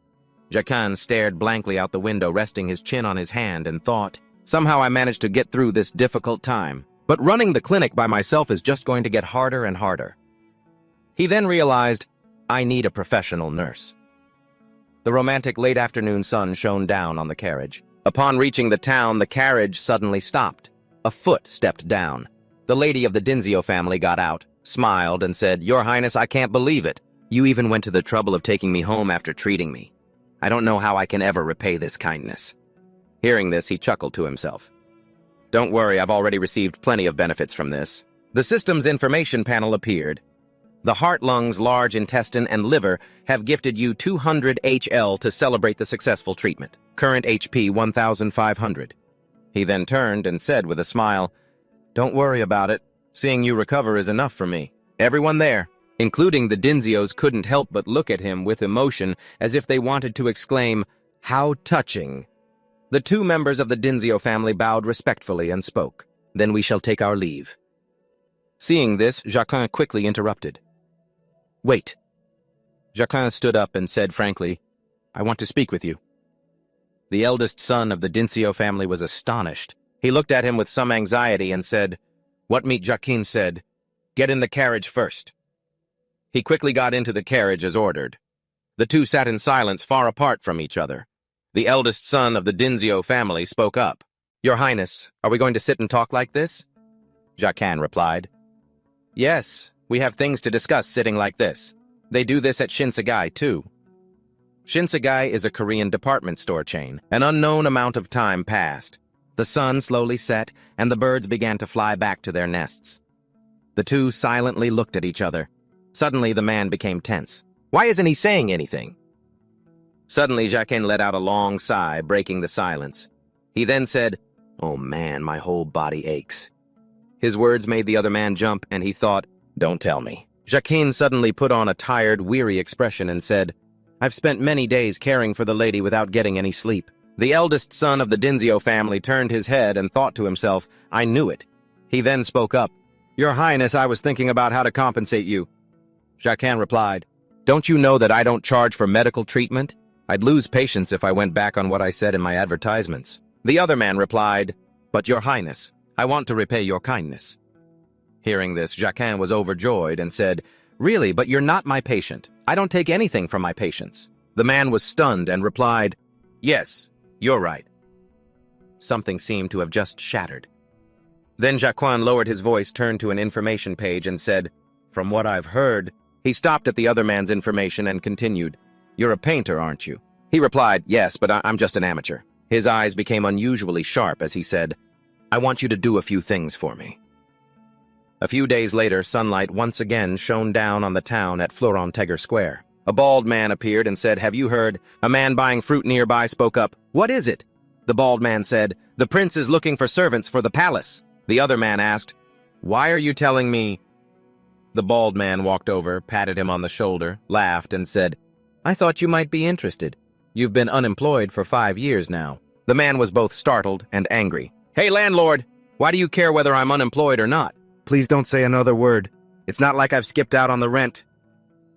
Jaquan stared blankly out the window, resting his chin on his hand, and thought, somehow I managed to get through this difficult time. But running the clinic by myself is just going to get harder and harder. He then realized, I need a professional nurse. The romantic late afternoon sun shone down on the carriage. Upon reaching the town, the carriage suddenly stopped. A foot stepped down. The lady of the Dinzio family got out, smiled, and said, Your Highness, I can't believe it. You even went to the trouble of taking me home after treating me. I don't know how I can ever repay this kindness. Hearing this, he chuckled to himself. Don't worry, I've already received plenty of benefits from this. The system's information panel appeared. The heart, lungs, large intestine, and liver have gifted you 200 HL to celebrate the successful treatment. Current HP 1,500. He then turned and said with a smile, Don't worry about it. Seeing you recover is enough for me. Everyone there, including the Dinzios, couldn't help but look at him with emotion as if they wanted to exclaim, How touching! The 2 members of the Dinzio family bowed respectfully and spoke. Then we shall take our leave. Seeing this, Jaquin quickly interrupted. Wait. Jaquin stood up and said frankly, I want to speak with you. The eldest son of the Dincio family was astonished. He looked at him with some anxiety and said, What meet Jaquin said, Get in the carriage first. He quickly got into the carriage as ordered. The 2 sat in silence far apart from each other. The eldest son of the Dinzio family spoke up. Your Highness, are we going to sit and talk like this? Jaquin replied. Yes, we have things to discuss sitting like this. They do this at Shinsegai, too. Shinsegai is a Korean department store chain. An unknown amount of time passed. The sun slowly set, and the birds began to fly back to their nests. The 2 silently looked at each other. Suddenly, the man became tense. Why isn't he saying anything? Suddenly, Jaquin let out a long sigh, breaking the silence. He then said, Oh man, my whole body aches. His words made the other man jump, and he thought, Don't tell me. Jaquin suddenly put on a tired, weary expression and said, I've spent many days caring for the lady without getting any sleep. The eldest son of the Dinzio family turned his head and thought to himself, I knew it. He then spoke up, Your Highness, I was thinking about how to compensate you. Jaquin replied, Don't you know that I don't charge for medical treatment? I'd lose patience if I went back on what I said in my advertisements. The other man replied, But Your Highness, I want to repay your kindness. Hearing this, Jaquin was overjoyed and said, Really, but you're not my patient. I don't take anything from my patients. The man was stunned and replied, Yes, you're right. Something seemed to have just shattered. Then Jaquin lowered his voice, turned to an information page and said, From what I've heard, he stopped at the other man's information and continued, You're a painter, aren't you? He replied, Yes, but I'm just an amateur. His eyes became unusually sharp as he said, I want you to do a few things for me. A few days later, sunlight once again shone down on the town at Florent-Teger Square. A bald man appeared and said, Have you heard? A man buying fruit nearby spoke up, What is it? The bald man said, The prince is looking for servants for the palace. The other man asked, Why are you telling me? The bald man walked over, patted him on the shoulder, laughed, and said, I thought you might be interested. You've been unemployed for 5 years now. The man was both startled and angry. Hey, landlord! Why do you care whether I'm unemployed or not? Please don't say another word. It's not like I've skipped out on the rent.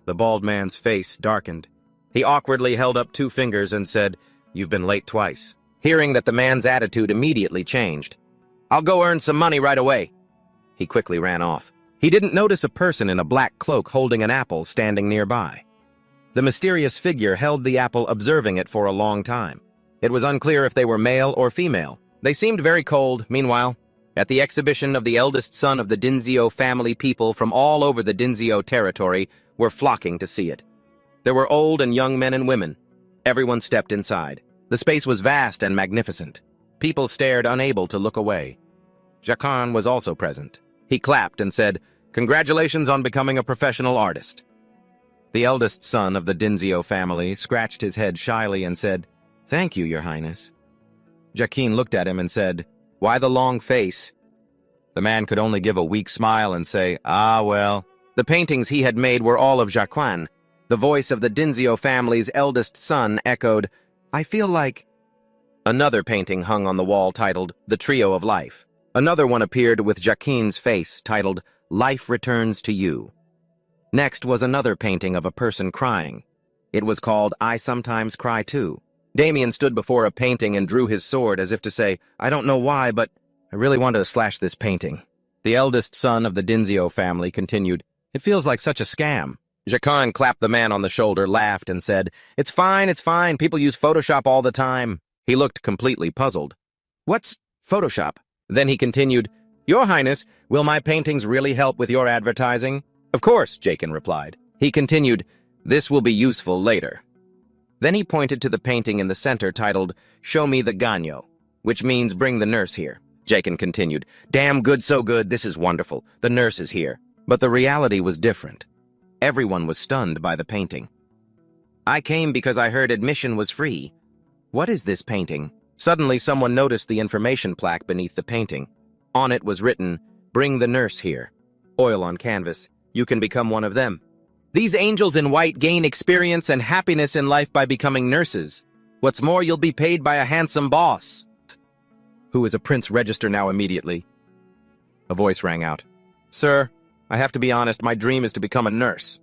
The bald man's face darkened. He awkwardly held up 2 fingers and said, You've been late twice. Hearing that, the man's attitude immediately changed. I'll go earn some money right away. He quickly ran off. He didn't notice a person in a black cloak holding an apple standing nearby. The mysterious figure held the apple, observing it for a long time. It was unclear if they were male or female. They seemed very cold. Meanwhile, at the exhibition of the eldest son of the Dinzio family, people from all over the Dinzio territory were flocking to see it. There were old and young men and women. Everyone stepped inside. The space was vast and magnificent. People stared, unable to look away. Jacquin was also present. He clapped and said, "Congratulations on becoming a professional artist." The eldest son of the Dinzio family scratched his head shyly and said, "Thank you, Your Highness." Jacquin looked at him and said, "Why the long face?" The man could only give a weak smile and say, "Ah, well." The paintings he had made were all of Jacquin. The voice of the Dinzio family's eldest son echoed, "I feel like..." Another painting hung on the wall titled, "The Trio of Life." Another one appeared with Jacquin's face titled, "Life Returns to You." Next was another painting of a person crying. It was called, "I Sometimes Cry Too." Damien stood before a painting and drew his sword as if to say, "I don't know why, but I really want to slash this painting." The eldest son of the Dinzio family continued, "It feels like such a scam." Jacquin clapped the man on the shoulder, laughed, and said, it's fine. People use Photoshop all the time." He looked completely puzzled. "What's Photoshop?" Then he continued, "Your Highness, will my paintings really help with your advertising?" "Of course," Jacquin replied. He continued, "This will be useful later." Then he pointed to the painting in the center titled, "Show me the Ganyo," which means "Bring the nurse here." Jacquin continued, "Damn good, so good, this is wonderful. The nurse is here." But the reality was different. Everyone was stunned by the painting. "I came because I heard admission was free. What is this painting?" Suddenly, someone noticed the information plaque beneath the painting. On it was written, "Bring the nurse here." Oil on canvas. You can become one of them. These angels in white gain experience and happiness in life by becoming nurses. What's more, you'll be paid by a handsome boss. Who is a prince, register now immediately. A voice rang out. "Sir, I have to be honest, my dream is to become a nurse."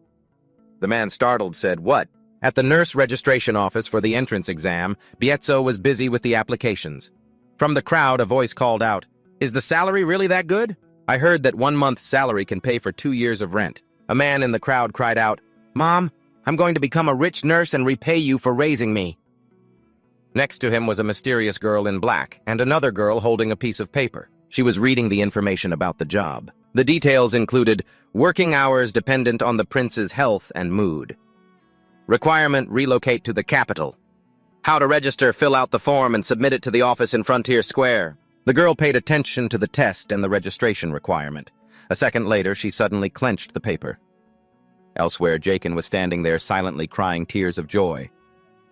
The man, startled, said, "What?" At the nurse registration office for the entrance exam, Bietzo was busy with the applications. From the crowd, a voice called out, "Is the salary really that good? I heard that 1 month's salary can pay for 2 years of rent." A man in the crowd cried out, "Mom, I'm going to become a rich nurse and repay you for raising me." Next to him was a mysterious girl in black and another girl holding a piece of paper. She was reading the information about the job. The details included working hours dependent on the prince's health and mood. Requirement: relocate to the capital. How to register: fill out the form and submit it to the office in Frontier Square. The girl paid attention to the test and the registration requirement. A second later, she suddenly clenched the paper. Elsewhere, Jacquin was standing there silently crying tears of joy.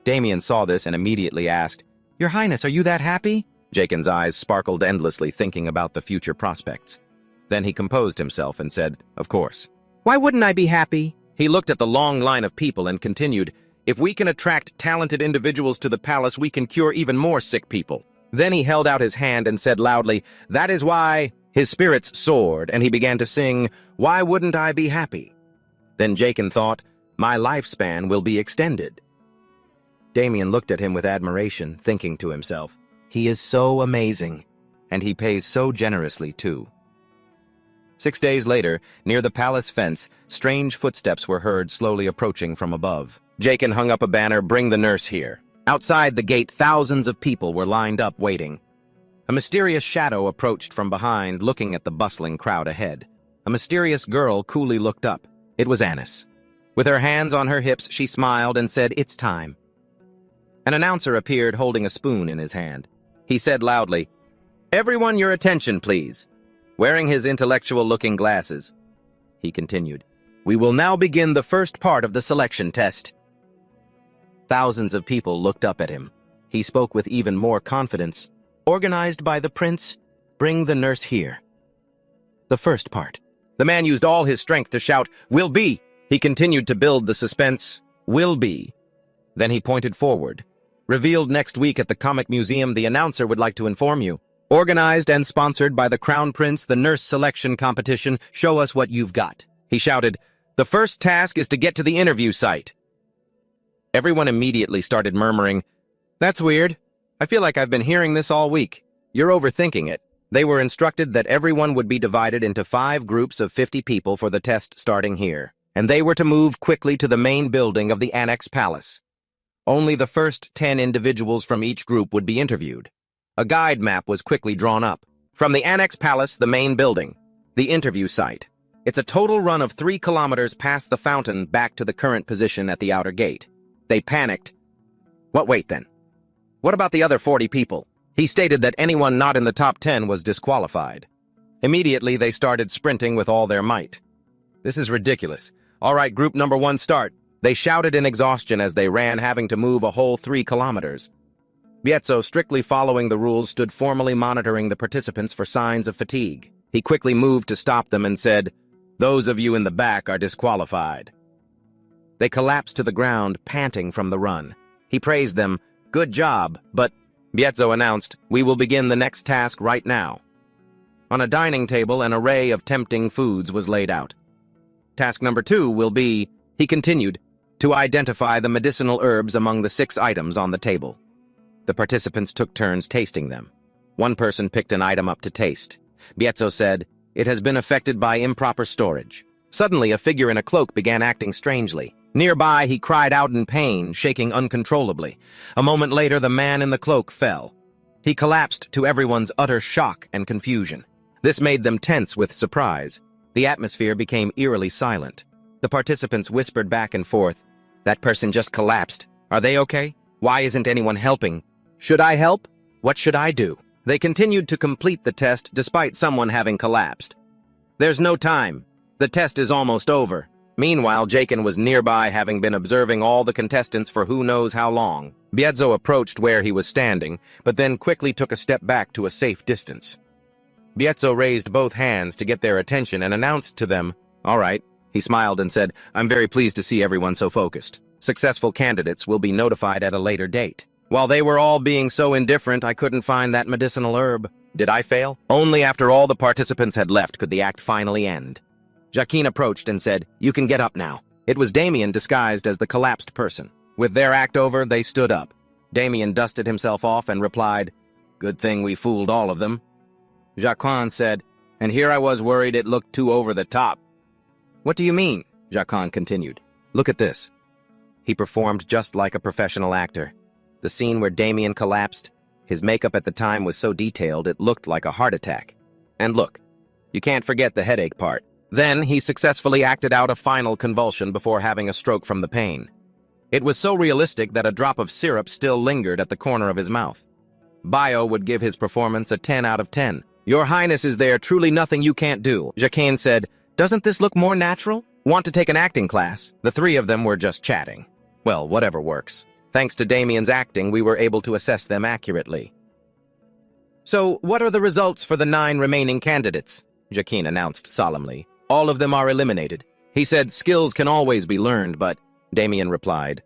Damien saw this and immediately asked, "Your Highness, are you that happy?" Jacquin's eyes sparkled endlessly, thinking about the future prospects. Then he composed himself and said, "Of course. Why wouldn't I be happy?" He looked at the long line of people and continued, "If we can attract talented individuals to the palace, we can cure even more sick people." Then he held out his hand and said loudly, "That is why..." His spirits soared, and he began to sing, "Why Wouldn't I Be Happy?" Then Jacquin thought, "My lifespan will be extended." Damien looked at him with admiration, thinking to himself, "He is so amazing, and he pays so generously, too." 6 days later, near the palace fence, strange footsteps were heard slowly approaching from above. Jacquin hung up a banner, "Bring the nurse here." Outside the gate, thousands of people were lined up waiting. A mysterious shadow approached from behind, looking at the bustling crowd ahead. A mysterious girl coolly looked up. It was Anis. With her hands on her hips, she smiled and said, "It's time." An announcer appeared holding a spoon in his hand. He said loudly, "Everyone, your attention, please." Wearing his intellectual-looking glasses, he continued, "We will now begin the first part of the selection test." Thousands of people looked up at him. He spoke with even more confidence. "Organized by the prince, bring the nurse here." The first part. The man used all his strength to shout, "Will be!" He continued to build the suspense, "Will be." Then he pointed forward. "Revealed next week at the Comic Museum, the announcer would like to inform you. Organized and sponsored by the Crown Prince, the nurse selection competition. Show us what you've got." He shouted, "The first task is to get to the interview site." Everyone immediately started murmuring, "That's weird. I feel like I've been hearing this all week. You're overthinking it." They were instructed that everyone would be divided into 5 groups of 50 people for the test starting here, and they were to move quickly to the main building of the Annex Palace. Only the first 10 individuals from each group would be interviewed. A guide map was quickly drawn up. From the Annex Palace, the main building, the interview site. It's a total run of 3 kilometers past the fountain back to the current position at the outer gate. They panicked. Wait then. What about the other 40 people? He stated that anyone not in the top 10 was disqualified. Immediately, they started sprinting with all their might. This is ridiculous. All right, group number 1, start. They shouted in exhaustion as they ran, having to move a whole 3 kilometers. Bietzo, strictly following the rules, stood formally monitoring the participants for signs of fatigue. He quickly moved to stop them and said, "Those of you in the back are disqualified." They collapsed to the ground, panting from the run. He praised them. "Good job," but Bietzo announced, "We will begin the next task right now." On a dining table, an array of tempting foods was laid out. Task number 2 will be, he continued, to identify the medicinal herbs among the 6 items on the table. The participants took turns tasting them. One person picked an item up to taste. Bietzo said, "It has been affected by improper storage." Suddenly, a figure in a cloak began acting strangely. Nearby, he cried out in pain, shaking uncontrollably. A moment later, the man in the cloak fell. He collapsed to everyone's utter shock and confusion. This made them tense with surprise. The atmosphere became eerily silent. The participants whispered back and forth, "That person just collapsed. Are they okay? Why isn't anyone helping? Should I help? What should I do?" They continued to complete the test despite someone having collapsed. "There's no time. The test is almost over." Meanwhile, Jakin was nearby, having been observing all the contestants for who knows how long. Bietzo approached where he was standing, but then quickly took a step back to a safe distance. Bietzo raised both hands to get their attention and announced to them, "All right." He smiled and said, "I'm very pleased to see everyone so focused. Successful candidates will be notified at a later date." While they were all being so indifferent, I couldn't find that medicinal herb. Did I fail? Only after all the participants had left could the act finally end. Jakin approached and said, "You can get up now." It was Damien disguised as the collapsed person. With their act over, they stood up. Damien dusted himself off and replied, "Good thing we fooled all of them." Jacquin said, "And here I was worried it looked too over the top." "What do you mean?" Jacquin continued. "Look at this." He performed just like a professional actor. The scene where Damien collapsed, his makeup at the time was so detailed it looked like a heart attack. And look, you can't forget the headache part. Then he successfully acted out a final convulsion before having a stroke from the pain. It was so realistic that a drop of syrup still lingered at the corner of his mouth. Bio would give his performance a 10 out of 10. "Your Highness, is there truly nothing you can't do?" Jacquin said, "Doesn't this look more natural? Want to take an acting class?" The 3 of them were just chatting. Well, whatever works. Thanks to Damien's acting, we were able to assess them accurately. "So, what are the results for the 9 remaining candidates?" Jacquin announced solemnly. "All of them are eliminated." He said, "Skills can always be learned, but..." Damien replied,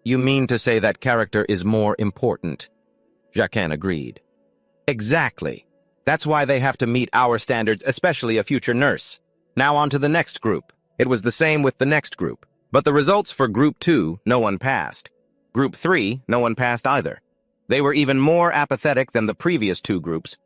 "You mean to say that character is more important?" Jacquin agreed. "Exactly. That's why they have to meet our standards, especially a future nurse. Now on to the next group." It was the same with the next group. But the results for Group 2, no one passed. Group 3, no one passed either. They were even more apathetic than the previous 2 groups.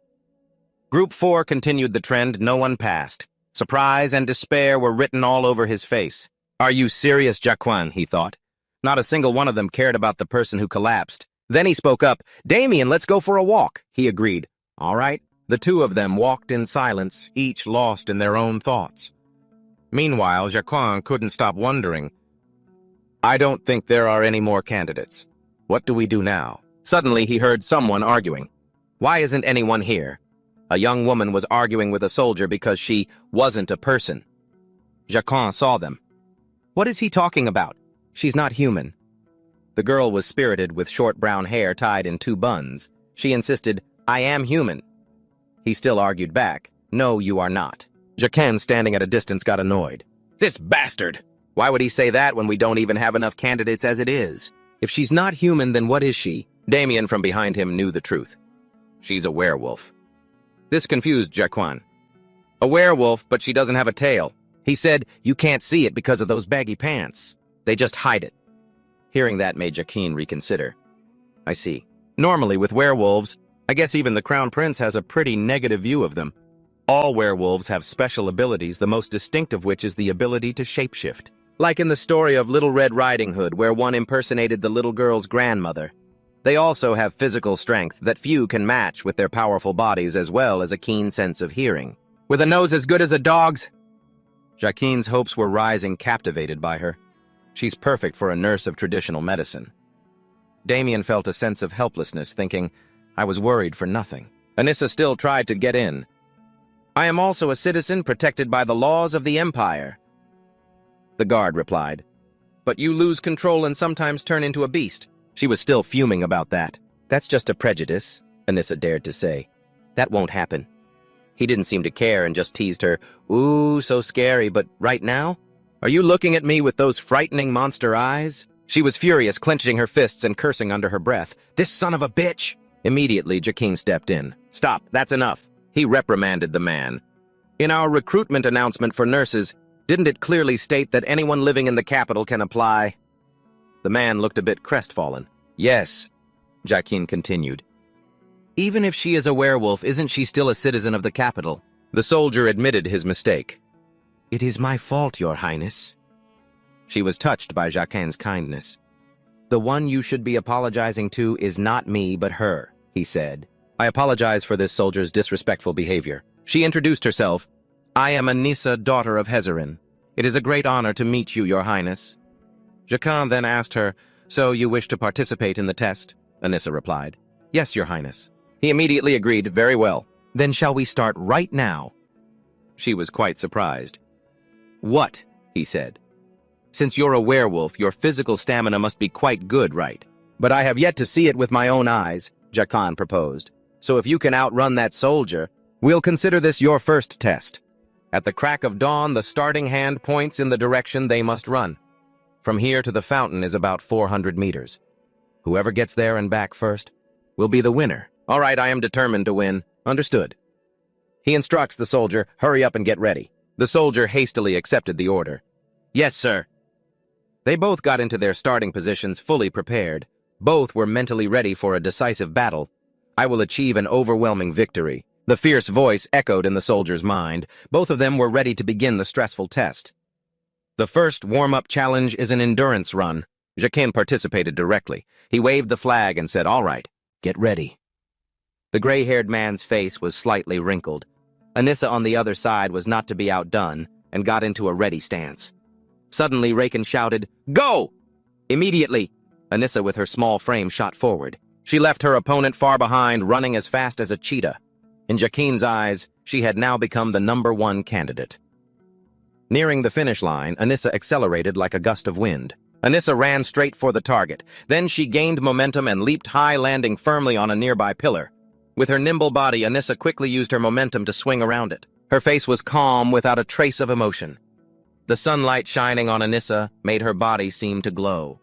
Group 4 continued the trend, no one passed. Surprise and despair were written all over his face. "Are you serious, Jacquin?" he thought. Not a single one of them cared about the person who collapsed. Then he spoke up. "Damien, let's go for a walk." He agreed. All right. The 2 of them walked in silence, each lost in their own thoughts. Meanwhile, Jacquin couldn't stop wondering, "I don't think there are any more candidates. What do we do now?" Suddenly, he heard someone arguing. "Why isn't anyone here?" A young woman was arguing with a soldier because she wasn't a person. Jacquin saw them. "What is he talking about? She's not human." The girl was spirited with short brown hair tied in 2 buns. She insisted, "I am human." He still argued back, "No, you are not." Jacquin, standing at a distance, got annoyed. "This bastard! Why would he say that when we don't even have enough candidates as it is? If she's not human, then what is she?" Damien from behind him knew the truth. "She's a werewolf." This confused Jacquin. "A werewolf, but she doesn't have a tail." He said, "You can't see it because of those baggy pants. They just hide it." Hearing that made Jacquin reconsider. "I see. Normally, with werewolves, I guess even the Crown Prince has a pretty negative view of them. All werewolves have special abilities, the most distinct of which is the ability to shapeshift. Like in the story of Little Red Riding Hood, where one impersonated the little girl's grandmother. They also have physical strength that few can match with their powerful bodies, as well as a keen sense of hearing. With a nose as good as a dog's? Jacqueline's hopes were rising, captivated by her. She's perfect for a nurse of traditional medicine. Damien felt a sense of helplessness, thinking, I was worried for nothing. Anissa still tried to get in. I am also a citizen protected by the laws of the Empire. The guard replied, but you lose control and sometimes turn into a beast. She was still fuming about that. That's just a prejudice, Anissa dared to say. That won't happen. He didn't seem to care and just teased her, ooh, so scary, but right now? Are you looking at me with those frightening monster eyes? She was furious, clenching her fists and cursing under her breath. This son of a bitch! Immediately, Jacqueline stepped in. Stop, that's enough. He reprimanded the man. In our recruitment announcement for nurses, didn't it clearly state that anyone living in the capital can apply? The man looked a bit crestfallen. Yes, Jacqueline continued. Even if she is a werewolf, isn't she still a citizen of the capital? The soldier admitted his mistake. It is my fault, Your Highness. She was touched by Jacqueline's kindness. The one you should be apologizing to is not me, but her, he said. I apologize for this soldier's disrespectful behavior. She introduced herself. I am Anissa, daughter of Hezerin. It is a great honor to meet you, Your Highness. Jacqueline then asked her, so you wish to participate in the test? Anissa replied. Yes, Your Highness. He immediately agreed, very well. Then shall we start right now? She was quite surprised. What? He said. Since you're a werewolf, your physical stamina must be quite good, right? But I have yet to see it with my own eyes, Jacqueline proposed. So if you can outrun that soldier, we'll consider this your first test. At the crack of dawn, the starting hand points in the direction they must run. From here to the fountain is about 400 meters. Whoever gets there and back first will be the winner. All right, I am determined to win. Understood. He instructs the soldier, hurry up and get ready. The soldier hastily accepted the order. Yes, sir. They both got into their starting positions fully prepared. Both were mentally ready for a decisive battle. I will achieve an overwhelming victory. The fierce voice echoed in the soldier's mind. Both of them were ready to begin the stressful test. The first warm-up challenge is an endurance run. Jacqueline participated directly. He waved the flag and said, all right, get ready. The gray-haired man's face was slightly wrinkled. Anissa on the other side was not to be outdone and got into a ready stance. Suddenly, Raken shouted, go! Immediately, Anissa with her small frame shot forward. She left her opponent far behind, running as fast as a cheetah. In Jacqueline's eyes, she had now become the #1 candidate. Nearing the finish line, Anissa accelerated like a gust of wind. Anissa ran straight for the target. Then she gained momentum and leaped high, landing firmly on a nearby pillar. With her nimble body, Anissa quickly used her momentum to swing around it. Her face was calm, without a trace of emotion. The sunlight shining on Anissa made her body seem to glow.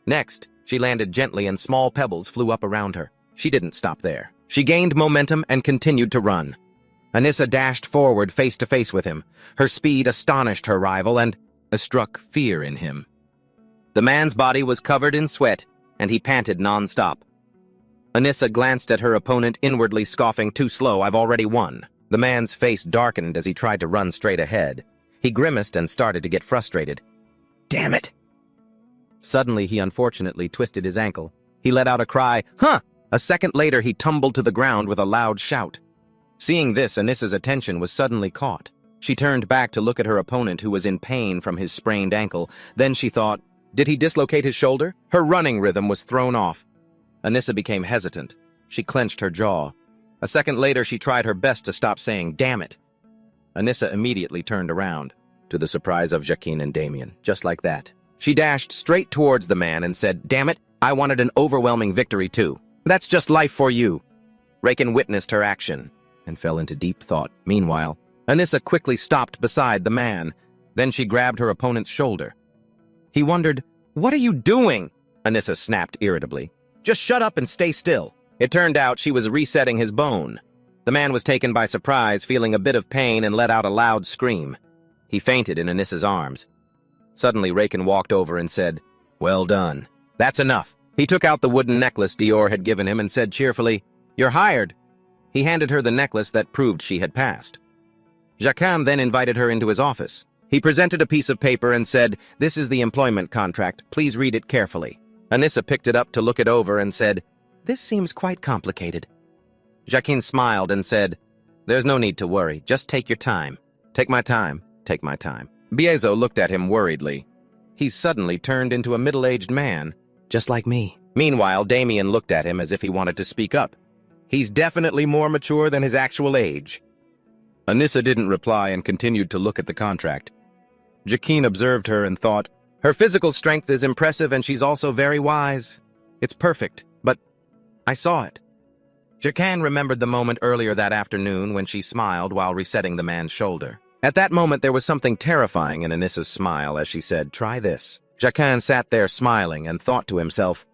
Next, she landed gently and small pebbles flew up around her. She didn't stop there. She gained momentum and continued to run. Anissa dashed forward face to face with him. Her speed astonished her rival and struck fear in him. The man's body was covered in sweat, and he panted non-stop. Anissa glanced at her opponent, inwardly scoffing, too slow, I've already won. The man's face darkened as he tried to run straight ahead. He grimaced and started to get frustrated. Damn it! Suddenly, he unfortunately twisted his ankle. He let out a cry, huh! A second later, he tumbled to the ground with a loud shout. Seeing this, Anissa's attention was suddenly caught. She turned back to look at her opponent, who was in pain from his sprained ankle. Then she thought, did he dislocate his shoulder? Her running rhythm was thrown off. Anissa became hesitant. She clenched her jaw. A second later, she tried her best to stop saying, damn it. Anissa immediately turned around, to the surprise of Jacqueline and Damien, just like that. She dashed straight towards the man and said, damn it, I wanted an overwhelming victory too. That's just life for you. Raken witnessed her action and fell into deep thought. Meanwhile, Anissa quickly stopped beside the man. Then she grabbed her opponent's shoulder. He wondered, what are you doing? Anissa snapped irritably. Just shut up and stay still. It turned out she was resetting his bone. The man was taken by surprise, feeling a bit of pain, and let out a loud scream. He fainted in Anissa's arms. Suddenly, Raken walked over and said, well done. That's enough. He took out the wooden necklace Dior had given him and said cheerfully, "You're hired." He handed her the necklace that proved she had passed. Jacquin then invited her into his office. He presented a piece of paper and said, "This is the employment contract. Please read it carefully." Anissa picked it up to look it over and said, "This seems quite complicated." Jacquin smiled and said, "There's no need to worry. Just take your time." "Take my time. Take my time." Biezo looked at him worriedly. He suddenly turned into a middle-aged man. Just like me. Meanwhile, Damien looked at him as if he wanted to speak up. "He's definitely more mature than his actual age." Anissa didn't reply and continued to look at the contract. Jacquin observed her and thought, "Her physical strength is impressive and she's also very wise. It's perfect, but I saw it." Jacquin remembered the moment earlier that afternoon when she smiled while resetting the man's shoulder. At that moment, there was something terrifying in Anissa's smile as she said, "Try this." Jacquin sat there smiling and thought to himself,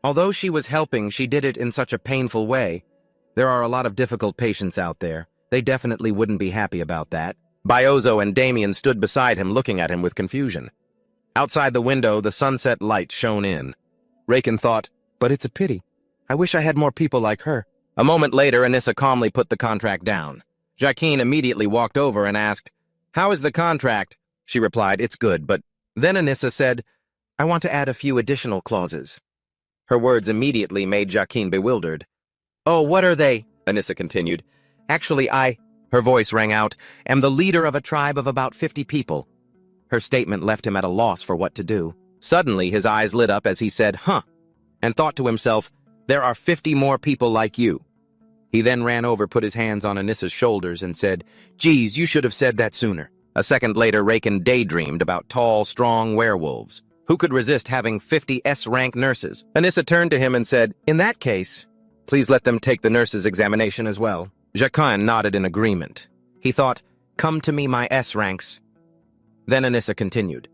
although she was helping, she did it in such a painful way. There are a lot of difficult patients out there. They definitely wouldn't be happy about that. Biozo and Damien stood beside him looking at him with confusion. Outside the window, the sunset light shone in. Raken thought, "But it's a pity. I wish I had more people like her." A moment later, Anissa calmly put the contract down. Jacquin immediately walked over and asked, "How is the contract?" She replied, "It's good, but..." Then Anissa said, "I want to add a few additional clauses." Her words immediately made Jacquin bewildered. "Oh, what are they?" Anissa continued. "Actually, her voice rang out, "am the leader of a tribe of about 50 people." Her statement left him at a loss for what to do. Suddenly, his eyes lit up as he said, "Huh," and thought to himself, "There are 50 more people like you." He then ran over, put his hands on Anissa's shoulders, and said, "Geez, you should have said that sooner." A second later, Raken daydreamed about tall, strong werewolves. Who could resist having 50 S-rank nurses? Anissa turned to him and said, "In that case, please let them take the nurse's examination as well." Jacquin nodded in agreement. He thought, "Come to me, my S-ranks." Then Anissa continued.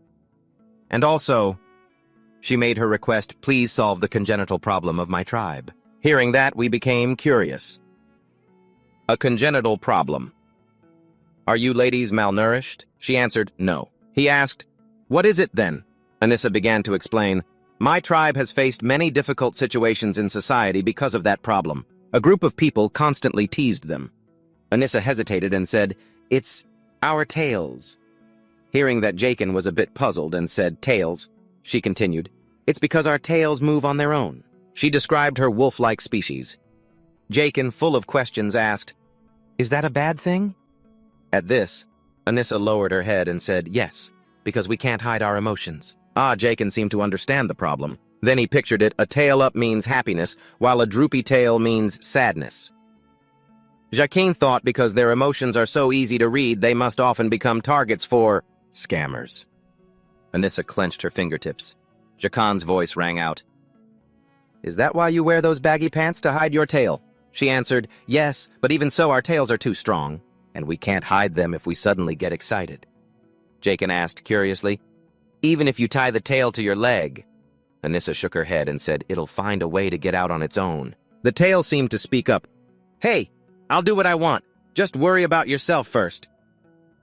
"And also," she made her request, "please solve the congenital problem of my tribe." Hearing that, we became curious. A congenital problem. "Are you ladies malnourished?" She answered, "No." He asked, "What is it then?" Anissa began to explain, "My tribe has faced many difficult situations in society because of that problem. A group of people constantly teased them." Anissa hesitated and said, "It's our tails." Hearing that Jacquin was a bit puzzled and said, "Tails," she continued, "It's because our tails move on their own." She described her wolf-like species. Jacquin, full of questions, asked, "Is that a bad thing?" At this, Anissa lowered her head and said, "Yes, because we can't hide our emotions." Jacquin seemed to understand the problem. Then he pictured it. A tail up means happiness, while a droopy tail means sadness. Jacquin thought because their emotions are so easy to read, they must often become targets for scammers. Anissa clenched her fingertips. Jacquin's voice rang out. "Is that why you wear those baggy pants, to hide your tail?" She answered, "Yes, but even so our tails are too strong, and we can't hide them if we suddenly get excited." Jacquin asked curiously, "Even if you tie the tail to your leg?" Anissa shook her head and said, "It'll find a way to get out on its own." The tail seemed to speak up. "Hey, I'll do what I want. Just worry about yourself first."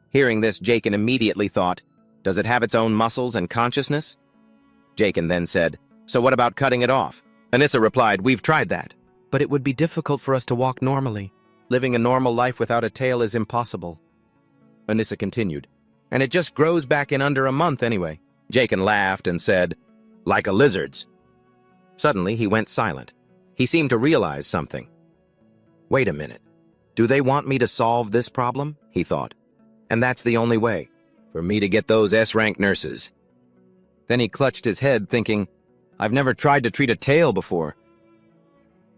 Hearing this, Jacquin immediately thought, "Does it have its own muscles and consciousness?" Jacquin then said, "So what about cutting it off?" Anissa replied, "We've tried that. But it would be difficult for us to walk normally. Living a normal life without a tail is impossible." Anissa continued, "And it just grows back in under a month anyway." Jacquin laughed and said, "Like a lizard's." Suddenly, he went silent. He seemed to realize something. "Wait a minute. Do they want me to solve this problem?" he thought. "And that's the only way, for me to get those S-rank nurses." Then he clutched his head, thinking, "I've never tried to treat a tail before."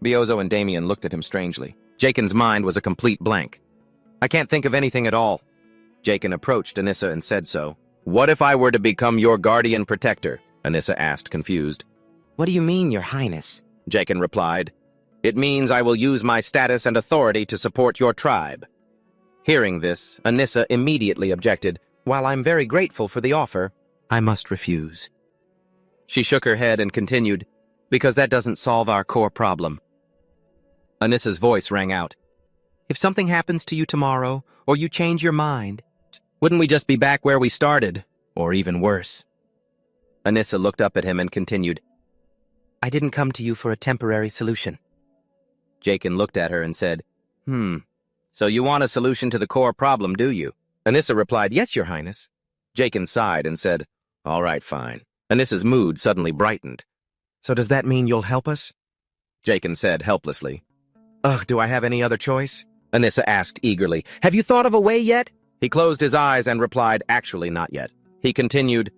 Biozo and Damien looked at him strangely. Jacquin's mind was a complete blank. "I can't think of anything at all." Jacquin approached Anissa and said so. "What if I were to become your guardian protector?" Anissa asked, confused. "What do you mean, Your Highness?" Jacquin replied. "It means I will use my status and authority to support your tribe." Hearing this, Anissa immediately objected. "While I'm very grateful for the offer, I must refuse." She shook her head and continued, "Because that doesn't solve our core problem." Anissa's voice rang out. "If something happens to you tomorrow, or you change your mind, wouldn't we just be back where we started, or even worse?" Anissa looked up at him and continued, "I didn't come to you for a temporary solution." Jakin looked at her and said, So you want a solution to the core problem, do you? Anissa replied, Yes, Your Highness. Jakin sighed and said, All right, fine. Anissa's mood suddenly brightened. So does that mean you'll help us? Jakin said helplessly. Ugh, do I have any other choice? Anissa asked eagerly, Have you thought of a way yet? He closed his eyes and replied, Actually, not yet. He continued,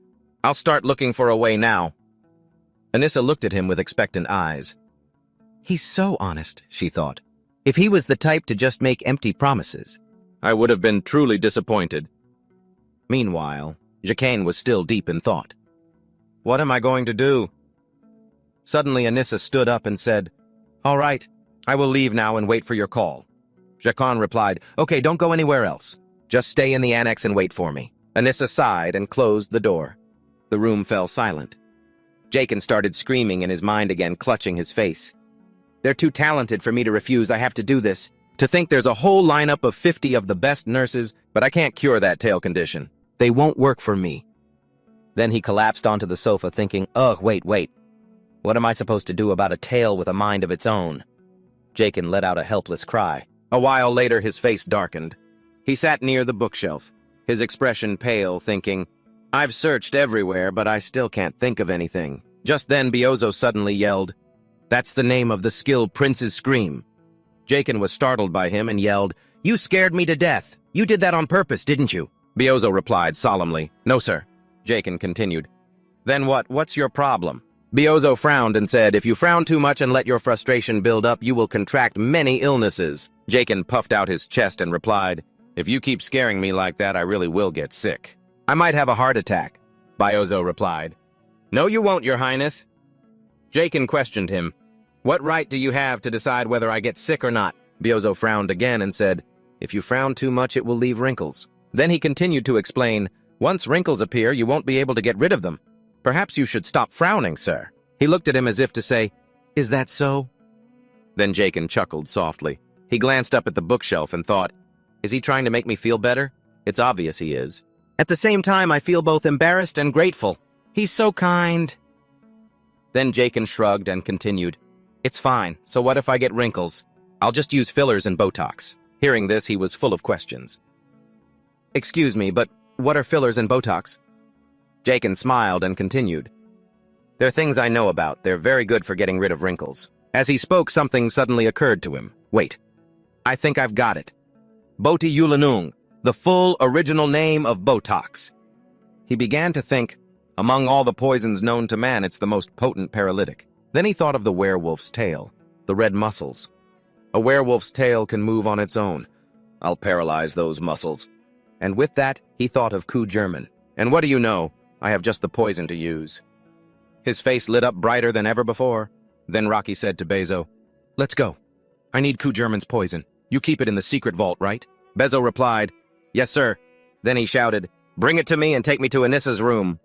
I'll start looking for a way now. Anissa looked at him with expectant eyes. He's so honest, she thought. If he was the type to just make empty promises, I would have been truly disappointed. Meanwhile, Jakin was still deep in thought. What am I going to do? Suddenly, Anissa stood up and said, All right, I will leave now and wait for your call. Jakin replied, Okay, don't go anywhere else. Just stay in the annex and wait for me. Anissa sighed and closed the door. The room fell silent. Jakin started screaming in his mind again, clutching his face. They're too talented for me to refuse. I have to do this. To think there's a whole lineup of 50 of the best nurses, but I can't cure that tail condition. They won't work for me. Then he collapsed onto the sofa thinking, Ugh, wait. What am I supposed to do about a tail with a mind of its own? Jakin let out a helpless cry. A while later, his face darkened. He sat near the bookshelf, his expression pale, thinking, I've searched everywhere, but I still can't think of anything. Just then, Biozo suddenly yelled, That's the name of the skill Prince's Scream. Jakin was startled by him and yelled, You scared me to death. You did that on purpose, didn't you? Biozo replied solemnly, No, sir. Jakin continued, Then what's your problem? Biozo frowned and said, If you frown too much and let your frustration build up, you will contract many illnesses. Jakin puffed out his chest and replied, If you keep scaring me like that, I really will get sick. I might have a heart attack. Biozo replied, No, you won't, Your Highness. Jakin questioned him, What right do you have to decide whether I get sick or not? Biozo frowned again and said, If you frown too much, it will leave wrinkles. Then he continued to explain, Once wrinkles appear, you won't be able to get rid of them. Perhaps you should stop frowning, sir. He looked at him as if to say, Is that so? Then Jakin chuckled softly. He glanced up at the bookshelf and thought, Is he trying to make me feel better? It's obvious he is. At the same time, I feel both embarrassed and grateful. He's so kind. Then Jakin shrugged and continued, It's fine, so what if I get wrinkles? I'll just use fillers and Botox. Hearing this, he was full of questions. Excuse me, but what are fillers and Botox? Jakin smiled and continued, They're things I know about. They're very good for getting rid of wrinkles. As he spoke, something suddenly occurred to him. Wait, I think I've got it. Boti Yulanung, the full original name of Botox. He began to think, among all the poisons known to man, it's the most potent paralytic. Then he thought of the werewolf's tail, the red muscles. A werewolf's tail can move on its own. I'll paralyze those muscles. And with that, he thought of Ku German. And what do you know? I have just the poison to use. His face lit up brighter than ever before. Then Rocky said to Bezo, Let's go. I need Ku German's poison. You keep it in the secret vault, right? Bezo replied, Yes, sir. Then he shouted, Bring it to me and take me to Anissa's room.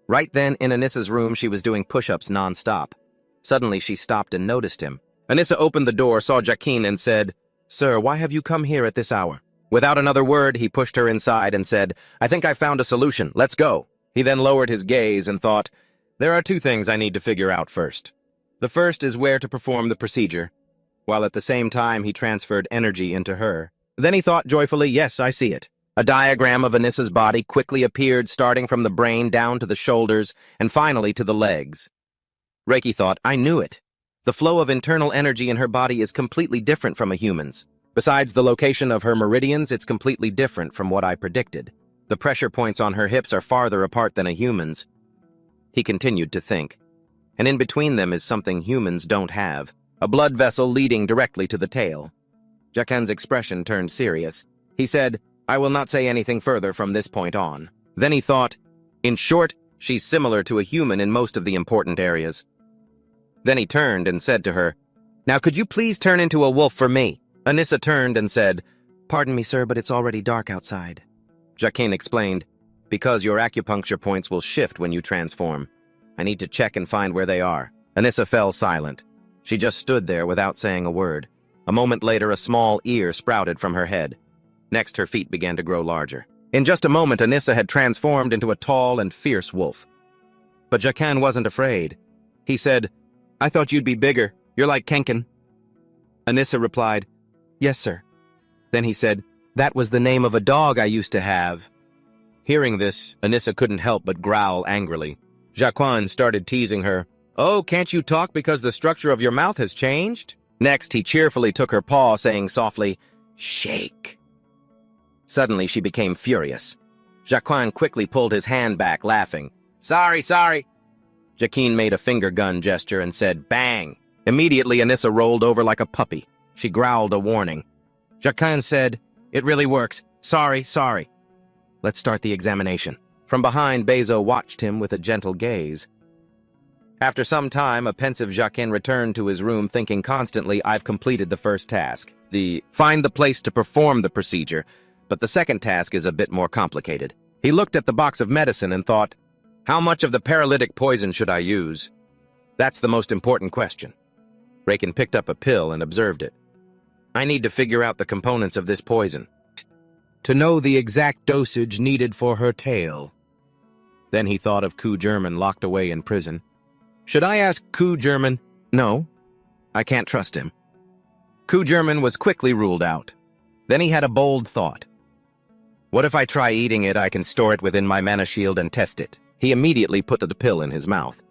Right then, in Anissa's room, she was doing push-ups non-stop. Suddenly, she stopped and noticed him. Anissa opened the door, saw Jakin, and said, Sir, why have you come here at this hour? Without another word, he pushed her inside and said, I think I found a solution. Let's go. He then lowered his gaze and thought, There are two things I need to figure out first. The first is where to perform the procedure, while at the same time he transferred energy into her. Then he thought joyfully, Yes, I see it. A diagram of Anissa's body quickly appeared, starting from the brain down to the shoulders and finally to the legs. Reiki thought, I knew it. The flow of internal energy in her body is completely different from a human's. Besides the location of her meridians, it's completely different from what I predicted. The pressure points on her hips are farther apart than a human's. He continued to think. And in between them is something humans don't have, a blood vessel leading directly to the tail. Jakin's expression turned serious. He said, I will not say anything further from this point on. Then he thought, In short, she's similar to a human in most of the important areas. Then he turned and said to her, Now could you please turn into a wolf for me? Anissa turned and said, Pardon me, sir, but it's already dark outside. Jakin explained, Because your acupuncture points will shift when you transform. I need to check and find where they are. Anissa fell silent. She just stood there without saying a word. A moment later, a small ear sprouted from her head. Next, her feet began to grow larger. In just a moment, Anissa had transformed into a tall and fierce wolf. But Jakin wasn't afraid. He said, I thought you'd be bigger. You're like Kenken. Anissa replied, "Yes, sir." Then he said, "That was the name of a dog I used to have." Hearing this, Anissa couldn't help but growl angrily. Jaquan started teasing her. "Oh, can't you talk because the structure of your mouth has changed?" Next, he cheerfully took her paw, saying softly, "Shake." Suddenly, she became furious. Jaquan quickly pulled his hand back, laughing. "Sorry, sorry." Jaquin made a finger gun gesture and said, "Bang." Immediately, Anissa rolled over like a puppy. She growled a warning. Jaquin said, "It really works. Sorry, sorry." "Let's start the examination." From behind, Bezo watched him with a gentle gaze. After some time, a pensive Jaquin returned to his room thinking constantly, "I've completed the first task. Find the place to perform the procedure, but the second task is a bit more complicated." He looked at the box of medicine and thought, "How much of the paralytic poison should I use? That's the most important question." Raken picked up a pill and observed it. "I need to figure out the components of this poison to know the exact dosage needed for her tale." Then he thought of Ku German locked away in prison. Should I ask Ku German? No, I can't trust him. Ku German was quickly ruled out. Then he had a bold thought. What if I try eating it? I can store it within my mana shield and test it. He immediately put the pill in his mouth.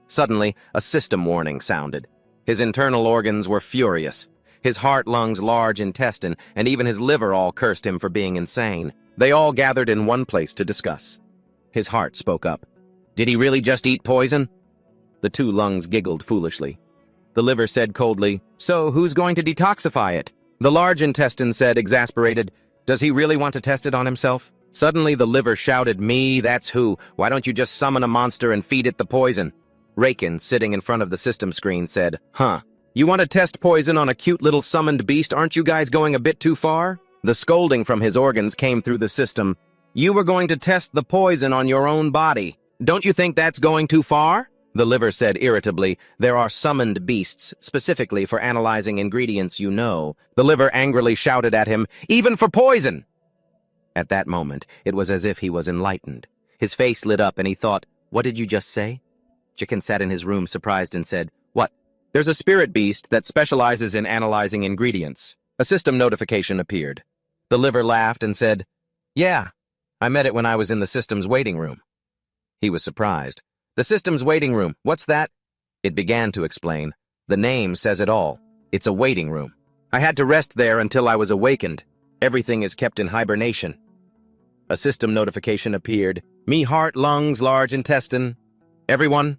Suddenly, a system warning sounded. His internal organs were furious. His heart, lungs, large intestine, and even his liver all cursed him for being insane. They all gathered in one place to discuss. His heart spoke up. Did he really just eat poison? The two lungs giggled foolishly. The liver said coldly, "So who's going to detoxify it?" The large intestine said, exasperated, "Does he really want to test it on himself?" Suddenly the liver shouted, "Me, that's who. Why don't you just summon a monster and feed it the poison?" Raken, sitting in front of the system screen, said, "Huh. You want to test poison on a cute little summoned beast? Aren't you guys going a bit too far?" The scolding from his organs came through the system. "You were going to test the poison on your own body. Don't you think that's going too far?" The liver said irritably, "There are summoned beasts, specifically for analyzing ingredients you know." The liver angrily shouted at him, "Even for poison!" At that moment, it was as if he was enlightened. His face lit up and he thought, "What did you just say?" Chicken sat in his room surprised and said, "What?" "There's a spirit beast that specializes in analyzing ingredients." A system notification appeared. The liver laughed and said, "Yeah, I met it when I was in the system's waiting room." He was surprised. "The system's waiting room, what's that?" It began to explain. "The name says it all. It's a waiting room. I had to rest there until I was awakened. Everything is kept in hibernation." A system notification appeared. "Me heart, lungs, large intestine. Everyone?"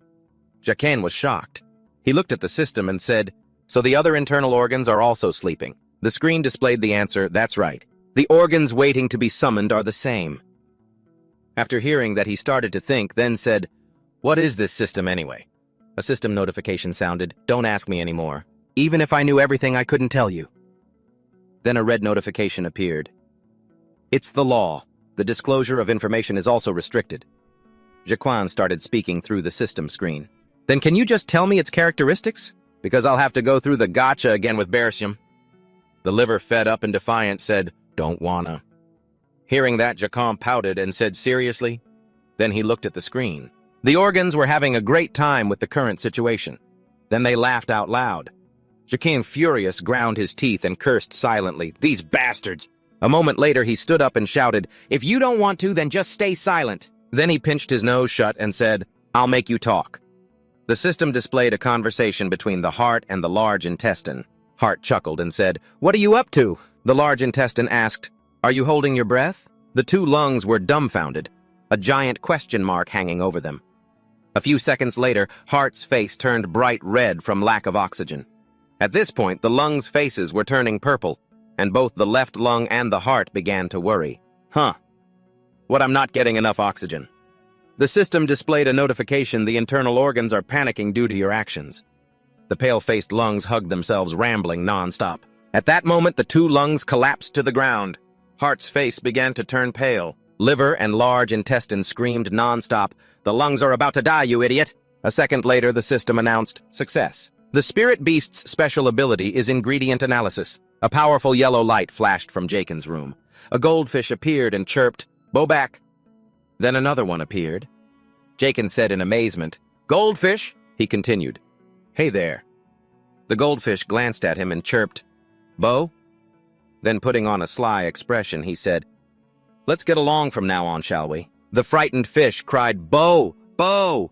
Jaquin was shocked. He looked at the system and said, "So the other internal organs are also sleeping." The screen displayed the answer, "That's right. The organs waiting to be summoned are the same." After hearing that, he started to think, then said, "What is this system anyway?" A system notification sounded, "Don't ask me anymore. Even if I knew everything, I couldn't tell you." Then a red notification appeared. "It's the law. The disclosure of information is also restricted." Jaquan started speaking through the system screen. "Then can you just tell me its characteristics? Because I'll have to go through the gotcha again with Bersium." The liver, fed up and defiant, said, "Don't wanna." Hearing that, Jaquan pouted and said, "Seriously?" Then he looked at the screen. The organs were having a great time with the current situation. Then they laughed out loud. Jaquin, furious, ground his teeth and cursed silently, "These bastards!" A moment later, he stood up and shouted, "If you don't want to, then just stay silent." Then he pinched his nose shut and said, "I'll make you talk." The system displayed a conversation between the heart and the large intestine. Heart chuckled and said, "What are you up to?" The large intestine asked, "Are you holding your breath?" The two lungs were dumbfounded, a giant question mark hanging over them. A few seconds later, Heart's face turned bright red from lack of oxygen. At this point, the lungs' faces were turning purple, and both the left lung and the heart began to worry. What, I'm not getting enough oxygen. The system displayed a notification, "The internal organs are panicking due to your actions." The pale-faced lungs hugged themselves, rambling non-stop. At that moment, the two lungs collapsed to the ground. Heart's face began to turn pale. Liver and large intestine screamed non-stop, "The lungs are about to die, you idiot!" A second later, the system announced, "Success." The spirit beast's special ability is ingredient analysis. A powerful yellow light flashed from Jaken's room. A goldfish appeared and chirped, "Bobak." Then another one appeared. Jaken said in amazement, "Goldfish?" He continued, "Hey there." The goldfish glanced at him and chirped, Bo? Then putting on a sly expression, he said, "Let's get along from now on, shall we?" The frightened fish cried, "Bo! Bo!"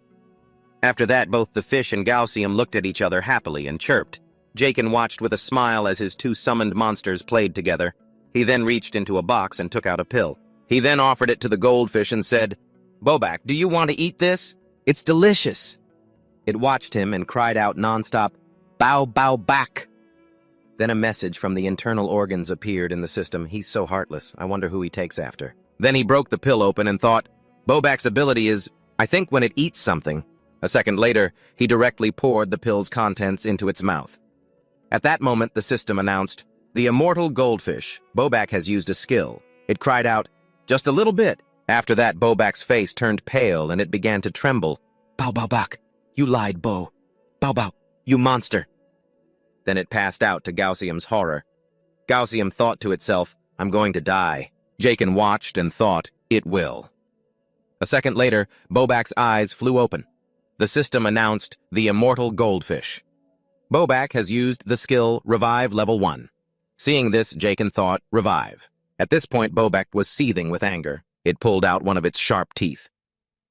After that, both the fish and Gausium looked at each other happily and chirped. Jakin watched with a smile as his two summoned monsters played together. He then reached into a box and took out a pill. He then offered it to the goldfish and said, "Bobak, do you want to eat this? It's delicious." It watched him and cried out nonstop, "Bow, bow, back." Then a message from the internal organs appeared in the system. He's so heartless. I wonder who he takes after. Then he broke the pill open and thought, Bobak's ability is, I think, when it eats something. A second later, he directly poured the pill's contents into its mouth. At that moment, the system announced, "The immortal goldfish. Bobak has used a skill." It cried out, "Just a little bit." After that, Bobak's face turned pale and it began to tremble. "Bow, bow, back. You lied, Bo. Bow, bow. You monster." Then it passed out to Gausium's horror. Gausium thought to itself, "I'm going to die." Jakin watched and thought, "It will." A second later, Bobak's eyes flew open. The system announced, "The immortal goldfish. Bobak has used the skill Revive Level 1. Seeing this, Jakin thought, "Revive." At this point, Bobak was seething with anger. It pulled out one of its sharp teeth.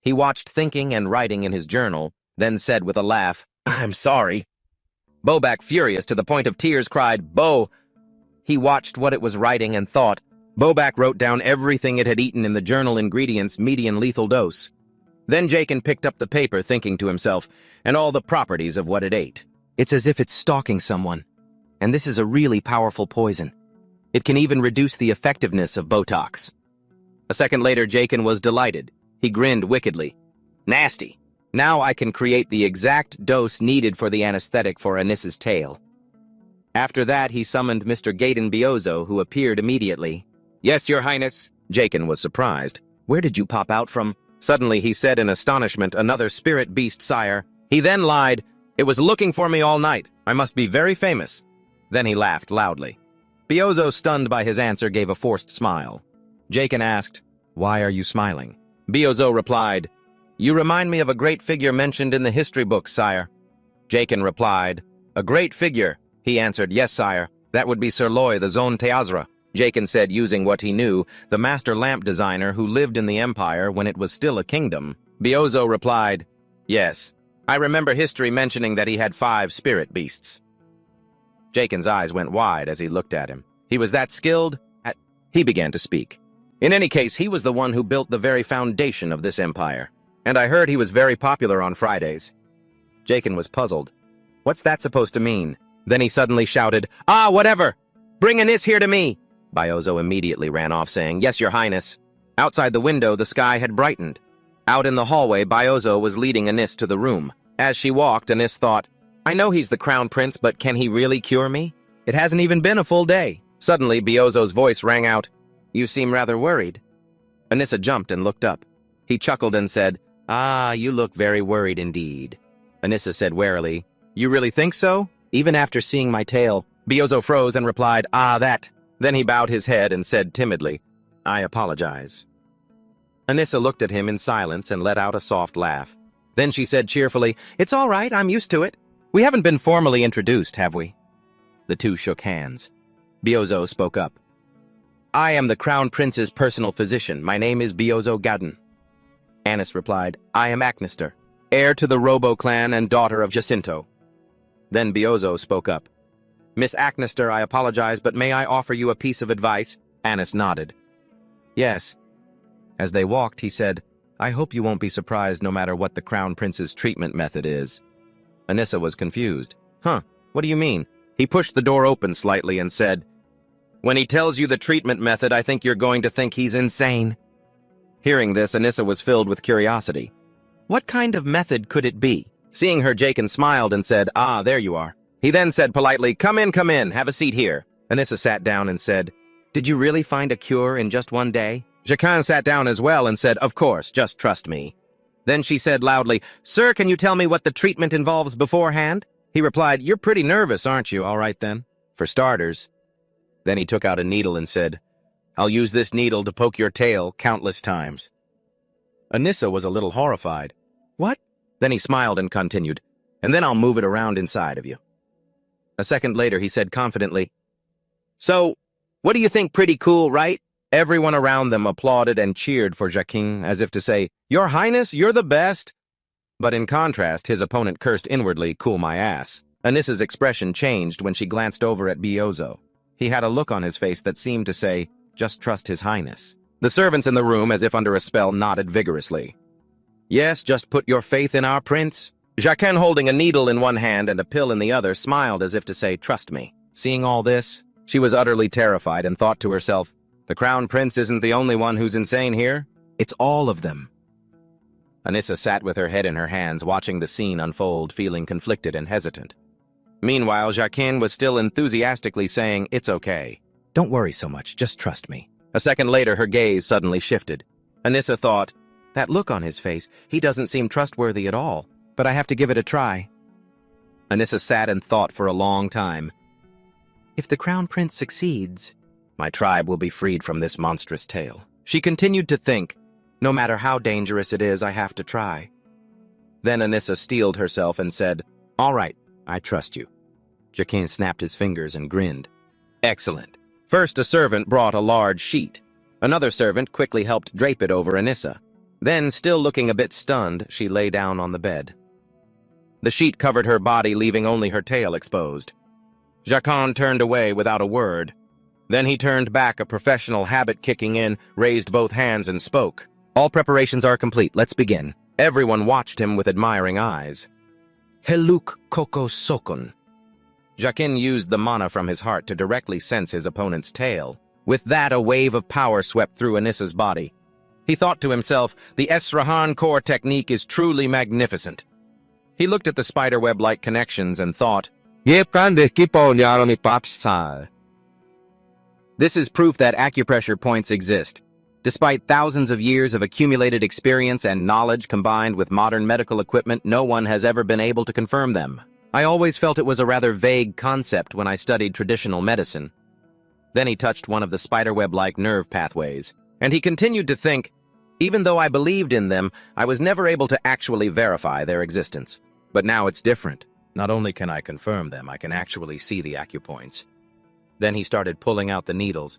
He watched thinking and writing in his journal, then said with a laugh, "I'm sorry." Bobak, furious to the point of tears, cried, "Bo!" He watched what it was writing and thought. Bobak wrote down everything it had eaten in the journal ingredients, median lethal dose. Then Jakin picked up the paper, thinking to himself, and all the properties of what it ate. It's as if it's stalking someone. And this is a really powerful poison. It can even reduce the effectiveness of Botox. A second later, Jakin was delighted. He grinned wickedly. "Nasty. Now I can create the exact dose needed for the anesthetic for Anissa's tail." After that, he summoned Mr. Gaten Biozo, who appeared immediately. "Yes, Your Highness." Jakin was surprised. "Where did you pop out from?" Suddenly, he said in astonishment, "Another spirit beast, sire." He then lied, "It was looking for me all night. I must be very famous." Then he laughed loudly. Biozo, stunned by his answer, gave a forced smile. Jakin asked, "Why are you smiling?" Biozo replied, "You remind me of a great figure mentioned in the history books, sire." Jakin replied, "A great figure?" He answered, "Yes, sire. That would be Sir Loy, the Zone Teazra." Jakin said, using what he knew, the master lamp designer who lived in the Empire when it was still a kingdom. Biozo replied, "Yes. I remember history mentioning that he had 5 spirit beasts." Jakin's eyes went wide as he looked at him. He was that skilled at... He began to speak. "In any case, he was the one who built the very foundation of this empire. And I heard he was very popular on Fridays." Jakin was puzzled. "What's that supposed to mean?" Then he suddenly shouted, "Ah, whatever! Bring Anis here to me!" Biozo immediately ran off, saying, "Yes, Your Highness." Outside the window, the sky had brightened. Out in the hallway, Biozo was leading Anis to the room. As she walked, Anis thought, "I know he's the crown prince, but can he really cure me? It hasn't even been a full day." Suddenly, Biozo's voice rang out, "You seem rather worried." Anissa jumped and looked up. He chuckled and said, "Ah, you look very worried indeed." Anissa said warily, "You really think so? Even after seeing my tail?" Biozo froze and replied, "Ah, that." Then he bowed his head and said timidly, "I apologize." Anissa looked at him in silence and let out a soft laugh. Then she said cheerfully, "It's all right, I'm used to it. We haven't been formally introduced, have we?" The two shook hands. Biozo spoke up. "I am the Crown Prince's personal physician. My name is Biozo Gaden." Anis replied, "I am Acnister, heir to the Robo clan and daughter of Jacinto." Then Biozo spoke up. "Miss Acnister, I apologize, but may I offer you a piece of advice?" Anis nodded. "Yes." As they walked, he said, "I hope you won't be surprised no matter what the Crown Prince's treatment method is." Anissa was confused. "Huh, what do you mean?" He pushed the door open slightly and said, "When he tells you the treatment method, I think you're going to think he's insane." Hearing this, Anissa was filled with curiosity. What kind of method could it be? Seeing her, Jakin smiled and said, "Ah, there you are." He then said politely, come in, have a seat here." Anissa sat down and said, "Did you really find a cure in just one day?" Jacan sat down as well and said, "Of course, just trust me." Then she said loudly, "Sir, can you tell me what the treatment involves beforehand?" He replied, "You're pretty nervous, aren't you? All right then. For starters." Then he took out a needle and said, "I'll use this needle to poke your tail countless times." Anissa was a little horrified. "What?" Then he smiled and continued, "And then I'll move it around inside of you." A second later, he said confidently, So, what do you think? Pretty cool, right? Everyone around them applauded and cheered for Jacquin, as if to say, Your Highness, you're the best. But in contrast, his opponent cursed inwardly, cool my ass. Anissa's expression changed when she glanced over at Biozo. He had a look on his face that seemed to say, just trust His Highness. The servants in the room, as if under a spell, nodded vigorously. Yes, just put your faith in our prince. Jacquin, holding a needle in one hand and a pill in the other, smiled as if to say, trust me. Seeing all this, she was utterly terrified and thought to herself, the Crown Prince isn't the only one who's insane here. It's all of them. Anissa sat with her head in her hands, watching the scene unfold, feeling conflicted and hesitant. Meanwhile, Jacquin was still enthusiastically saying, it's okay. Don't worry so much, just trust me. A second later, her gaze suddenly shifted. Anissa thought, that look on his face, he doesn't seem trustworthy at all, but I have to give it a try. Anissa sat and thought for a long time. If the Crown Prince succeeds, my tribe will be freed from this monstrous tale. She continued to think, no matter how dangerous it is, I have to try. Then Anissa steeled herself and said, all right, I trust you. Jacquin snapped his fingers and grinned. Excellent. First, a servant brought a large sheet. Another servant quickly helped drape it over Anissa. Then, still looking a bit stunned, she lay down on the bed. The sheet covered her body, leaving only her tail exposed. Jacquin turned away without a word. Then he turned back, a professional habit kicking in, raised both hands and spoke. All preparations are complete. Let's begin. Everyone watched him with admiring eyes. Heluk Koko Sokun. Jacquin used the mana from his heart to directly sense his opponent's tail. With that, a wave of power swept through Anissa's body. He thought to himself, the Esrahan core technique is truly magnificent. He looked at the spiderweb-like connections and thought, this is proof that acupressure points exist. Despite thousands of years of accumulated experience and knowledge combined with modern medical equipment, no one has ever been able to confirm them. I always felt it was a rather vague concept when I studied traditional medicine. Then he touched one of the spiderweb-like nerve pathways, and he continued to think, even though I believed in them, I was never able to actually verify their existence. But now it's different. Not only can I confirm them, I can actually see the acupoints. Then he started pulling out the needles.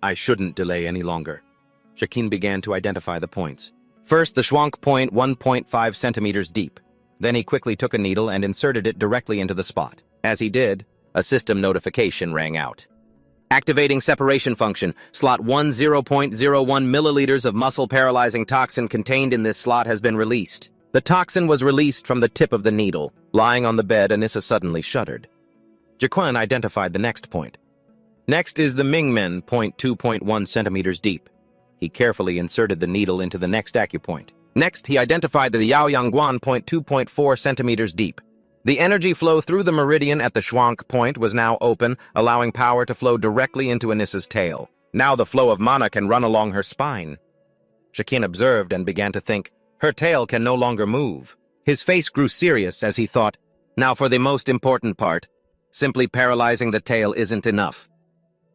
I shouldn't delay any longer. Jacquin began to identify the points. First, the schwank point 1.5 centimeters deep. Then he quickly took a needle and inserted it directly into the spot. As he did, a system notification rang out. Activating separation function. Slot 0.01 milliliters of muscle-paralyzing toxin contained in this slot has been released. The toxin was released from the tip of the needle. Lying on the bed, Anissa suddenly shuddered. Jacquin identified the next point. Next is the Mingmen point 2.1 centimeters deep. He carefully inserted the needle into the next acupoint. Next, he identified the Yaoyangguan point 2.4 centimeters deep. The energy flow through the meridian at the schwank point was now open, allowing power to flow directly into Anissa's tail. Now the flow of mana can run along her spine. Jacquin observed and began to think, her tail can no longer move. His face grew serious as he thought, now for the most important part. Simply paralyzing the tail isn't enough.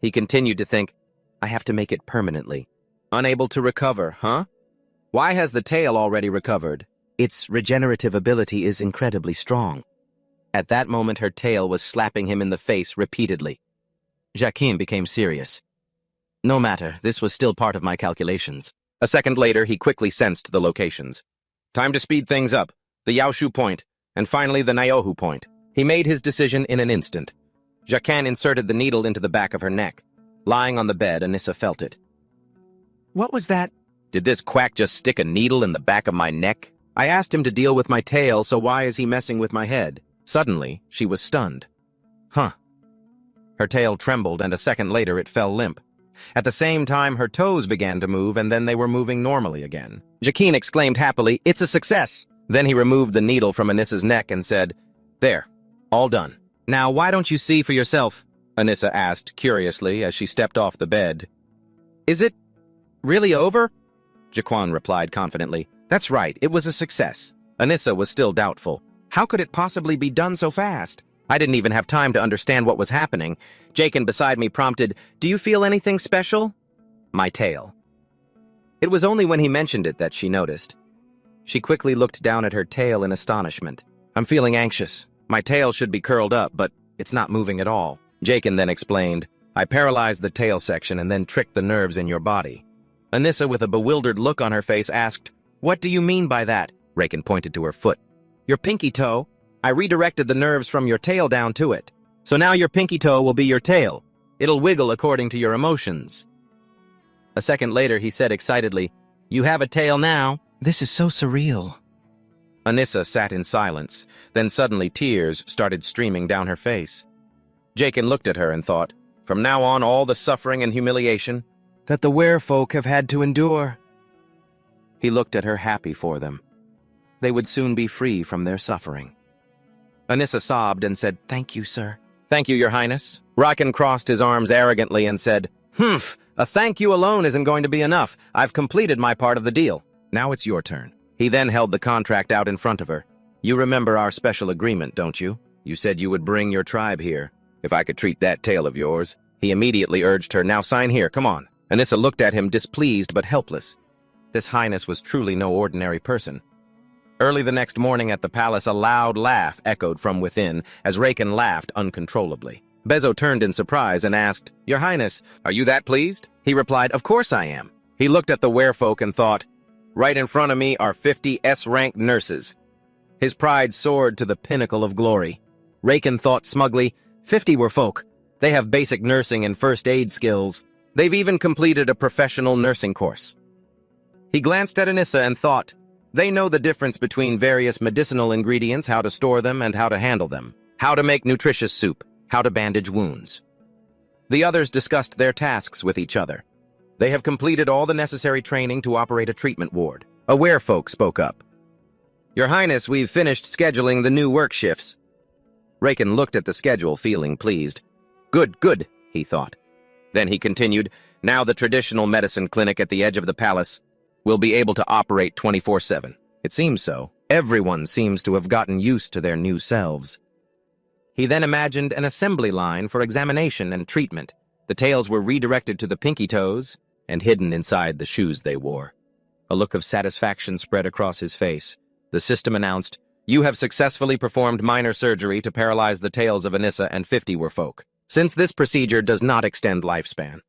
He continued to think, I have to make it permanently. Unable to recover, huh? Why has the tail already recovered? Its regenerative ability is incredibly strong. At that moment, her tail was slapping him in the face repeatedly. Jacquin became serious. No matter, this was still part of my calculations. A second later, he quickly sensed the locations. Time to speed things up. The Yaoshu point, and finally the Nyohu point. He made his decision in an instant. Jacquin inserted the needle into the back of her neck. Lying on the bed, Anissa felt it. What was that? Did this quack just stick a needle in the back of my neck? I asked him to deal with my tail, so why is he messing with my head? Suddenly, she was stunned. Huh. Her tail trembled, and a second later it fell limp. At the same time, her toes began to move, and then they were moving normally again. Jacquin exclaimed happily, it's a success! Then he removed the needle from Anissa's neck and said, there, all done. Now, why don't you see for yourself? Anissa asked curiously as she stepped off the bed. Is it really over? Jacquin replied confidently, that's right, it was a success. Anissa was still doubtful. How could it possibly be done so fast? I didn't even have time to understand what was happening. Jacquin beside me prompted, do you feel anything special? My tail. It was only when he mentioned it that she noticed. She quickly looked down at her tail in astonishment. I'm feeling anxious. My tail should be curled up, but it's not moving at all. Jacquin then explained, I paralyzed the tail section and then tricked the nerves in your body. Anissa, with a bewildered look on her face, asked, "What do you mean by that?" Raken pointed to her foot. "Your pinky toe. I redirected the nerves from your tail down to it. So now your pinky toe will be your tail. It'll wiggle according to your emotions." A second later, he said excitedly, "You have a tail now. This is so surreal." Anissa sat in silence. Then suddenly tears started streaming down her face. Jakin looked at her and thought, from now on all the suffering and humiliation that the werefolk have had to endure. He looked at her happy for them. They would soon be free from their suffering. Anissa sobbed and said, "Thank you, sir." "Thank you, Your Highness." Raken crossed his arms arrogantly and said, "Humph, a thank you alone isn't going to be enough. I've completed my part of the deal. Now it's your turn." He then held the contract out in front of her. "You remember our special agreement, don't you? You said you would bring your tribe here. If I could treat that tail of yours." He immediately urged her, "Now sign here, come on." Anissa looked at him displeased but helpless. This Highness was truly no ordinary person. Early the next morning at the palace, a loud laugh echoed from within as Raken laughed uncontrollably. Bezo turned in surprise and asked, "Your Highness, are you that pleased?" He replied, "Of course I am." He looked at the werefolk and thought, right in front of me are 50 S-ranked nurses. His pride soared to the pinnacle of glory. Raken thought smugly, 50 were folk. They have basic nursing and first aid skills. They've even completed a professional nursing course. He glanced at Anissa and thought, they know the difference between various medicinal ingredients, how to store them and how to handle them, how to make nutritious soup, how to bandage wounds. The others discussed their tasks with each other. They have completed all the necessary training to operate a treatment ward. A werefolk spoke up. "Your Highness, we've finished scheduling the new work shifts." Raken looked at the schedule, feeling pleased. Good, good, he thought. Then he continued, "Now the traditional medicine clinic at the edge of the palace will be able to operate 24/7. It seems so. Everyone seems to have gotten used to their new selves. He then imagined an assembly line for examination and treatment. The tails were redirected to the pinky toes and hidden inside the shoes they wore. A look of satisfaction spread across his face. The system announced, "You have successfully performed minor surgery to paralyze the tails of Anissa and 50 were folk. Since this procedure does not extend lifespan,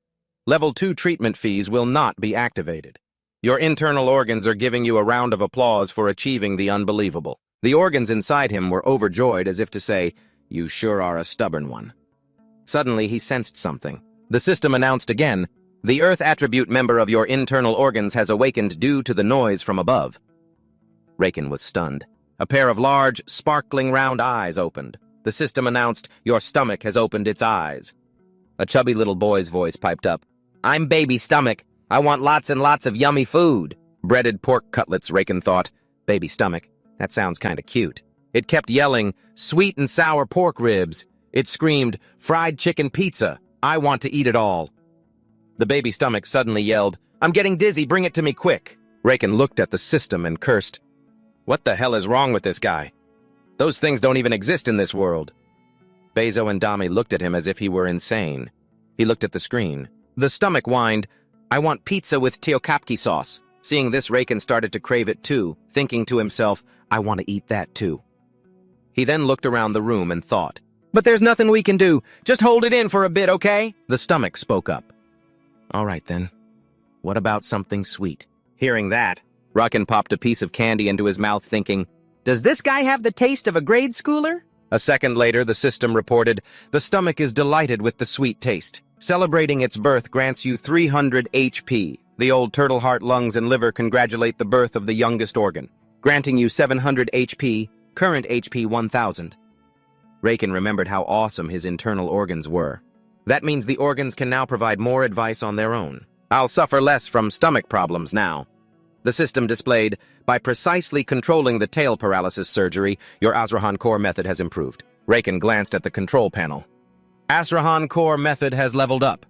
Level 2 treatment fees will not be activated. Your internal organs are giving you a round of applause for achieving the unbelievable." The organs inside him were overjoyed as if to say, "You sure are a stubborn one." Suddenly he sensed something. The system announced again, "The Earth attribute member of your internal organs has awakened due to the noise from above." Raken was stunned. A pair of large, sparkling round eyes opened. The system announced, "Your stomach has opened its eyes." A chubby little boy's voice piped up, "I'm baby stomach. I want lots and lots of yummy food." Breaded pork cutlets, Raken thought. Baby stomach. That sounds kinda cute. It kept yelling, "Sweet and sour pork ribs." It screamed, "Fried chicken pizza. I want to eat it all." The baby stomach suddenly yelled, "I'm getting dizzy, bring it to me quick." Raken looked at the system and cursed. What the hell is wrong with this guy? Those things don't even exist in this world. Bezo and Dami looked at him as if he were insane. He looked at the screen. The stomach whined, "I want pizza with teokapki sauce." Seeing this, Raken started to crave it too, thinking to himself, "I want to eat that too." He then looked around the room and thought, "But there's nothing we can do. Just hold it in for a bit, okay?" The stomach spoke up. "All right then. What about something sweet?" Hearing that, Raken popped a piece of candy into his mouth thinking, "Does this guy have the taste of a grade schooler?" A second later, the system reported, "The stomach is delighted with the sweet taste. Celebrating its birth grants you 300 HP. The old turtle heart, lungs, and liver congratulate the birth of the youngest organ, granting you 700 HP, current HP 1000. Raken remembered how awesome his internal organs were. That means the organs can now provide more advice on their own. I'll suffer less from stomach problems now. The system displayed, "By precisely controlling the tail paralysis surgery, your Asurahan core method has improved." Raken glanced at the control panel. Asurahan core method has leveled up.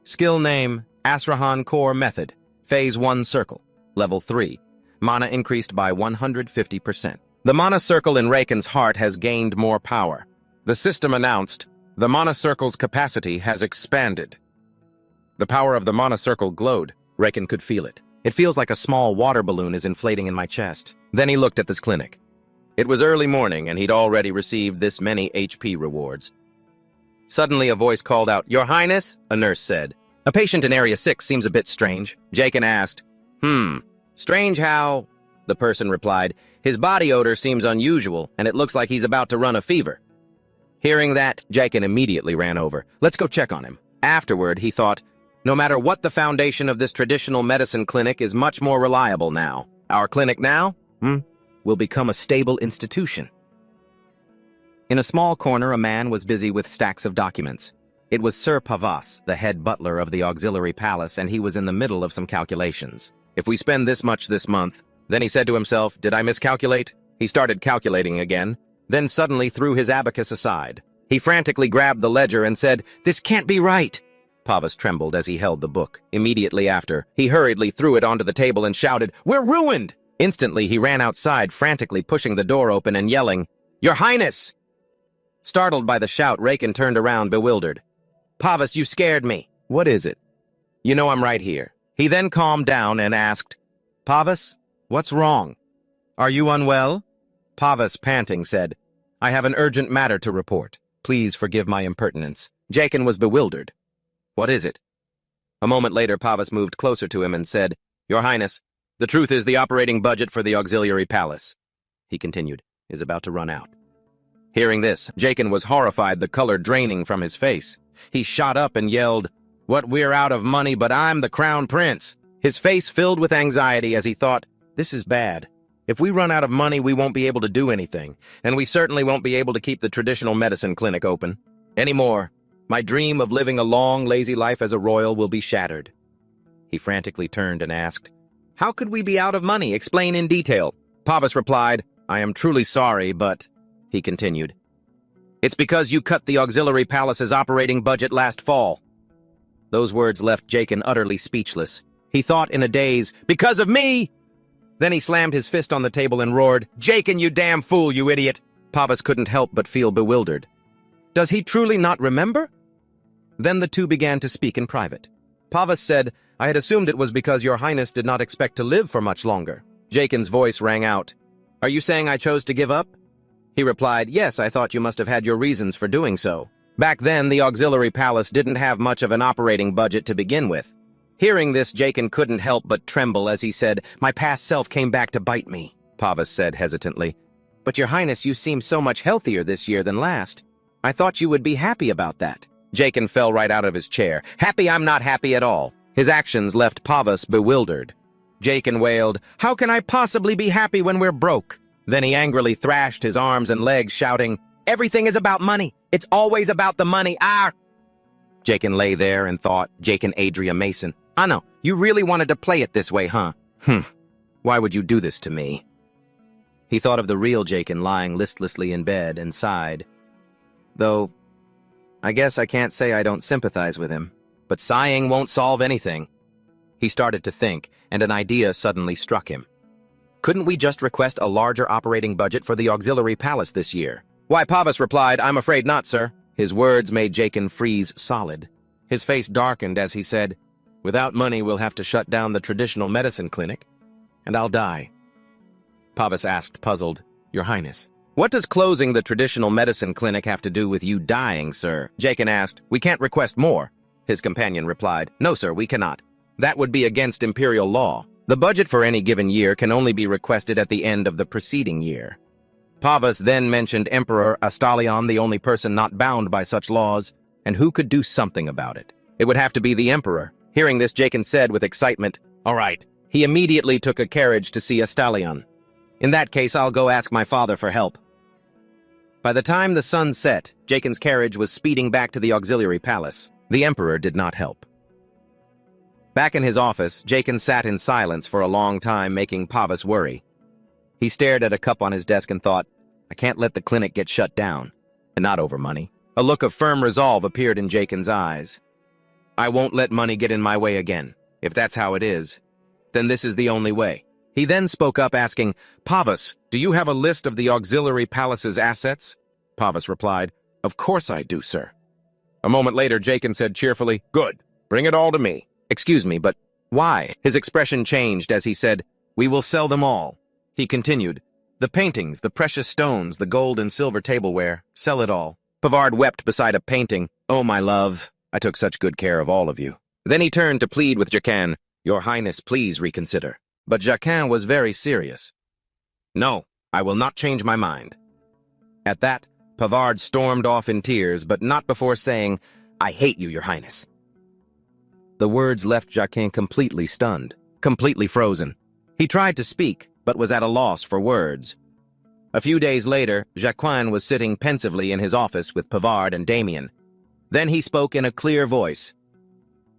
Skill name, Asurahan core method. Phase 1 circle. Level 3. Mana increased by 150%. The mana circle in Raken's heart has gained more power. The system announced, "The mana circle's capacity has expanded." The power of the mana circle glowed. Raken could feel it. "It feels like a small water balloon is inflating in my chest." Then he looked at this clinic. It was early morning and he'd already received this many HP rewards. Suddenly a voice called out, "Your Highness?" a nurse said. "A patient in Area 6 seems a bit strange." Jakin asked, Strange how?" The person replied, "His body odor seems unusual, and it looks like he's about to run a fever." Hearing that, Jakin immediately ran over. "Let's go check on him." Afterward, he thought, no matter what, the foundation of this traditional medicine clinic is much more reliable now. Our clinic now, will become a stable institution. In a small corner, a man was busy with stacks of documents. It was Sir Pavas, the head butler of the auxiliary palace, and he was in the middle of some calculations. "If we spend this much this month," then he said to himself, "Did I miscalculate?" He started calculating again, then suddenly threw his abacus aside. He frantically grabbed the ledger and said, "This can't be right." Pavas trembled as he held the book. Immediately after, he hurriedly threw it onto the table and shouted, "We're ruined!" Instantly, he ran outside, frantically pushing the door open and yelling, "Your Highness!" Startled by the shout, Rakin turned around, bewildered. "Pavas, you scared me." "What is it?" "You know I'm right here." He then calmed down and asked, "Pavas, what's wrong? Are you unwell?" Pavas, panting, said, "I have an urgent matter to report. Please forgive my impertinence." Jakin was bewildered. "What is it?" A moment later, Pavas moved closer to him and said, "Your Highness, the truth is the operating budget for the auxiliary palace," he continued, "is about to run out." Hearing this, Jakin was horrified, the color draining from his face. He shot up and yelled, "What, we're out of money, but I'm the crown prince." His face filled with anxiety as he thought, "This is bad. If we run out of money, we won't be able to do anything, and we certainly won't be able to keep the traditional medicine clinic open anymore. My dream of living a long, lazy life as a royal will be shattered." He frantically turned and asked, "How could we be out of money? Explain in detail." Pavas replied, "I am truly sorry, but," he continued, "it's because you cut the auxiliary palace's operating budget last fall." Those words left Jakin utterly speechless. He thought in a daze, "Because of me!" Then he slammed his fist on the table and roared, "Jakin, you damn fool, you idiot!" Pavas couldn't help but feel bewildered. Does he truly not remember? Then the two began to speak in private. Pavas said, "I had assumed it was because your Highness did not expect to live for much longer." Jakin's voice rang out, "Are you saying I chose to give up?" He replied, "Yes, I thought you must have had your reasons for doing so. Back then, the auxiliary palace didn't have much of an operating budget to begin with." Hearing this, Jakin couldn't help but tremble as he said, "My past self came back to bite me." Pavas said hesitantly, "But your Highness, you seem so much healthier this year than last. I thought you would be happy about that." Jakin fell right out of his chair. "Happy? I'm not happy at all." His actions left Pavas bewildered. Jakin wailed, "How can I possibly be happy when we're broke?" Then he angrily thrashed his arms and legs, shouting, "Everything is about money. It's always about the money. Ah!" Jakin lay there and thought, Jakin Adria Mason, "I know, you really wanted to play it this way, huh? Why would you do this to me?" He thought of the real Jakin lying listlessly in bed and sighed. Though, I guess I can't say I don't sympathize with him, but sighing won't solve anything. He started to think, and an idea suddenly struck him. Couldn't we just request a larger operating budget for the auxiliary palace this year? "Why," Pavas replied, "I'm afraid not, sir." His words made Jakin freeze solid. His face darkened as he said, "Without money, we'll have to shut down the traditional medicine clinic, and I'll die." Pavas asked, puzzled, "Your Highness, what does closing the traditional medicine clinic have to do with you dying, sir?" Jakin asked, "We can't request more." His companion replied, "No, sir, we cannot. That would be against imperial law. The budget for any given year can only be requested at the end of the preceding year." Pavas then mentioned Emperor Astalion, the only person not bound by such laws, and who could do something about it. It would have to be the Emperor. Hearing this, Jakin said with excitement, "All right." He immediately took a carriage to see Astalion. "In that case, I'll go ask my father for help." By the time the sun set, Jakin's carriage was speeding back to the auxiliary palace. The Emperor did not help. Back in his office, Jakin sat in silence for a long time, making Pavas worry. He stared at a cup on his desk and thought, "I can't let the clinic get shut down, and not over money." A look of firm resolve appeared in Jakin's eyes. "I won't let money get in my way again. If that's how it is, then this is the only way." He then spoke up asking, "Pavas, do you have a list of the auxiliary palace's assets?" Pavas replied, "Of course I do, sir." A moment later, Jakin said cheerfully, "Good. Bring it all to me." "Excuse me, but why?" His expression changed as he said, "We will sell them all." He continued, "The paintings, the precious stones, the gold and silver tableware, sell it all. Pavard wept beside a painting. "Oh, my love, I took such good care of all of you." Then he turned to plead with Jacquin. "Your Highness, please reconsider." But Jacquin was very serious. "No, I will not change my mind." At that, Pavard stormed off in tears, but not before saying, "I hate you, Your Highness." The words left Jacquin completely stunned, completely frozen. He tried to speak, but was at a loss for words. A few days later, Jacquin was sitting pensively in his office with Pavard and Damien. Then he spoke in a clear voice.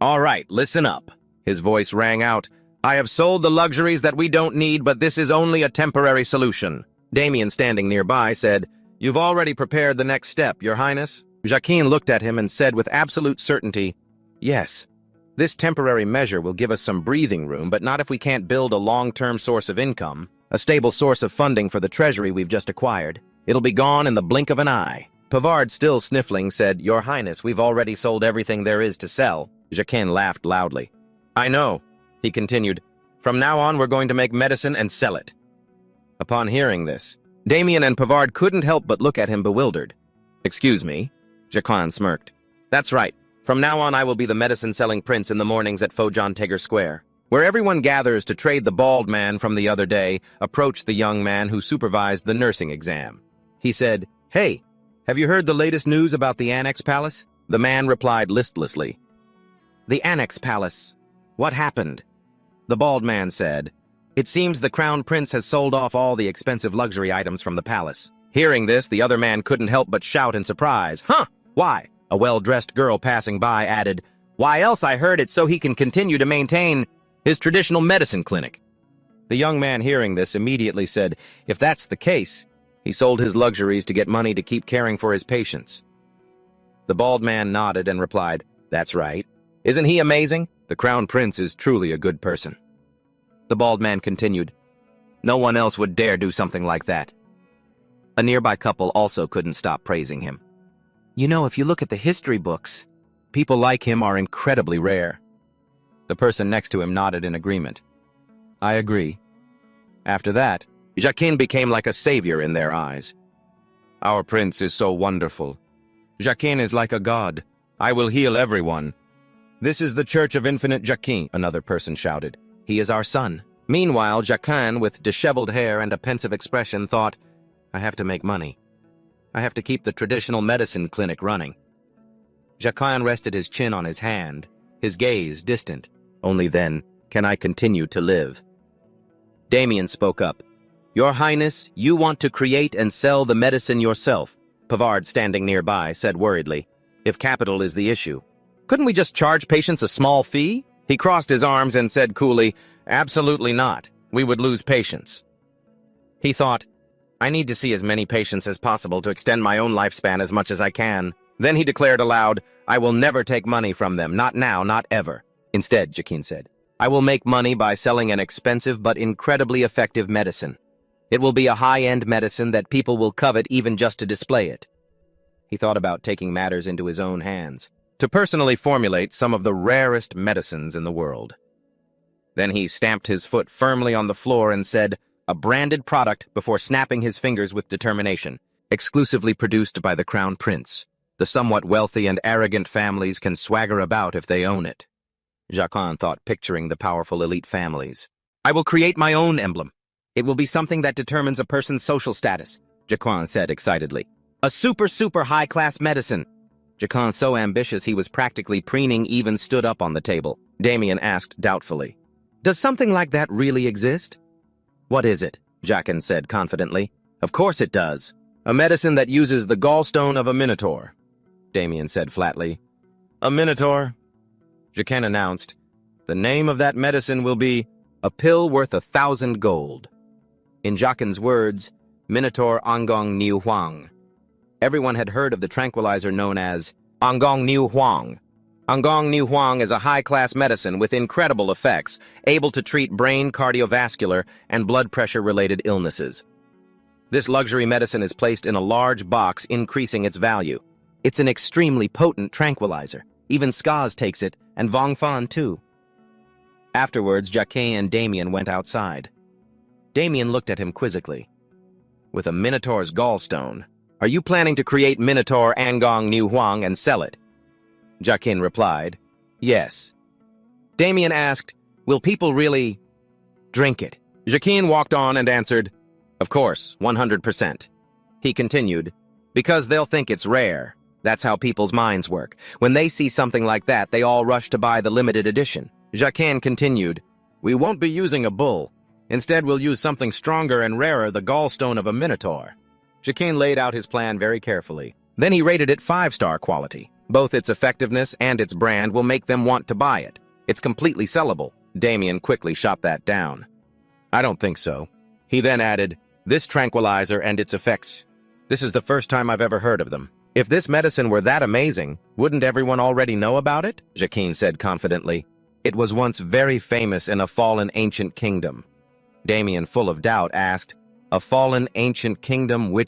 "All right, listen up." His voice rang out. "I have sold the luxuries that we don't need, but this is only a temporary solution." Damien, standing nearby, said, "You've already prepared the next step, Your Highness." Jacquin looked at him and said with absolute certainty, "Yes. This temporary measure will give us some breathing room, but not if we can't build a long-term source of income, a stable source of funding for the treasury we've just acquired. It'll be gone in the blink of an eye." Pavard, still sniffling, said, "Your Highness, we've already sold everything there is to sell." Jacquin laughed loudly. "I know," he continued. "From now on, we're going to make medicine and sell it." Upon hearing this, Damien and Pavard couldn't help but look at him bewildered. "Excuse me," Jacquin smirked. "That's right. From now on, I will be the medicine-selling prince in the mornings at Fojon Teger Square." Where everyone gathers to trade the bald man from the other day, approached the young man who supervised the nursing exam. He said, "Hey, have you heard the latest news about the Annex Palace?" The man replied listlessly, "The Annex Palace. What happened?" The bald man said, "It seems the Crown Prince has sold off all the expensive luxury items from the palace." Hearing this, the other man couldn't help but shout in surprise. "Huh? Why?" A well-dressed girl passing by added, "Why else I heard it so he can continue to maintain his traditional medicine clinic." The young man hearing this immediately said, "If that's the case, he sold his luxuries to get money to keep caring for his patients." The bald man nodded and replied, "That's right. Isn't he amazing? The Crown Prince is truly a good person." The bald man continued, "No one else would dare do something like that." A nearby couple also couldn't stop praising him. "You know, if you look at the history books, people like him are incredibly rare." The person next to him nodded in agreement. "I agree." After that, Jacquin became like a savior in their eyes. "Our prince is so wonderful. Jacquin is like a god. I will heal everyone." "This is the Church of Infinite Jacquin," another person shouted. "He is our son." Meanwhile, Jacquin, with disheveled hair and a pensive expression, thought, "I have to make money. I have to keep the traditional medicine clinic running." Jacquin rested his chin on his hand, his gaze distant. "Only then can I continue to live." Damien spoke up. "Your Highness, you want to create and sell the medicine yourself," Pavard, standing nearby, said worriedly. "If capital is the issue, couldn't we just charge patients a small fee?" He crossed his arms and said coolly, "Absolutely not. We would lose patients." He thought, "I need to see as many patients as possible to extend my own lifespan as much as I can." Then he declared aloud, "I will never take money from them, not now, not ever." "Instead," Jacquin said, "I will make money by selling an expensive but incredibly effective medicine. It will be a high-end medicine that people will covet even just to display it." He thought about taking matters into his own hands, to personally formulate some of the rarest medicines in the world. Then he stamped his foot firmly on the floor and said, "A branded product," before snapping his fingers with determination. "Exclusively produced by the Crown Prince. The somewhat wealthy and arrogant families can swagger about if they own it." Jacquin thought, picturing the powerful elite families. "I will create my own emblem. It will be something that determines a person's social status," Jacquin said excitedly. "A super high-class medicine." Jacquin, so ambitious he was practically preening, even stood up on the table. Damien asked doubtfully, "Does something like that really exist?" "What is it?" Jacquin said confidently. "Of course it does. A medicine that uses the gallstone of a minotaur," Damien said flatly. "A minotaur?" Jacquin announced. "The name of that medicine will be a pill worth 1,000 gold." In Jacquin's words, Minotaur Angong Niu Huang. Everyone had heard of the tranquilizer known as Angong Niu Huang. Angong Niu Huang is a high-class medicine with incredible effects, able to treat brain, cardiovascular, and blood pressure-related illnesses. This luxury medicine is placed in a large box, increasing its value. It's an extremely potent tranquilizer. Even Skaz takes it, and Vong Fan too. Afterwards, Jacquin and Damien went outside. Damien looked at him quizzically. "With a Minotaur's gallstone, Are you planning to create Minotaur Angong New Huang and sell it? Jaquin replied, yes. Damien asked, will people really drink it? Jaquin walked on and answered, of course, 100%. He continued, because they'll think it's rare. That's how people's minds work. When they see something like that, they all rush to buy the limited edition. Jaquin continued, we won't be using a bull. Instead, we'll use something stronger and rarer, the gallstone of a minotaur. Jaquin laid out his plan very carefully. Then he rated it 5-star quality. Both its effectiveness and its brand will make them want to buy it. It's completely sellable. Damien quickly shot that down. I don't think so. He then added, this tranquilizer and its effects. This is the first time I've ever heard of them. If this medicine were that amazing, wouldn't everyone already know about it? Jaquin said confidently. It was once very famous in a fallen ancient kingdom. Damien, full of doubt, asked, a fallen ancient kingdom, which